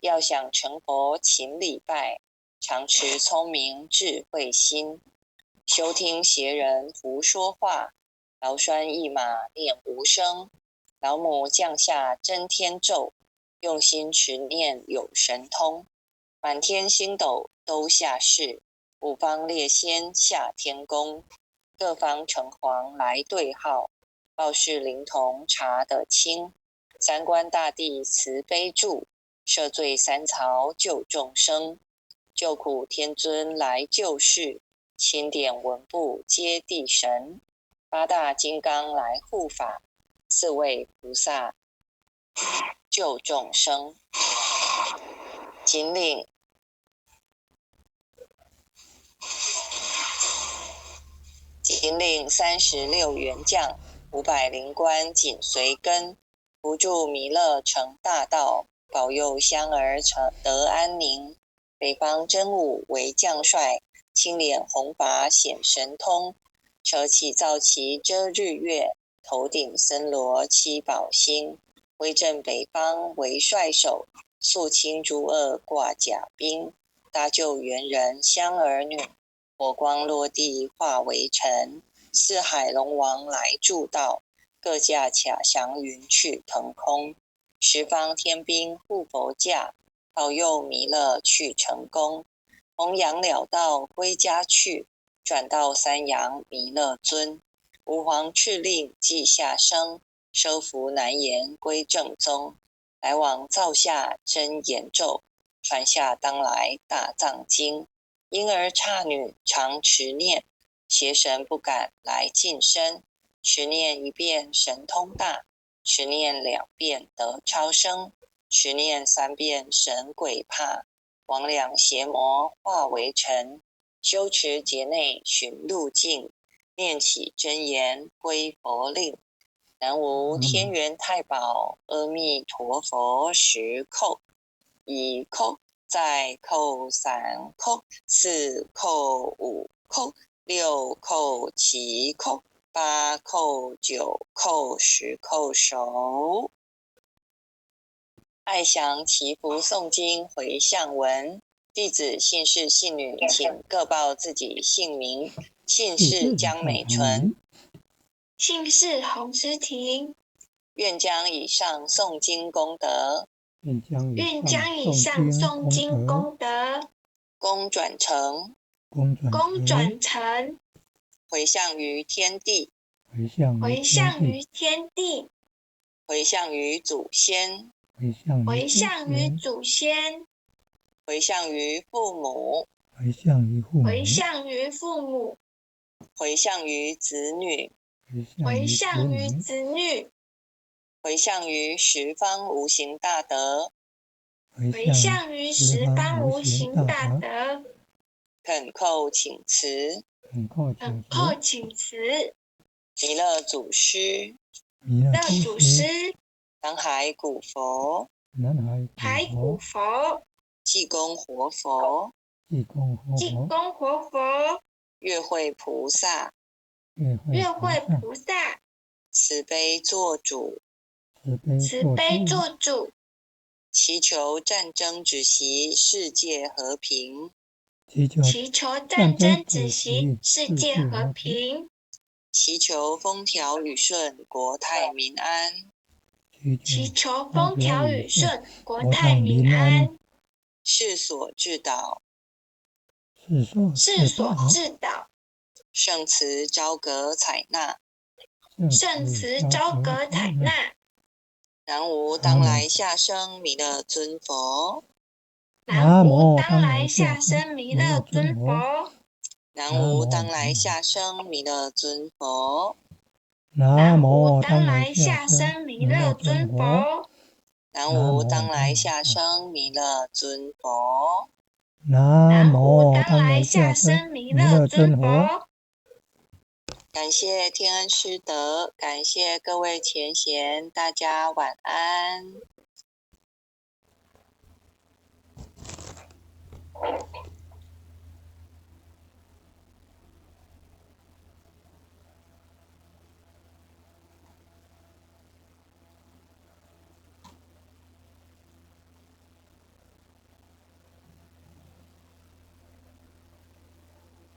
Speaker 1: 要想成佛勤礼拜，常持聪明智慧心。休听邪人胡说话，劳栓一马念无声。老母降下真天咒，用心持念有神通。满天星斗都下世，五方列仙下天宫。各方城隍来对号，报事灵童查得清。三官大帝慈悲助，赦罪三曹救众生。救苦天尊来救世，钦点文部接地神。八大金刚来护法，四位菩萨救众生。仅领36员将，500灵官紧随跟。扶助弥勒成大道，保佑香儿得安宁。北方真武为将帅，青脸红发显神通。车起皂旗遮日月，头顶森罗七宝星。威震北方为帅首，肃清诸恶挂甲兵。搭救猿人香儿女，火光落地化为尘。四海龙王来助道，各驾卡祥云去腾空。十方天兵护佛驾，保佑弥勒去成功。弘扬了道归家去，转到三阳弥勒尊。吾皇敕令即下生，收服难言归正宗。来往造下真言咒，传下当来大藏经。婴儿刹女常持念，邪神不敢来近身。持念一遍神通大，持念2遍得超生，持念3遍神鬼怕。魍魉邪魔化为尘，修持劫内寻路径。念起真言归佛令，南无天元太保阿弥陀佛10叩，1叩，再叩3叩，4叩5叩，6叩7叩，8叩9叩10叩手。爱详祈福诵经回向文，弟子姓氏姓女，请各报自己姓名。姓氏江美纯，
Speaker 2: 姓氏洪诗婷。
Speaker 1: 愿将以上诵经功德，
Speaker 2: 愿将以上诵经功德，
Speaker 1: 功转成，回向于天地，
Speaker 2: 回向于天地，
Speaker 1: 回向于祖先，
Speaker 2: 回向于祖先，
Speaker 1: 回向于父母，
Speaker 2: 回向于父母，
Speaker 1: 回向于子女，
Speaker 2: 回向于子女，
Speaker 1: 回向于十方无形大德，
Speaker 2: 回向于十方无形大德。
Speaker 1: 恳叩请辞，
Speaker 2: 恳叩请辞。
Speaker 1: 弥勒祖师，南海古佛，
Speaker 2: 海古佛，
Speaker 1: 济公活佛，月慧菩萨，慈悲做主，祈求战争止息，世界和平，
Speaker 2: 祈求战争止息，世界和平。
Speaker 1: 祈求风调雨顺，国泰民安。
Speaker 2: 祈求风调雨顺，国泰民安。
Speaker 1: 世所致祷，
Speaker 2: 世所致祷，
Speaker 1: 圣慈昭阁采纳，
Speaker 2: 圣慈昭阁采纳。
Speaker 1: 南无当来下生弥勒尊佛，
Speaker 2: 南无当来下生弥勒尊佛，
Speaker 1: 南无当来下生弥勒尊佛，
Speaker 2: 南无当来下生弥勒尊佛，
Speaker 1: 南无当来下生弥勒尊佛，
Speaker 2: 南无当来下生弥勒尊佛。
Speaker 1: 感谢天恩师德，感谢各位前贤，大家晚安。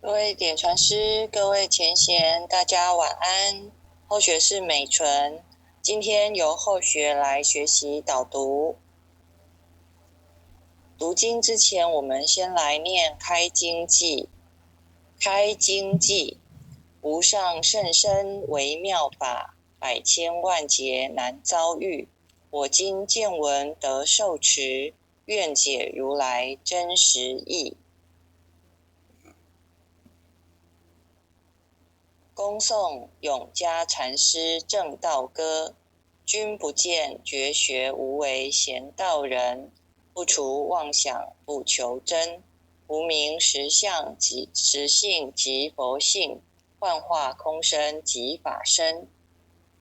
Speaker 1: 各位点传师，各位前贤，大家晚安。后学是美纯，今天由后学来学习导读。读经之前，我们先来念开经偈。开经偈，无上甚深微妙法，百千万劫难遭遇。我今见闻得受持，愿解如来真实义。恭诵永嘉禅师正道歌，君不见绝学无为贤道人，不除妄想不求真，无名实相即实性即佛性，幻化空身即法身，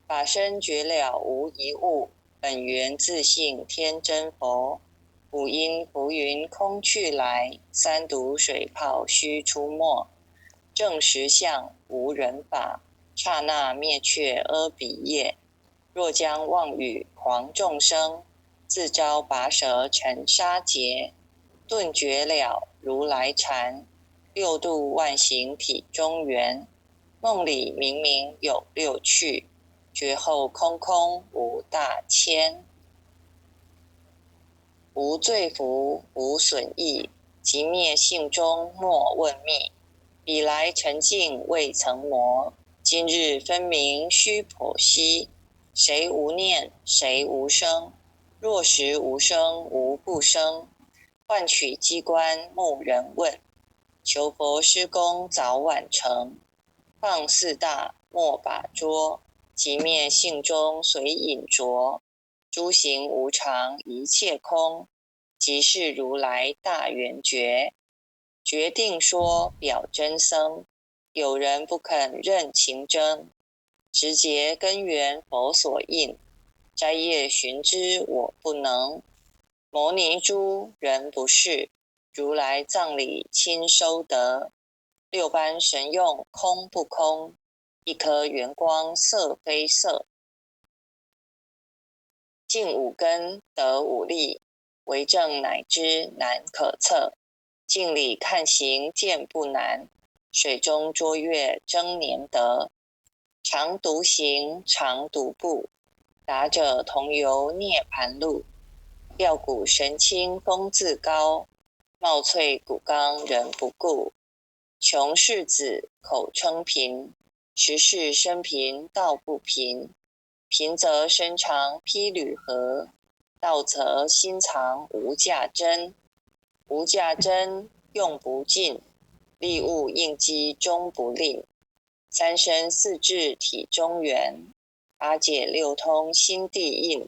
Speaker 1: 法身绝了无一物，本源自性天真佛，五音浮云空去来，三毒水泡须出没，正实相无人法，刹那灭却阿鼻业。若将妄语狂众生，自招拔舌尘沙劫。顿觉了如来禅，六度万行体中圆。梦里明明有六趣，觉后空空无大千。无罪福无损益，即灭性中莫问觅。彼来沉静未曾磨，今日分明须剖析。谁无念谁无生？若实无生无不生。换取机关木人问，求佛施功早晚成。放四大莫把捉，即灭性中随隐着。诸行无常一切空，即是如来大圆觉。决定说表真僧，有人不肯认情真。直结根源佛所应，摘叶寻之我不能。摩尼珠人不是，如来藏里亲收得。六般神用空不空，一颗圆光色非色。净五根得五力，为证乃知难可测。镜里看行见不难，水中捉月争年得。常独行常独步，达者同游涅盘路。吊骨神清风自高，貌翠骨刚人不顾。穷士子口称贫，实是生贫道不贫。贫则身长披履合，道则心藏无价珍。无价珍用不尽，利物应机终不吝。三身四智体中圆，八解六通心地应。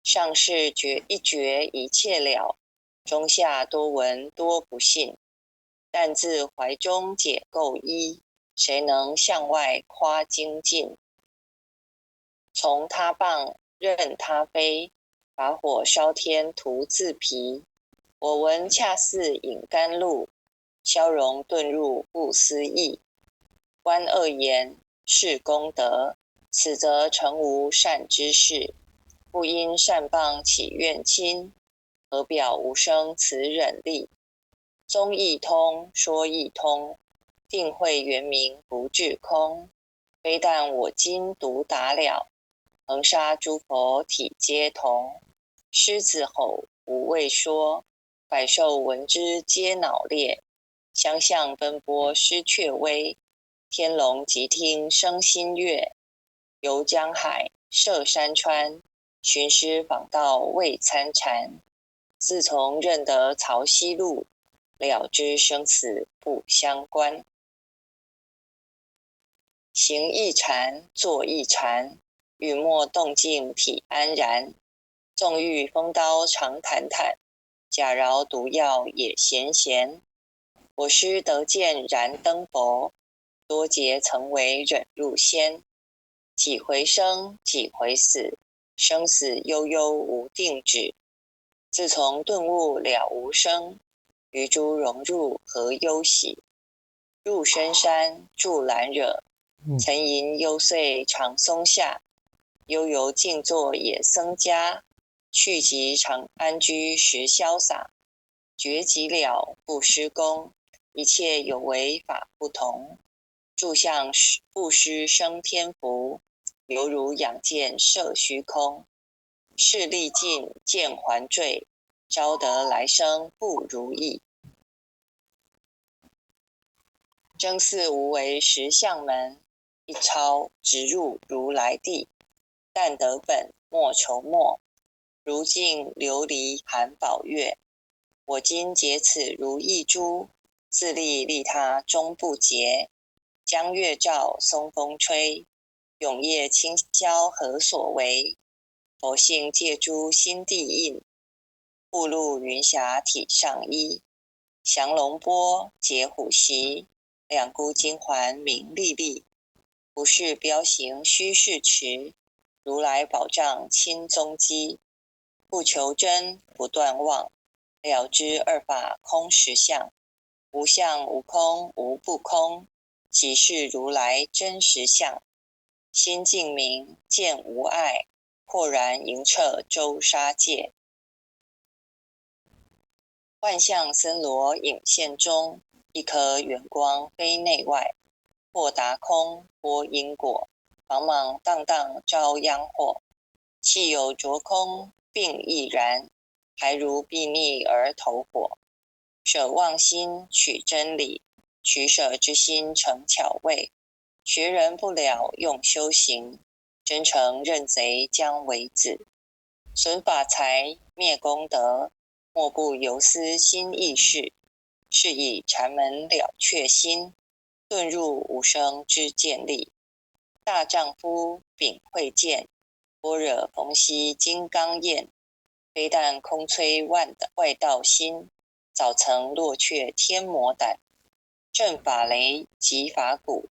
Speaker 1: 上士觉一觉一切了，中下多闻多不信。但自怀中解垢衣，谁能向外夸精进？从他棒任他飞，把火烧天徒自疲。我闻恰似饮甘露，消融遁入不思议。观恶言是功德，此则成无善之事。不因善谤起怨亲，何表无生此忍力？宗义通，说义通，定慧圆明不至空。非但我今独达了，恒沙诸佛体皆同。狮子吼无畏说，百兽闻之皆脑裂。相向奔波失却威，天龙即听生心悦。游江海，涉山川，寻师访道未参禅。自从认得曹溪路，了知生死不相关。行一禅，坐一禅，语默动静体安然。纵欲风刀常坦坦，假饶毒药也闲闲。我师得见燃灯佛，多劫曾为忍辱仙。几回生，几回死，生死悠悠无定止。自从顿悟了无生，于诸融入何忧喜？入深山，住兰惹，沉吟幽邃长松下。悠游静坐也僧家，去即常安居时潇洒。觉即了，不施功，一切有为法不同。住相不施生天福，犹如仰见摄虚空。事力尽，见还坠，招得来生不如意。真似无为实相门，一抄直入如来地。但得本，莫愁末，如镜琉璃含宝月。我今结此如意珠，自利利他终不竭。江月照，松风吹，永夜清宵何所为？佛性借诸心地印，步入云霞体上衣。降龙波，解虎袭，两孤金环明历历。不是标行虚是持，如来宝藏亲踪迹。不求真，不断妄，了知二法空实相。无相无空无不空，即是如来真实相。心净明，见无碍，豁然盈彻周沙界。幻象森罗影现中，一颗圆光非内外。或达空，波因果，茫茫荡荡遭殃祸。气有着空，并亦然，还如睥睨而投火。舍妄心，取真理，取舍之心成巧味。学人不了，用修行，真诚认贼将为子。损法财，灭功德，莫不由思心意事。是以禅门了却心，遁入无生之见力。大丈夫秉慧见，般若逢羲金刚焰。非但空摧外道心，早曾落却天魔胆。正法雷，即法鼓，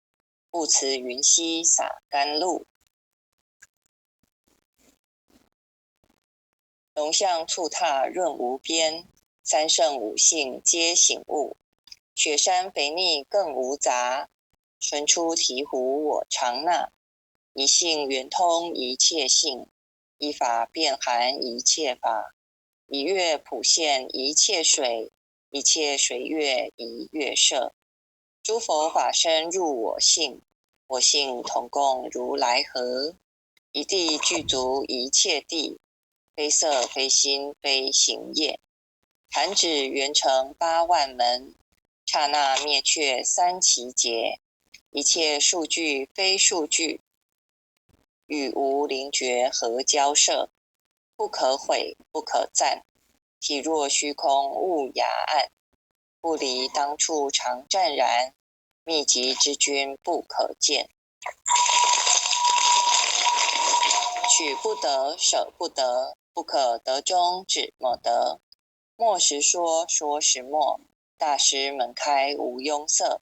Speaker 1: 不辞云溪洒甘露。龙象触踏润无边，三圣五性皆醒悟。雪山肥腻更无杂，纯出醍醐我常纳。一性圆通一切性，一法遍含一切法。一月普现一切水，一切水月一月摄。诸佛法身入我性，我性同共如来合。一地具足一切地，非色非心非行业。弹指圆成8万门，刹那灭却三奇劫。一切数据非数据，与无灵觉合交涉。不可毁不可赞，体若虚空悟雅暗。不离当处常湛然，秘籍之君不可见。取不得，舍不得，不可得中只莫得。莫时说，说时莫，大师门开无庸塞。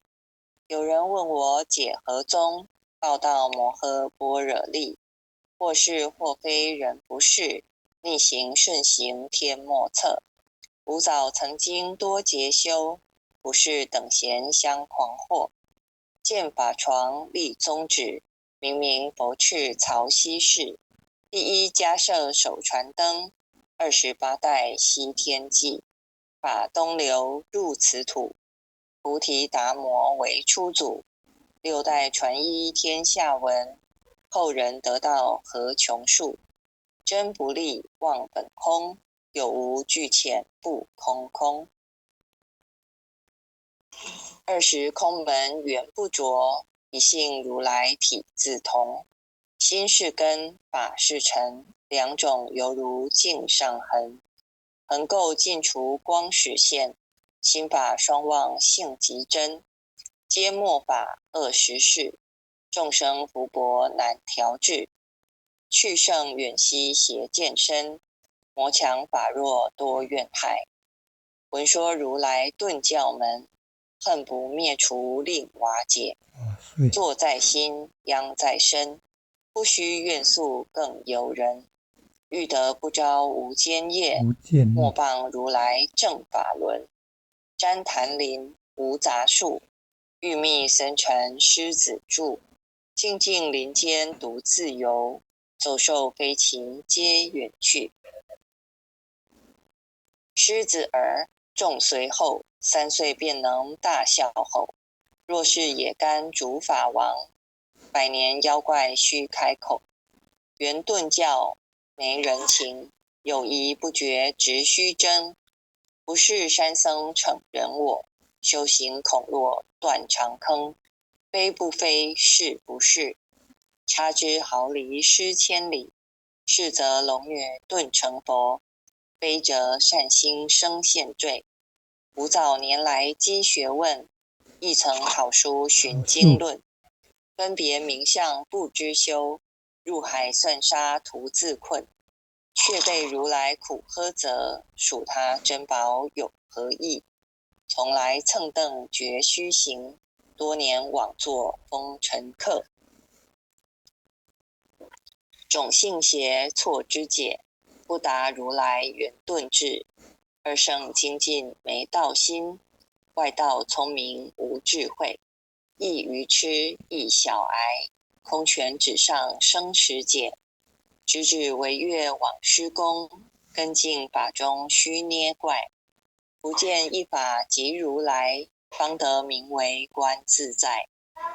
Speaker 1: 有人问我解何宗，报道摩诃般若力。或是或非人不是，逆行顺行天莫测。吾早曾经多劫修，不是等闲相狂惑。见法床立宗旨，明明佛敕曹溪氏。第一迦摄手传灯，28代西天记。法东流入此土，菩提达摩为初祖，六代传依天下闻，后人得道何穷数，真不立忘本空，有无俱浅不空空。20空门原不着，一性如来体自同。心是根，法是尘，两种犹如镜上痕。横垢尽除光实现，心法双旺性极真。皆末法恶实事，众生福薄难调制。去圣远兮邪见深，魔强法弱多怨害。闻说如来顿教门，恨不灭除令瓦解。坐在心，殃在身，不须怨诉更尤人。欲得不招无间业，莫谤如来正法轮。旃檀林无杂树，欲觅僧尘狮子住。静静林间独自游，走兽飞禽皆远去。狮子儿众随后，3岁便能大笑吼。若是野干主法王，100年妖怪须开口。圆顿教没人情，有疑不决直须争。不是山僧逞人我，修行恐落断肠坑。非不非，是不是，差之毫厘失千里。是则龙女顿成佛，非则善心生现罪。吾早年来积学问，亦曾好书寻经论。分别名相不知修，入海算沙徒自困。却被如来苦呵责，数他珍宝有何益？从来蹭蹬绝须行，多年枉作风尘客。种性邪错之解，不达如来圆顿智。二圣精进没道心，外道聪明无智慧。亦愚痴亦小癌，空拳纸上生实解。直指惟越往施功，根净法中须捏怪。不见一法即如来，方得名为观自在。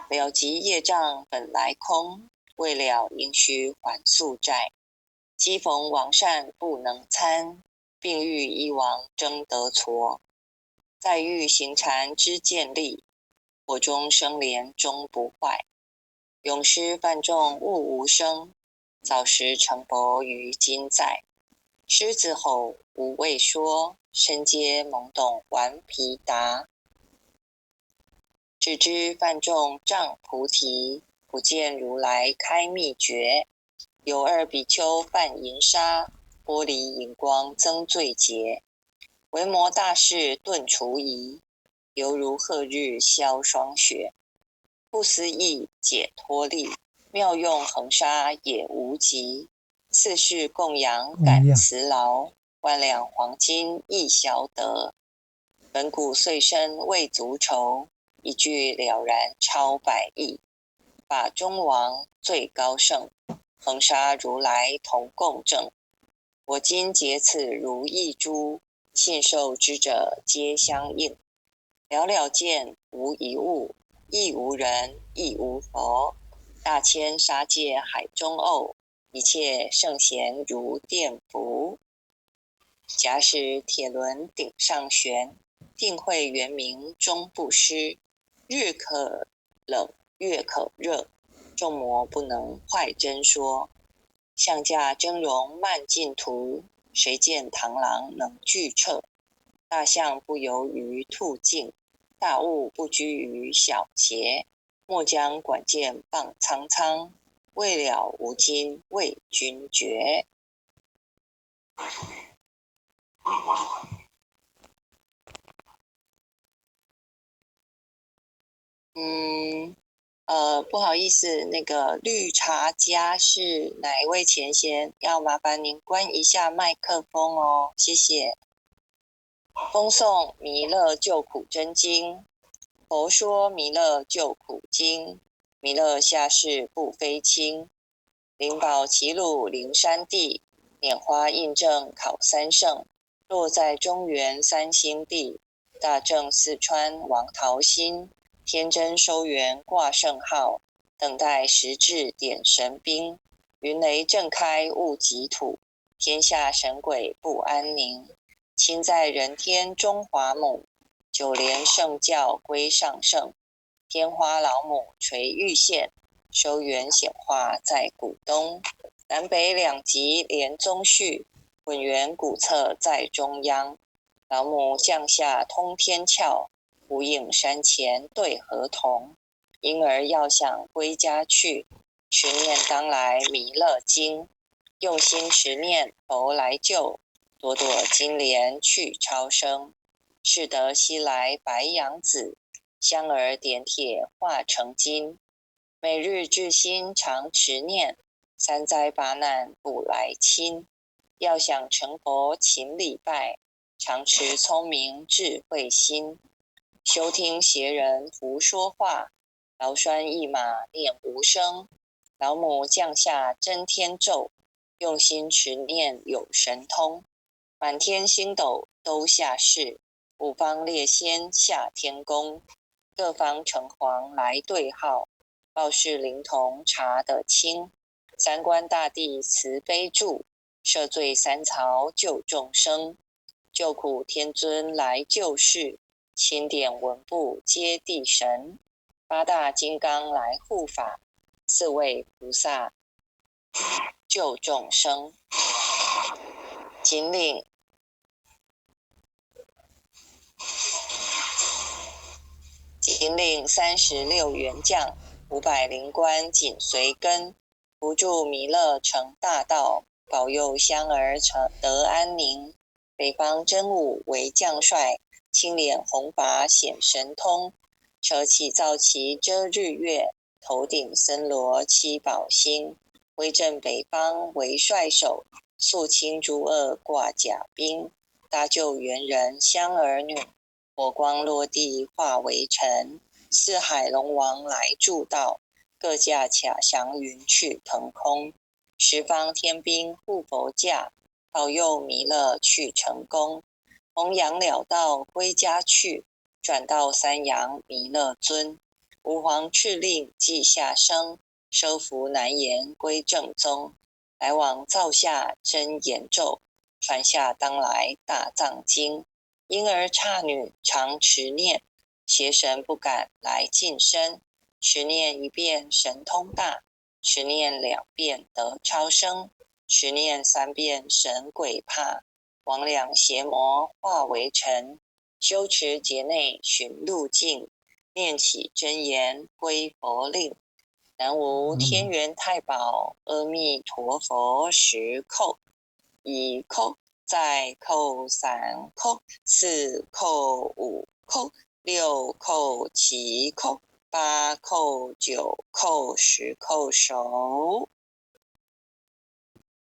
Speaker 1: 了即业障本来空，未了应须还宿债。机逢王善不能参，并欲一王争得矬。再欲行禅知见力，火中生莲终不坏。永失犯众悟无生，早时成佛于今在。狮子吼无畏说，身皆懵懂顽皮答。只知犯众障菩提，不见如来开秘诀。有2比丘犯银沙，玻璃银光增罪劫。维摩大士顿除疑，犹如赫日消霜雪。不思议解脱力，妙用恒沙也无极。次世供养感慈劳，万两黄金亦消得。本古岁生未足愁，一句了然超百亿。法中王最高圣，恒沙如来同共正。我今结此如意珠，信受之者皆相应。了了见无一物，亦无人亦无佛。大千沙界海中偶，一切圣贤如电符。假使铁轮顶上悬，定会圆明终不失。日可冷月可热，众魔不能坏真说。象驾峥嵘慢净土，谁见螳螂能拒彻？大象不游于兔径，大物不居于小节。莫将管见棒苍苍，未了无今为君绝。不好意思，那个绿茶家是哪一位前贤？要麻烦您关一下麦克风哦，谢谢。风颂弥勒救苦真经，佛说弥勒救苦经，弥勒下世不非轻。灵宝齐鲁灵山地，拈花印证考三圣。落在中原三星地，大正四川王桃心，天真收元挂圣号，等待时至点神兵。云雷震开物极土，天下神鬼不安宁。亲在人天中华母，九连圣教归上圣。天花老母垂玉线，收元显化在古东。南北两极连宗序，混元古册在中央。老母降下通天窍，无影山前对河童。婴儿要想归家去，持念当来弥勒经。用心持念佛来救，朵朵金莲去超生。是得西来白羊子，香儿点铁化成金。每日至心常持念，三灾八难不来侵。要想成佛勤礼拜，常持聪明智慧心。休听邪人胡说话，劳栓一马念无声。老母降下真天咒，用心持念有神通。满天星斗都下世，五方列仙下天宫。各方城隍来对号，报事灵童查得清。三官大帝慈悲助，赦罪三曹救众生。救苦天尊来救世，钦点文部接地神。八大金刚来护法，四位菩萨救众生。谨领36员将，500灵官紧随跟。扶助弥勒成大道，保佑香儿得安宁。北方真武为将帅，青脸红发显神通。手起皂旗遮日月，头顶森罗七宝星。威震北方为帅首，肃清诸恶挂甲兵。搭救猿人香儿女，火光落地化为尘。四海龙王来助道，各驾祥云去腾空。十方天兵护佛驾，保佑弥勒去成功。弘扬了道归家去，转到三阳弥勒尊。吾皇敕令记下生，收服难言归正宗。来往造下真言咒，传下当来大藏经。婴儿刹女常持念，邪神不敢来近身。持念一遍神通大，持念2遍得超生，持念3遍神鬼怕。魍魉邪魔化为尘，修持劫内寻路径。念起真言归佛令，南无天元太保阿弥陀佛10叩，1叩，再叩3叩，4叩5叩，6叩7叩，8叩9叩10叩手。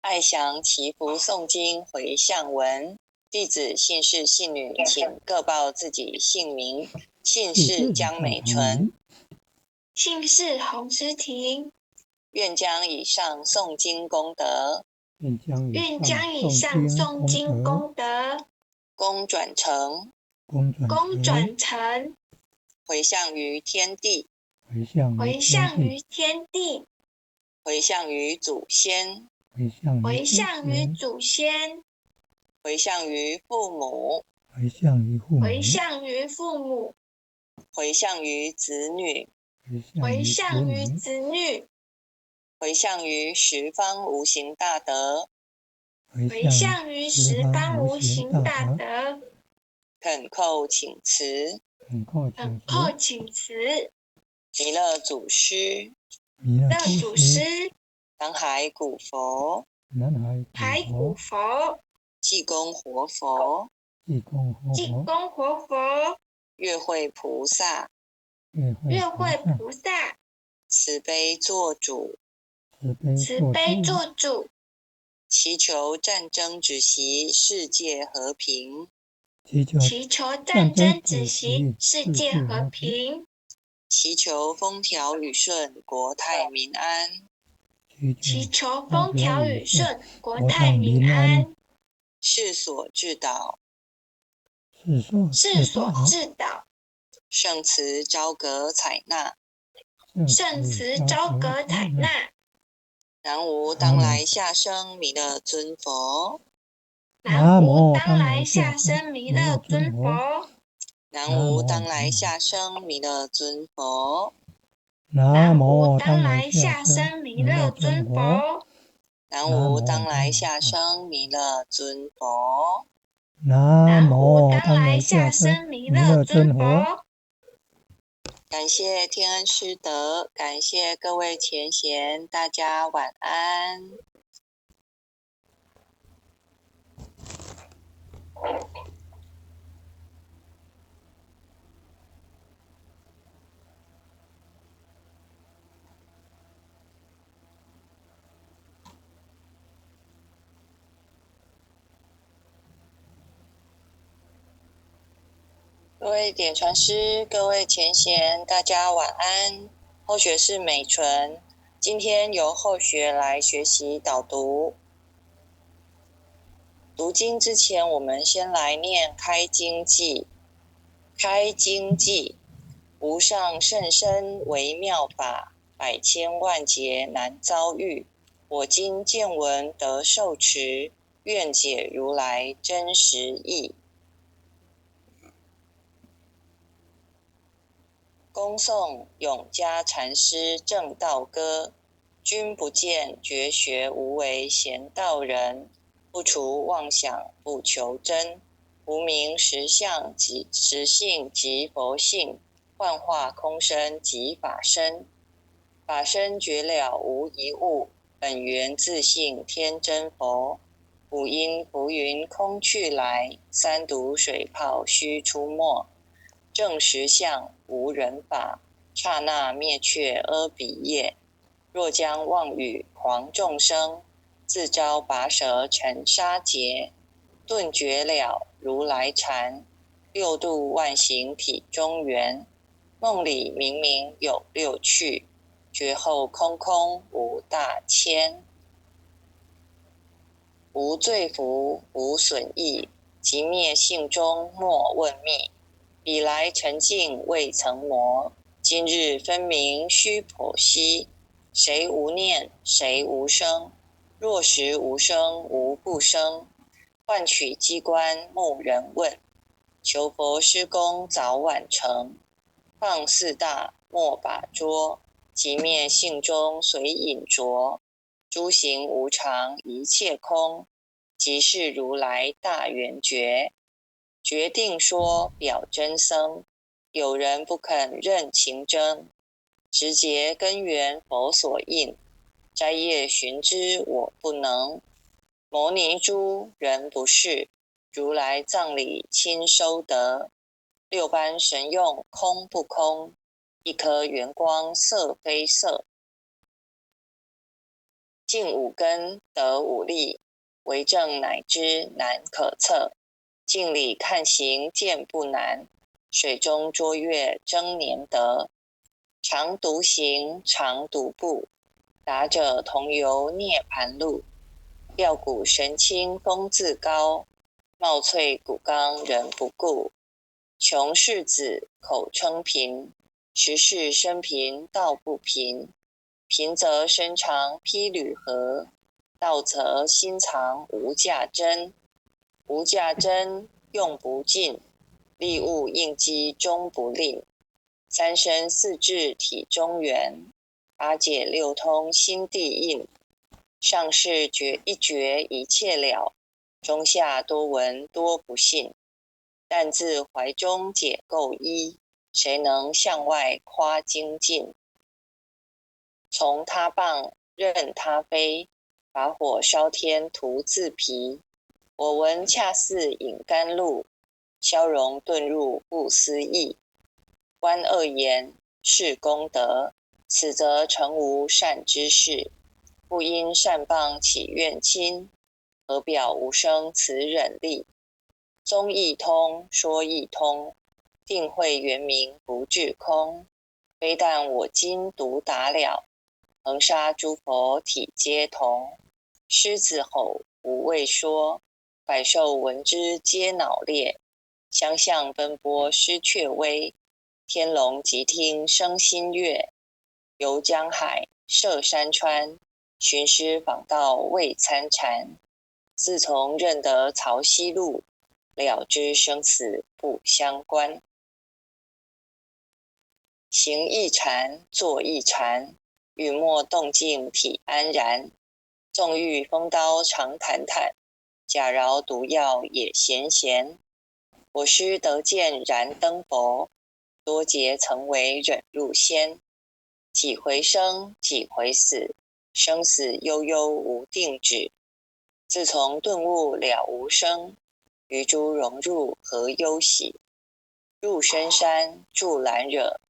Speaker 1: 爱详祈福诵经回向文，弟子姓氏姓女，请各报自己姓名。姓氏江美纯，
Speaker 2: 姓氏洪诗婷。
Speaker 1: 愿将以上诵经功德，
Speaker 2: 愿将以上诵经功德，
Speaker 1: 功转成，回向于天地，
Speaker 2: 回向于天地，
Speaker 1: 回向于祖先，
Speaker 2: 回向于祖先，
Speaker 1: 回向于父母，
Speaker 2: 回向于父母，
Speaker 1: 回向于子女，
Speaker 2: 回向于子女，
Speaker 1: 回向于十方无形大德，
Speaker 2: 回向于十方无形大德。
Speaker 1: 恳叩请辞，
Speaker 2: 恳叩请辞。
Speaker 1: 弥勒祖师，南海古佛，
Speaker 2: 海古佛，
Speaker 1: 济公活佛，月慧菩萨，慈悲做主，祈求战争止息，世界和平，
Speaker 2: 祈求战争止息，世界和平，
Speaker 1: 祈求风调雨顺，国泰民安，
Speaker 2: 祈求风调雨顺，国泰民安，
Speaker 1: 世所至导，
Speaker 2: 世所至导，
Speaker 1: 圣慈昭格采纳，
Speaker 2: 圣慈昭格采纳。
Speaker 1: 南无当来下生弥勒尊佛，
Speaker 2: 南无当来下生弥勒尊佛，
Speaker 1: 南无当来下生弥勒尊佛，
Speaker 2: 南无当来下生弥勒尊佛，
Speaker 1: 南无当来下生弥勒尊佛，
Speaker 2: 南无当来下生弥勒尊佛。
Speaker 1: 感谢天恩师德，感谢各位前贤，大家晚安。各位点传师，各位前贤，大家晚安。后学是美纯，今天由后学来学习导读。读经之前，我们先来念开经偈。开经偈，无上甚深微妙法，百千万劫难遭遇。我今见闻得受持，愿解如来真实义。恭诵永嘉禅师正道歌，君不见绝学无为贤道人，不除妄想不求真，无名实相即实性即佛性，幻化空身即法身，法身绝了无一物，本源自性天真佛，五音浮云空去来，三毒水泡须出没，正实相无人法，刹那灭却阿鼻业。若将妄语狂众生，自招拔舌沉沙劫。顿觉了如来禅，六度万行体中圆。梦里明明有六趣，觉后空空无大千。无罪福无损益，即灭性中莫问觅。彼来沉静未曾磨，今日分明须剖析。谁无念谁无生？若实无生无不生。换取机关木人问，求佛施功早晚成。放四大莫把捉，即灭性中随隐着。诸行无常一切空，即是如来大圆觉。决定说表真僧，有人不肯认情真。直结根源佛所应，摘叶寻之我不能。摩尼珠人不是，如来藏里亲收得。六般神用空不空，一颗圆光色非色。净五根得五力，为证乃知难可测。镜里看行见不难，水中捉月争年得。常独行常独步，达者同游涅盘路。吊骨神清风自高，貌翠骨刚人不顾。穷士子口称贫，实是生贫道不贫。贫则身长披履合，道则心藏无价珍。无价珍用不尽，利物应机终不吝。三身四智体中圆，八解六通心地应。上士觉一觉一切了，中下多闻多不信。但自怀中解垢衣，谁能向外夸精进？从他棒任他飞，把火烧天徒自疲。我闻恰似饮甘露，消融遁入不思议。观恶言是功德，此则成无善之事。不因善谤起怨亲，何表无生此忍力？宗义通说义通，定慧圆明不至空。非但我今独达了，恒沙诸佛体皆同。狮子吼无畏说，百兽闻之皆脑裂。相向奔波失却微，天龙即听生心悦。游江海，涉山川，寻师访道未参禅。自从认得曹溪路，了知生死不相关。行一禅，坐一禅，语默动静体安然。纵欲风刀常坦坦，假饶毒药也闲闲。我师得见燃灯佛，多劫曾为忍入仙。几回生，几回死，生死悠悠无定止。自从顿悟了无生，于诸融入何忧喜？入深山住兰惹，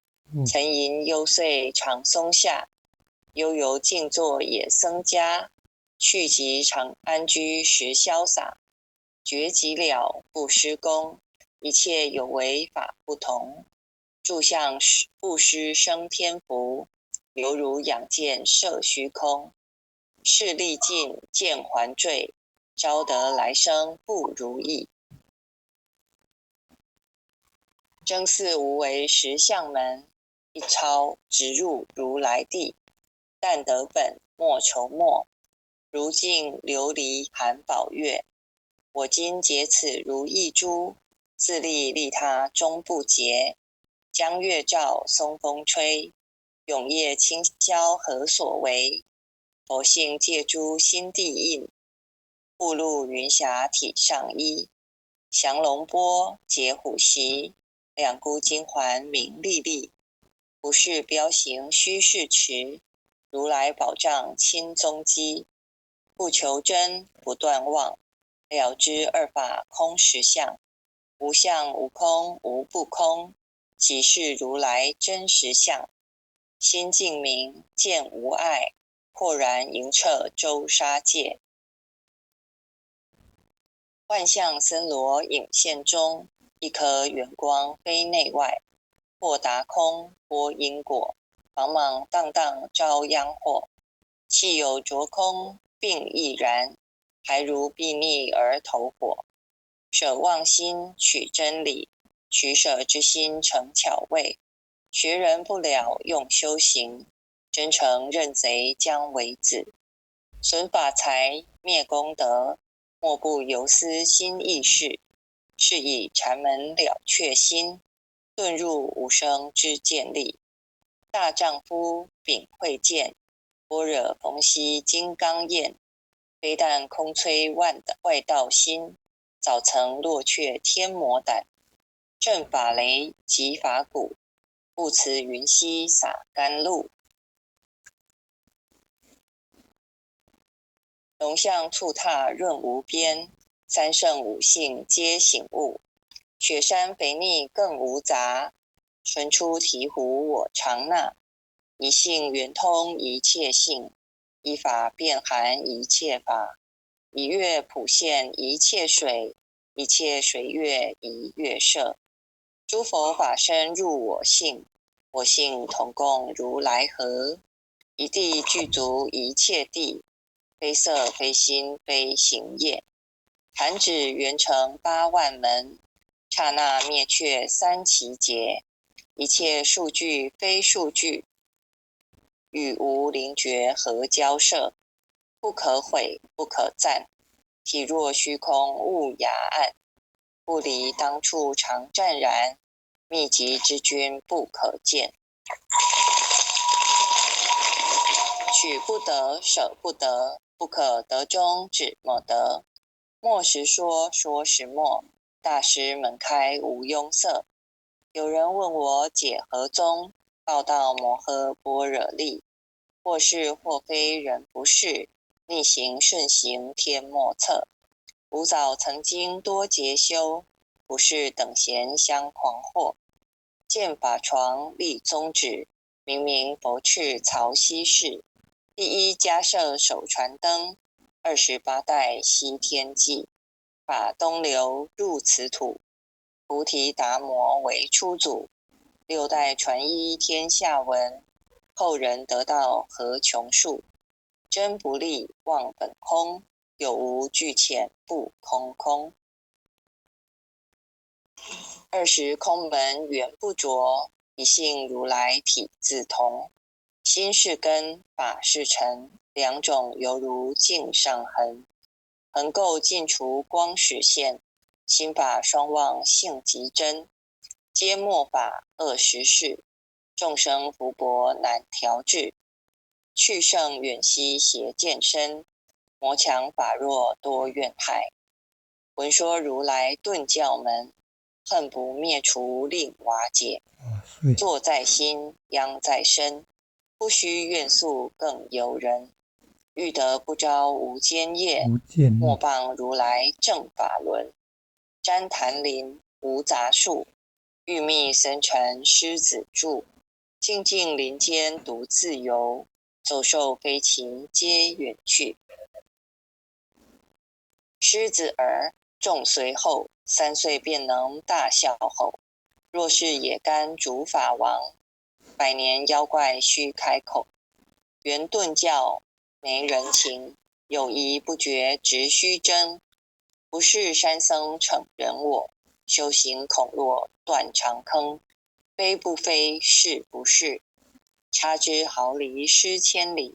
Speaker 1: 沉吟幽邃长松下。悠游静坐也僧家，去即常安居时潇洒。觉即了不施功，一切有为法不同。住相不施生天福，犹如仰见摄虚空。事历尽见还坠，招得来生不如意。真似无为实相门，一抄直入如来地。但得本莫愁末，如镜琉璃含宝月。我今结此如意珠，自利利他终不竭。江月照，松风吹，永夜清宵何所为？佛性借诸心地印，步入云霞体上衣。降龙波，解虎袭，两孤金环明历历。不是彪形虚是持，如来宝藏亲踪迹。不求真，不断妄，了知二法空实相。无相无空无不空，即是如来真实相。心净明，见无碍，豁然盈彻周沙界。幻象森罗影现中，一颗圆光非内外。或达空，或因果，茫茫荡荡遭殃祸。气有着空，并亦然，还如睥睨而投火。舍妄心，取真理，取舍之心成巧味。学人不了用修行，真诚认贼将为子。损法财，灭功德，莫不由思心意事。是以禅门了却心，遁入无生之见力。大丈夫秉慧见，般若逢羲金刚焰。非但空摧外道心，早曾落却天魔胆。正法雷即法鼓，不辞云溪洒甘露。龙象兔踏润无边，三圣五性皆醒悟。雪山肥腻更无杂，纯出醍醐我常纳。一性圆通一切性，一法遍含一切法。一月普现一切水，一切水月一月摄。诸佛法身入我性，我性同共如来合。一地具足一切地，非色非心非行业。弹指圆成8万门，刹那灭却三奇劫。一切数据非数据，与无灵觉合交涉。不可毁不可赞，体若虚空悟雅暗。不离当处常湛然，秘籍之君不可见。取不得，舍不得，不可得中止莫得。莫时说，说时默，大师门开无庸塞。有人问我解何宗，报道摩诃般若力。或是或非人不是，逆行顺行天莫测。吾早曾经多劫修，不是等闲相狂惑。见法床立宗旨，明明佛敕曹溪氏。第一迦摄手传灯，28代西天记。法东流入此土，菩提达摩为初祖。6代传一天下闻，后人得道何穷数。真不立忘本空，有无俱浅不空空。20空门原不着，一性如来体自同。心是根，法是尘，两种犹如镜上痕。横垢尽除光实现，心法双旺性极真。皆末法恶实事，众生福薄难调治。去圣远兮邪见深，魔强法弱多怨害。闻说如来顿教门，恨不灭除令瓦解。坐在心，殃在身，不须怨诉更尤人。欲得不招无间业，莫谤如来正法轮。旃檀林无杂树，欲觅僧尘狮子住。静静林间独自游，走兽飞禽皆远去。狮子儿众随后，3岁便能大笑吼。若是野干主法王，100年妖怪须开口。圆顿教没人情，友谊不绝直须争。不是山僧逞人我，修行恐落断肠坑。非不非，是不是，差之毫厘失千里。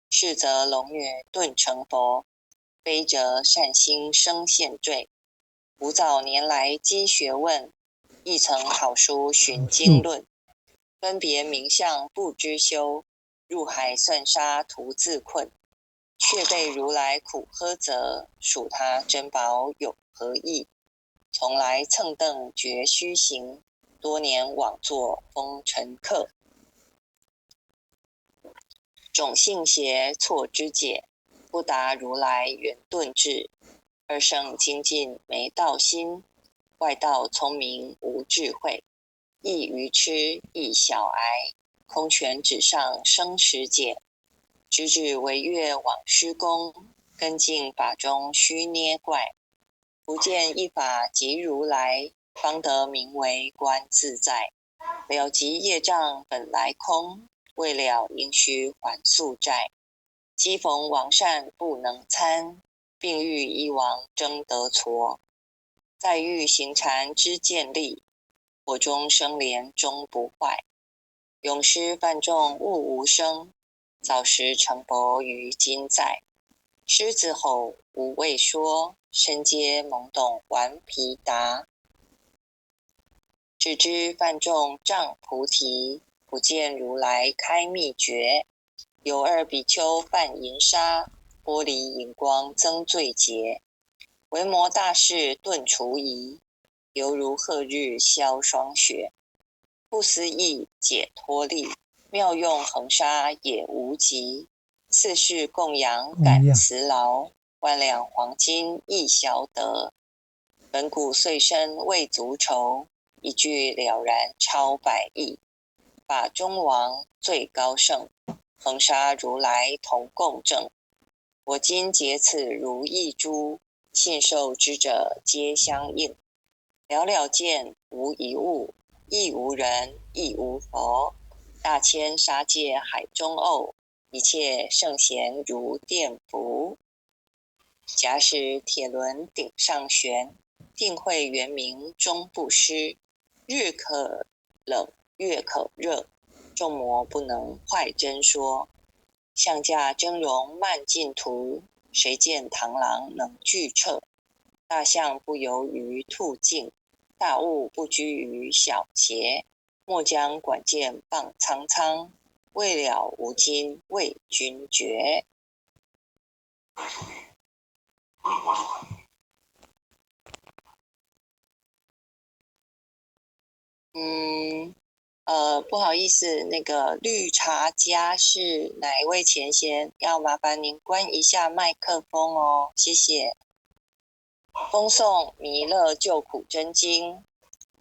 Speaker 1: 是则龙女顿成佛，非则善心生现罪。吾早年来积学问，亦曾好书寻经论。分别名相不知修，入海算沙徒自困。却被如来苦呵责，数他珍宝有何益？从来蹭蹬绝须行，多年枉作风尘客。种性邪错之解，不达如来圆顿智。二圣精进没道心，外道聪明无智慧。亦愚痴亦小癌，空拳纸上生实解。直指惟越往施功，根净法中须捏怪。不见一法即如来，方得名为观自在。了即业障本来空，未了应须还宿债。机逢王善不能参，并欲一王争得矬。再欲行禅知见力，火中生莲终不坏。永失犯众悟无生，早时成佛于今在。狮子吼无畏说，身皆懵懂顽皮答。只知犯众障菩提，不见如来开秘诀。有2比丘犯银沙，玻璃银光增罪劫。维摩大士顿除疑，犹如赫日消霜雪。不思议解脱力，妙用恒沙也无极。次世供养感慈劳，万两黄金亦消得。本古岁生未足愁，一句了然超百亿。法中王最高圣，恒沙如来同共证。我今结此如意珠，信受之者皆相应。了了见无一物，亦无人亦无佛。大千沙界海中偶，一切圣贤如电符。假使铁轮顶上悬，定会圆明终不失。日可冷月可热，众魔不能坏真说。象驾峥嵘慢净土，谁见螳螂能拒彻？大象不游于兔径，大物不居于小节。莫将管见谤苍苍，未了无今为君绝。不好意思，那个绿茶家是哪一位前贤？要麻烦您关一下麦克风哦，谢谢。风颂弥勒救苦真经，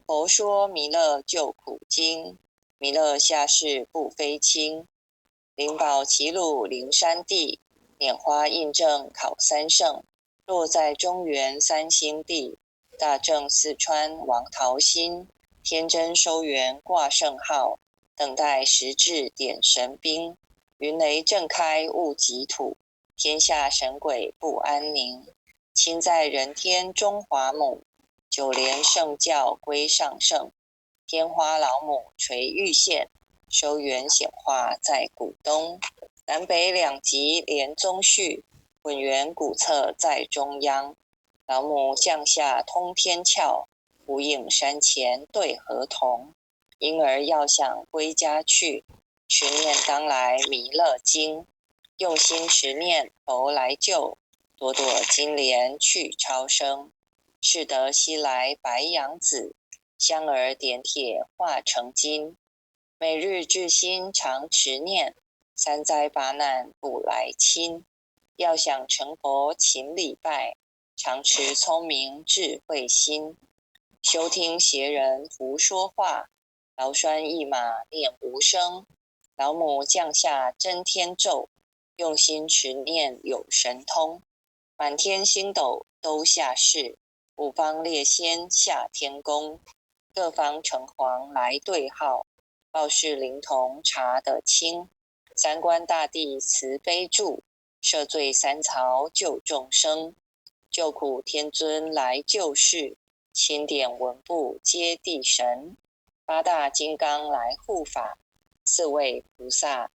Speaker 1: 佛说弥勒救苦经，弥勒下世不非轻。灵宝齐鲁灵山地，拈花印证考三圣。落在中原三星地，大正四川王桃心。天真收元挂圣号，等待时至点神兵。云雷震开雾极土，天下神鬼不安宁。亲在人天中华母，九连圣教归上圣，天花老母垂玉线，收圆显化在古东，南北两极连宗序，混元古册在中央。老母降下通天窍，无影山前对河童。婴儿要想归家去，持念当来弥勒经。用心持念佛来救，朵朵金莲去超生。是得西来白羊子，香儿点铁化成金。每日至心常持念，三灾八难不来侵。要想成佛勤礼拜，常持聪明智慧心。休听邪人胡说话，劳栓一马念无声。老母降下真天咒，用心持念有神通。满天星斗都下世，五方列仙下天宫。各方城隍来对号，报事灵童查得清。三官大帝慈悲助，赦罪三曹救众生。救苦天尊来救世，钦点文部接地神。八大金刚来护法，四位菩萨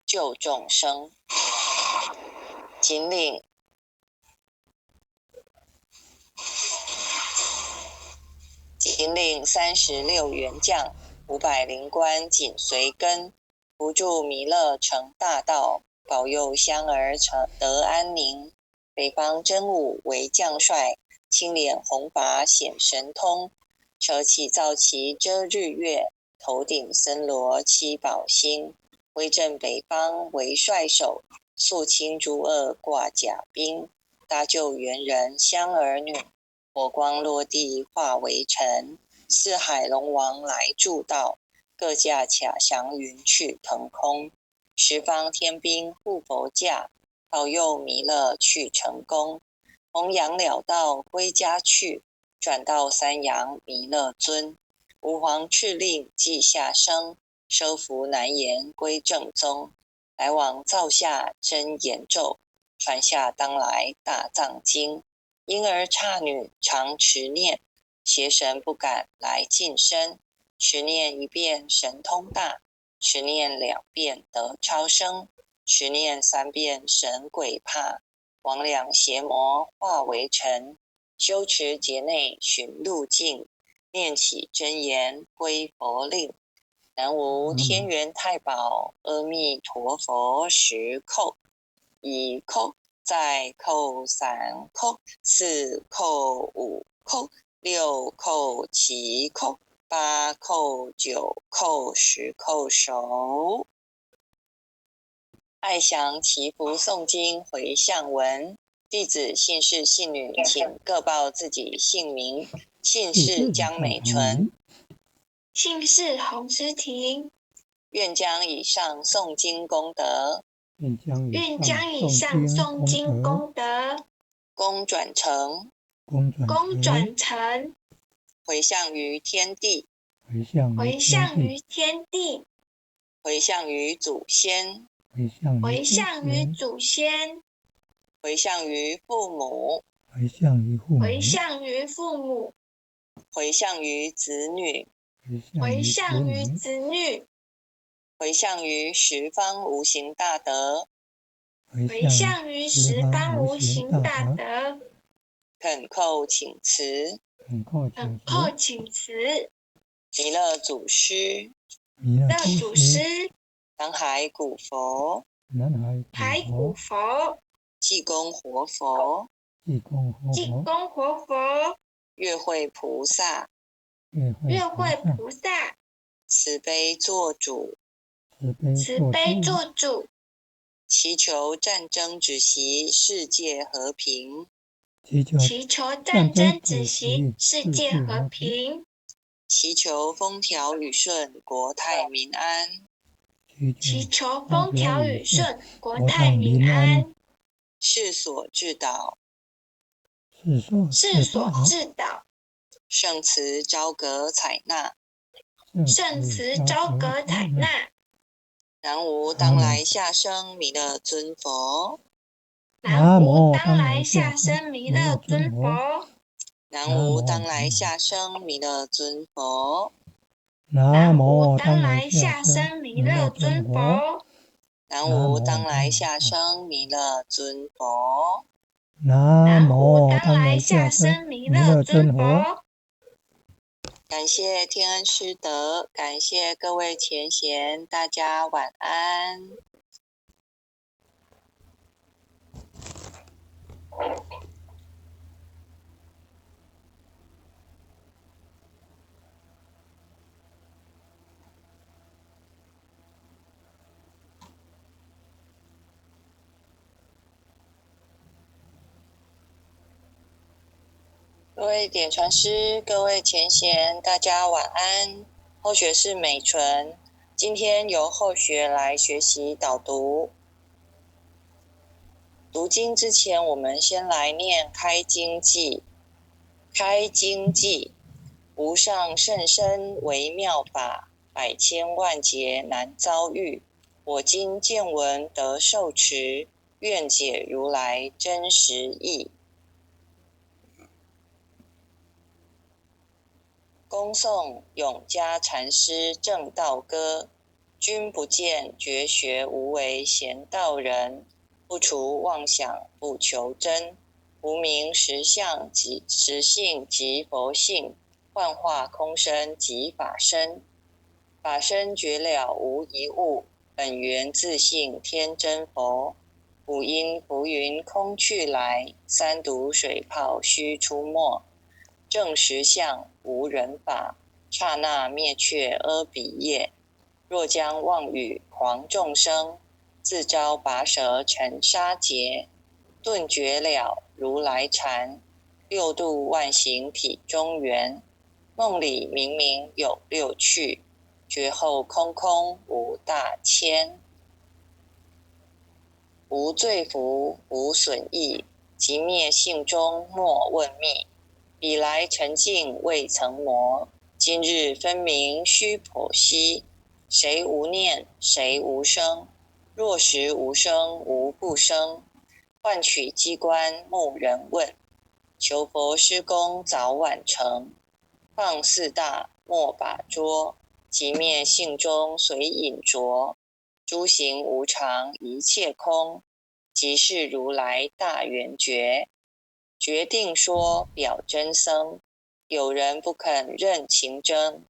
Speaker 1: 救众生。锦领36员将，500灵官紧随跟，扶助弥勒成大道，保佑香儿得安宁。北方真武为将帅，青脸红发显神通，手起皂旗遮日月，头顶森罗七宝星。威震北方为帅首，肃清诸恶挂甲兵。搭救猿人香儿女，火光落地化为尘。四海龙王来助道，各驾卡祥云去腾空。十方天兵护佛驾，保佑弥勒去成功。弘扬了道归家去，转到三阳弥勒尊。吾皇敕令即下生，收服难言归正宗。来往造下真言咒，传下当来大藏经。婴儿刹女常持念，邪神不敢来近身。持念一遍神通大，持念2遍得超生，持念3遍神鬼怕。魍魉邪魔化为尘，修持劫内寻路径，念起真言归佛令。南无天元太保阿弥陀佛10叩，1叩，再叩3叩，4叩5叩，6叩7叩，8叩9叩10叩手。爱详祈福诵经回向文，弟子姓氏姓女，请各报自己姓名。姓氏江美纯，
Speaker 2: 姓氏洪诗婷，
Speaker 1: 愿将以上诵经功德，
Speaker 2: 愿将以上诵经功德，
Speaker 1: 功转成，回向于天地，
Speaker 2: 回向于天地，
Speaker 1: 回向于祖先，
Speaker 2: 回向于祖先，
Speaker 1: 回向于父母，
Speaker 2: 回向于父母，
Speaker 1: 回向于子女，
Speaker 2: 回向于子女，
Speaker 1: 回向于十方无形大德，
Speaker 2: 回向于十方无形大德。
Speaker 1: 恳叩请辞，弥勒祖师，南海古佛，济公活佛，月慧菩萨，慈悲做主，祈求战争止息，世界和平，
Speaker 2: 祈求战争止息，世界和平，
Speaker 1: 祈求风调雨顺，国泰民安，
Speaker 2: 祈求风调雨顺，国泰民安，
Speaker 1: 世所致导，圣慈昭格采纳，南无当来下生弥勒尊佛，
Speaker 2: 南无当来下生弥勒尊佛。
Speaker 1: 南无当来下生弥勒尊佛。
Speaker 2: 南无当来下生弥勒尊佛。
Speaker 1: 南无当来下生弥勒尊佛。
Speaker 2: 南无当来下生弥勒尊佛。
Speaker 1: 感谢天恩师德，感谢各位前贤，大家晚安。各位点传师，各位前贤，大家晚安。后学是美纯，今天由后学来学习导读。读经之前，我们先来念开经偈。开经偈，无上甚深微妙法，百千万劫难遭遇。我今见闻得受持，愿解如来真实义。恭诵永嘉禅师正道歌，君不见绝学无为贤道人，不除妄想不求真，无名实相即实性即佛性，幻化空身即法身，法身绝了无一物，本源自性天真佛。五音浮云空去来，三毒水泡须出没，正实相无人法，刹那灭却阿鼻业。若将妄语狂众生，自招拔舌尘沙劫。顿觉了如来禅，六度万行体中圆。梦里明明有六趣，觉后空空无大千。无罪福无损益，即灭性中莫问觅。彼来沉静未曾磨，今日分明须剖析。谁无念谁无生？若实无生无不生。换取机关木人问，求佛施功早晚成。放四大莫把捉，即灭性中随隐着。诸行无常一切空，即是如来大圆觉。决定说表真僧，有人不肯认情真。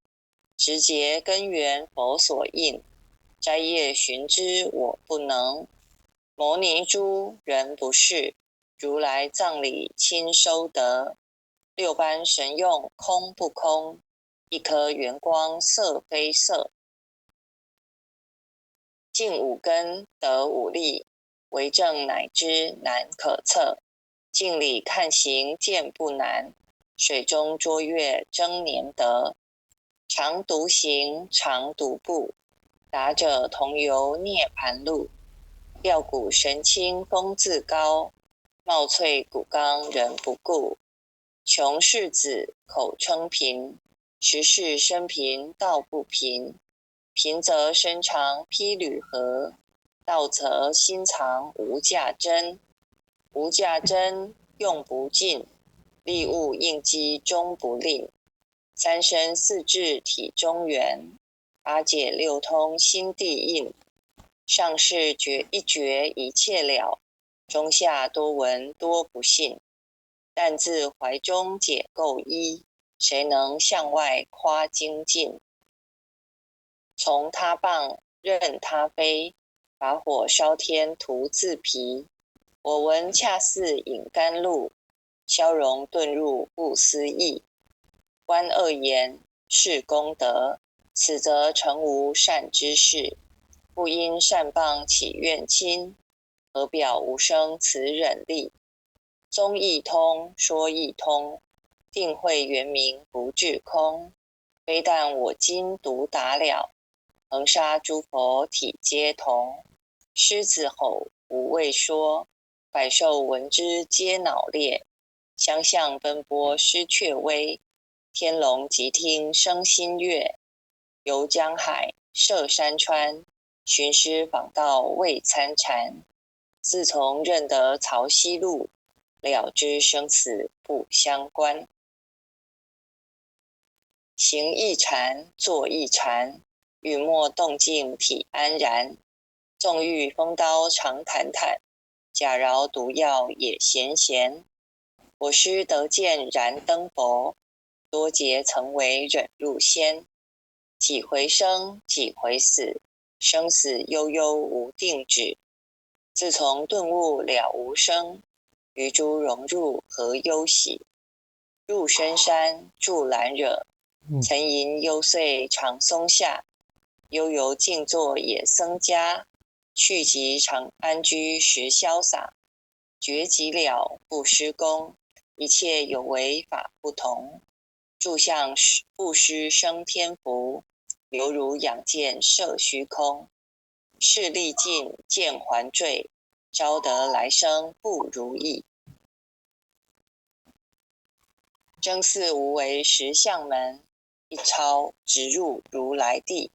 Speaker 1: 直结根源佛所应，摘叶寻之我不能。摩尼珠人不是，如来藏里亲收得。六般神用空不空，一颗圆光色非色。净五根得五力，为证乃知难可测。镜里看行见不难，水中捉月争年得。常独行常独步，达者同游涅盘路。吊骨神清风自高，貌翠骨刚人不顾。穷士子口称贫，实是生贫道不贫。贫则身长披履合，道则心藏无价珍。无价珍用不尽，利物应机终不吝。三身四智体中圆，八解六通心地应。上士觉一觉一切了，中下多闻多不信。但自怀中解垢衣，谁能向外夸精进？从他棒任他飞，把火烧天徒自疲。我闻恰似饮甘露，消融遁入不思议。观恶言是功德，此则成无善之事。不因善谤起怨亲，何表无生此忍力？宗义通说义通，定慧圆明不至空。非但我今独达了，恒沙诸佛体皆同。狮子吼无畏说，百兽闻之皆脑裂。相向奔波失却威，天龙即听生心悦。游江海涉山川，寻师访道未参禅。自从认得曹溪路，了知生死不相关。行一禅，坐一禅，语默动静体安然。纵欲风刀常坦坦，假饶毒药也闲闲。我师得见燃灯佛，多劫曾为忍入仙。几回生，几回死，生死悠悠无定止。自从顿悟了无生，于诸融入何忧喜？入深山住兰惹，沉吟幽邃长松下。悠游静坐也僧家，去即常安居时潇洒。觉即了不施功，一切有为法不同。住相不施生天福，犹如仰见摄虚空。事力尽见还坠，招得来生不如意。真似无为实相门，一抄直入如来地。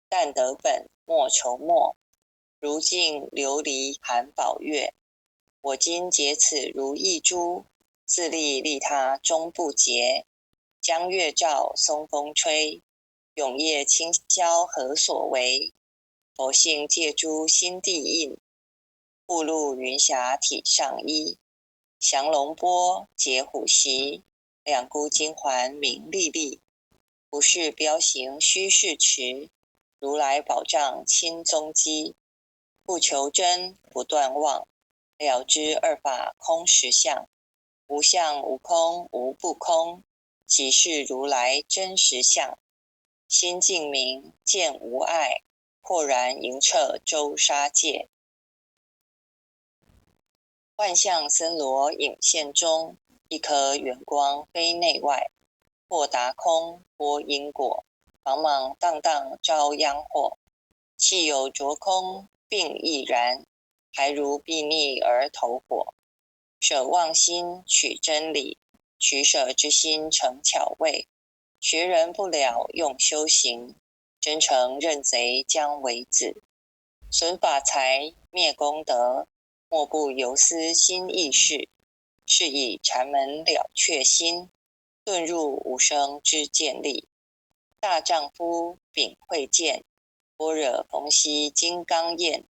Speaker 1: 但得本莫愁末，如镜琉璃含宝月。我今结此如意珠，自利利他终不竭。江月照，松风吹，永夜清宵何所为？佛性借诸心地印，步入云霞体上衣。降龙波，解虎袭，两孤金环明历历。不是彪形虚是持，如来宝藏亲踪迹。不求真，不断妄，了知二法空实相。无相无空无不空，即是如来真实相。心净明，见无碍，豁然盈彻周沙界。幻象森罗影现中，一颗圆光非内外。或达空，波因果，茫茫荡荡遭殃祸。气有着空，并亦然，还如睥睨而投火。舍妄心，取真理，取舍之心成巧味。学人不了用修行，真诚认贼将为子。损法财，灭功德，莫不由思心意事。是以禅门了却心，遁入无生之见力。大丈夫秉慧见，般若逢羲金刚焰。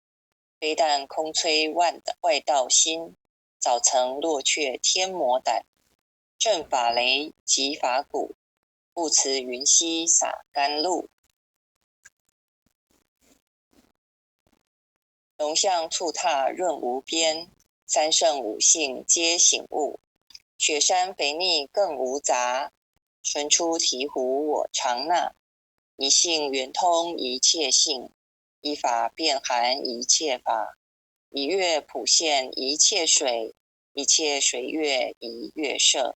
Speaker 1: 非但空摧外道心，早曾落却天魔胆。正法雷即法鼓，不辞云溪洒甘露。龙象触踏润无边，三圣五性皆醒悟。雪山肥腻更无杂，纯出醍醐我常纳。一性圆通一切性，一法遍含一切法。一月普现一切水，一切水月一月摄。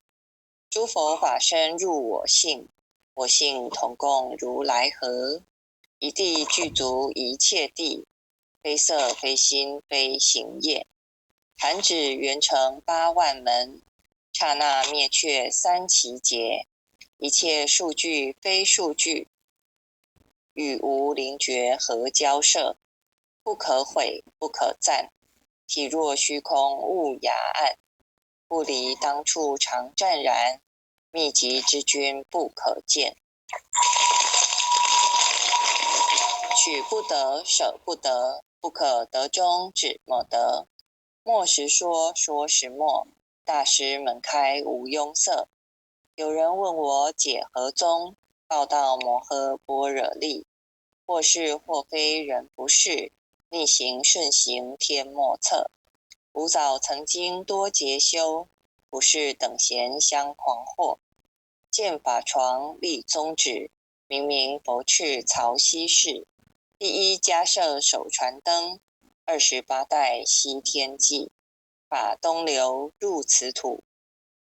Speaker 1: 诸佛法身入我性，我性同共如来合。一地具足一切地，非色非心非行业。弹指圆成八万门，刹那灭却三奇劫。一切数据非数据，与无灵觉合交涉。不可毁不可赞，体若虚空悟雅暗。不离当处常湛然，秘籍之君不可见。取不得，舍不得，不可得中只莫得。莫时说，说时莫，大师门开无庸塞。有人问我解何宗，报道摩诃般若力。或是或非人不是，逆行顺行天莫测。吾早曾经多劫修，不是等闲相狂惑。见法床立宗旨，明明佛敕曹溪氏。第一迦摄手传灯，28代西天记。法东流入此土，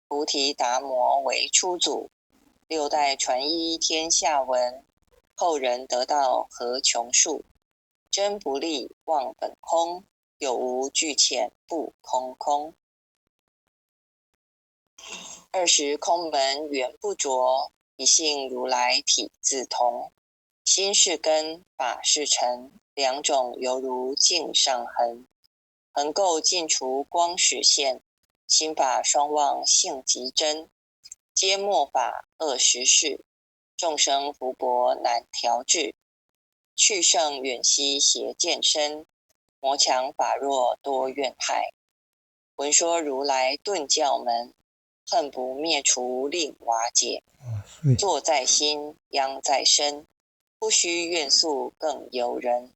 Speaker 1: 菩提达摩为初祖。6代传一天下闻，后人得道何穷数。真不立忘本空，有无俱浅不空空。20空门缘不着，一性如来体自同。心是根，法是尘，两种犹如镜上痕。横垢尽除光始现，心法双旺性极真。皆末法恶实事，众生福薄难调制，去圣远兮邪见深，魔强法弱多怨害。闻说如来顿教门，恨不灭除令瓦解。坐在心，殃在身，不须怨诉更尤人。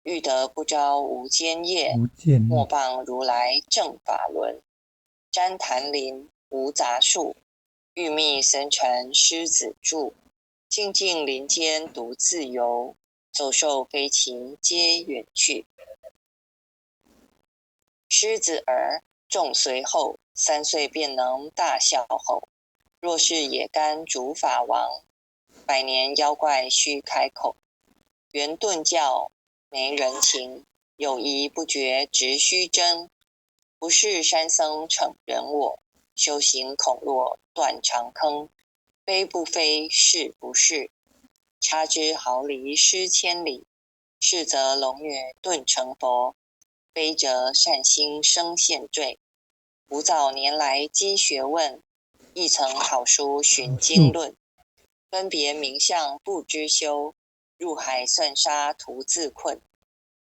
Speaker 1: 欲得不招无间业，莫谤如来正法轮。旃檀林无杂树，欲觅僧尘狮子住。静静林间独自游，走兽飞禽皆远去。狮子儿众随后，3岁便能大笑吼。若是野干竺法王，100年妖怪须开口。圆顿教没人情，有疑不决直须争。不是山僧逞人我，修行恐落断肠坑。非不非，是不是，差之毫厘失千里。是则龙女顿成佛，非则善心生现罪。吾早年来积学问，亦曾好书寻经论。分别名相不知修，入海算沙徒自困。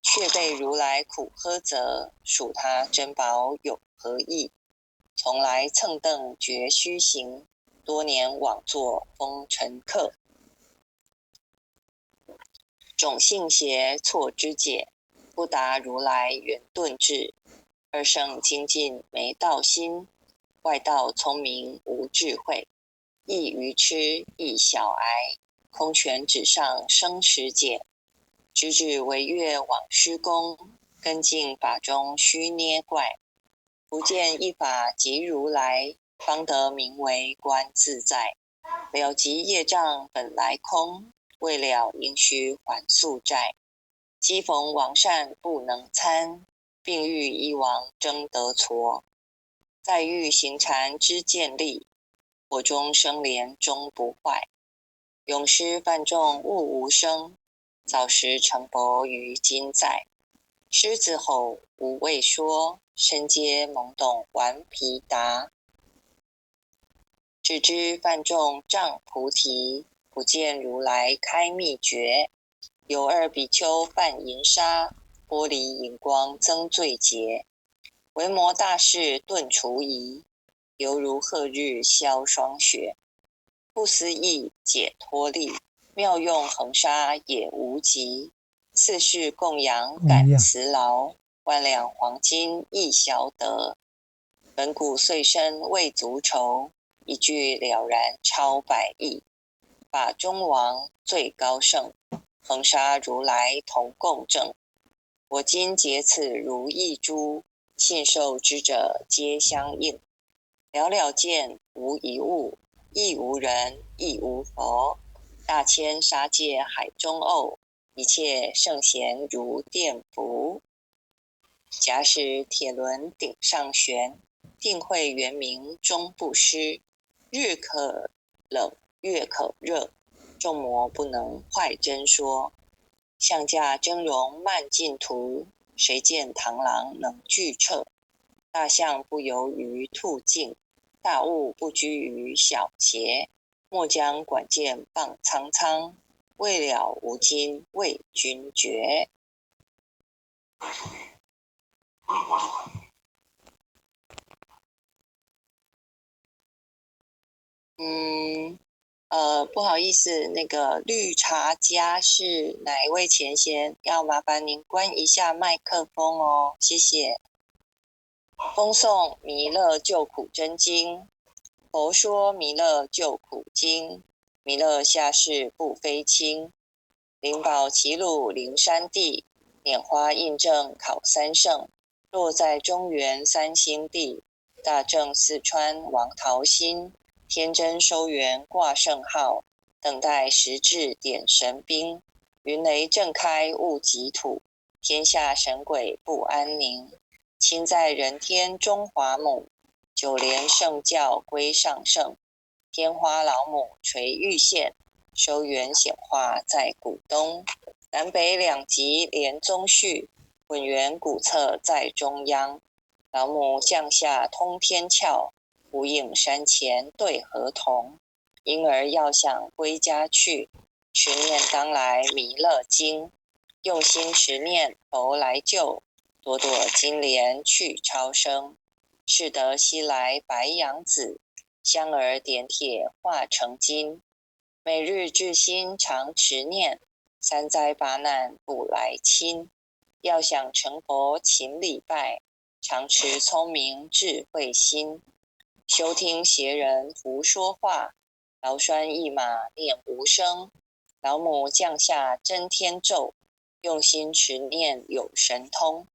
Speaker 1: 却被如来苦呵责，数他珍宝有何益？从来蹭蹬绝须行，多年枉作风尘客。种性邪错之解，不达如来圆顿智。二圣精进没道心，外道聪明无智慧。亦愚痴亦小癌，空拳纸上生实解。直指惟越往施功，根净法中须捏怪。不见一法即如来，方得名为观自在。了即业障本来空，未了应须还宿债。既逢王善不能参，并欲一王争得矬。再欲行禅知见力，火中生莲终不坏。永失犯众勿无生，早时成佛于今在。狮子吼无畏说，身皆懵懂顽皮答。只知犯众障菩提，不见如来开秘诀。有2比丘犯淫杀，玻璃荧光增罪劫。维摩大士顿除疑，犹如赫日消霜雪。不思议解脱力，妙用恒沙也无极。4世供养感慈劳，万两黄金亦小得。本古岁生未足愁，一句了然超百亿。法中王最高圣，恒沙如来同共正。我今结此如意珠，信受之者皆相应。了了见无一物，亦无人亦无佛。大千沙界海中偶，一切圣贤如电符。假使铁轮顶上悬，定会圆明终不失。日可冷月可热，众魔不能坏真说。象驾峥嵘慢净土，谁见螳螂能拒彻？大象不游于兔径，大物不居于小节。莫将管见谤苍苍，未了无今为君绝。不好意思，那个绿茶家是哪一位前贤？要麻烦您关一下麦克风哦，谢谢。风诵弥勒救苦真经，佛说弥勒救苦经，弥勒下世不非轻。灵宝齐鲁灵山地，拈花印证考三圣。落在中原三星地，大正四川王桃心。天真收元挂圣号，等待时至点神兵。云雷震开物极土，天下神鬼不安宁。亲在人天中华母，九莲圣教归上圣。天花老母垂玉线，收元显化在古东。南北两极连宗序，稳元古册在中央。老母降下通天窍，无影山前对河童。因而要想归家去，持念当来弥勒经，用心持念佛来救，朵朵金莲去超生，是得西来白羊子，香儿点铁化成金。每日至心常持念，三灾八难不来侵。要想成佛勤礼拜，常持聪明智慧心。休听邪人胡说话，劳栓一马念无声。老母降下真天咒，用心持念有神通。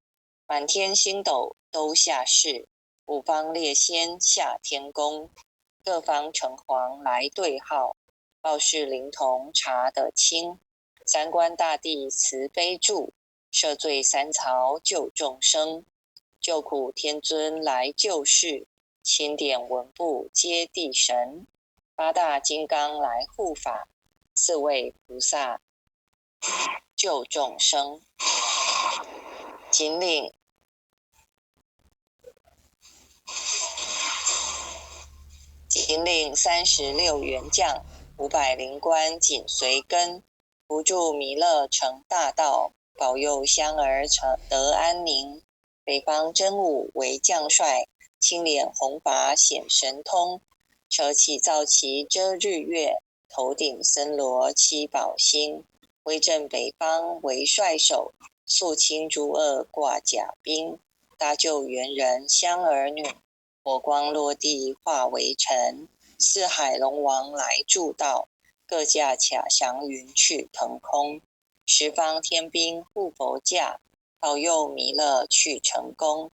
Speaker 1: 满天星斗都下世，五方列仙下天宫。各方城隍来对号，报事灵童查得清。三官大帝慈悲助，赦罪三曹救众生。救苦天尊来救世，钦点文部接地神。八大金刚来护法，四位菩萨救众生。仅领36员将，500灵官紧随跟，扶助弥勒成大道，保佑香儿得安宁。北方真武为将帅，青脸红发显神通，手起皂旗遮日月，头顶森罗七宝星。威震北方为帅首，肃清诸恶挂甲兵。搭救猿人香儿女，火光落地化为尘。四海龙王来助道，各驾卡祥云去腾空。十方天兵护佛驾，保佑弥勒去成功。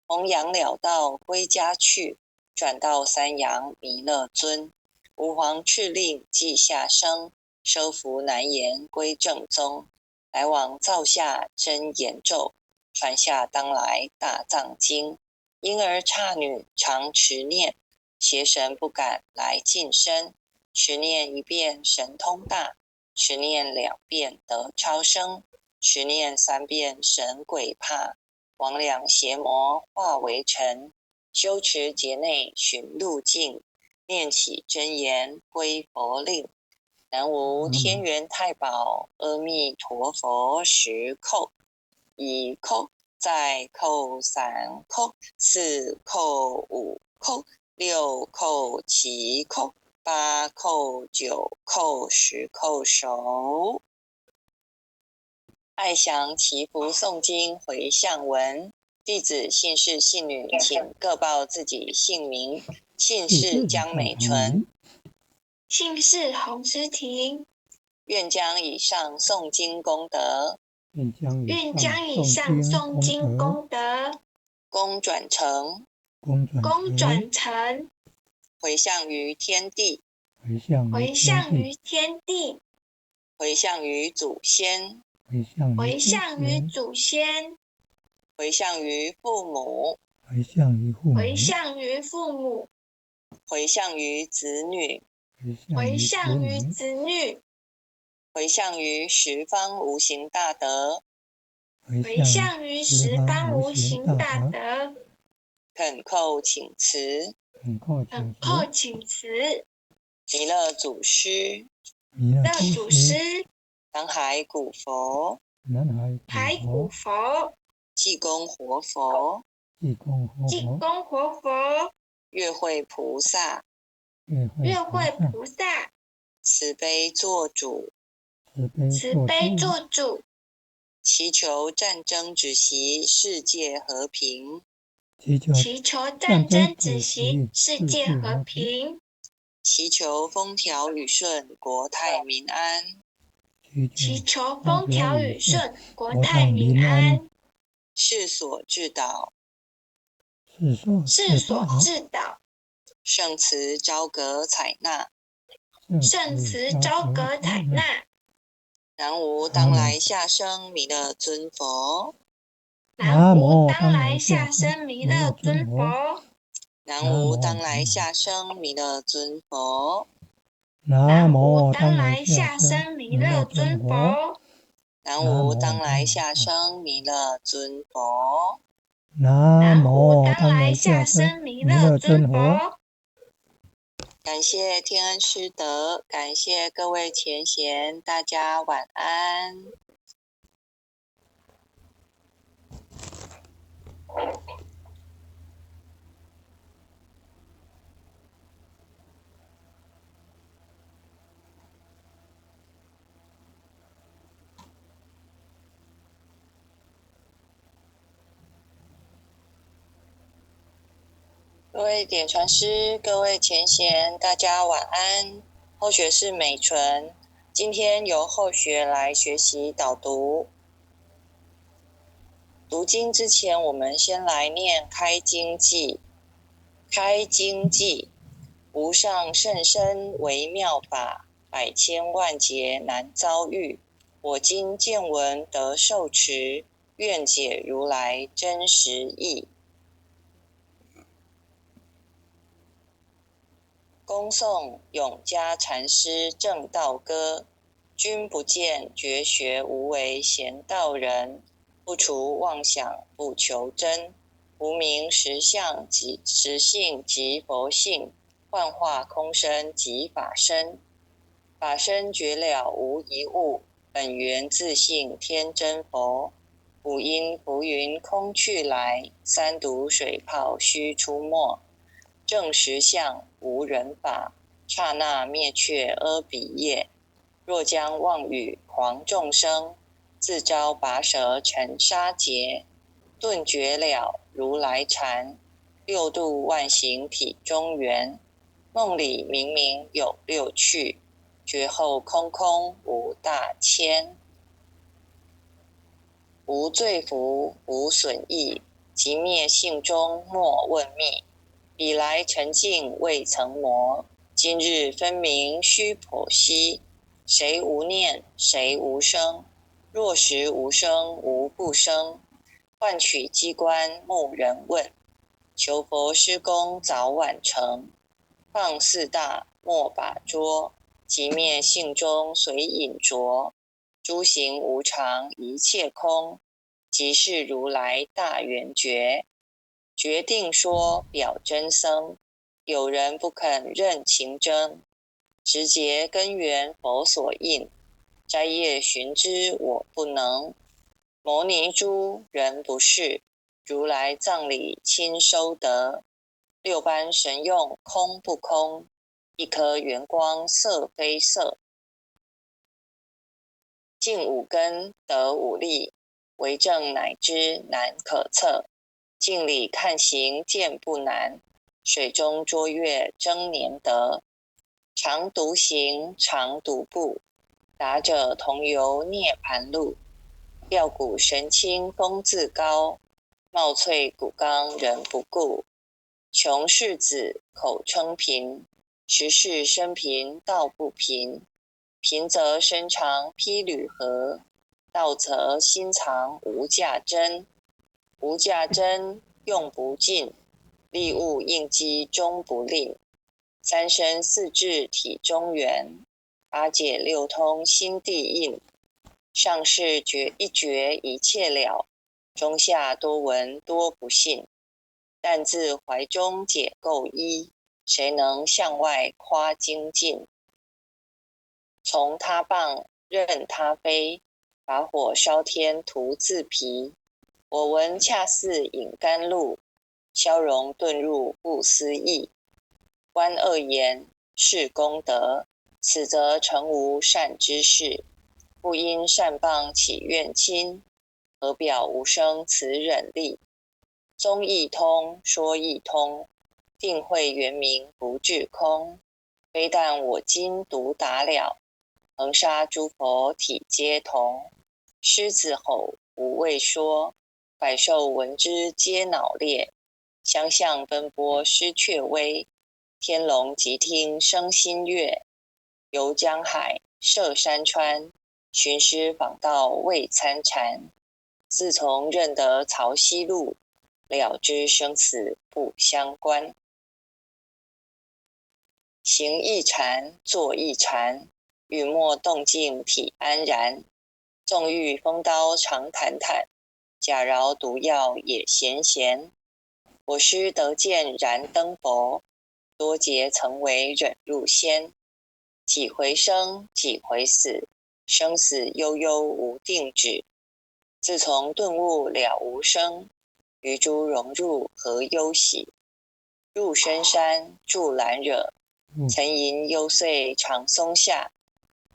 Speaker 1: 弘扬了道归家去，转到三阳弥勒尊。吾皇敕令即下生，收服难言归正宗。来往造下真言咒，传下当来大藏经。婴儿刹女常持念，邪神不敢来近身。持念一遍神通大，持念2遍得超生，持念3遍神鬼怕。魍魉邪魔化为尘，修持劫内寻路径，念起真言归佛令。南无天元太保阿弥陀佛10叩，1叩，再叩3叩，4叩5叩，6叩7叩，8叩9叩，10叩手。爱详祈福诵经回向文，弟子姓氏姓女，请各报自己姓名。姓氏江美纯，
Speaker 2: 姓氏洪诗婷。
Speaker 1: 愿将以上诵经功德，
Speaker 2: 愿将以上诵经功德，
Speaker 1: 功转成，回向于天地，
Speaker 2: 回向于天地，
Speaker 1: 回向于祖先，
Speaker 2: 回向于祖先，
Speaker 1: 回向于父母，
Speaker 2: 回向于父母，
Speaker 1: 回向于子女，
Speaker 2: 回向于子女，
Speaker 1: 回向于十方无形大德，
Speaker 2: 回向于十方无形大德。
Speaker 1: 恳叩请辞，
Speaker 2: 恳叩请辞。
Speaker 1: 弥勒祖师，南海古佛，
Speaker 2: 海古佛，
Speaker 1: 济公活佛，月慧菩萨，慈悲做主，祈求战争止息，世界和平，
Speaker 2: 祈求战争止息，世界和平，
Speaker 1: 祈求风调雨顺，国泰民安，
Speaker 2: 祈求风调雨顺，国泰民安，
Speaker 1: 世所致导，圣慈昭格采纳，南无当来下生弥勒尊佛，
Speaker 2: 南无当来下生弥勒尊佛，
Speaker 1: 南无当来下生弥勒尊佛，
Speaker 2: 南无当来下生弥勒尊佛，
Speaker 1: 南无当来下生弥勒尊佛，
Speaker 2: 南无当来下生弥勒尊佛。
Speaker 1: 感谢天恩师德，感谢各位前贤，大家晚安。各位点传师，各位前贤，大家晚安。后学是美纯，今天由后学来学习导读。读经之前，我们先来念开经记。开经记，无上甚深微妙法，百千万劫难遭遇。我今见闻得受持，愿解如来真实义。恭诵永嘉禅师正道歌，君不见绝学无为贤道人，不除妄想不求真，无名实相即实性即佛性，幻化空身即法身，法身觉了无一物，本源自性天真佛，五音浮云空去来，三毒水泡须出没，正实相无人法，刹那灭却阿鼻业。若将妄语狂众生，自招拔舌尘沙劫。顿觉了如来禅，六度万行体中圆。梦里明明有六趣，觉后空空无大千。无罪福无损益，即灭性中莫问觅。彼来沉静未曾磨，今日分明须剖析。谁无念谁无生？若实无生无不生。换取机关木人问，求佛施功早晚成。放四大莫把捉，即灭性中随隐着。诸行无常一切空，即是如来大圆觉。决定说表真僧，有人不肯认情真。直结根源佛所应，摘叶寻之我不能。摩尼珠人不是，如来藏里亲收得。六般神用空不空，一颗圆光色非色。净五根得五力，为正乃知难可测。镜里看行见不难，水中捉月争年得。常独行常独步，达者同游涅盘路。吊骨神清风自高，貌翠骨刚人不顾。穷世子口称贫，实是生贫道不贫。贫则身长披履合，道则心藏无价珍。无价珍用不尽，利物应机终不吝。三身四智体中圆，八解六通心地应。上士觉一觉一切了，中下多闻多不信。但自怀中解垢衣，谁能向外夸精进？从他棒任他飞，把火烧天徒自疲。我闻恰似饮甘露，消融遁入不思议。观恶言是功德，此则成无善之事。不因善谤起怨亲，何表无生此忍力？宗义通说义通，定慧圆明不至空。非但我今独达了，恒沙诸佛体皆同。狮子吼无畏说，百兽闻之皆脑裂。相向奔波失却威，天龙即听生心悦。游江海涉山川，寻师访道未参禅。自从认得曹溪路，了知生死不相关。行一禅坐一禅，语默动静体安然。纵欲风刀常坦坦，假饶毒药也咸咸。我师得见燃灯佛，多劫曾为忍辱仙。几回生，几回死，生死悠悠无定止。自从顿悟了无生，于诸融入何忧喜？入深山住兰惹，沉吟幽邃长松下。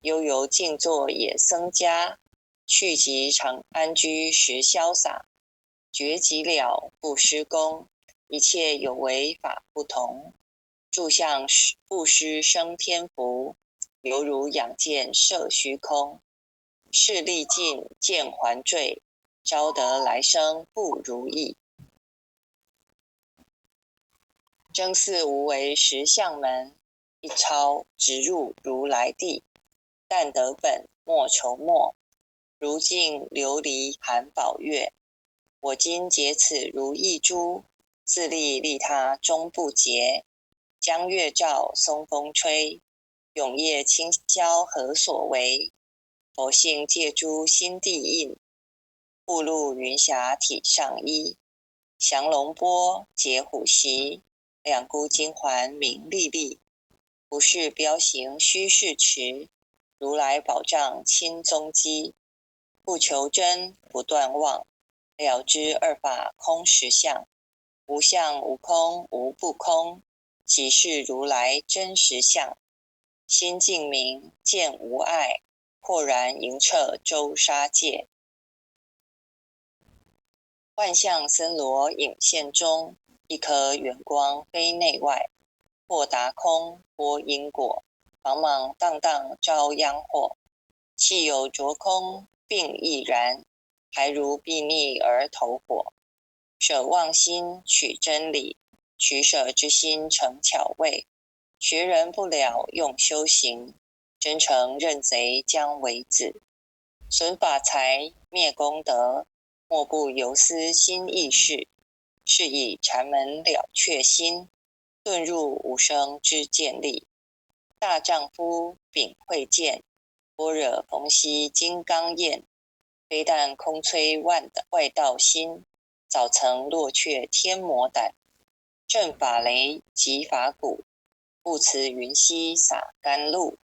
Speaker 1: 悠游静坐野僧家，去即常安居时潇洒。觉即了不施功，一切有为法不同。住相不施生天福，犹如仰见摄虚空。势力尽见还坠，招得来生不如意。真似无为实相门，一抄直入如来地。但得本莫愁末，如镜琉璃含宝月。我今结此如意珠，自利利他终不竭。江月照，松风吹，永夜清宵何所为？佛性借诸心地印，步入云霞体上衣。降龙波，解虎袭，两孤金环明历历。不是彪形虚是持，如来宝藏亲踪迹。不求真，不断妄，了知二法空实相。无相无空无不空，即是如来真实相。心净明，见无碍，豁然盈彻周沙界。幻象森罗影现中，一颗圆光非内外。或达空，波因果，茫茫荡荡遭殃祸。气有着空，并亦然，还如睥睨而投火。舍妄心，取真理，取舍之心成巧味。学人不了用修行，真诚认贼将为子。损法财，灭功德，莫不由思心意事。是以禅门了却心，遁入无生之见力。大丈夫秉慧见，般若逢羲金刚焰。非但空摧外道心，早曾落却天魔胆。正法雷即法鼓，不辞云溪洒甘露。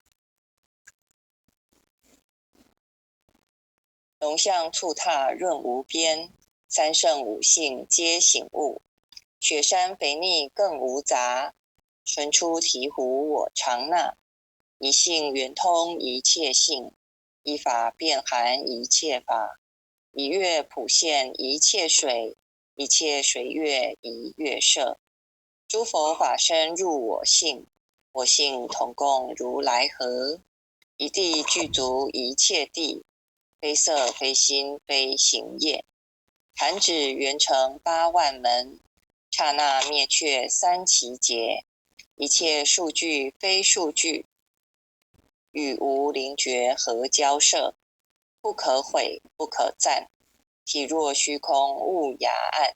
Speaker 1: 龙象触踏润无边，三圣五性皆醒悟。雪山肥腻更无杂，纯出醍醐我常纳。一性圆通一切性，一法遍含一切法。一月普现一切水，一切水月一月摄。诸佛法身入我性，我性同共如来合。一地具足一切地，非色非心非行业。弹指圆成八万门，刹那灭却三奇劫。一切数据非数据，与无灵觉合交涉。不可毁不可赞，体若虚空悟雅暗。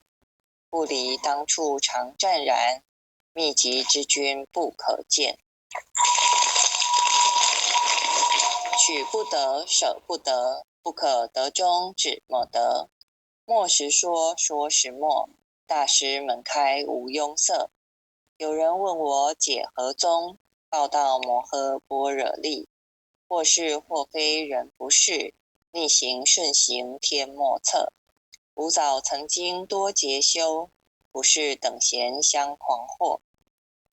Speaker 1: 不离当处常湛然，秘籍之君不可见。取不得，舍不得，不可得中只莫得。莫时说，说时莫，大师门开无庸塞。有人问我解何宗，报道摩诃般若力。或是或非人不是，逆行顺行天莫测。吾早曾经多劫修，不是等闲相狂惑。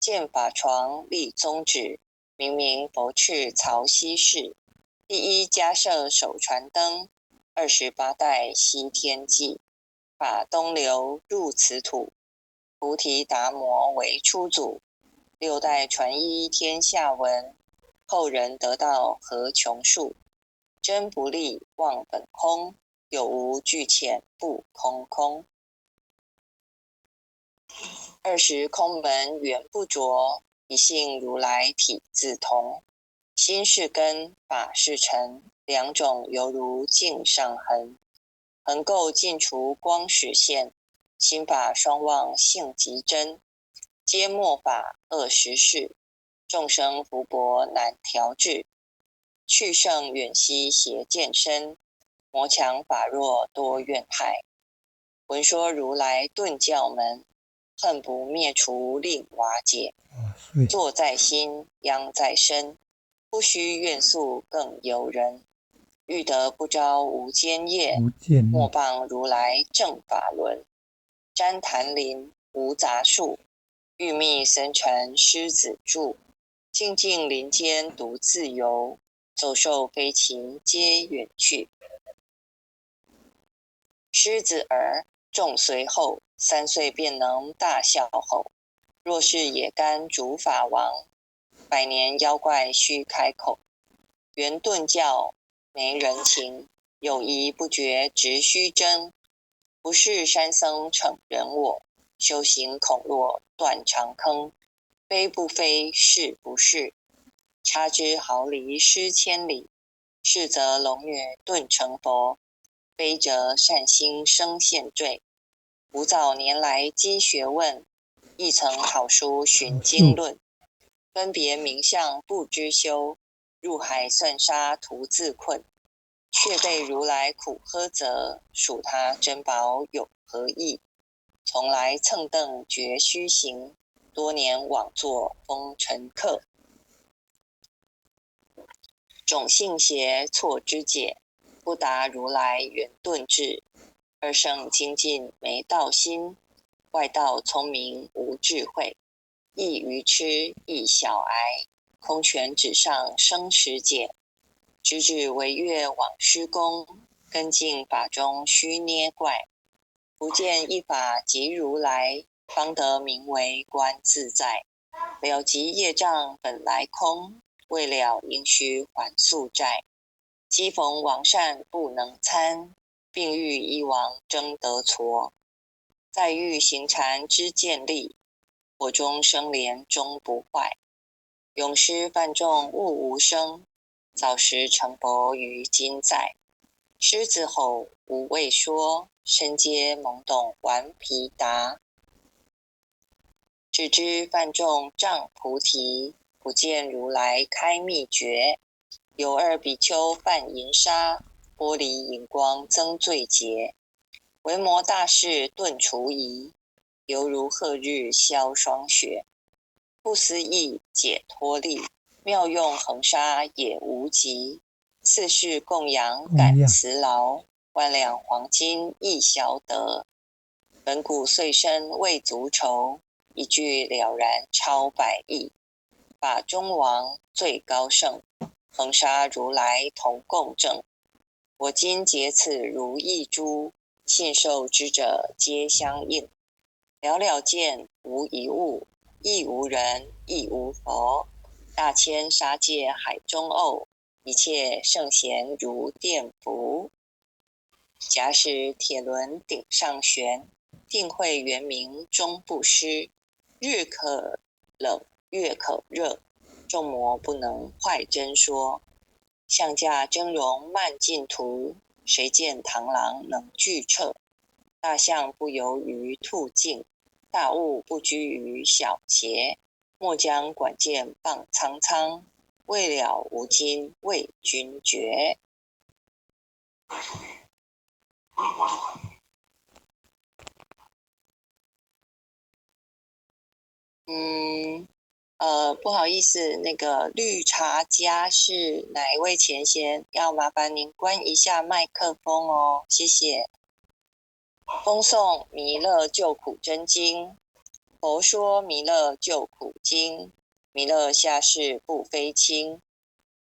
Speaker 1: 见法床立宗旨，明明佛敕曹溪氏。第一迦摄手传灯，28代西天记。法东流入此土，菩提达摩为初祖。6代传一天下闻，后人得道何穷数。真不立忘本空，有无俱浅不空空。20空门缘不着，一性如来体自同。心是根，法是尘，两种犹如镜上痕。横垢尽除光始现，心法双旺性极真。皆末法恶实事，众生福薄难调制。去圣远兮邪见身，魔强法弱多怨害。闻说如来顿教门，恨不灭除令瓦解。坐在心，殃在身。不须怨诉更尤人。欲得不招无间业，莫谤如来正法轮。旃檀林无杂树，欲觅僧尘狮子住。静静林间独自游，走兽飞禽皆远去。狮子儿众随后，3岁便能大笑吼。若是野干竺法王，100年妖怪须开口。圆顿教没人情，有疑不决直须争。不是山僧逞人我，修行恐落断肠坑。非不非，是不是，差之毫厘失千里。是则龙女顿成佛，非则善心生现罪。吾早年来积学问，亦曾好书寻经论。分别名相不知修，入海算沙徒自困。却被如来苦呵责，数他珍宝有何益？从来蹭蹬绝须行，多年枉作风尘客。种性邪错之解，不达如来圆顿智。二圣精进没道心，外道聪明无智慧。亦愚痴亦小癌，空拳纸上生实解。直指惟越往施功，根净法中须捏怪。不见一法即如来，方得名为观自在。了即业障本来空，未了应须还宿债。既逢王善不能参，并欲一王争得矬。再欲行禅知见力，火中生莲终不坏。永失犯众悟无生，早时成佛于今在。狮子吼无畏说，身皆懵懂顽皮答。只知犯众障菩提，不见如来开秘诀。有2比丘犯银沙，玻璃银光增罪劫。维摩大士顿除疑，犹如赫日消霜雪。不思议解脱力，妙用恒沙也无极。次世供养感慈劳，万两黄金亦消得。本古岁生未足愁，一句了然超100亿。法中王最高圣，恒沙如来同共正。我今结此如意珠，信受之者皆相应。了了见无一物，亦无人亦无佛。大千沙界海中偶，一切圣贤如电符。假使铁轮顶上悬，定会圆明终不失。日可冷月可热，众魔不能坏真说。象驾峥嵘慢净土，谁见螳螂能拒彻？大象不游于兔径，大物不居于小节。莫将管见傍苍苍，未了吾今为君绝。不好意思，那个绿茶家是哪一位前贤？要麻烦您关一下麦克风哦，谢谢。风诵弥勒救苦真经。佛说弥勒救苦经，弥勒下世不非轻。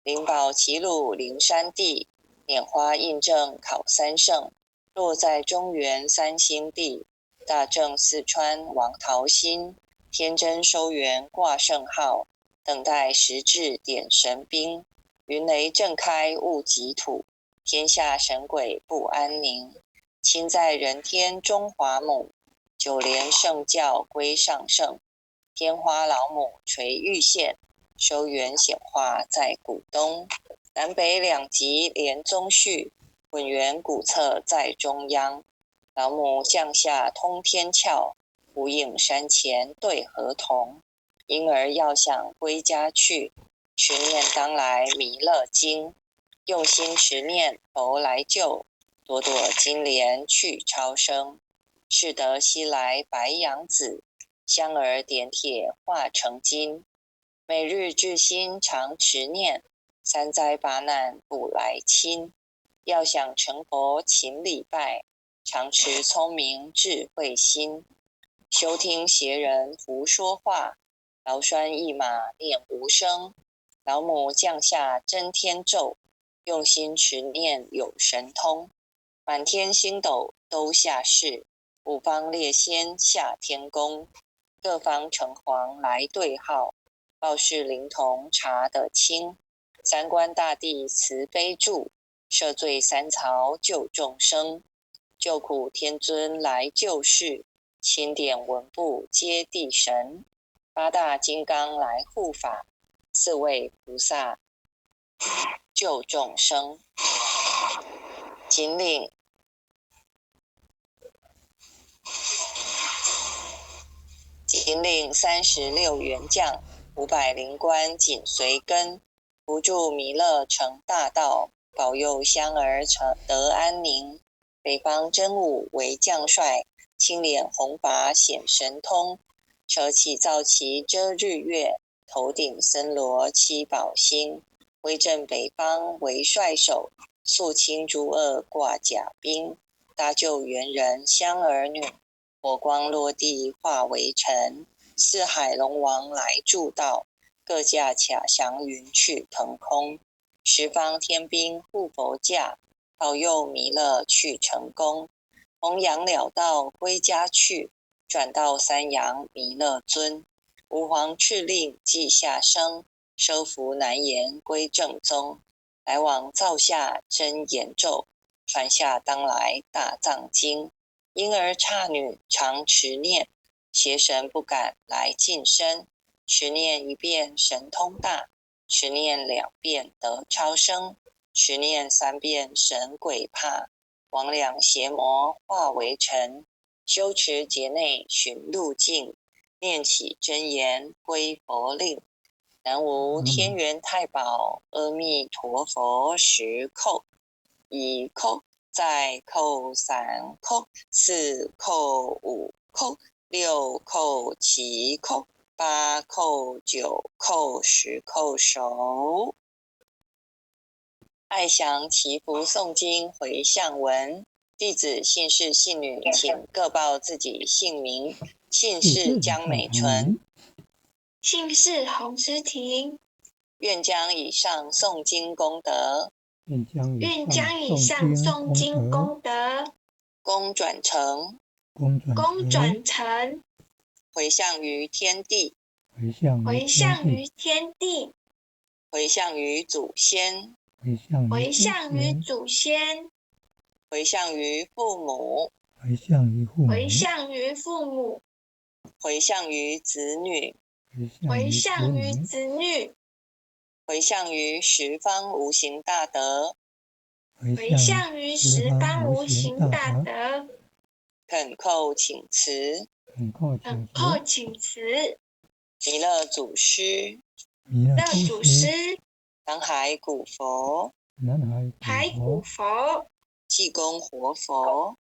Speaker 1: 灵宝齐鲁灵山地，拈花印证考三圣。落在中原三星地，大正四川王桃心。天真收元挂圣号，等待时至点神兵。云雷震开雾极土，天下神鬼不安宁。亲在人天中华母，九莲圣教归上圣。天花老母垂玉线，收元显化在古东。南北两极连宗序，稳元古册在中央。老母降下通天窍，无影山前对河童。婴儿要想归家去，持念当来弥勒经。用心持念佛来救，朵朵金莲去超生。是得西来白羊子，香而点铁化成金。每日至心常持念，三灾八难不来侵。要想成佛勤礼拜，常持聪明智慧心。休听邪人胡说话，劳栓一马念无声。老母降下真天咒，用心持念有神通。满天星斗都下世，五方列仙下天宫。各方城隍来对号，报事灵童查得清。三官大帝慈悲助，赦罪三曹救众生。救苦天尊来救世，钦点文部接地神。八大金刚来护法，四位菩萨救众生。仅领36员将，500灵官紧随跟，扶助弥勒成大道，保佑香儿得安宁。北方真武为将帅，青脸红发显神通，手起皂旗遮日月，头顶森罗七宝星。威震北方为帅首，肃清诸恶挂甲兵。搭救猿人香儿女，火光落地化为尘。四海龙王来助道，各驾卡祥云去腾空。十方天兵护佛驾，保佑弥勒去成功。弘扬了道归家去，转到三阳弥勒尊。吾皇敕令即下生，收服难言归正宗。来往造下真言咒，传下当来大藏经。婴儿刹女常持念，邪神不敢来近身。持念一遍神通大，持念2遍得超生，持念3遍神鬼怕。魍魉邪魔化为尘，修持劫内寻路径。念起真言归佛令。南无天元太保阿弥陀佛10叩，1叩，再叩3叩，4叩5叩，6叩7叩，8叩9叩，10叩手。爱详祈福诵经回向文，弟子姓氏姓女，请各报自己姓名。姓氏江美纯，
Speaker 2: 姓氏洪诗婷。
Speaker 1: 愿将以上诵经功德，
Speaker 2: 愿将以上诵经功德，
Speaker 1: 功转成，回向于天地，
Speaker 2: 回向于天地，
Speaker 1: 回向于祖先，
Speaker 2: 回向于祖先，
Speaker 1: 回向于父母，
Speaker 2: 回向于父母，
Speaker 1: 回向于子女，
Speaker 2: 回向于子女，
Speaker 1: 回向于十方无形大德，
Speaker 2: 回向于十方无形大德。
Speaker 1: 恳叩请辞，
Speaker 2: 恳叩请辞。
Speaker 1: 弥勒祖师，南海古佛，
Speaker 2: 海古佛，
Speaker 1: 济公活佛，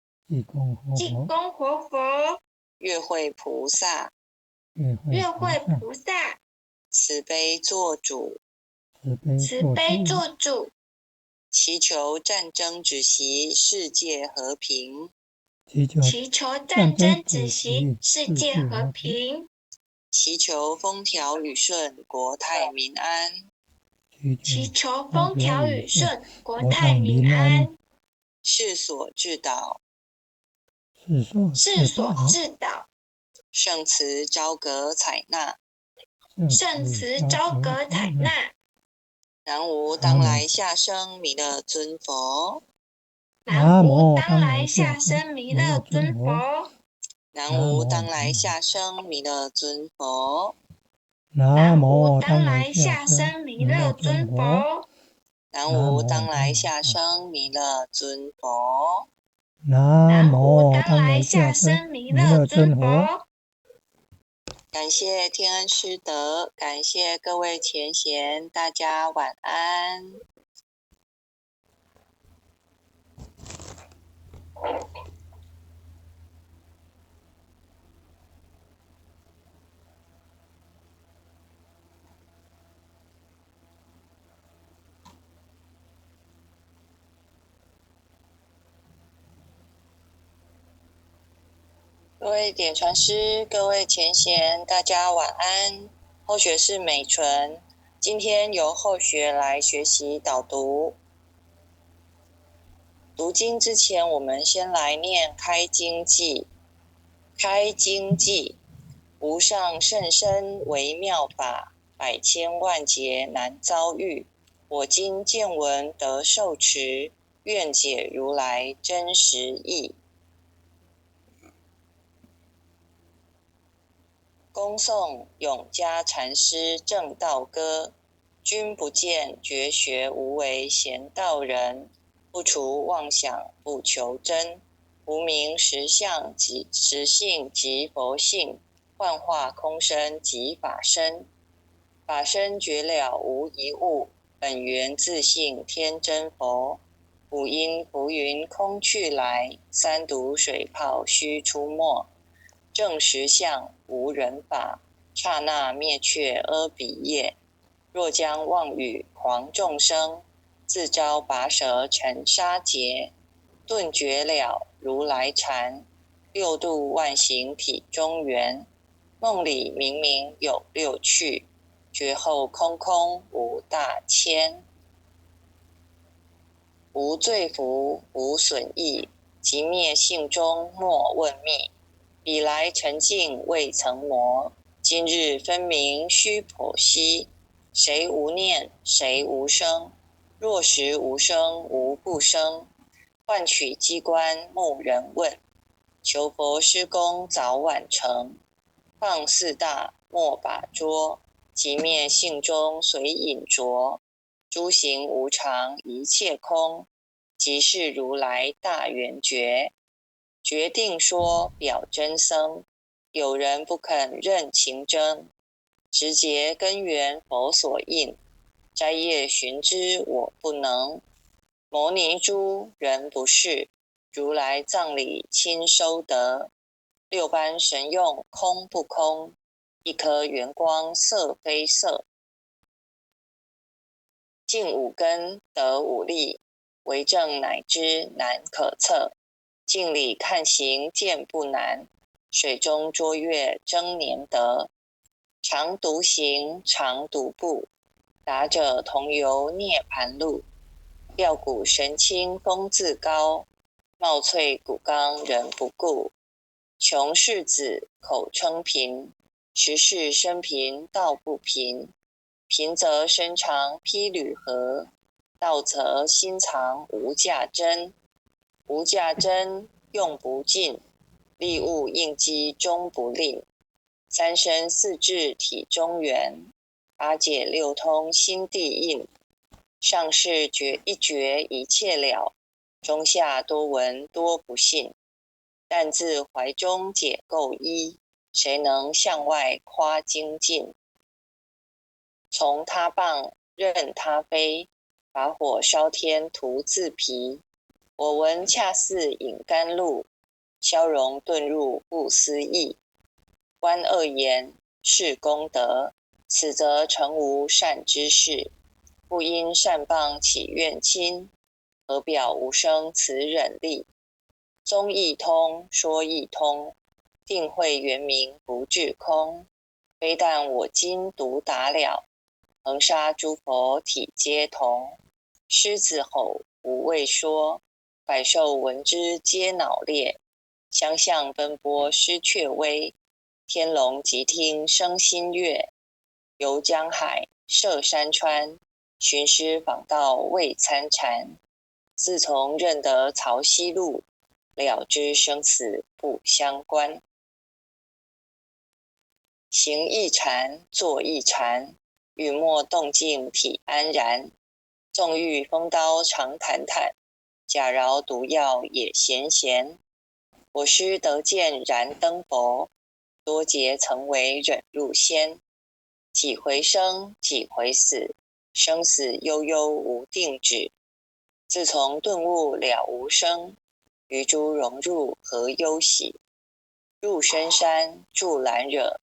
Speaker 1: 月慧菩萨，慈悲做主，祈求战争止息，世界和平，
Speaker 2: 祈求战争止息，世界和平，
Speaker 1: 祈求风调雨顺，国泰民安，
Speaker 2: 祈求风调雨顺，国泰民安，
Speaker 1: 世所致导，圣慈昭阁采纳，南无当来下生弥勒尊佛，
Speaker 2: 南无当来下生弥勒尊佛，
Speaker 1: 南无当来下生弥勒尊佛，
Speaker 2: 南无当来下生弥勒尊佛，
Speaker 1: 南无当来下生弥勒尊佛，
Speaker 2: 南无当来下生弥勒尊佛。
Speaker 1: 感谢天恩师德，感谢各位前贤，大家晚安。各位点传师，各位前贤，大家晚安。后学是美纯，今天由后学来学习导读。读经之前，我们先来念开经偈。开经偈，无上甚深微妙法，百千万劫难遭遇。我今见闻得受持，愿解如来真实义。恭诵永嘉禅师正道歌，君不见绝学无为贤道人，不除妄想不求真，无明实相即实性即佛性，幻化空身即法身，法身绝了无一物，本源自性天真佛，五音浮云空去来，三毒水泡须出没，正实相无人法，刹那灭却阿鼻业。若将妄语狂众生，自招拔舌尘沙劫。顿觉了如来禅，六度万行体中圆。梦里明明有六趣，觉后空空无大千。无罪福无损益，即灭性中莫问觅。彼来沉静未曾磨，今日分明须剖析。谁无念谁无生？若实无生无不生。换取机关木人问，求佛施功早晚成。放四大莫把捉，即灭性中随隐着。诸行无常一切空，即是如来大圆觉。决定说表真僧，有人不肯认情真。直结根源佛所应，摘叶寻之我不能。摩尼珠人不是，如来藏里亲收得。六般神用空不空，一颗圆光色非色。净五根得五力，为证乃知难可测。镜里看行见不难，水中捉月争年得。常独行常独步，达者同游涅盘路。吊骨神清风自高，貌翠骨刚人不顾。穷士子口称贫，实是生贫道不贫。贫则身长披履合，道则心藏无价珍。无价珍用不尽，利物应机终不吝。三身四智体中圆，八解六通心地应。上士觉一觉一切了，中下多闻多不信。但自怀中解垢衣，谁能向外夸精进？从他棒任他飞，把火烧天徒自疲。我闻恰似饮甘露，消融遁入不思议。观恶言是功德，此则成无善之事。不因善谤起怨亲，何表无生此忍力？宗义通说义通，定慧圆明不至空。非但我今独达了，恒沙诸佛体皆同。狮子吼无畏说，百兽闻之皆脑裂。相向奔波失却威，天龙即听生心悦。游江海涉山川，寻师访道未参禅。自从认得曹溪路，了知生死不相关。行一禅坐一禅，语默动静体安然。纵欲风刀常坦坦，假饶毒药也闲闲。我师得见燃灯佛，多劫曾为忍入仙。几回生几回死，生死悠悠无定止。自从顿悟了无生，于诸融入何忧喜？入深山住兰惹，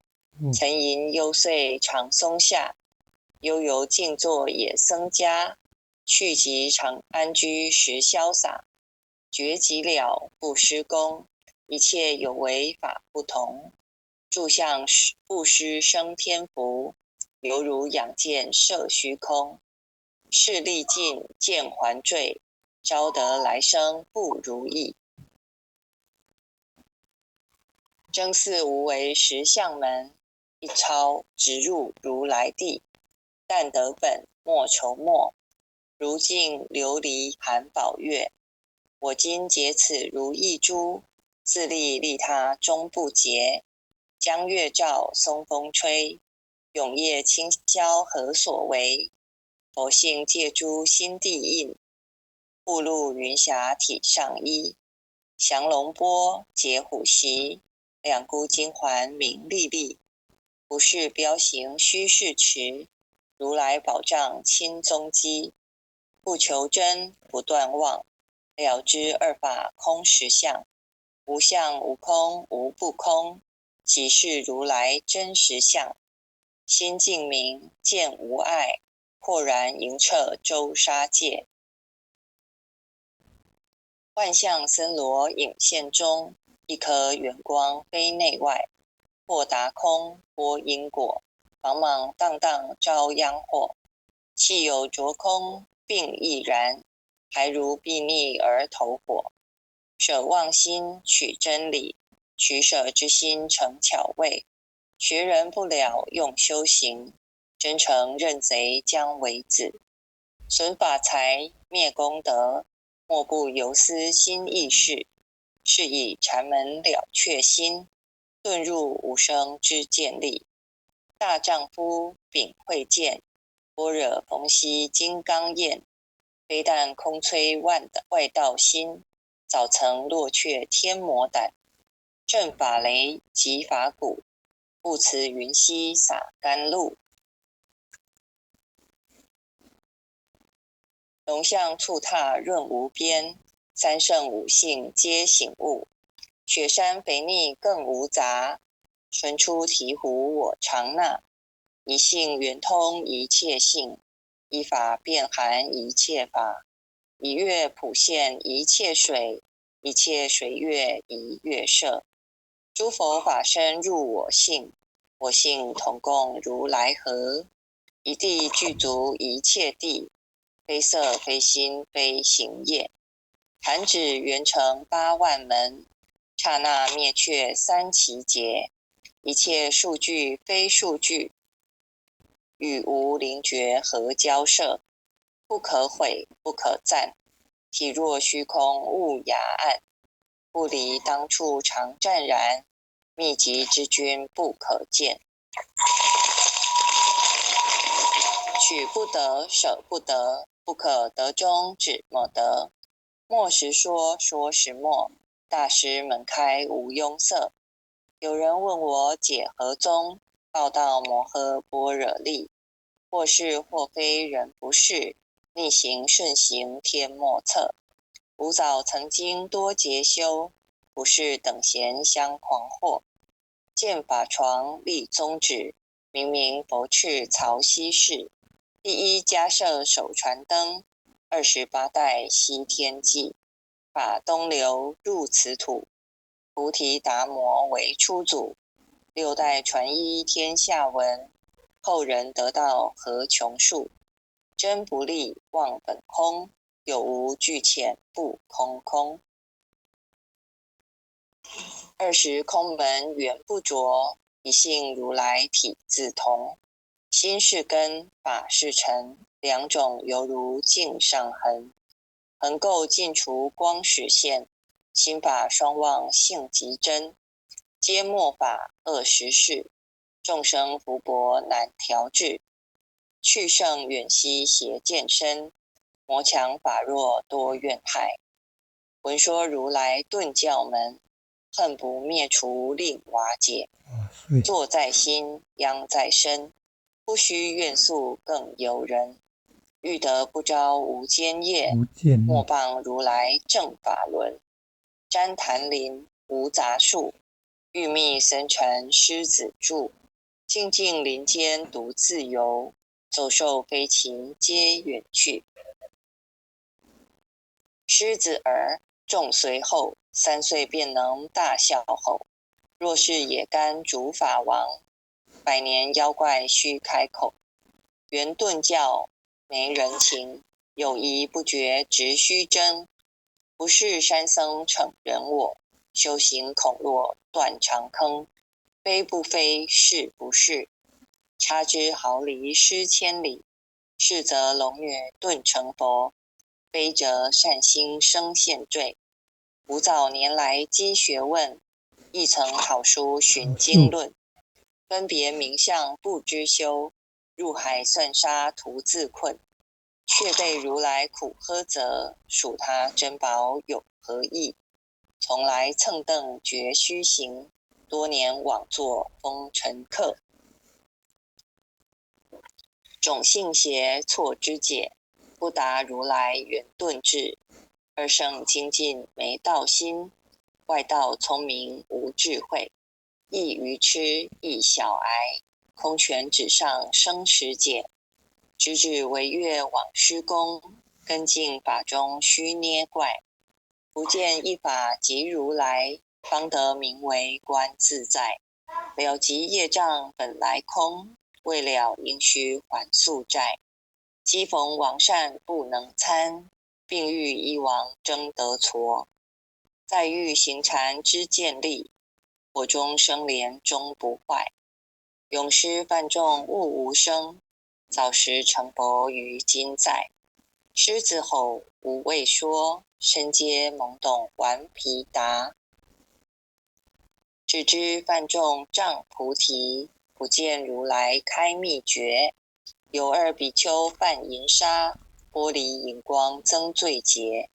Speaker 1: 曾吟幽邃长松下。悠游静坐也僧家，去即常安居时潇洒。觉极了不施功，一切有为法不同。住相布施生天福，犹如养剑射虚空。势力尽，剑还坠，招得来生不如意。真似无为实相门，一抄直入如来地。但得本莫愁末，如镜琉璃含宝月。我今解此如意珠，自利利他终不竭。江月照，松风吹，永夜清宵何所为？佛性借诸心地印，步入云霞体上衣。降龙波，解虎袭，两孤金环明历历。不是标行虚是持，如来宝藏亲踪迹。不求真，不断妄，了知二法空实相。无相无空无不空，即是如来真实相。心净明，见无碍，豁然盈彻周沙界。万象森罗影现中，一颗圆光非内外。或达空，波因果，茫茫荡荡遭殃祸。气有着空，并亦然，还如睥睨而投火。舍妄心，取真理，取舍之心成巧味。学人不了，用修行，真诚认贼将为子。损法财，灭功德，莫不由思心意事。是以禅门了却心，遁入无生之见力。大丈夫秉慧见，般若逢羲金刚焰。非但空摧外道心，早曾落却天魔胆。正法雷，即法鼓，不辞云溪洒甘露。龙象触踏润无边，三圣五性皆醒悟。雪山肥腻更无杂，纯出醍醐我常纳。一性圆通一切性，一法遍含一切法。一月普现一切水，一切水月一月摄。诸佛法身入我性，我性同共如来合。一地具足一切地，非色非心非行业。弹指圆成八万门，刹那灭却三奇劫。一切数据非数据，与无灵觉合交涉。不可毁不可赞，体若虚空悟雅暗。不离当处常湛然，秘籍之君不可见。取不得，舍不得，不可得中只莫得。莫时说，说时莫，大师门开无庸塞。有人问我解何宗，报道摩诃般若力。或是或非人不是，逆行顺行天莫测。吾早曾经多劫修，不是等闲相狂惑。见法床立宗旨，明明佛敕曹溪氏。第一迦摄手传灯，28代西天际。法东流入此土，菩提达摩为初祖。6代传一天下闻，后人得道何穷数。真不立忘本空，有无俱浅不空空。20空门缘不着，一性如来体自同。心是根，法是尘，两种犹如镜上痕。横垢尽除光实现，心法双旺性极真。皆末法恶实事，众生福薄难调制。去圣远兮邪见身，魔强法弱多怨害。闻说如来顿教门，恨不灭除令瓦解。坐在心，殃在身，不须怨诉更尤人。欲得不招无间业，莫谤如来正法轮。旃檀林无杂树，欲觅僧尘狮子住。静静林间独自游，走兽飞禽皆远去。狮子耳，重随后，3岁便能大孝后。若是野干主法王，100年妖怪须开口。圆顿教没人情，有疑不决直须争。不是山僧逞人我，修行恐落断肠坑。非不非，是不是？差之毫厘失千里。是则龙女顿成佛，非则善心生现罪。吾早年来积学问，亦曾好书寻经论。分别名相不知修，入海算沙徒自困。却被如来苦呵责，数他珍宝有何益？从来蹭蹬绝须行，多年枉作风尘客。种姓邪错之解，不达如来圆顿智。二圣精进没道心，外道聪明无智慧。亦愚痴亦小癌，空拳纸上生实解。直指惟越往施功，根净法中须捏怪。不见一法即如来，方得名为观自在。了即业障本来空，未了应须还宿债。既逢王善不能参，并欲一王争得矬。再欲行禅知见力，火中生莲终不坏。永失犯众悟无生，早时成佛于今在。狮子吼无畏说，身皆懵懂顽皮答。只知犯众障菩提，不见如来开秘诀。有2比丘犯银沙，玻璃银光增罪劫。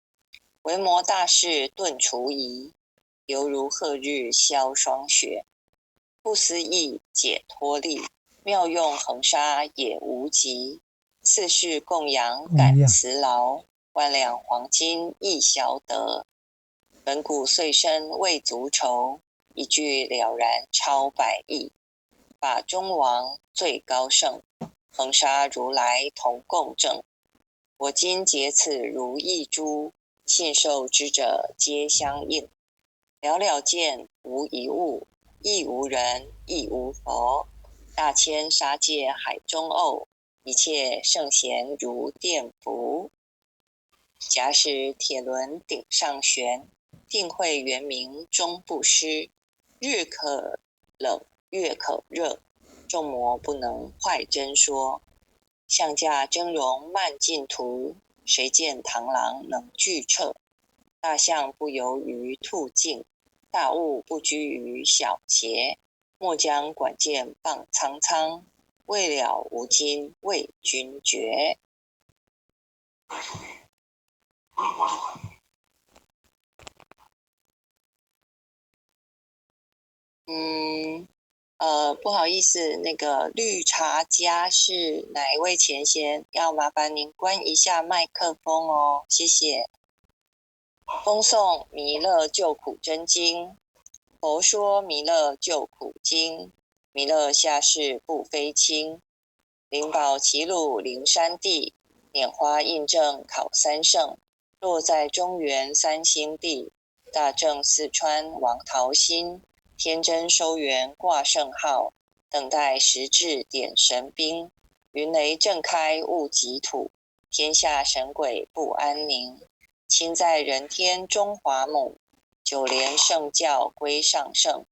Speaker 1: 维摩大士顿除疑，犹如赫日消霜雪。不思议解脱力，妙用恒沙也无极。4世供养感慈劳，万两黄金亦小得。本古岁生未足愁，一句了然超100亿。法中王最高圣，恒沙如来同共正。我今结此如意珠，信受之者皆相应。了了见无一物，亦无人亦无佛。大千沙界海中偶，一切圣贤如电伏。假使铁轮顶上悬，定会圆明终不失。日可冷月可热，众魔不能坏真说。象驾峥嵘慢进途，谁见螳螂能拒彻？大象不游于兔径，大物不居于小节。莫将管见放苍苍，未了无今为君绝。不好意思，那个绿茶家是哪一位前贤？要麻烦您关一下麦克风哦，谢谢。风诵弥勒救苦真经。佛说弥勒救苦经，弥勒下世不非轻。灵宝齐鲁灵山地，拈花印证考三圣。落在中原三星地，大正四川王桃心。天真收元挂圣号，等待时至点神兵。云雷震开雾极土，天下神鬼不安宁。亲在人天中华母，九莲圣教归上圣。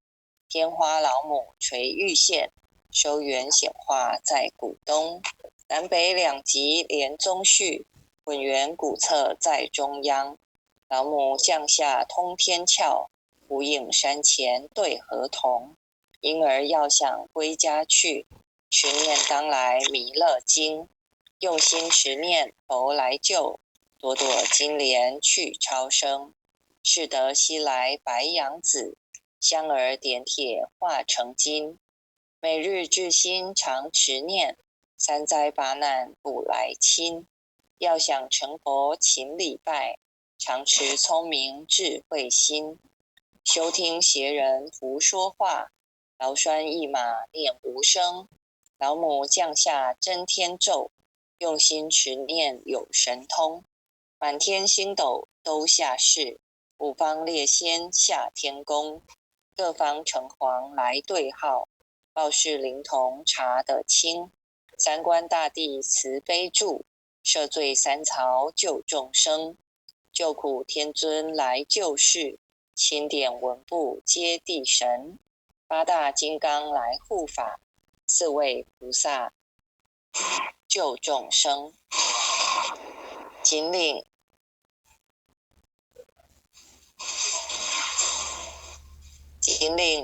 Speaker 1: 天花老母垂玉线，收元显化在古东。南北两极连宗序，滚圆古册在中央。老母降下通天窍，无影山前对河童。婴儿要想归家去，持念当来弥勒经。用心持念佛来救，朵朵金莲去超生。是得西来白羊子，香儿点铁化成金。每日至心常持念，三灾八难不来侵。要想成佛勤礼拜，常持聪明智慧心。休听邪人胡说话，劳拴一马念无声。老母降下真天咒，用心持念有神通。满天星斗都下世，五方列仙下天宫，各方城隍来对号，报事灵童查得清。三官大帝慈悲助，赦罪三曹救众生。救苦天尊来救世，钦点文部接地神。八大金刚来护法，四位菩萨救众生。仅领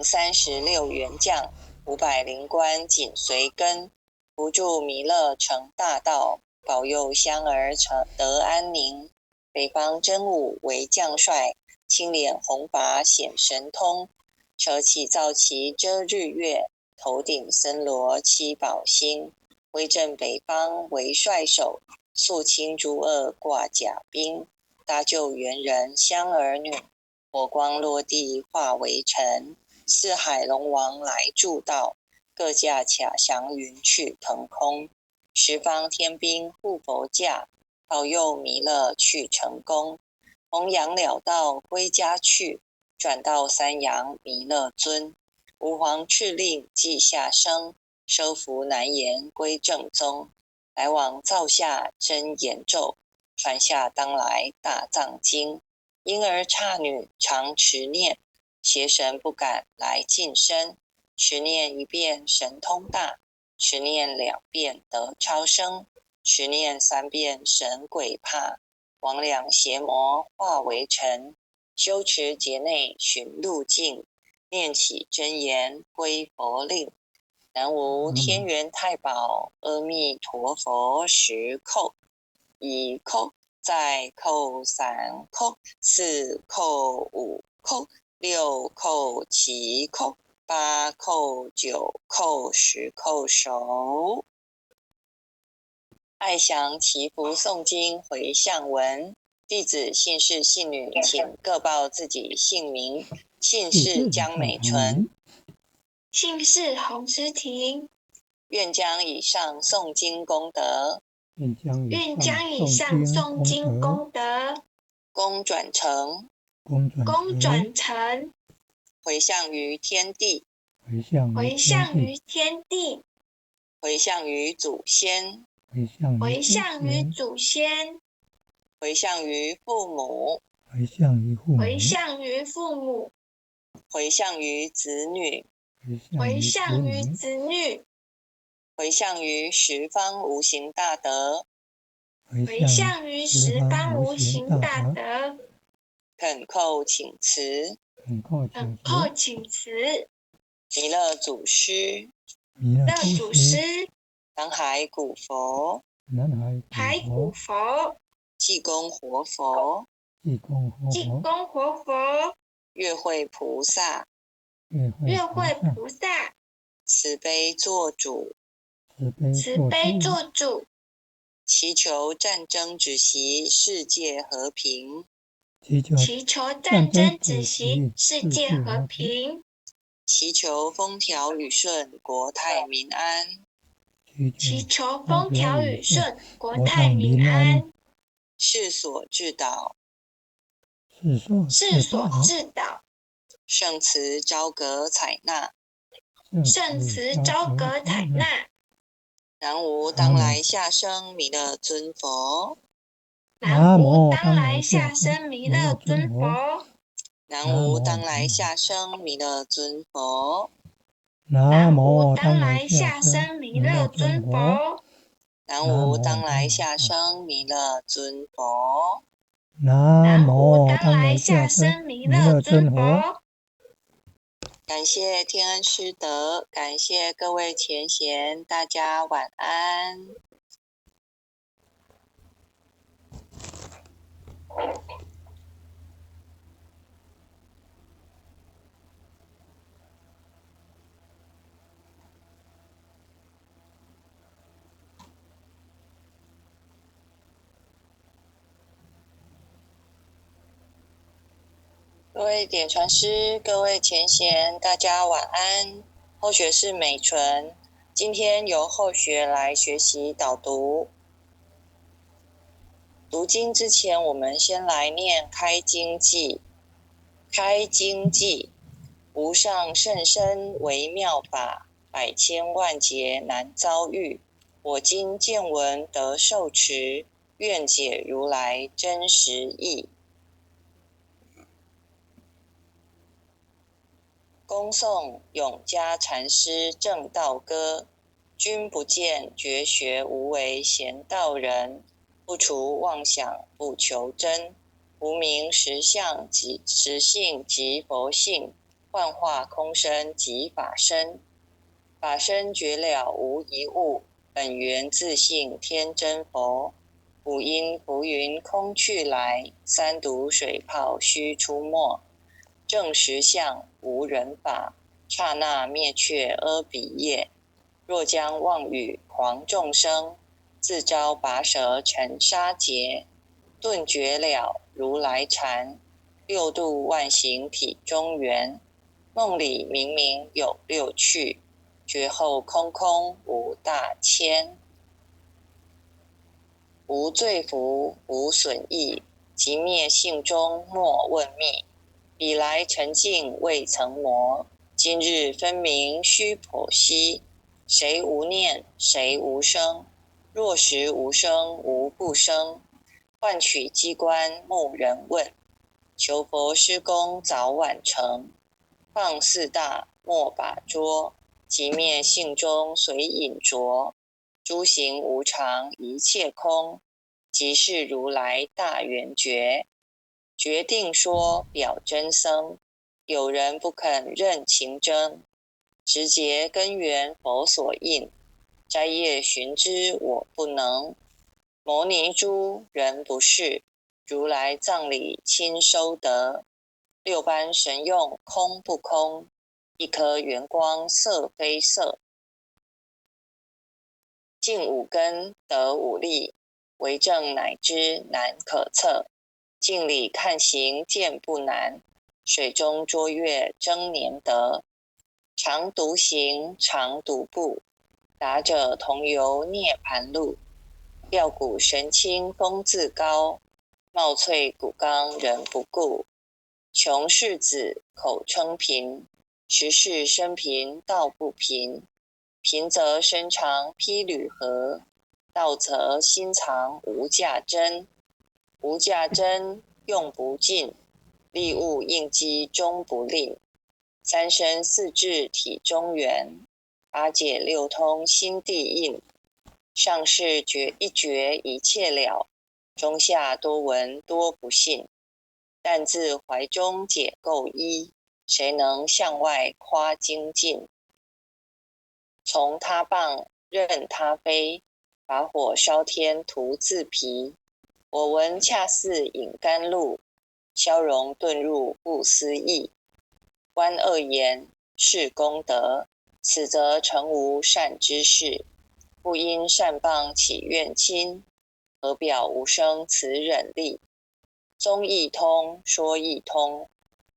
Speaker 1: 36员将，500灵官紧随跟，扶助弥勒成大道，保佑香儿得安宁。北方真武为将帅，青脸红发显神通，手起皂旗遮日月，头顶森罗七宝星。威震北方为帅首，肃清诸恶挂甲兵，搭救猿人香儿女，火光落地化为尘。四海龙王来助道，各驾卡祥云去腾空。十方天兵护佛驾，保佑弥勒去成功。弘扬了道归家去，转到三阳弥勒尊。吾皇敕令记下生，收服难言归正宗。来往造下真言咒，传下当来大藏经。婴儿刹女常持念，邪神不敢来近身。持念一遍神通大，持念2遍得超生，持念3遍神鬼怕。魍魉邪魔化为尘，修持劫内寻路径，念起真言归佛令。南无天元太保阿弥陀佛10叩，1叩，再叩3叩，4叩5叩，6叩7叩，8叩9叩，10叩手。爱详祈福诵经回向文，弟子姓氏姓女，请各报自己姓名。姓氏江美纯，
Speaker 2: 姓氏洪诗婷，
Speaker 1: 愿将以上诵经功德，
Speaker 2: 愿将以上诵经功德，
Speaker 1: 功转成，回向于天地，
Speaker 2: 回向于天地，
Speaker 1: 回向于祖先，
Speaker 2: 回向于祖先，
Speaker 1: 回向于父母，
Speaker 2: 回向于父母，
Speaker 1: 回向于子女，
Speaker 2: 回向于子女，
Speaker 1: 回向于十方无形大德，
Speaker 2: 回向于十方无形大德。
Speaker 1: 恳叩请辞，弥勒祖师，南海古佛，济公活佛，月慧菩萨，慈悲做主，祈求战争止息，世界和平，
Speaker 2: 祈求战争止息，世界和平，
Speaker 1: 祈求风调雨顺，国泰民安，
Speaker 2: 祈求风调雨顺，国泰民安，
Speaker 1: 世所致导，圣慈昭格采纳，南无当来下生弥勒尊佛，
Speaker 2: 南无当来下生弥勒尊佛，
Speaker 1: 南无当来下生弥勒尊佛，
Speaker 2: 南无当来下生弥勒尊佛，
Speaker 1: 南无当来下生弥勒尊佛，
Speaker 2: 南无当来下生弥勒尊佛。
Speaker 1: 感谢天恩师德，感谢各位前贤，大家晚安。各位点传师，各位前贤，大家晚安。后学是美纯，今天由后学来学习导读。读经之前，我们先来念开经偈。开经记，无上甚深微妙法，百千万劫难遭遇。我今见闻得受持，愿解如来真实义。恭诵永嘉禅师正道歌，君不见绝学无为贤道人，不除妄想不求真，无名实相即实性即佛性，幻化空身即法身，法身绝了无一物，本源自性天真佛。五音浮云空去来，三毒水泡须出没，正实相无人法，刹那灭却阿鼻业。若将妄语狂众生，自招拔舌成沙劫。顿觉了如来禅，六度万行体中圆。梦里明明有六趣，觉后空空无大千。无罪福无损益，即灭性中莫问觅。彼来沉静未曾磨，今日分明须剖析。谁无念谁无生？若实无生无不生。换取机关木人问，求佛施功早晚成。放四大莫把捉，即灭性中随隐着。诸行无常一切空，即是如来大圆觉。决定说表真僧，有人不肯认情真。直结根源佛所应，摘叶寻之我不能。摩尼珠人不是，如来藏里亲收得。六般神用空不空，一颗圆光色非色。尽五根得五力，为证乃知难可测。镜里看行见不难，水中捉月争年得。常独行常独步，达者同游涅盘路。吊骨神清风自高，貌翠骨刚人不顾。穷世子口称贫，实是生贫道不贫。贫则身长披履合，道则心藏无价珍。无价珍用不尽，利物应机终不吝。三身四智体中圆，八解六通心地应。上士觉一觉一切了，中下多闻多不信。但自怀中解垢衣，谁能向外夸精进？从他棒任他飞，把火烧天徒自疲。我闻恰似饮甘露，消融遁入不思议。观恶言是功德，此则成无善之事。不因善谤起怨亲，何表无生此忍力？宗义通说义通，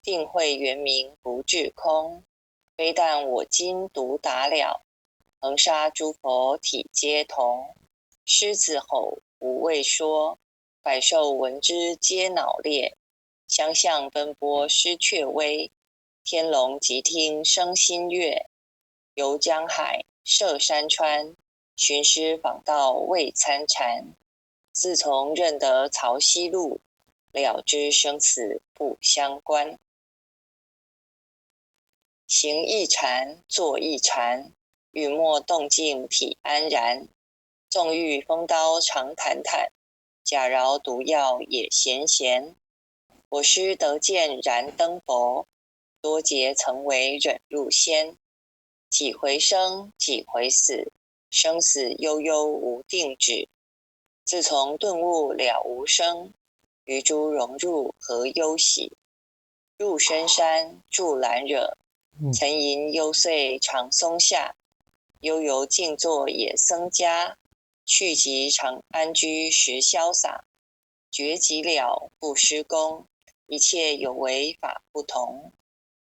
Speaker 1: 定慧圆明不至空。非但我今独达了，恒沙诸佛体皆同。狮子吼无畏说，百兽闻之皆脑裂。相向奔波失却威，天龙即听生心悦。游江海涉山川，寻师访道未参禅。自从认得曹溪路，了知生死不相关。行一禅坐一禅，语默动静体安然。纵欲风刀常坦坦，假饶毒药也咸咸。我师得见燃灯佛，多劫曾为忍入仙。几回生几回死，生死悠悠无定止。自从顿悟了无生，于诸融入何忧喜？入深山住兰惹，曾吟幽邃长松下。悠游静坐也僧家，去即常安居时潇洒。觉即了不施功，一切有为法不同。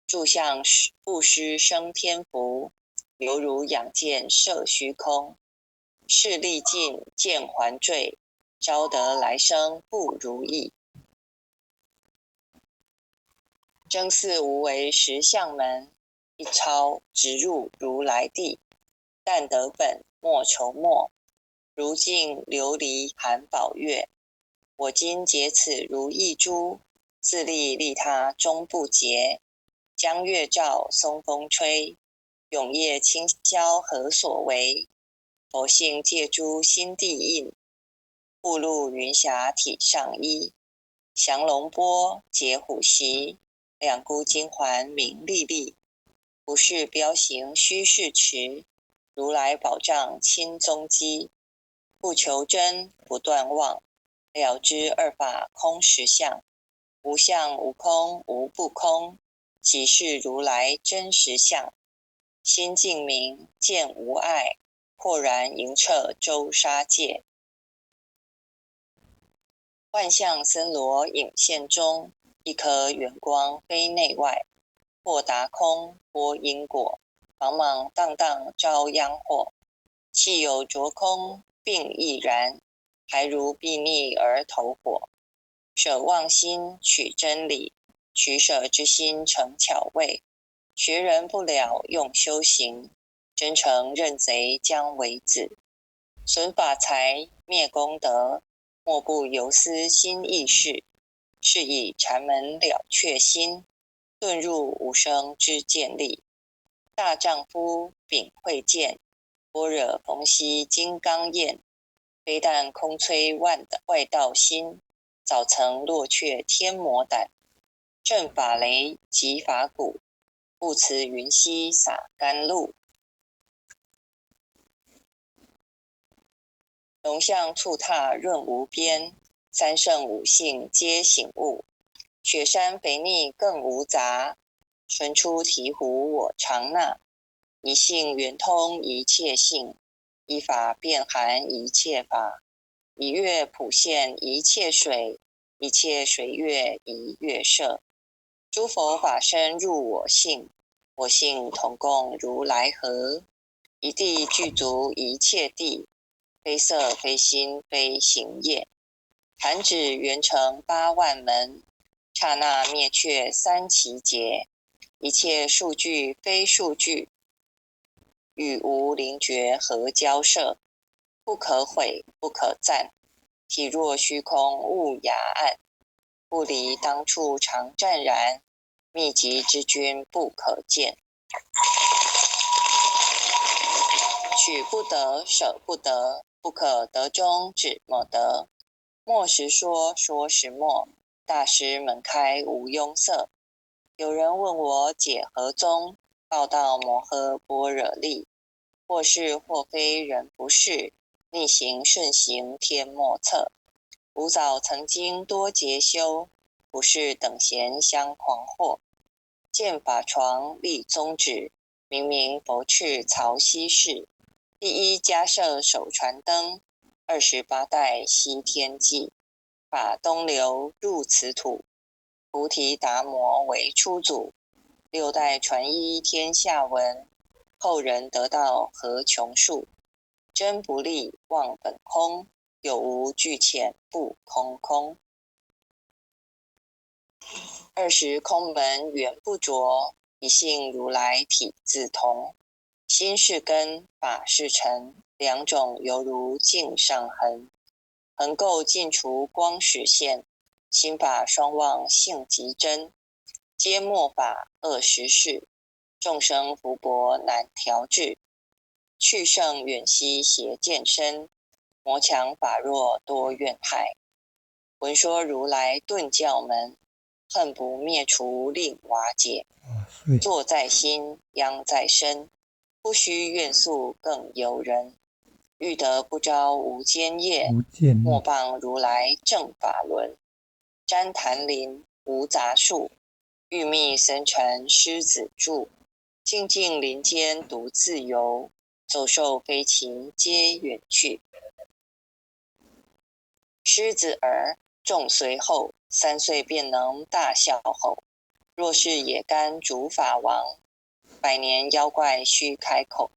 Speaker 1: 住相不施生天福，犹如仰见摄虚空。势力尽见还坠，招得来生不如意。征四无为实相门，一抄直入如来地。但得本莫愁末，如镜琉璃含宝月。我今解此如意珠，自利利他终不竭。江月照，松风吹，永夜清宵何所为？佛性借诸心地印，步入云霞体上衣。降龙波，解虎袭，两孤金环明历历。不是标行虚是持，如来宝藏亲踪迹。不求真，不断妄，了知二法空实相。无相无空无不空，即是如来真实相。心净明，见无碍，豁然盈彻周沙界。幻象森罗影现中，一颗圆光非内外。或达空，或因果，茫茫荡荡遭殃祸。气有着空，并亦然，还如睥睨而投火。舍妄心，取真理，取舍之心成巧味。学人不了，用修行，真诚认贼将为子。损法财，灭功德，莫不由思心意事。是以禅门了却心，遁入无生之见力。大丈夫秉慧见，般若逢羲金刚焰。非但空摧外道心，早曾落却天魔胆。正法雷即法鼓，不辞云溪洒甘露。龙象触踏润无边，三圣五性皆醒悟。雪山肥腻更无杂，纯出醍醐我常纳。一性圆通一切性，一法遍含一切法。一月普现一切水，一切水月一月摄。诸佛法身入我性，我性同共如来河。一地具足一切地，非色非心非行业。弹指圆成8万门，刹那灭却三奇劫。一切数据非数据，与无灵觉合交涉。不可毁不可赞，体若虚空悟雅暗。不离当处常湛然，秘籍之君不可见。取不得，舍不得，不可得中只莫得。莫时说，说时莫，大师门开无庸塞。有人问我解何宗，报道摩诃般若力。或是或非人不是，逆行顺行天莫测。吾早曾经多劫修，不是等闲相狂惑。见法床立宗旨，明明佛敕曹溪氏。第一迦摄手传灯，28代西天记。法东流入此土，菩提达摩为初祖。6代传一天下闻，后人得道何穷数。真不立忘本空，有无俱浅不空空。20空门缘不着，一性如来体自同。心是根，法是尘，两种犹如镜上痕。横垢尽除光始现，心法双旺性极真。皆末法恶实事，众生福薄难调制。去圣远兮邪见深，魔强法弱多怨害。闻说如来顿教门，恨不灭除令瓦解。坐在心，殃在身，不须怨诉更尤人。欲得不招无间业，莫谤如来正法轮。旃檀林无杂树，欲觅僧尘狮子住。静静林间独自游，走兽飞禽皆远去。狮子儿众随后，3岁便能大笑吼。若是野干竺法王，100年妖怪须开口。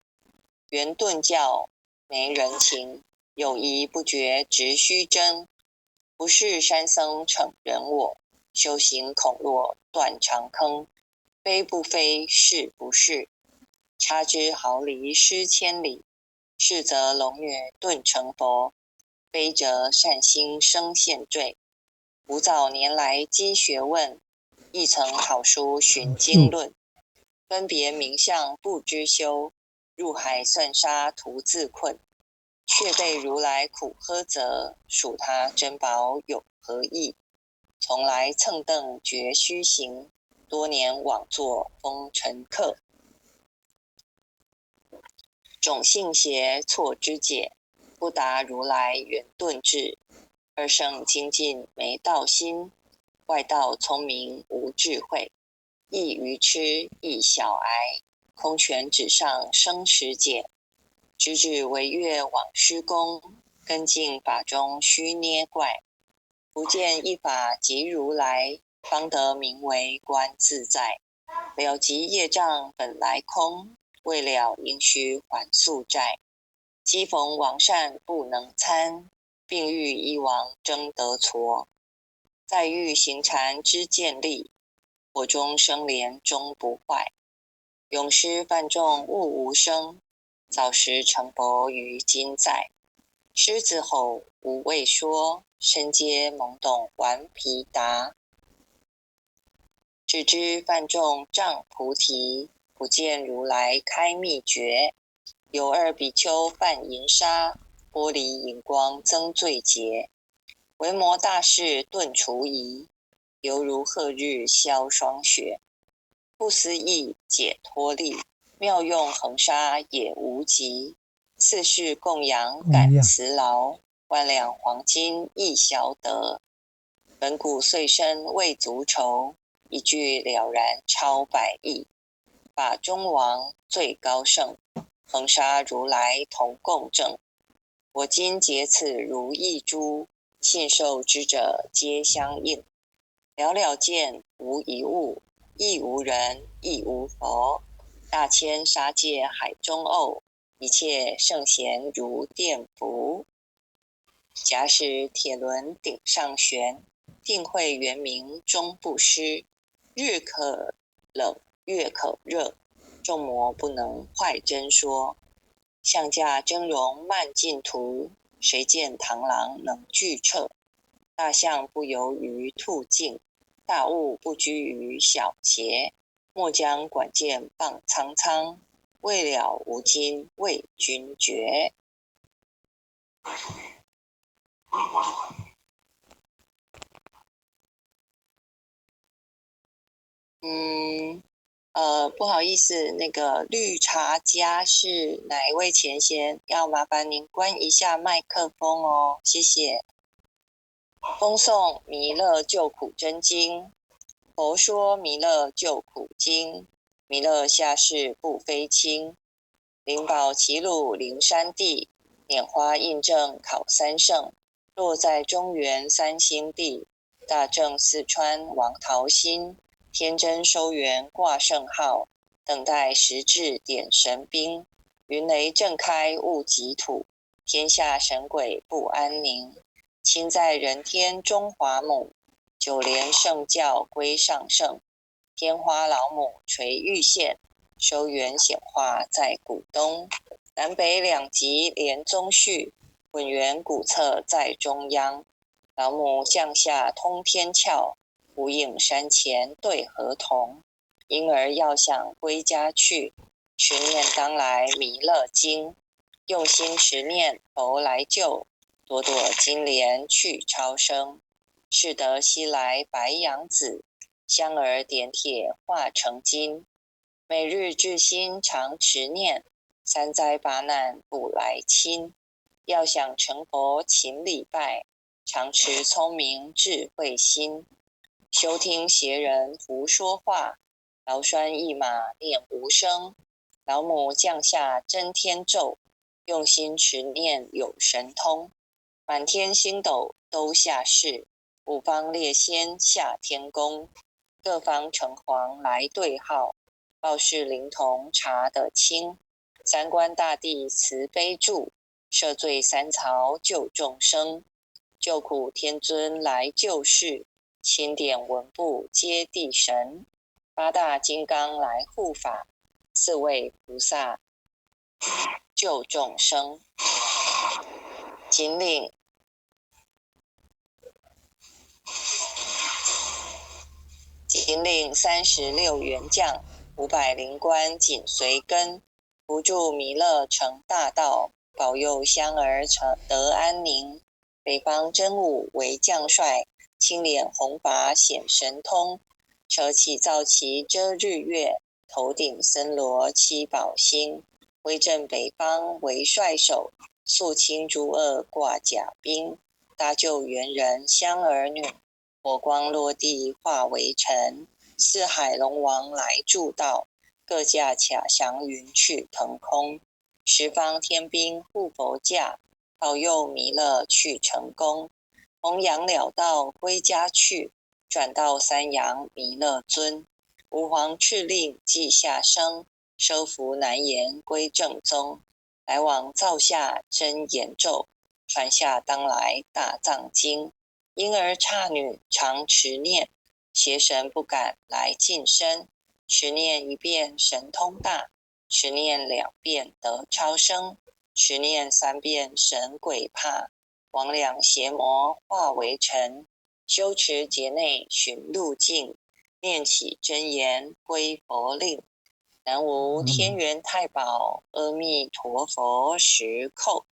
Speaker 1: 圆顿教没人情，有疑不决直须争。不是山僧逞人我，修行恐落断肠坑，非不非，是不是？差之毫厘，失千里。是则龙月顿成佛，非则善心生现罪。吾早年来积学问，亦曾好书寻经论，分别名相不知修，入海算沙徒自困。却被如来苦呵责，属他珍宝有何益？从来蹭蹬觉虚行，多年枉作风尘客。种性邪错之解，不达如来圆顿智。二圣精进没道心，外道聪明无智慧。亦愚痴亦小癌，空拳纸上生实解。直指为月往施功，根茎法中须捏怪。不见一法即如来，方得名为观自在。了即业障本来空，未了应须还宿债。既逢王善不能参，并欲一王争得矬。再欲行禅之见力，火中生莲终不坏。永失犯众悟无生，早时成佛于今在。狮子吼无畏说，身皆懵懂顽皮答。只知犯众障菩提，不见如来开秘诀。有二比丘犯银沙，玻璃银光增罪劫。维摩大士顿除疑，犹如赫日消霜雪。不思议解脱力，妙用恒沙也无极。四世供养感慈劳，万两黄金亦小得。本古岁生未足愁，一句了然超百亿。法中王最高圣，恒沙如来同共证。我今结此如意珠，信受之者皆相应。了了见无一物，亦无人亦无佛。大千沙界海中偶，一切圣贤如电符。假使铁轮顶上悬，定会圆明终不失。日可冷月可热，众魔不能坏真说。象驾峥嵘慢进途，谁见螳螂能拒彻？大象不游于兔径，大物不居于小节。莫将管见傍苍苍，未了无今为君绝。不好意思，那个绿茶家是哪一位前贤？要麻烦您关一下麦克风哦，谢谢。风诵弥勒救苦真经，佛说弥勒救苦经，弥勒下世不非轻。灵宝齐鲁灵山地，拈花印证考三圣。落在中原三星地，大正四川王桃心。天真收元挂圣号，等待时至点神兵。云雷震开雾极土，天下神鬼不安宁。亲在人天中华母，九莲圣教归上圣。天花老母垂玉线，收元显化在古东。南北两极连宗序，稳元古册在中央。老母降下通天窍，无影山前对河童。婴儿要想归家去，持念当来弥勒经。用心持念佛来救，朵朵金莲去超生。是得西来白羊子，香儿点铁化成金。每日至心常持念，三灾八难不来侵。要想成佛勤礼拜，常持聪明智慧心。休听邪人胡说话，劳拴一马念无声。老母降下真天咒，用心持念有神通。满天星斗都下世，五方列仙下天宫。各方城隍来对号，报事灵童查得清。三官大帝慈悲助，赦罪三曹救众生。救苦天尊来救世，钦点文部皆地神，八大金刚来护法，四位菩萨救众生。仅领36员将，500灵官紧随跟，扶助弥勒成大道，保佑香儿得安宁。北方真武为将帅，青脸红发显神通，扯起皂旗遮日月，头顶森罗七宝星，威震北方为帅首，肃清诸恶挂甲兵，搭救猿人香儿女，火光落地化为尘，四海龙王来助道，各驾卡祥云去腾空，十方天兵护佛驾，保佑弥勒去成功。弘扬了道归家去，转到三阳弥勒尊，吾皇敕令即下生，收服难言归正宗，来往造下真言咒，传下当来大藏经，婴儿刹女常持念，邪神不敢来近身，持念1遍神通大，持念2遍得超生，持念3遍神鬼怕，魍魉邪魔化为尘，修持劫内寻路径，念起真言归佛令。南无天元太保阿弥陀佛10叩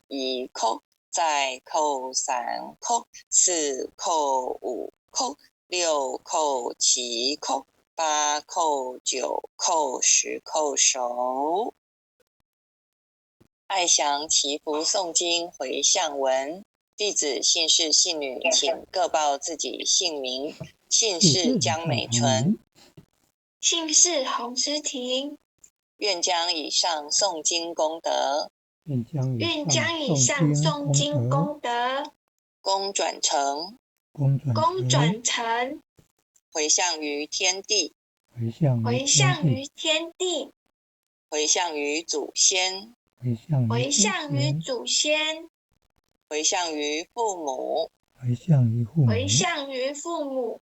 Speaker 1: ，1叩，再叩3叩，4叩5叩，6叩7叩，8叩9叩，10叩手。爱详祈福诵经回向文，弟子姓氏姓女，请各报自己姓名。姓氏江美纯，
Speaker 2: 姓氏洪诗婷，
Speaker 1: 愿将以上诵经功德，
Speaker 2: 愿将以上诵经功德，
Speaker 1: 功转成，回向于天地，
Speaker 2: 回向于天地，
Speaker 1: 回向于祖先，
Speaker 2: 回向于祖先，
Speaker 1: 回向于父母，
Speaker 2: 回向于父母，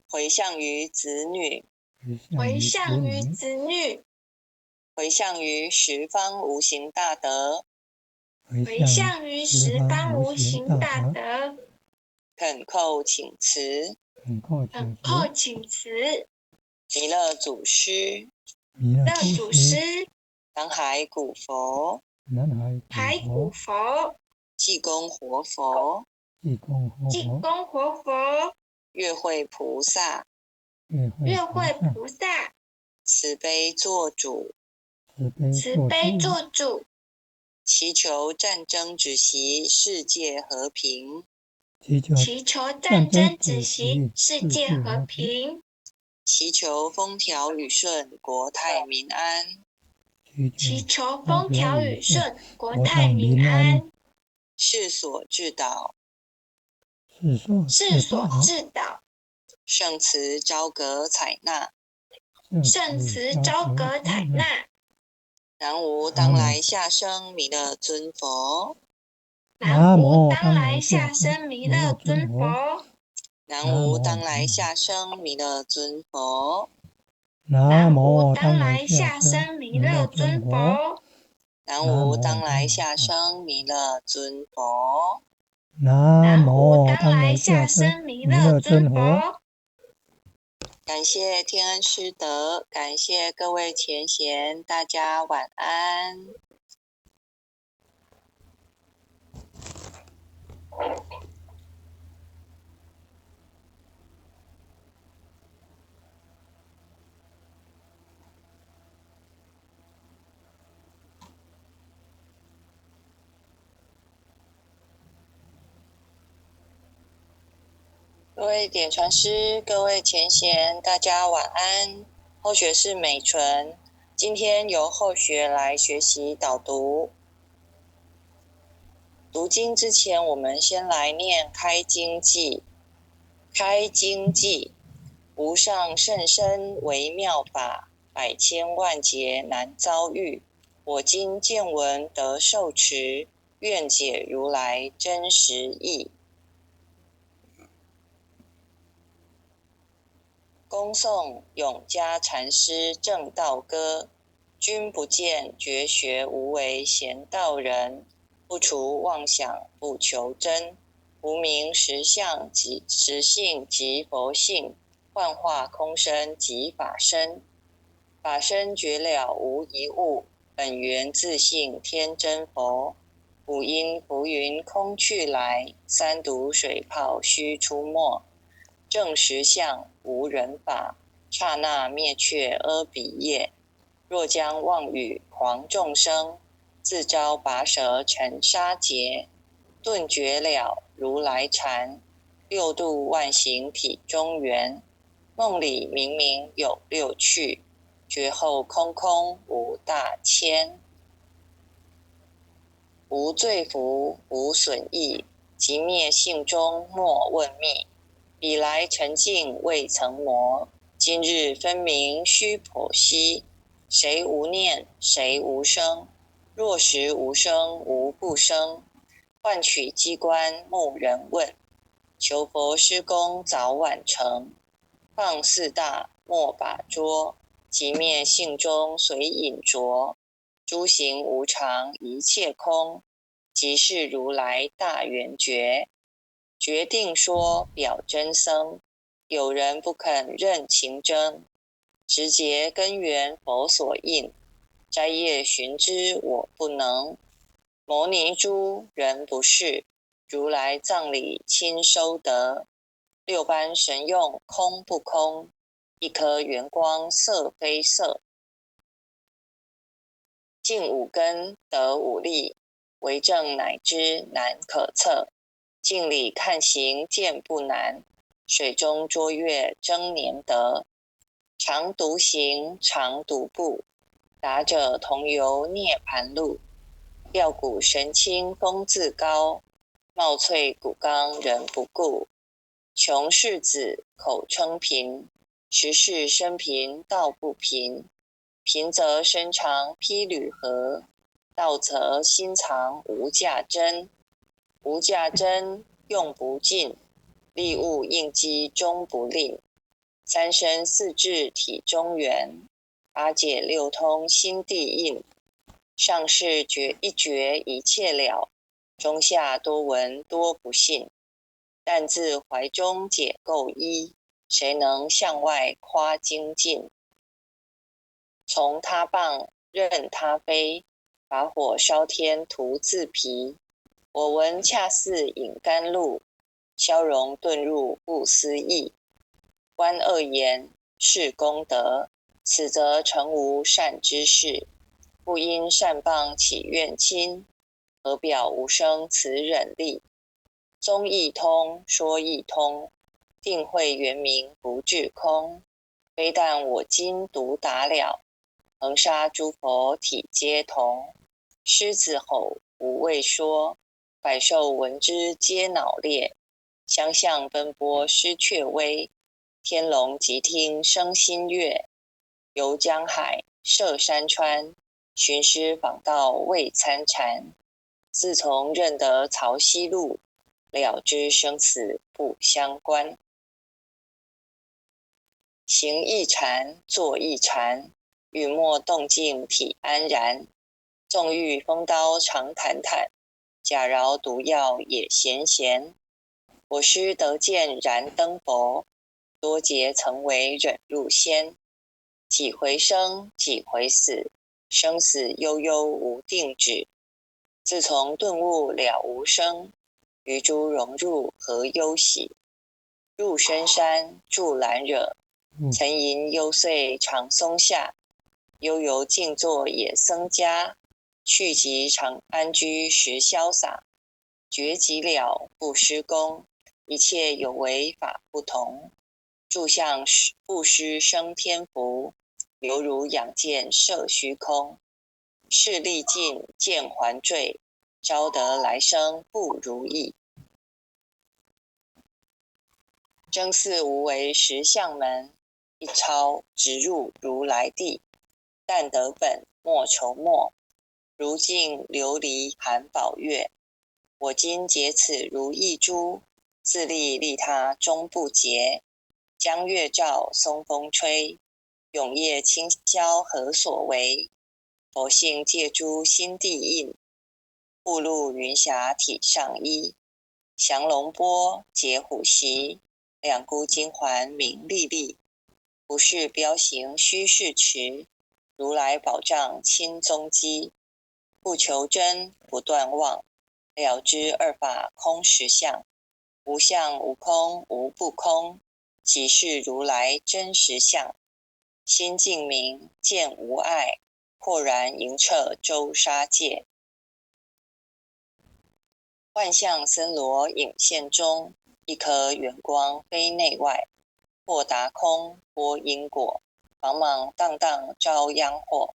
Speaker 1: 回向于子女，
Speaker 2: 回向于子女，
Speaker 1: 回向于十方无形大德，
Speaker 2: 回向于十方无形大德。
Speaker 1: 恳叩请辞，弥勒祖师，南海古佛，济公活佛，月慧菩萨，慈悲做主，祈求战争止息，世界和平，
Speaker 2: 祈求战争止息，世界和平，
Speaker 1: 祈求风调雨顺，国泰民安，
Speaker 2: 祈求风调雨顺，国泰民安，
Speaker 1: 世所致导，圣慈昭格采纳，南无当来下生弥勒尊佛，
Speaker 2: 南无当来下生弥勒尊佛，
Speaker 1: 南无当来下生弥勒尊佛，
Speaker 2: 南无当来下生弥勒尊佛，
Speaker 1: 南无当来下生弥勒尊佛，
Speaker 2: 南无当来下生弥勒尊佛。
Speaker 1: 感谢天恩师德，感谢各位前贤，大家晚安。各位点传师，各位前贤，大家晚安。后学是美纯，今天由后学来学习导读。读经之前，我们先来念开经偈。开经偈，无上甚深微妙法，百千万劫难遭遇。我今见闻得受持，愿解如来真实义。恭诵永嘉禅师正道歌，君不见绝学无为贤道人，不除妄想不求真，无名实相即实性即佛性，幻化空身即法身，法身绝了无一物，本源自性天真佛。五音浮云空去来，三毒水泡须出没，正实相无人法，刹那灭却阿鼻业。若将妄语狂众生，自招拔舌成沙劫。顿觉了如来禅，六度万行体中圆。梦里明明有六趣，觉后空空无大千。无罪福无损益，即灭性中莫问觅。彼来沉静未曾磨，今日分明须剖析。谁无念谁无生？若实无生无不生。换取机关木人问，求佛施功早晚成。放四大莫把捉，即灭性中随隐着。诸行无常一切空，即是如来大圆觉。决定说表真僧，有人不肯认情真。直结根源佛所应，摘叶寻之我不能。牟尼珠人不是，如来藏里亲收得。六般神用空不空，一颗圆光色非色。尽五根得五力，为证乃知难可测。镜里看行见不难，水中捉月争年得。常独行常独步，达者同游涅盘路。吊骨神清风自高，貌翠骨刚人不顾。穷士子口称贫，实是生贫道不贫。贫则身长披履合，道则心藏无价珍。无价珍用不尽，利物应机终不吝。三身四智体中圆，八解六通心地应。上士觉一觉一切了，中下多闻多不信。但自怀中解垢衣，谁能向外夸精进？从他棒任他飞，把火烧天徒自疲。我闻恰似饮甘露，消融遁入不思议。观恶言是功德，此则成无善之事。不因善谤起怨亲，何表无生此忍力？宗义通说义通，定慧圆明不至空。非但我今独达了，恒沙诸佛体皆同。狮子吼无畏说，百兽闻之皆脑裂。相向奔波失却威，天龙即听生心悦。游江海涉山川，寻师访道未参禅。自从认得曹溪路，了知生死不相关。行一禅坐一禅，语默动静体安然。纵欲风刀常坦坦，假饶毒药也咸咸。我师得见燃灯佛，多劫曾为忍入仙。几回生几回死，生死悠悠无定止。自从顿悟了无生，余诸融入何忧喜？入深山住兰惹，曾吟幽邃长松下。悠游静坐也僧家，去即常安居时潇洒。觉即了不施功，一切有为法不同。住相不施生天福，犹如仰见摄虚空。势力尽见还坠，招得来生不如意。真似无为实相门，一抄直入如来地。但得本莫愁末，如镜琉璃含宝月。我今解此如意珠，自利利他终不竭。江月照，松风吹，永夜清宵何所为？佛性借诸心地印，步入云霞体上衣。降龙波，解虎袭，两孤金环明历历。不是彪形虚是持，如来宝藏亲踪迹。不求真，不断妄，了知二法空实相。无相无空无不空，即是如来真实相。心净明，见无碍，豁然盈彻周沙界。万象森罗影现中，一颗圆光非内外。或达空，波因果，茫茫荡荡遭殃祸。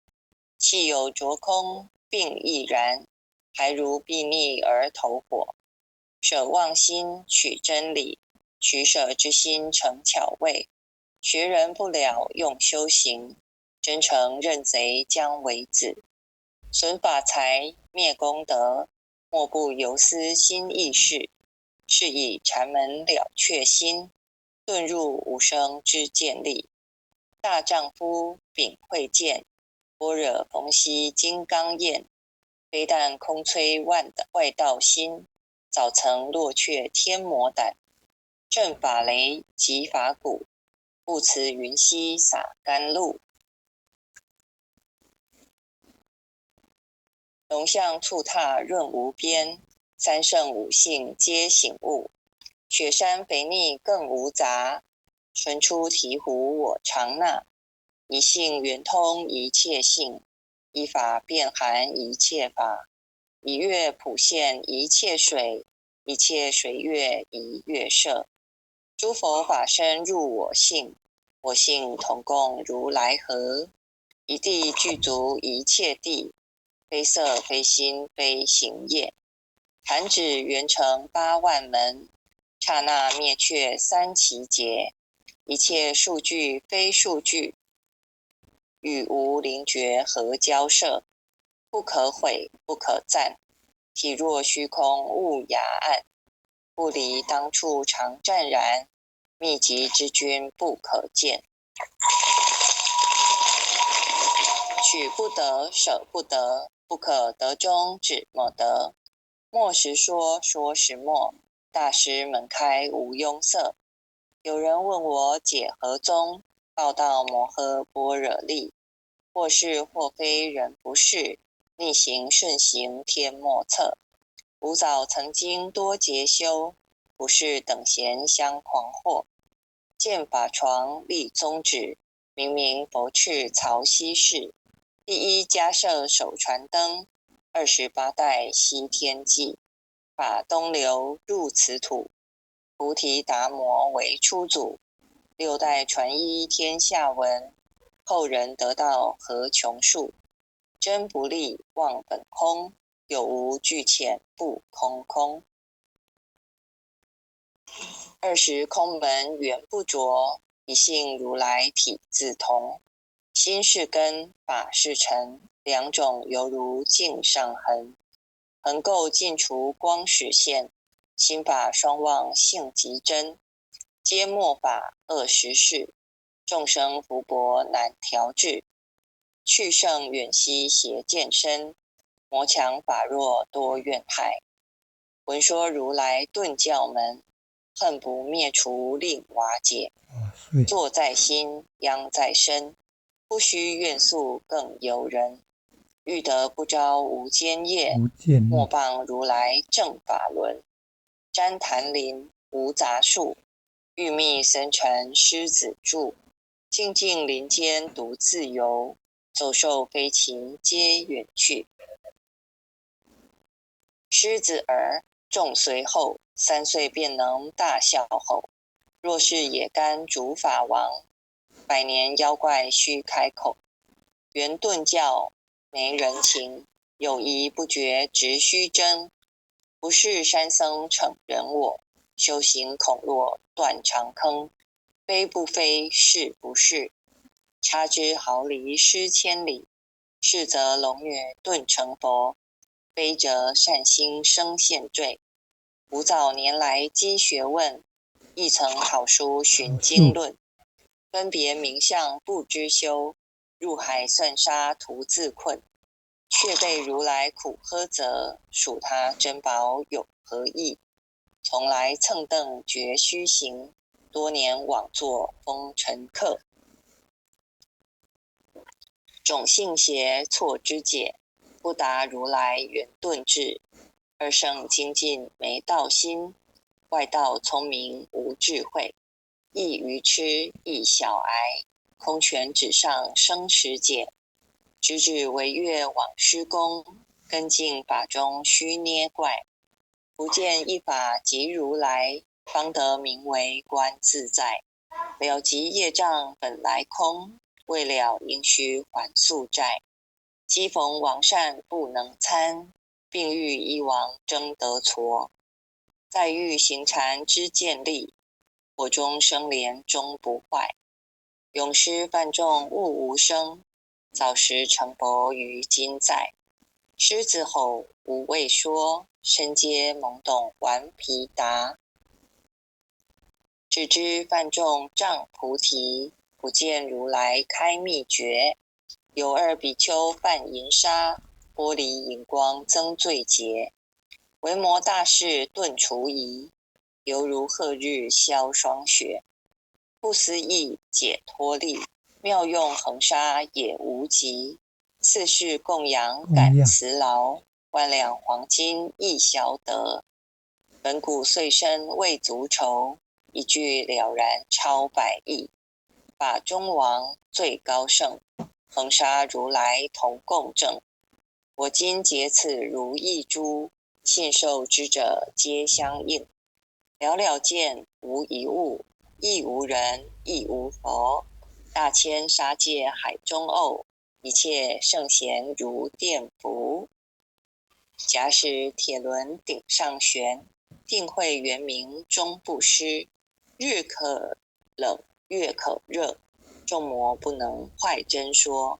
Speaker 1: 气有着空，并亦然，还如睥睨而投火。舍妄心，取真理，取舍之心成巧味。学人不了，用修行，真诚认贼将为子。损法财，灭功德，莫不由思心意事。是以禅门了却心，遁入无生之见力。大丈夫秉慧见，般若逢羲金刚焰。非但空摧外道心，早曾落却天魔胆。正法雷即法鼓，不辞云溪洒甘露。龙象触踏润无边，三圣五性皆醒悟。雪山肥腻更无杂，纯出醍醐我常纳。一性圆通一切性，一法遍含一切法。一月普现一切水，一切水月一月摄。诸佛法身入我性，我性同共如来合。一地具足一切地，非色非心非行业。弹指圆成八万门，刹那灭却三奇劫。一切数据非数据，与无灵觉合交涉。不可毁不可赞，体若虚空悟雅暗。不离当处常湛然，秘籍之君不可见。取不得，舍不得，不可得中只莫得。莫时说，说时莫，大师门开无庸塞。有人问我解何宗，报道摩诃般若力。或是或非人不是，逆行顺行天莫测。吾早曾经多劫修，不是等闲相狂惑。见法床立宗旨，明明佛敕曹溪氏。第一迦摄手传灯，28代西天记。法东流入此土，菩提达摩为初祖。6代传一天下闻，后人得道何穷数。真不立忘本空，有无俱浅不空空。20空门缘不着，一性如来体自同。心是根，法是尘，两种犹如镜上痕。横垢尽除光实现，心法双旺性极真。皆末法恶实事，众生福薄难调制。去圣远兮邪见深，魔强法弱多怨害。闻说如来顿教门，恨不灭除令瓦解。坐在心，殃在身，不须怨诉更尤人。欲得不招无间业，莫谤如来正法轮。旃檀林无杂树，欲觅僧尘狮子住。静静林间独自游，走兽飞禽皆远去。狮子儿众随后，3岁便能大笑吼。若是野干竺法王，100年妖怪须开口。圆顿教没人情，有疑不决直须争。不是山僧逞人我，修行恐落断肠坑。非不非，是不是，差之毫厘失千里。是则龙女顿成佛，非则善心生现罪。吾早年来积学问，亦曾好书寻经论，分别名相不知修，入海算沙徒自困。却被如来苦呵责，数他珍宝有何益？从来蹭蹬觉虚行，多年枉作风尘客。种性邪错之解，不达如来圆顿智。二圣精进没道心，外道聪明无智慧。亦愚痴亦小癌，空拳纸上生实解。直指惟越往施功，根茎法中须捏怪。不见一法即如来，方得名为观自在。了即业障本来空，未了应须还宿债。机逢王善不能参，并欲一王争得矬。再欲行禅知见力，火中生莲终不坏。永失犯众悟无生，早时成佛于今在。狮子吼无畏说，身皆懵懂顽皮答。只知犯众障菩提，不见如来开秘诀。有二比丘犯银沙，玻璃银光增罪劫。维摩大士顿除疑，犹如赫日消霜雪。不思议解脱力，妙用恒沙也无极。四世供养感慈劳，万两黄金亦小得。本古岁生未足愁，一句了然超百亿。法中王最高圣，恒沙如来同共证。我今结此如意珠，信受之者皆相应。了了见无一物，亦无人亦无佛。大千沙界海中偶，一切圣贤如电伏。假使铁轮顶上悬，定会圆明终不失。日可冷月可热，众魔不能坏真说。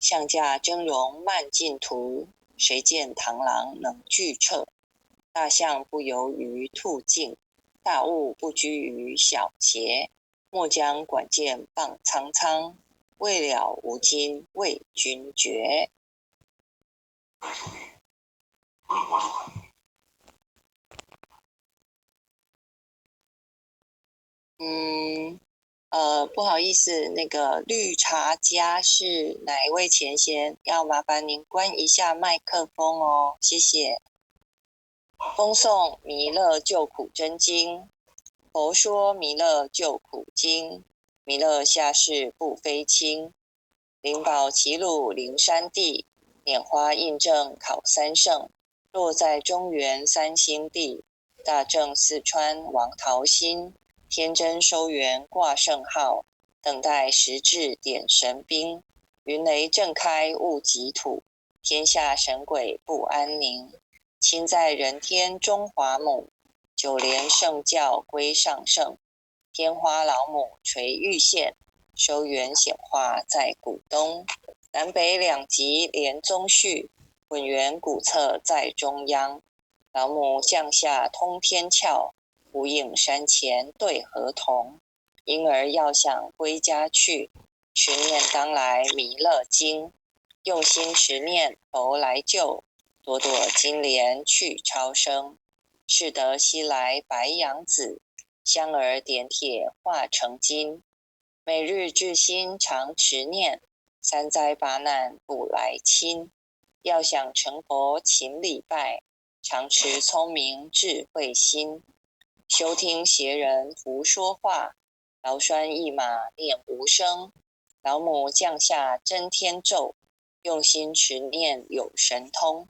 Speaker 1: 象驾峥嵘慢进途，谁见螳螂能拒彻？大象不游于兔径，大物不居于小节。莫将管见傍苍苍，未了无今为君绝。不好意思，那个绿茶家是哪一位前贤？要麻烦您关一下麦克风哦，谢谢。风诵弥勒救苦真经，佛说弥勒救苦经，弥勒下世不非轻。灵宝齐鲁灵山地，拈花印证考三圣。落在中原三星地，大正四川王桃心。天真收元挂圣号，等待时至点神兵。云雷震开雾极土，天下神鬼不安宁。亲在人天中华母，九莲圣教归上圣。天花老母垂玉线，收元显化在古东。南北两极连宗序，混元古册在中央。老母降下通天窍，无影山前对河童。婴儿要想归家去，持念当来弥勒经。用心持念佛来救，朵朵金莲去超生。是得西来白羊子，香儿点铁化成金。每日至心常持念，三灾八难不来侵。要想成佛勤礼拜，常持聪明智慧心。休听邪人胡说话，劳拴一马念无声。老母降下真天咒，用心持念有神通。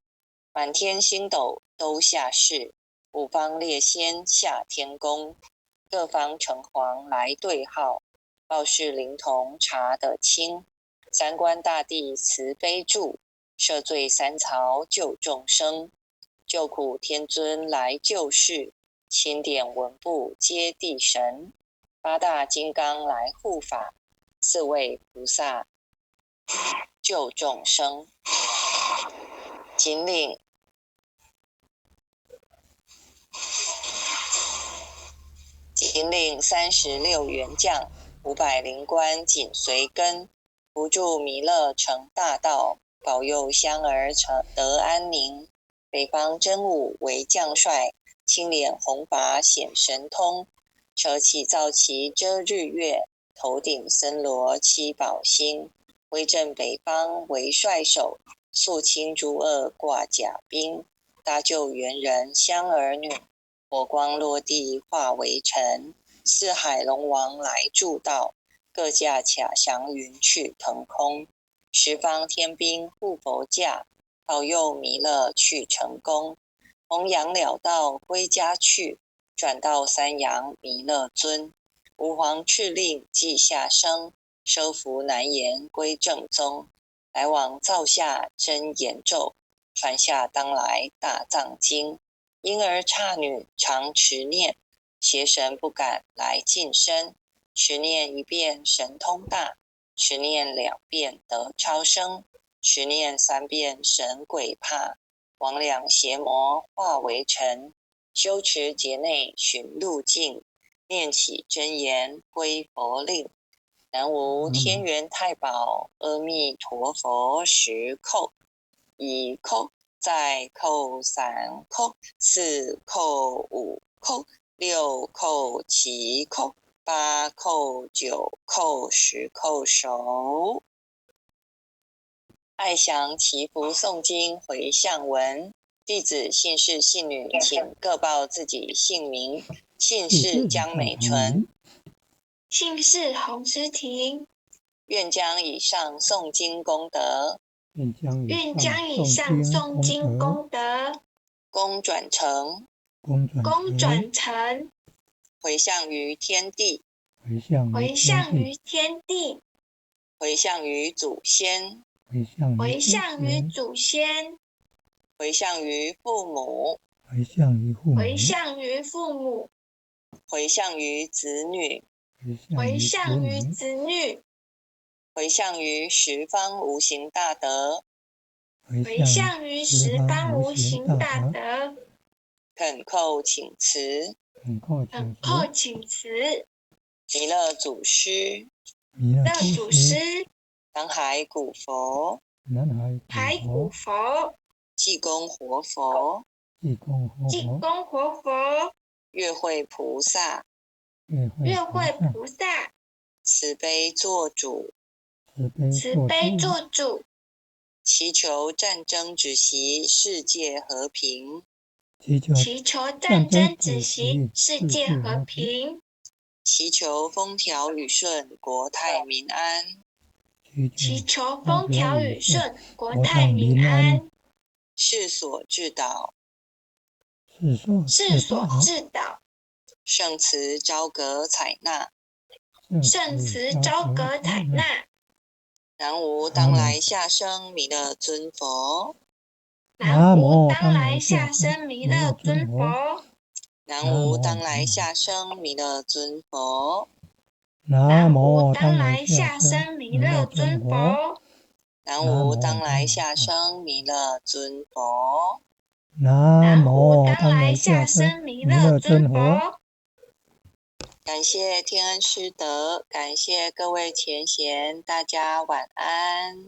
Speaker 1: 满天星斗都下世，五方列仙下天宫。各方城隍来对号，报事灵童查得清。三官大帝慈悲助，赦罪三曹救众生。救苦天尊来救世，钦点文部接地神。八大金刚来护法，四位菩萨救众生。谨领仅领36员将，500灵官紧随跟，扶助弥勒成大道，保佑香儿得安宁。北方真武为将帅，青脸红发显神通，扯起皂旗遮日月，头顶森罗七宝星，威震北方为帅首，肃清诸恶挂甲兵，搭救猿人香儿女，火光落地化为尘，四海龙王来助道，各驾卡祥云去腾空，十方天兵护佛驾，保佑弥勒去成功。弘扬了道归家去，转到三阳弥勒尊，吾皇敕令即下生，收服难言归正宗，来往造下真言咒，传下当来大藏经，婴儿刹女常持念，邪神不敢来近身，持念一遍神通大，持念2遍得超生，持念3遍神鬼怕，魍魉邪魔化为尘，修持劫内寻路径，念起真言归佛令。南无天元太保阿弥陀佛10叩，1叩，再叩3叩，4叩5叩，6叩7叩，8叩9叩，10叩首。爱详祈福诵经回向文，弟子姓氏姓女，请各报自己姓名。姓氏江美纯，
Speaker 2: 姓氏洪诗婷，
Speaker 1: 愿将以上诵经功德，
Speaker 2: 愿将以上诵经功德，
Speaker 1: 功转成，回向于天地，
Speaker 2: 回向于天地，
Speaker 1: 回向于祖先，
Speaker 2: 回向于祖先，
Speaker 1: 回向于父母，
Speaker 2: 回向于父母，
Speaker 1: 回向于子女，
Speaker 2: 回向于子女，
Speaker 1: 回向于十方无形大德，
Speaker 2: 回向于十方无形大德，
Speaker 1: 恳叩请辞，
Speaker 2: 恳叩请辞，
Speaker 1: 弥勒祖师，南海古佛，
Speaker 2: 海古佛，
Speaker 1: 济公活佛，月慧菩萨，慈悲做主，祈求战争止息，世界和平，
Speaker 2: 祈求战争止息，世界和平，
Speaker 1: 祈求风调雨顺，国泰民安，
Speaker 2: 祈求风调雨顺，国泰民安，
Speaker 1: 世所致导，圣慈昭格采纳，南无当来下生弥勒尊佛，
Speaker 2: 南无当来下生弥勒尊佛，
Speaker 1: 南无当来下生弥勒尊佛，
Speaker 2: 南无当来下生弥勒尊佛，
Speaker 1: 南无当来下生弥勒尊佛，
Speaker 2: 南无当来下生弥勒尊佛。
Speaker 1: 感谢天恩师德，感谢各位前贤，大家晚安。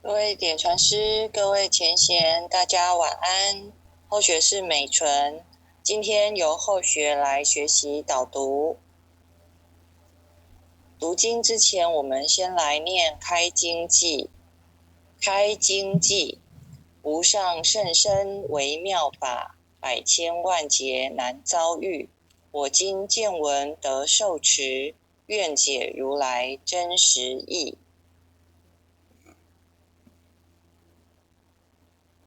Speaker 1: 各位点传师，各位前贤，大家晚安。后学是美纯，今天由后学来学习导读。读经之前，我们先来念开经偈。开经偈，无上甚深微妙法，百千万劫难遭遇。我今见闻得受持，愿解如来真实义。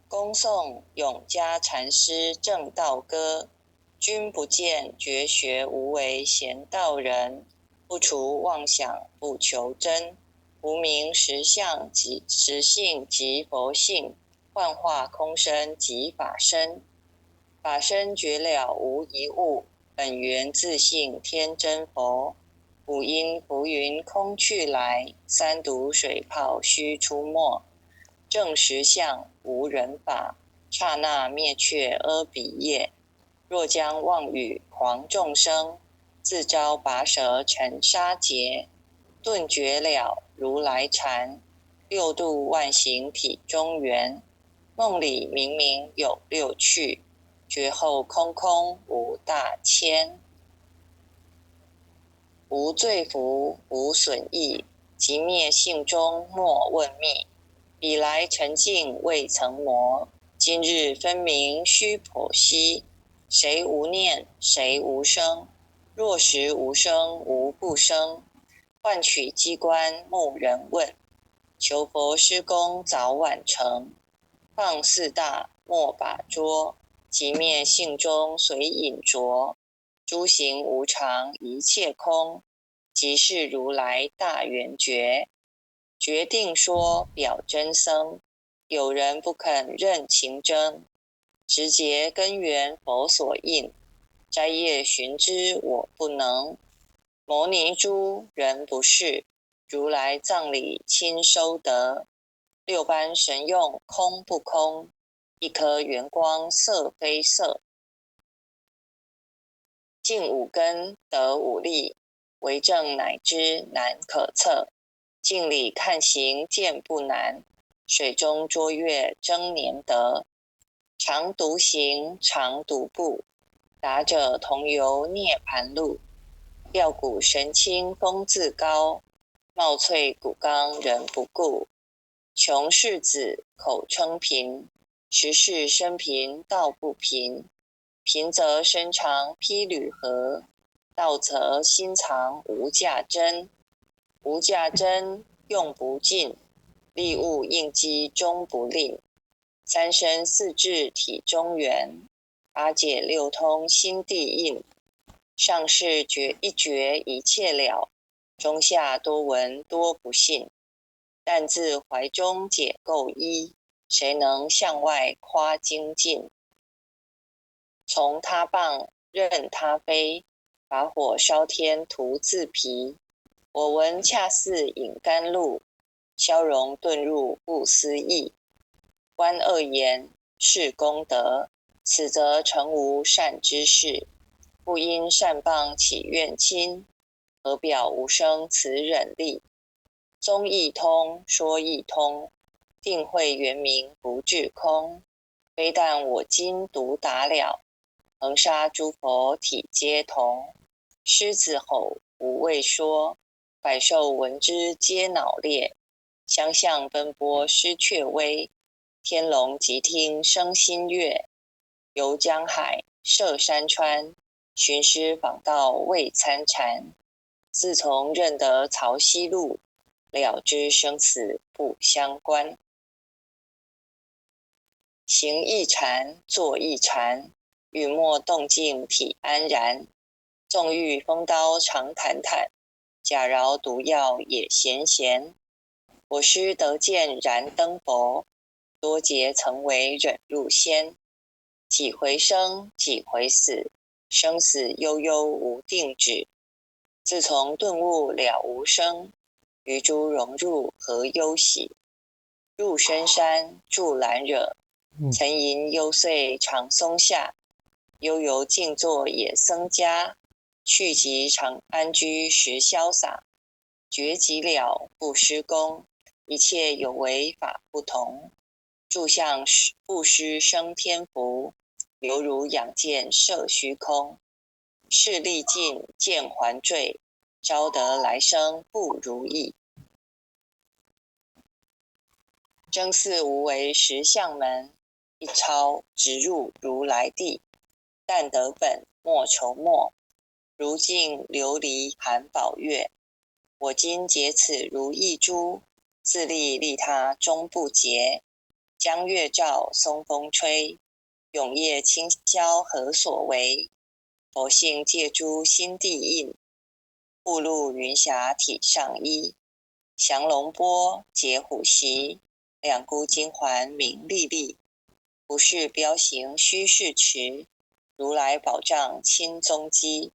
Speaker 1: 恭诵永嘉禅师正道歌，君不见绝学无为贤道人，不除妄想不求真，无名实相即实性即佛性，幻化空身即法身，法身觉了无一物，本源自性天真佛。五音浮云空去来，三毒水泡须出没。正实相无人法，刹那灭却阿鼻业。若将妄语狂众生，自招拔舌成沙劫。顿觉了如来禅，六度万行体中圆。梦里明明有六趣，觉后空空无大千。无罪福无损益，即灭性中莫问觅。彼来沉静未曾磨，今日分明须剖析。谁无念谁无生？若实无生无不生。换取机关木人问，求佛施功早晚成。放四大莫把捉，即灭性中随隐着。诸行无常一切空，即是如来大圆觉。决定说表真僧，有人不肯认情真。直结根源佛所应，摘叶寻之我不能。摩尼珠人不是，如来藏里亲收得。六般神用空不空，一颗圆光色非色。尽五根得五力，为证乃知难可测。镜里看行见不难，水中捉月争年得。常独行常独步，达者同游涅盘路。吊骨神清风自高，貌翠骨刚人不顾。穷世子口称贫，实是生贫道不贫。贫则身长披履合，道则心藏无价珍。无价珍用不尽，利物应机终不吝。三身四智体中圆，八解六通心地应。上士觉一觉一切了，中下多闻多不信。但自怀中解垢衣，谁能向外夸精进？从他棒任他飞，把火烧天徒自疲。我闻恰似饮甘露，消融遁入不思议。观恶言是功德，此则成无善之事。不因善谤起怨亲，何表无生此忍力？宗义通说义通，定慧圆明不至空。非但我今独达了，恒沙诸佛体皆同。狮子吼无畏说，百兽闻之皆脑裂。相向奔波失却威，天龙即听生心悦。游江海涉山川，寻师访道未参禅。自从认得曹溪路，了知生死不相关。行一禅坐一禅，语默动静体安然。纵欲风刀常坦坦，假饶毒药也闲闲。我师得见燃灯佛，多劫曾为忍入仙。几回生几回死，生死悠悠无定止。自从顿悟了无生，于诸融入何忧喜？入深山住兰惹，曾吟幽邃长松下。悠游静坐也僧家，去即常安居时潇洒。觉即了不施功，一切有为法不同。住相不施生天福，犹如仰见摄虚空。势力尽见还坠，招得来生不如意。真似无为实相门，一抄直入如来地。但得本莫愁末，如镜琉璃含宝月。我今解此如意珠，自利利他终不竭。江月照松风吹，永夜清宵何所为？佛性借诸心地印，步入云霞体上衣。降龙波解虎袭，两孤金环名历历，不是标行虚是持，如来宝藏亲踪迹，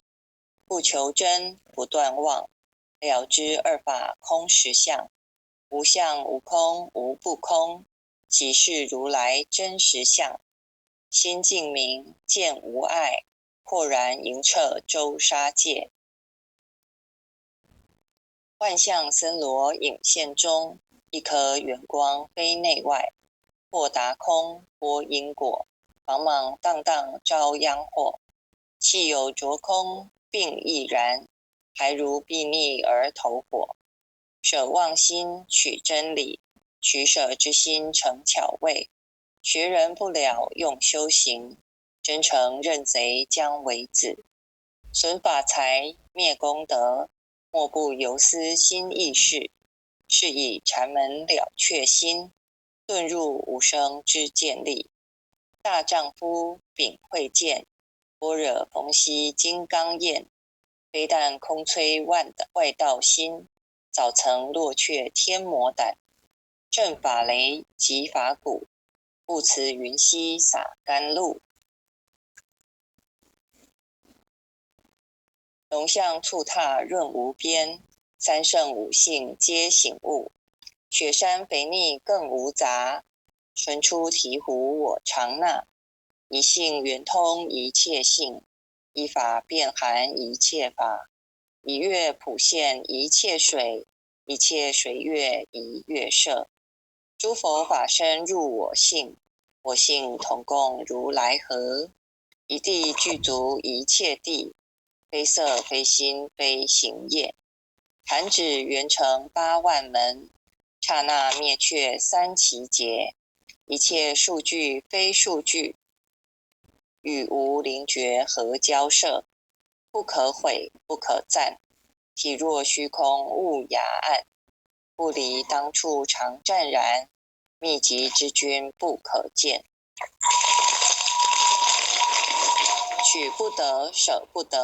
Speaker 1: 不求真不断妄，了知二法空实相，无相无空无不空，即是如来真实相。心净明见无碍，豁然盈彻周沙界。万象森罗影现中，一颗圆光非内外，或达空或因果，茫茫荡荡遭殃祸。气有着空并亦然，还如睥睨而投火。舍妄心取真理，取舍之心成巧味。学人不了用修行，真诚认贼将为子。损法财灭功德，莫不由思心意事。是以禅门了却心，遁入无生之见力。大丈夫秉慧见，般若逢羲金刚焰。非但空摧外道心，早曾落却天魔胆。正法雷即法鼓，不辞云溪洒甘露。龙象触踏润无边，三圣五性皆醒悟。雪山肥腻更无杂，纯出醍醐我常纳。一性圆通一切性，一法遍含一切法。一月普现一切水，一切水月一月摄。诸佛法身入我性，我性同共如来合。一地具足一切地，非色非心非行业。弹指圆成8万门，刹那灭却三奇劫。一切数据非数据，与无灵觉合交涉。不可毁不可赞，体若虚空悟雅暗。不离当处常湛然，秘籍之君不可见。取不得舍不得，